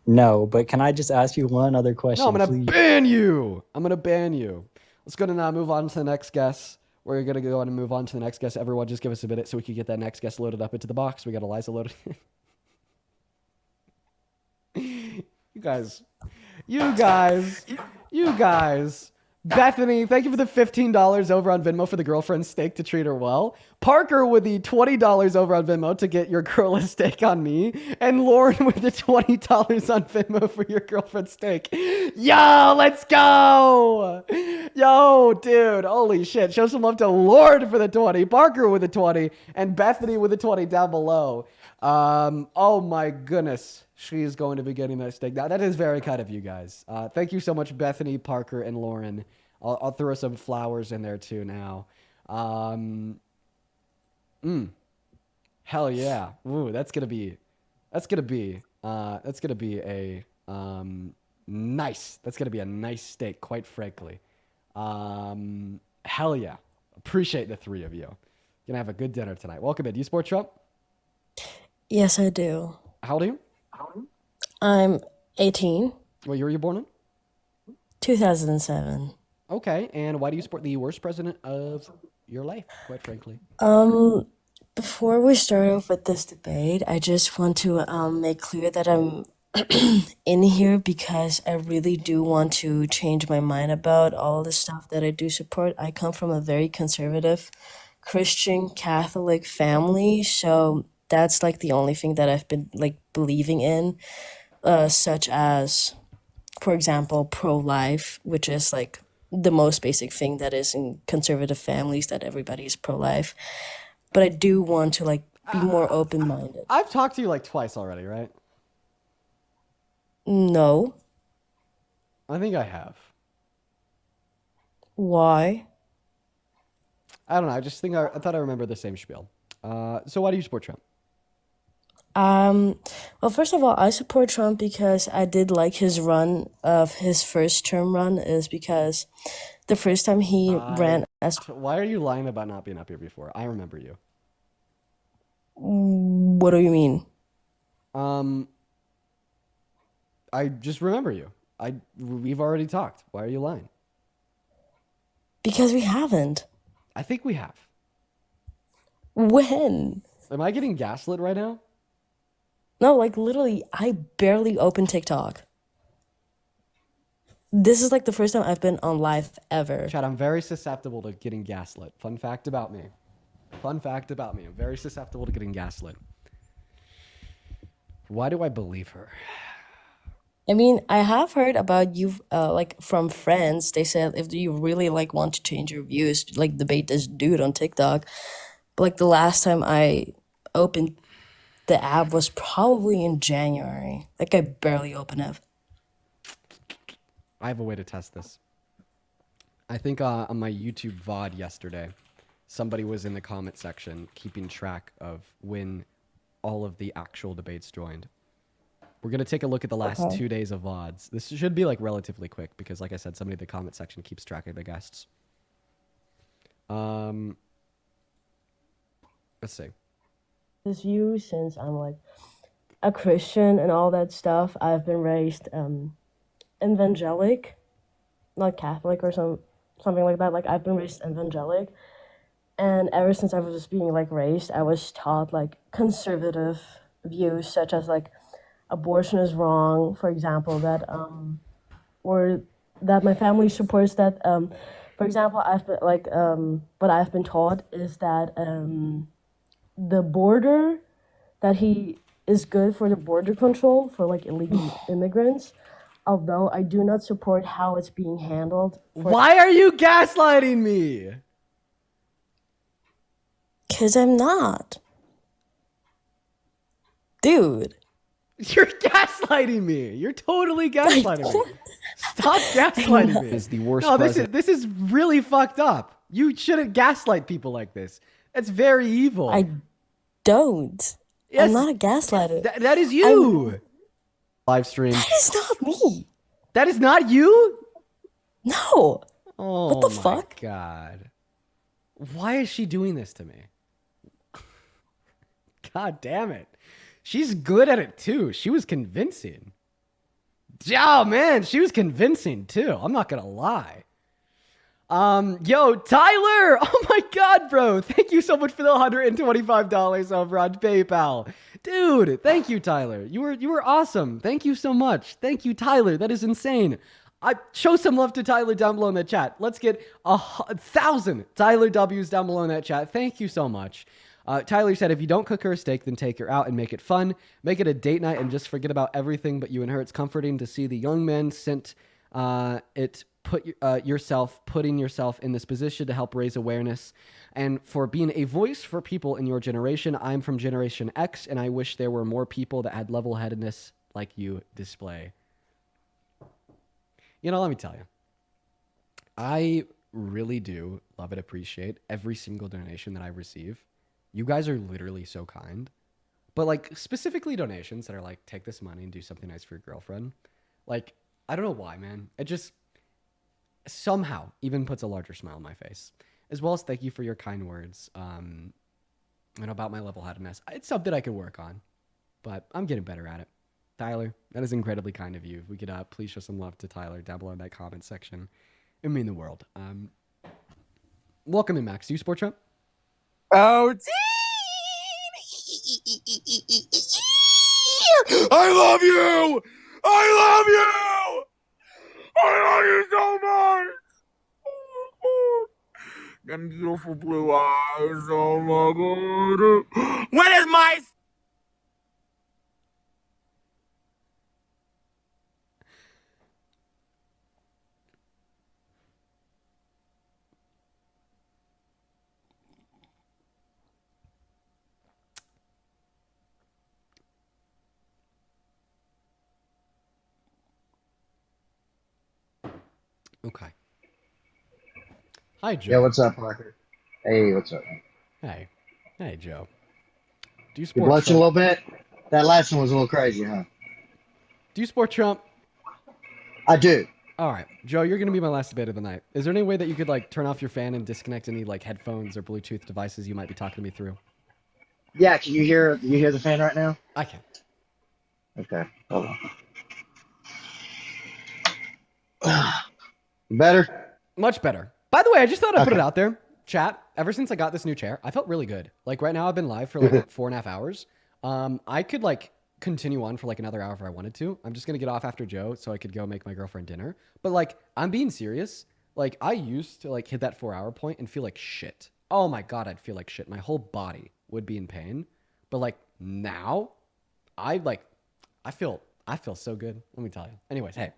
No, but can I just ask you one other question? No, I'm gonna please? ban you. I'm gonna ban you. Let's go to now move on to the next guest. We're gonna go on and move on to the next guest. Everyone, just give us a minute so we can get that next guest loaded up into the box. We got Eliza loaded. You guys Bethany, thank you for the $15 over on Venmo for the girlfriend's steak to treat her well. Parker with the $20 over on Venmo to get your girl a steak on me. And Lauren with the $20 on Venmo for your girlfriend's steak. Yo, let's go. Yo, dude, holy shit. Show some love to Lauren for the 20, Parker with the 20, and Bethany with the 20 down below. Oh my goodness. She is going to be getting that steak. That is very kind of you guys. Thank you so much, Bethany, Parker, and Lauren. I'll throw some flowers in there too now. Hell yeah. Ooh, that's gonna be a nice steak, quite frankly. Hell yeah. Appreciate the three of you. Gonna have a good dinner tonight. Welcome in. Do you support Trump? Yes, I do. How old are you? I'm 18. What year were you born in? 2007. Okay, and why do you support the worst president of your life, quite frankly? Before we start off with this debate, I just want to make clear that I'm in here because I really do want to change my mind about all the stuff that I do support. I come from a very conservative Christian Catholic family, so that's like the only thing that I've been like believing in, such as, for example, pro-life, which is like the most basic thing that is in conservative families, that everybody is pro-life. But I do want to like be more open-minded. I've talked to you like twice already, right? No. I think I have. Why? I don't know. I just think I thought I remember the same spiel. So why do you support Trump? Well, first of all, I support Trump because I did like his first term run is because the first time he ran as... Why are you lying about not being up here before? I remember you. What do you mean? I just remember you. We've already talked. Why are you lying? Because we haven't. I think we have. When? Am I getting gaslit right now? No, like literally, I barely open TikTok. This is like the first time I've been on live ever. Chad, I'm very susceptible to getting gaslit. Fun fact about me. I'm very susceptible to getting gaslit. Why do I believe her? I mean, I have heard about you, like from friends. They said if you really like want to change your views, like debate this dude on TikTok. But like the last time I opened the app was probably in January. Like I barely opened it. I have a way to test this. I think on my YouTube VOD yesterday, somebody was in the comment section keeping track of when all of the actual debates joined. We're going to take a look at the last 2 days of VODs. This should be like relatively quick because like I said, somebody in the comment section keeps track of the guests. Let's see. This view since I'm like a Christian and all that stuff. I've been raised evangelic, not Catholic or something like that. Like I've been raised evangelic, and ever since I was being like raised, I was taught like conservative views such as like abortion is wrong, for example, that or that my family supports that. For example, I've been like what I've been taught is that the border, that he is good for the border control for like illegal immigrants, although I do not support how it's being handled. Why are you gaslighting me? Because I'm not. Dude. You're gaslighting me. You're totally gaslighting me. Stop gaslighting me. Is the worst No, president. this is really fucked up. You shouldn't gaslight people like this. That's very evil. I don't. Yes. I'm not a gaslighter. That is you. Live stream. That is not me. That is not you? No. Oh, what the my fuck? God. Why is she doing this to me? God damn it. She's good at it too. She was convincing. Oh man, she was convincing too. I'm not gonna lie. Yo, Tyler! Oh my God, bro! Thank you so much for the $125 over on PayPal, dude. Thank you, Tyler. You were awesome. Thank you so much. Thank you, Tyler. That is insane. Show some love to Tyler down below in the chat. Let's get 1,000 Tyler W's down below in that chat. Thank you so much. Tyler said, if you don't cook her a steak, then take her out and make it fun. Make it a date night and just forget about everything but you and her. It's comforting to see the young men putting yourself in this position to help raise awareness and for being a voice for people in your generation. I'm from Generation X, and I wish there were more people that had level-headedness like you display. You know, let me tell you, I really do love and appreciate every single donation that I receive. You guys are literally so kind. But like specifically donations that are like, take this money and do something nice for your girlfriend. Like, I don't know why, man. It just somehow even puts a larger smile on my face. As well as thank you for your kind words. And about my level-headedness. It's something I could work on, but I'm getting better at it. Tyler, that is incredibly kind of you. If we could please show some love to Tyler down below in that comment section. It would mean the world. Welcome in, Max. Do you support Trump? Oh, I love you! I love you! I love you so much! Oh my God. And beautiful blue eyes, oh my God. When is my... Okay. Hi, Joe. Yeah, what's up, Parker? Hey, what's up? Hey. Hey, Joe. Do you You support blushing a Trump? little bit? That last one was a little crazy, huh? Do you support Trump? I do. All right, Joe, you're going to be my last debate of the night. Is there any way that you could like turn off your fan and disconnect any like headphones or Bluetooth devices you might be talking to me through? Yeah, can you hear the fan right now? I can. Okay, hold on. Better? Much better. By the way, I just thought I'd put it Okay. out there. Chat, ever since I got this new chair, I felt really good. Like right now I've been live for like 4.5 hours. I could like continue on for like another hour if I wanted to. I'm just going to get off after Joe so I could go make my girlfriend dinner. But like, I'm being serious. Like I used to like hit that 4-hour point and feel like shit. Oh my God, I'd feel like shit. My whole body would be in pain. But like now, I feel so good. Let me tell you. Anyways, hey.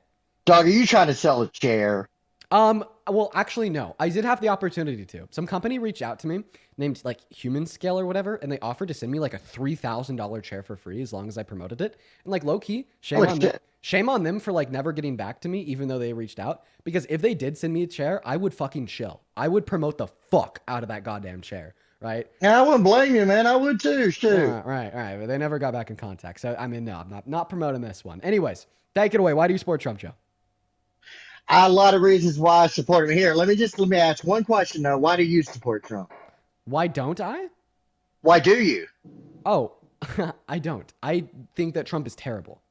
Dog, are you trying to sell a chair? Well, actually, no. I did have the opportunity to. Some company reached out to me named like Human Scale or whatever, and they offered to send me like a $3,000 chair for free as long as I promoted it. And like low key, shame on them for like never getting back to me, even though they reached out. Because if they did send me a chair, I would fucking chill. I would promote the fuck out of that goddamn chair, right? Yeah, I wouldn't blame you, man. I would too. Shoot. Right. But they never got back in contact. So I mean, no, I'm not promoting this one. Anyways, take it away. Why do you support Trump, Joe? A lot of reasons why I support him. Here, let me ask one question though. Why do you support Trump? Why don't I? Why do you? Oh, I don't. I think that Trump is terrible.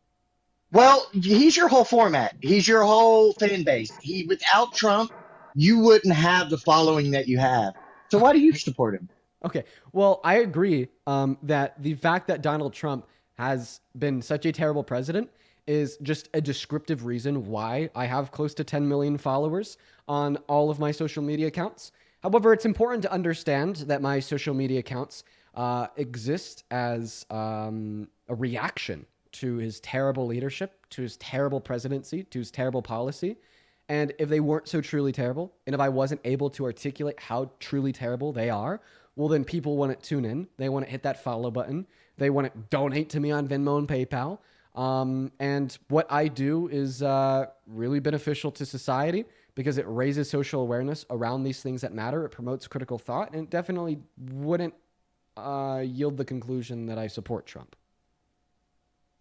Well, he's your whole format. He's your whole fan base. Without Trump, you wouldn't have the following that you have. So why do you support him? Okay. Well, I agree that the fact that Donald Trump has been such a terrible president is just a descriptive reason why I have close to 10 million followers on all of my social media accounts. However, it's important to understand that my social media accounts exist as a reaction to his terrible leadership, to his terrible presidency, to his terrible policy. And if they weren't so truly terrible, and if I wasn't able to articulate how truly terrible they are, well, then people wouldn't tune in. They wouldn't hit that follow button. They wouldn't donate to me on Venmo and PayPal. And what I do is really beneficial to society because it raises social awareness around these things that matter. It promotes critical thought, and it definitely wouldn't yield the conclusion that I support Trump.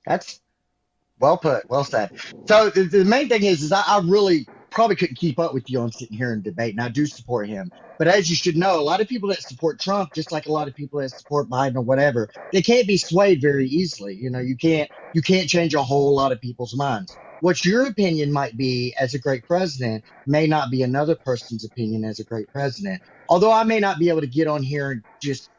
That's well put, well said. So the main thing is I really probably couldn't keep up with you on sitting here and debate, and I do support him. But as you should know, a lot of people that support Trump, just like a lot of people that support Biden or whatever, they can't be swayed very easily. You know, you can't change a whole lot of people's minds. What your opinion might be as a great president may not be another person's opinion as a great president. Although I may not be able to get on here and just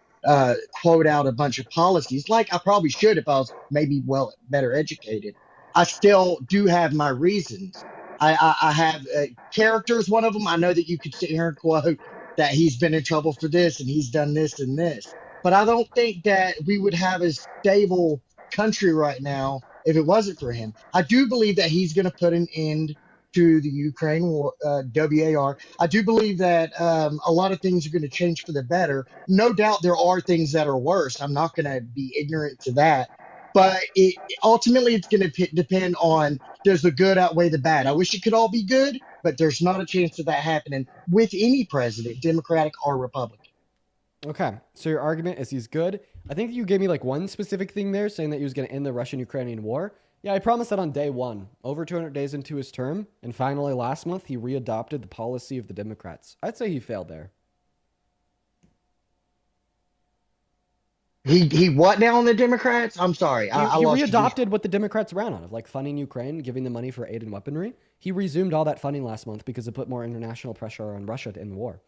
quote out a bunch of policies like I probably should if I was maybe better educated. I still do have my reasons. I have characters. One of them, I know that you could sit here and quote that he's been in trouble for this and he's done this and this. But I don't think that we would have a stable country right now if it wasn't for him. I do believe that he's going to put an end to the Ukraine war, WAR. I do believe that a lot of things are going to change for the better. No doubt there are things that are worse. I'm not going to be ignorant to that. But ultimately, it's going to depend on, does the good outweigh the bad? I wish it could all be good, but there's not a chance of that happening with any president, Democratic or Republican. Okay, so your argument is he's good. I think you gave me like one specific thing there, saying that he was going to end the Russian-Ukrainian war. Yeah, I promised that on day one, over 200 days into his term, and finally last month, he readopted the policy of the Democrats. I'd say he failed there. He what now on the Democrats? I'm sorry. He I lost you. readopted what the Democrats ran on, of like funding Ukraine, giving them money for aid and weaponry. He resumed all that funding last month because it put more international pressure on Russia to end the war.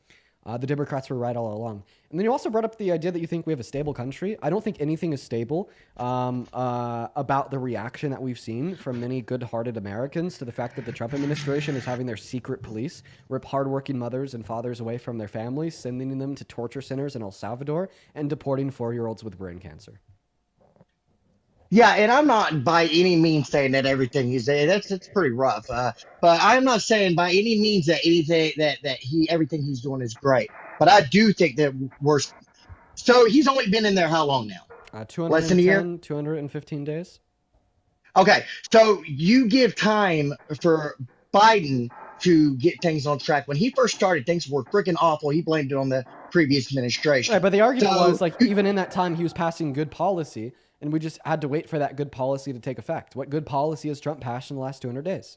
The Democrats were right all along. And then you also brought up the idea that you think we have a stable country. I don't think anything is stable about the reaction that we've seen from many good-hearted Americans to the fact that the Trump administration is having their secret police rip hardworking mothers and fathers away from their families, sending them to torture centers in El Salvador, and deporting 4-year-olds with brain cancer. Yeah, and I'm not by any means saying that everything he's saying. That's pretty rough. But I'm not saying by any means that anything that everything he's doing is great. But I do think that we're. So he's only been in there how long now? Less than a year. 215 days. Okay, so you give time for Biden to get things on track. When he first started, things were freaking awful. He blamed it on the previous administration. Right, but the argument was like even in that time he was passing good policy. And we just had to wait for that good policy to take effect. What good policy has Trump passed in the last 200 days?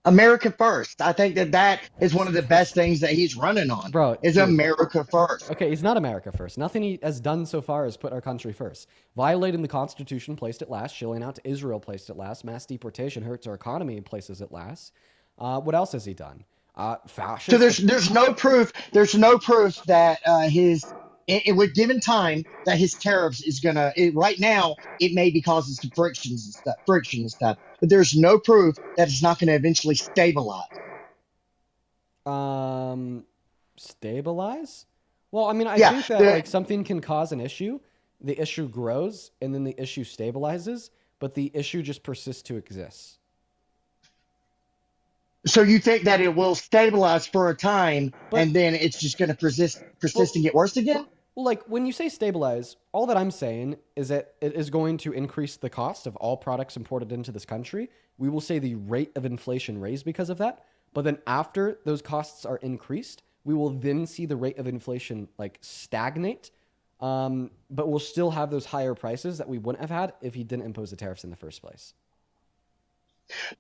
America first. I think that is one of the best things that he's running on. Bro, is America first. Okay, he's not America first. Nothing he has done so far has put our country first. Violating the Constitution placed it last. Shilling out to Israel placed it last. Mass deportation hurts our economy places it last. What else has he done? Fascist. So there's no proof. There's no proof that with given time that his tariffs is gonna right now it may be causing some friction and stuff, but there's no proof that it's not going to eventually stabilize. Stabilize? Well, I mean, I think that like something can cause an issue, the issue grows, and then the issue stabilizes, but the issue just persists to exist. So you think that it will stabilize for a time, and then it's just going to persist and get worse again? Well, like when you say stabilize, all that I'm saying is that it is going to increase the cost of all products imported into this country. We will say the rate of inflation raised because of that. But then after those costs are increased, we will then see the rate of inflation like stagnate. But we'll still have those higher prices that we wouldn't have had if he didn't impose the tariffs in the first place.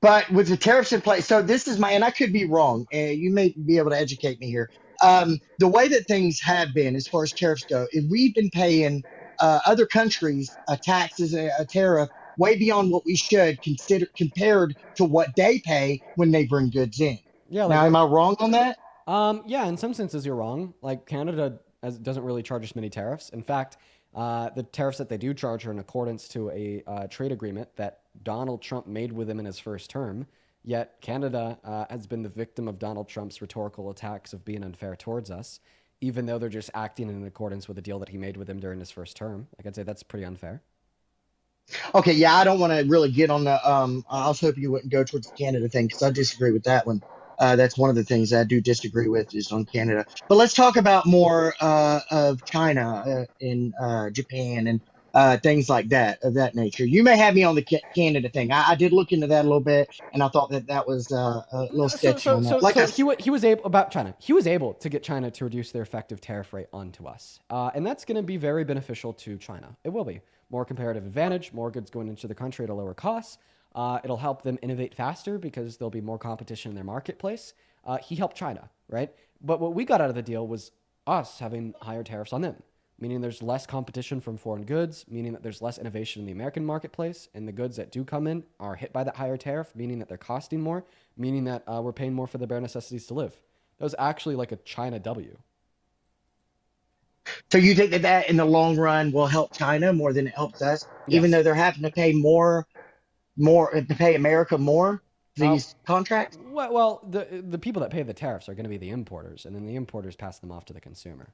But with the tariffs in place, so this is and I could be wrong, and you may be able to educate me here. The way that things have been as far as tariffs go, if we've been paying other countries taxes, a tariff way beyond what we should consider compared to what they pay when they bring goods in. Yeah. Now, am I wrong on that? Yeah, in some senses you're wrong. Like Canada doesn't really charge us many tariffs. In fact, the tariffs that they do charge are in accordance to a trade agreement that Donald Trump made with them in his first term. Yet Canada has been the victim of Donald Trump's rhetorical attacks of being unfair towards us, even though they're just acting in accordance with the deal that he made with them during his first term. Like I'd say that's pretty unfair. Okay, yeah, I don't want to really get on the. I was hoping you wouldn't go towards the Canada thing because I disagree with that one. That's one of the things I do disagree with is on Canada. But let's talk about more of China and Japan and things like that, of that nature. You may have me on the Canada thing. I did look into that a little bit, and I thought that was a little sketchy on that. He was able about China. He was able to get China to reduce their effective tariff rate onto us, and that's going to be very beneficial to China. It will be more comparative advantage, more goods going into the country at a lower cost. It'll help them innovate faster because there'll be more competition in their marketplace. He helped China, right? But what we got out of the deal was us having higher tariffs on them, meaning there's less competition from foreign goods, meaning that there's less innovation in the American marketplace, and the goods that do come in are hit by that higher tariff, meaning that they're costing more, meaning that we're paying more for the bare necessities to live. That was actually like a China W. So you think that in the long run will help China more than it helps us, Yes. even though they're having to pay more to pay America more? these contracts? Well, the people that pay the tariffs are going to be the importers, and then the importers pass them off to the consumer.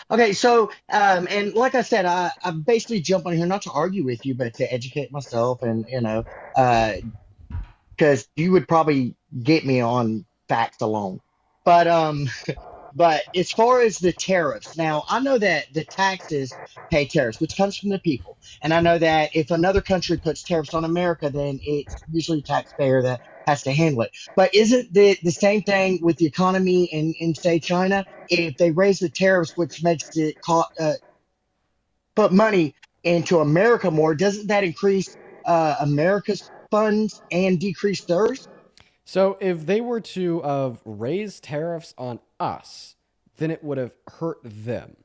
Okay, so and like I said, I basically jump on here not to argue with you, but to educate myself, and because you would probably get me on facts alone. But but as far as the tariffs, now I know that the taxes pay tariffs, which comes from the people, and I know that if another country puts tariffs on America, then it's usually a taxpayer that has to handle it. But isn't the same thing with the economy in say China? If they raise the tariffs, which makes it put money into America more, doesn't that increase America's funds and decrease theirs? So if they were to raise tariffs on us, then it would have hurt them,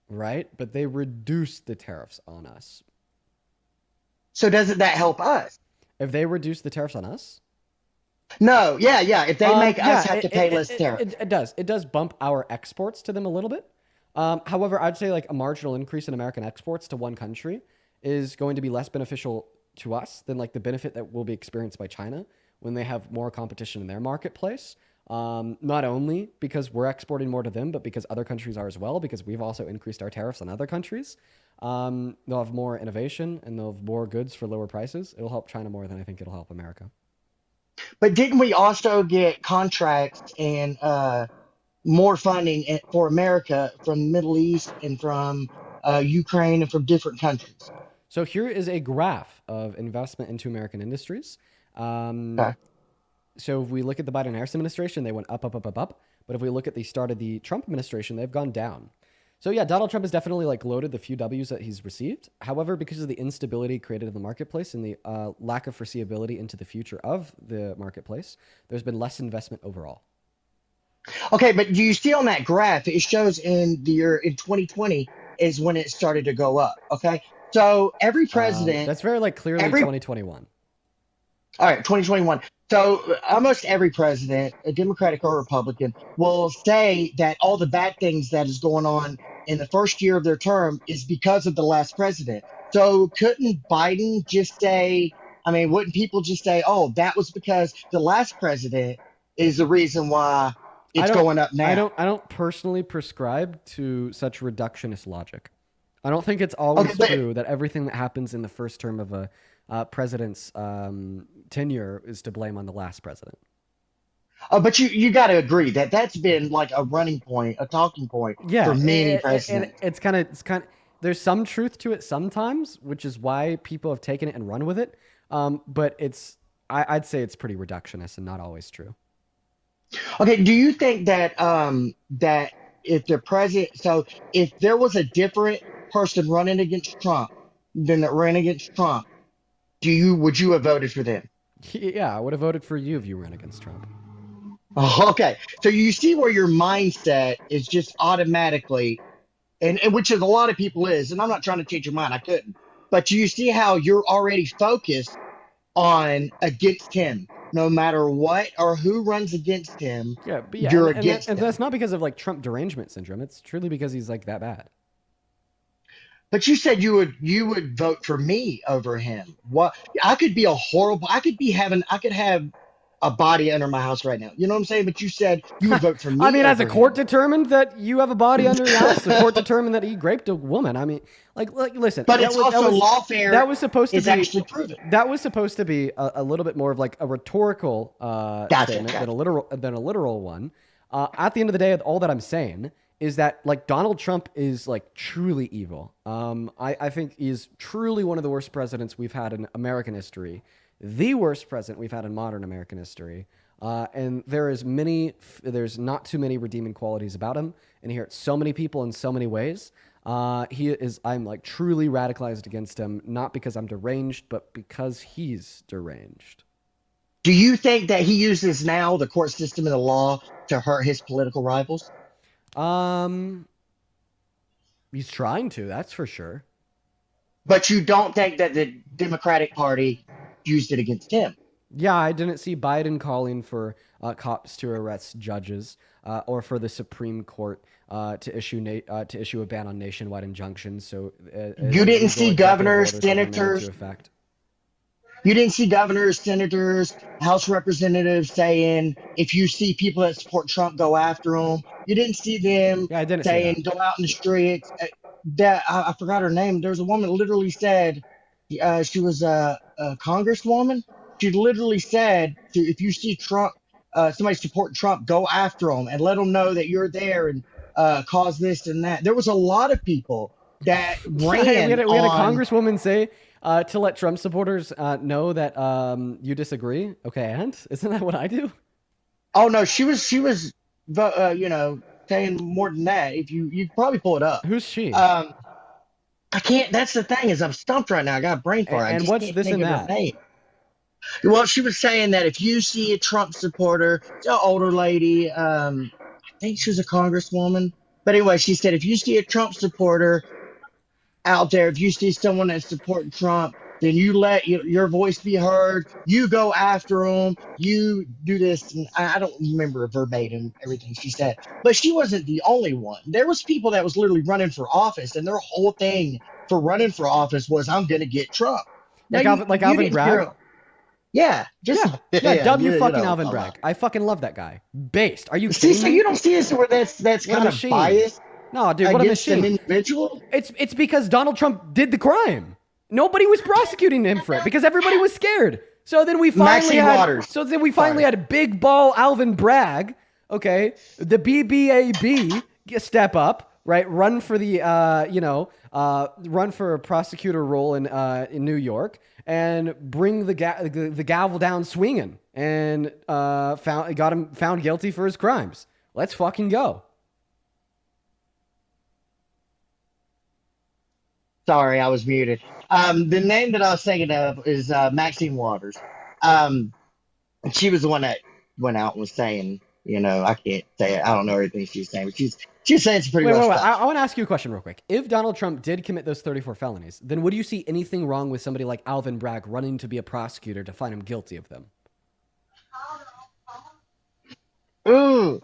right? But they reduced the tariffs on us. So doesn't that help us? If they reduce the tariffs on us? No, yeah. If they make us have to pay less tariffs. It does. It does bump our exports to them a little bit. However, I'd say like a marginal increase in American exports to one country is going to be less beneficial to us than like the benefit that will be experienced by China when they have more competition in their marketplace. Not only because we're exporting more to them, but because other countries are as well, because we've also increased our tariffs on other countries. They'll have more innovation and they'll have more goods for lower prices. It'll help China more than I think it'll help America. But didn't we also get contracts and more funding for America from the Middle East and from Ukraine and from different countries? So here is a graph of investment into American industries. Okay. So if we look at the Biden-Harris administration, they went up. But if we look at the start of the Trump administration, they've gone down. So yeah, Donald Trump has definitely like loaded the few W's that he's received. However, because of the instability created in the marketplace and the lack of foreseeability into the future of the marketplace, there's been less investment overall. Okay, but do you see on that graph, it shows in the year in 2020 is when it started to go up. Okay. So every president, that's very like clearly 2021. All right, 2021. So almost every president, a Democratic or Republican, will say that all the bad things that is going on in the first year of their term is because of the last president. So couldn't Biden just say, I mean, wouldn't people just say, oh, that was because the last president is the reason why it's going up now? I don't personally prescribe to such reductionist logic. I don't think it's always true that everything that happens in the first term of a president's tenure is to blame on the last president. But you got to agree that that's been like a running point, a talking point for many presidents. And it's kind of there's some truth to it sometimes, which is why people have taken it and run with it. But I'd say it's pretty reductionist and not always true. Okay, do you think that that if the president, so if there was a different person running against Trump than that ran against Trump, would you have voted for them? Yeah, I would have voted for you if you ran against Trump. Okay, so you see where your mindset is just automatically, and which is a lot of people is, and I'm not trying to change your mind, I couldn't, but you see how you're already focused on against him, no matter what or who runs against him. Yeah, but you're against and him. that's not because of like Trump derangement syndrome. It's truly because he's like that bad. But you said you would vote for me over him. What? I could have a body under my house right now. You know what I'm saying? But you said you would vote for me. I mean, as the over court him. determined that you have a body under your house, the court determined that he raped a woman. I mean, like listen. But it's also lawfare. That was supposed to is be actually proven. That was supposed to be a little bit more of like a rhetorical statement than a literal one. At the end of the day, all that I'm saying is that like Donald Trump is like truly evil. I think he's truly one of the worst presidents we've had in American history, the worst president we've had in modern American history. And there's not too many redeeming qualities about him, and he hurts so many people in so many ways. I'm like truly radicalized against him, not because I'm deranged, but because he's deranged. Do you think that he uses now the court system and the law to hurt his political rivals? He's trying to, that's for sure. But you don't think that the Democratic Party used it against him? Yeah, I didn't see Biden calling for cops to arrest judges or for the Supreme Court to issue a ban on nationwide injunctions. So you didn't see governors, senators. You didn't see governors, senators, House representatives saying if you see people that support Trump, go after them. You didn't see them Yeah, I didn't see saying that. go out in the streets. That I forgot her name. There's a woman literally said she was a congresswoman. She literally said if you see Trump, somebody support Trump, go after them and let them know that you're there and cause this and that. There was a lot of people that ran we had a on. congresswoman say to let Trump supporters know that you disagree. Okay, and isn't that what I do? Oh no, she was saying more than that. If you probably pull it up. Who's she? I can't. That's the thing is I'm stumped right now. I got a brain fart. I And just what's can't this think and of her that? name. Well, she was saying that if you see a Trump supporter, it's an older lady. I think she was a congresswoman. But anyway, she said if you see a Trump supporter out there, if you see someone that's supporting Trump, then you let your voice be heard. You go after them. You do this. And I don't remember verbatim everything she said, but she wasn't the only one. There was people that was literally running for office, and their whole thing for running for office was, "I'm going to get Trump." Now Like you Alvin didn't Bragg? hear. Yeah, just Yeah, W fucking a Alvin lot. Bragg. I fucking love that guy. Based. Are you See, kidding so me? you don't see this where that's What a kind of machine. biased. No, dude, what a against an machine. individual. It's because Donald Trump did the crime. Nobody was prosecuting him for it because everybody was scared. So then we finally Maxine had Waters. So then we finally had big ball Alvin Bragg, okay? The BBAB step up, right? Run for the run for a prosecutor role in New York and bring the gavel down swinging and got him found guilty for his crimes. Let's fucking go. Sorry, I was muted. The name that I was thinking of is Maxine Waters. She was the one that went out and was saying, I can't say it. I don't know everything she was saying, but she was saying some pretty Wait. rough stuff. I want to ask you a question real quick. If Donald Trump did commit those 34 felonies, then would you see anything wrong with somebody like Alvin Bragg running to be a prosecutor to find him guilty of them? Ooh.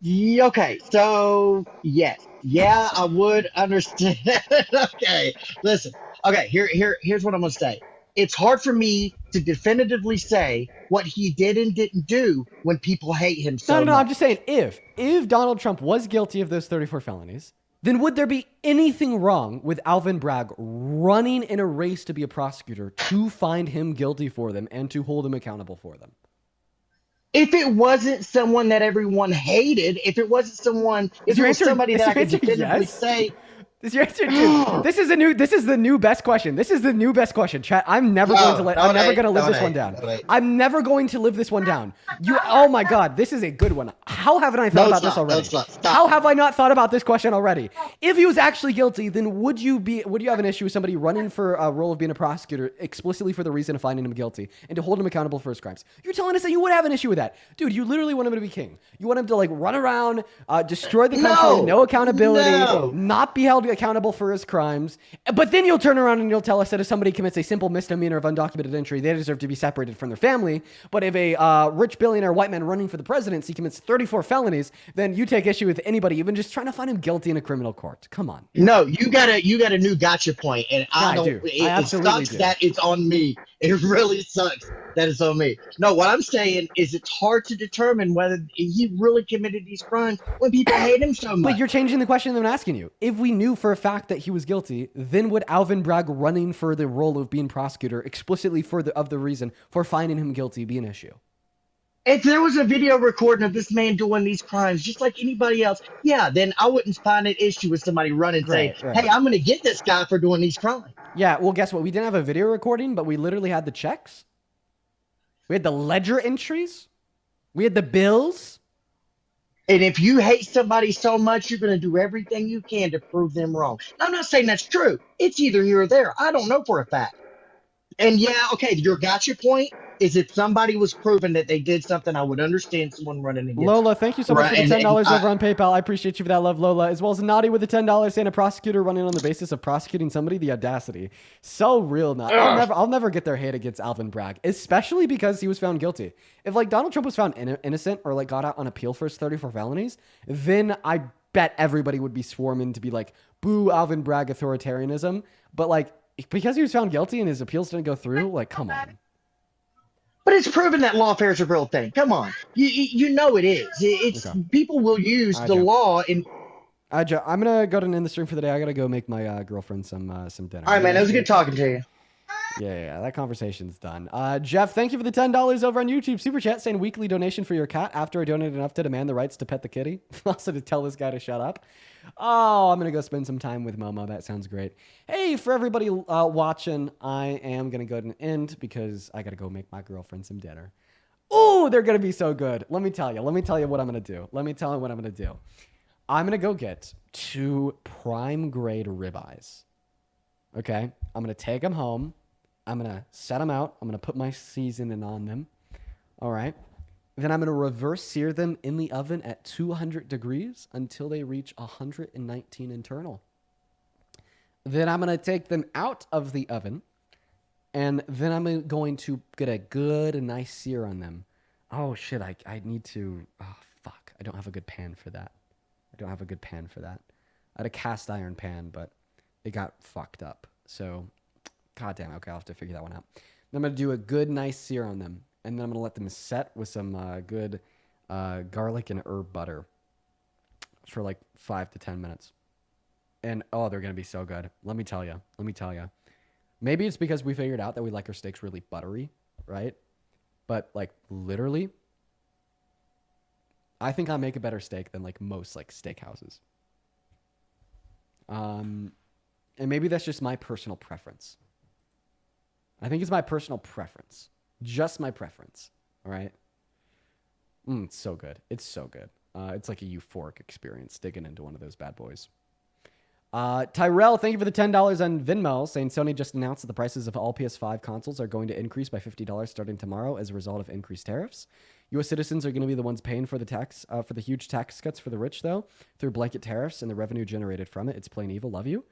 Okay, so yes, yeah, I would understand. Okay, listen. Okay, here's what I'm gonna say. It's hard for me to definitively say what he did and didn't do when people hate him so No. much. I'm just saying if Donald Trump was guilty of those 34 felonies, then would there be anything wrong with Alvin Bragg running in a race to be a prosecutor to find him guilty for them and to hold him accountable for them? If it wasn't someone that everyone hated, if it wasn't someone, if it was somebody that I could definitively say. Is your answer, dude? This is the new best question. This is the new best question, chat. I'm never going to live this one down. I'm never going to live this one down. Oh my God, this is a good one. How haven't I thought about this already? How have I not thought about this question already? If he was actually guilty, then would you have an issue with somebody running for a role of being a prosecutor explicitly for the reason of finding him guilty and to hold him accountable for his crimes? You're telling us that you would have an issue with that, dude. You literally want him to be king. You want him to run around, destroy the country, no accountability, not be held accountable for his crimes, but then you'll turn around and you'll tell us that if somebody commits a simple misdemeanor of undocumented entry, they deserve to be separated from their family. But if a rich billionaire white man running for the presidency commits 34 felonies, then you take issue with anybody even just trying to find him guilty in a criminal court. Come on. No, you got a new gotcha point, and I don't. do. I It absolutely sucks do. that it's on me. It really sucks that it's on me. No, what I'm saying is it's hard to determine whether he really committed these crimes when people hate him so much. But you're changing the question that I'm asking you. If we knew for a fact that he was guilty, then would Alvin Bragg running for the role of being prosecutor explicitly of the reason for finding him guilty be an issue? If there was a video recording of this man doing these crimes, just like anybody else, yeah, then I wouldn't find an issue with somebody running and saying, Right. hey, I'm going to get this guy for doing these crimes. Yeah, well, guess what? We didn't have a video recording, but we literally had the checks. We had the ledger entries. We had the bills. And if you hate somebody so much, you're going to do everything you can to prove them wrong. I'm not saying that's true. It's either here or there. I don't know for a fact. And yeah, okay, your gotcha point is if somebody was proven that they did something, I would understand someone running against Lola, thank you so much for the $10 over on PayPal. I appreciate you for that love, Lola. As well as Naughty with the $10 saying a prosecutor running on the basis of prosecuting somebody. The audacity. So real, Naughty. I'll never get their hate against Alvin Bragg, especially because he was found guilty. If Donald Trump was found innocent or got out on appeal for his 34 felonies, then I bet everybody would be swarming to be boo Alvin Bragg authoritarianism. But because he was found guilty and his appeals didn't go through. Like, come on. But it's proven that lawfare is a real thing. Come on, you know it is. It's Okay. people will use All right, the Joe. law in. All right, Joe. I'm gonna go to end the stream for the day. I gotta go make my girlfriend some dinner. All right, You man. It guys was good good? talking to you. Yeah, that conversation's done. Jeff, thank you for the $10 over on YouTube. Super chat saying weekly donation for your cat after I donated enough to demand the rights to pet the kitty. Also to tell this guy to shut up. Oh, I'm going to go spend some time with Momo. That sounds great. Hey, for everybody watching, I am going to go to an end because I got to go make my girlfriend some dinner. Oh, they're going to be so good. Let me tell you what I'm going to do. I'm going to go get 2 prime grade ribeyes. Okay? I'm going to take them home. I'm going to set them out. I'm going to put my seasoning on them. All right. Then I'm going to reverse sear them in the oven at 200 degrees until they reach 119 internal. Then I'm going to take them out of the oven. And then I'm going to get a good and nice sear on them. Oh, shit. I need to... Oh, fuck. I don't have a good pan for that. I had a cast iron pan, but it got fucked up. So... God damn, okay, I'll have to figure that one out. Then I'm going to do a good, nice sear on them. And then I'm going to let them set with some good garlic and herb butter for like 5 to 10 minutes. And, oh, they're going to be so good. Let me tell you. Maybe it's because we figured out that we like our steaks really buttery, right? But, like, literally, I think I make a better steak than, like, most, like, steakhouses. And maybe that's just my personal preference. I think it's my personal preference. Just my preference. All right? It's so good. It's like a euphoric experience digging into one of those bad boys. Tyrell, thank you for the $10 on Venmo, saying Sony just announced that the prices of all PS5 consoles are going to increase by $50 starting tomorrow as a result of increased tariffs. U.S. citizens are going to be the ones paying for the tax, for the huge tax cuts for the rich, though, through blanket tariffs and the revenue generated from it. It's plain evil. Love you.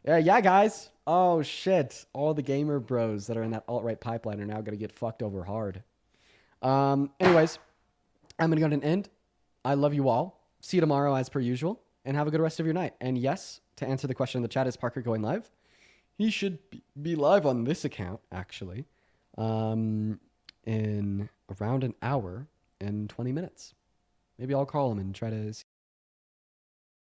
Yeah, guys. Oh, shit. All the gamer bros that are in that alt-right pipeline are now going to get fucked over hard. Anyways, I'm going to go to an end. I love you all. See you tomorrow as per usual. And have a good rest of your night. And yes, to answer the question in the chat, is Parker going live? He should be live on this account, actually, in around an hour and 20 minutes. Maybe I'll call him and try to see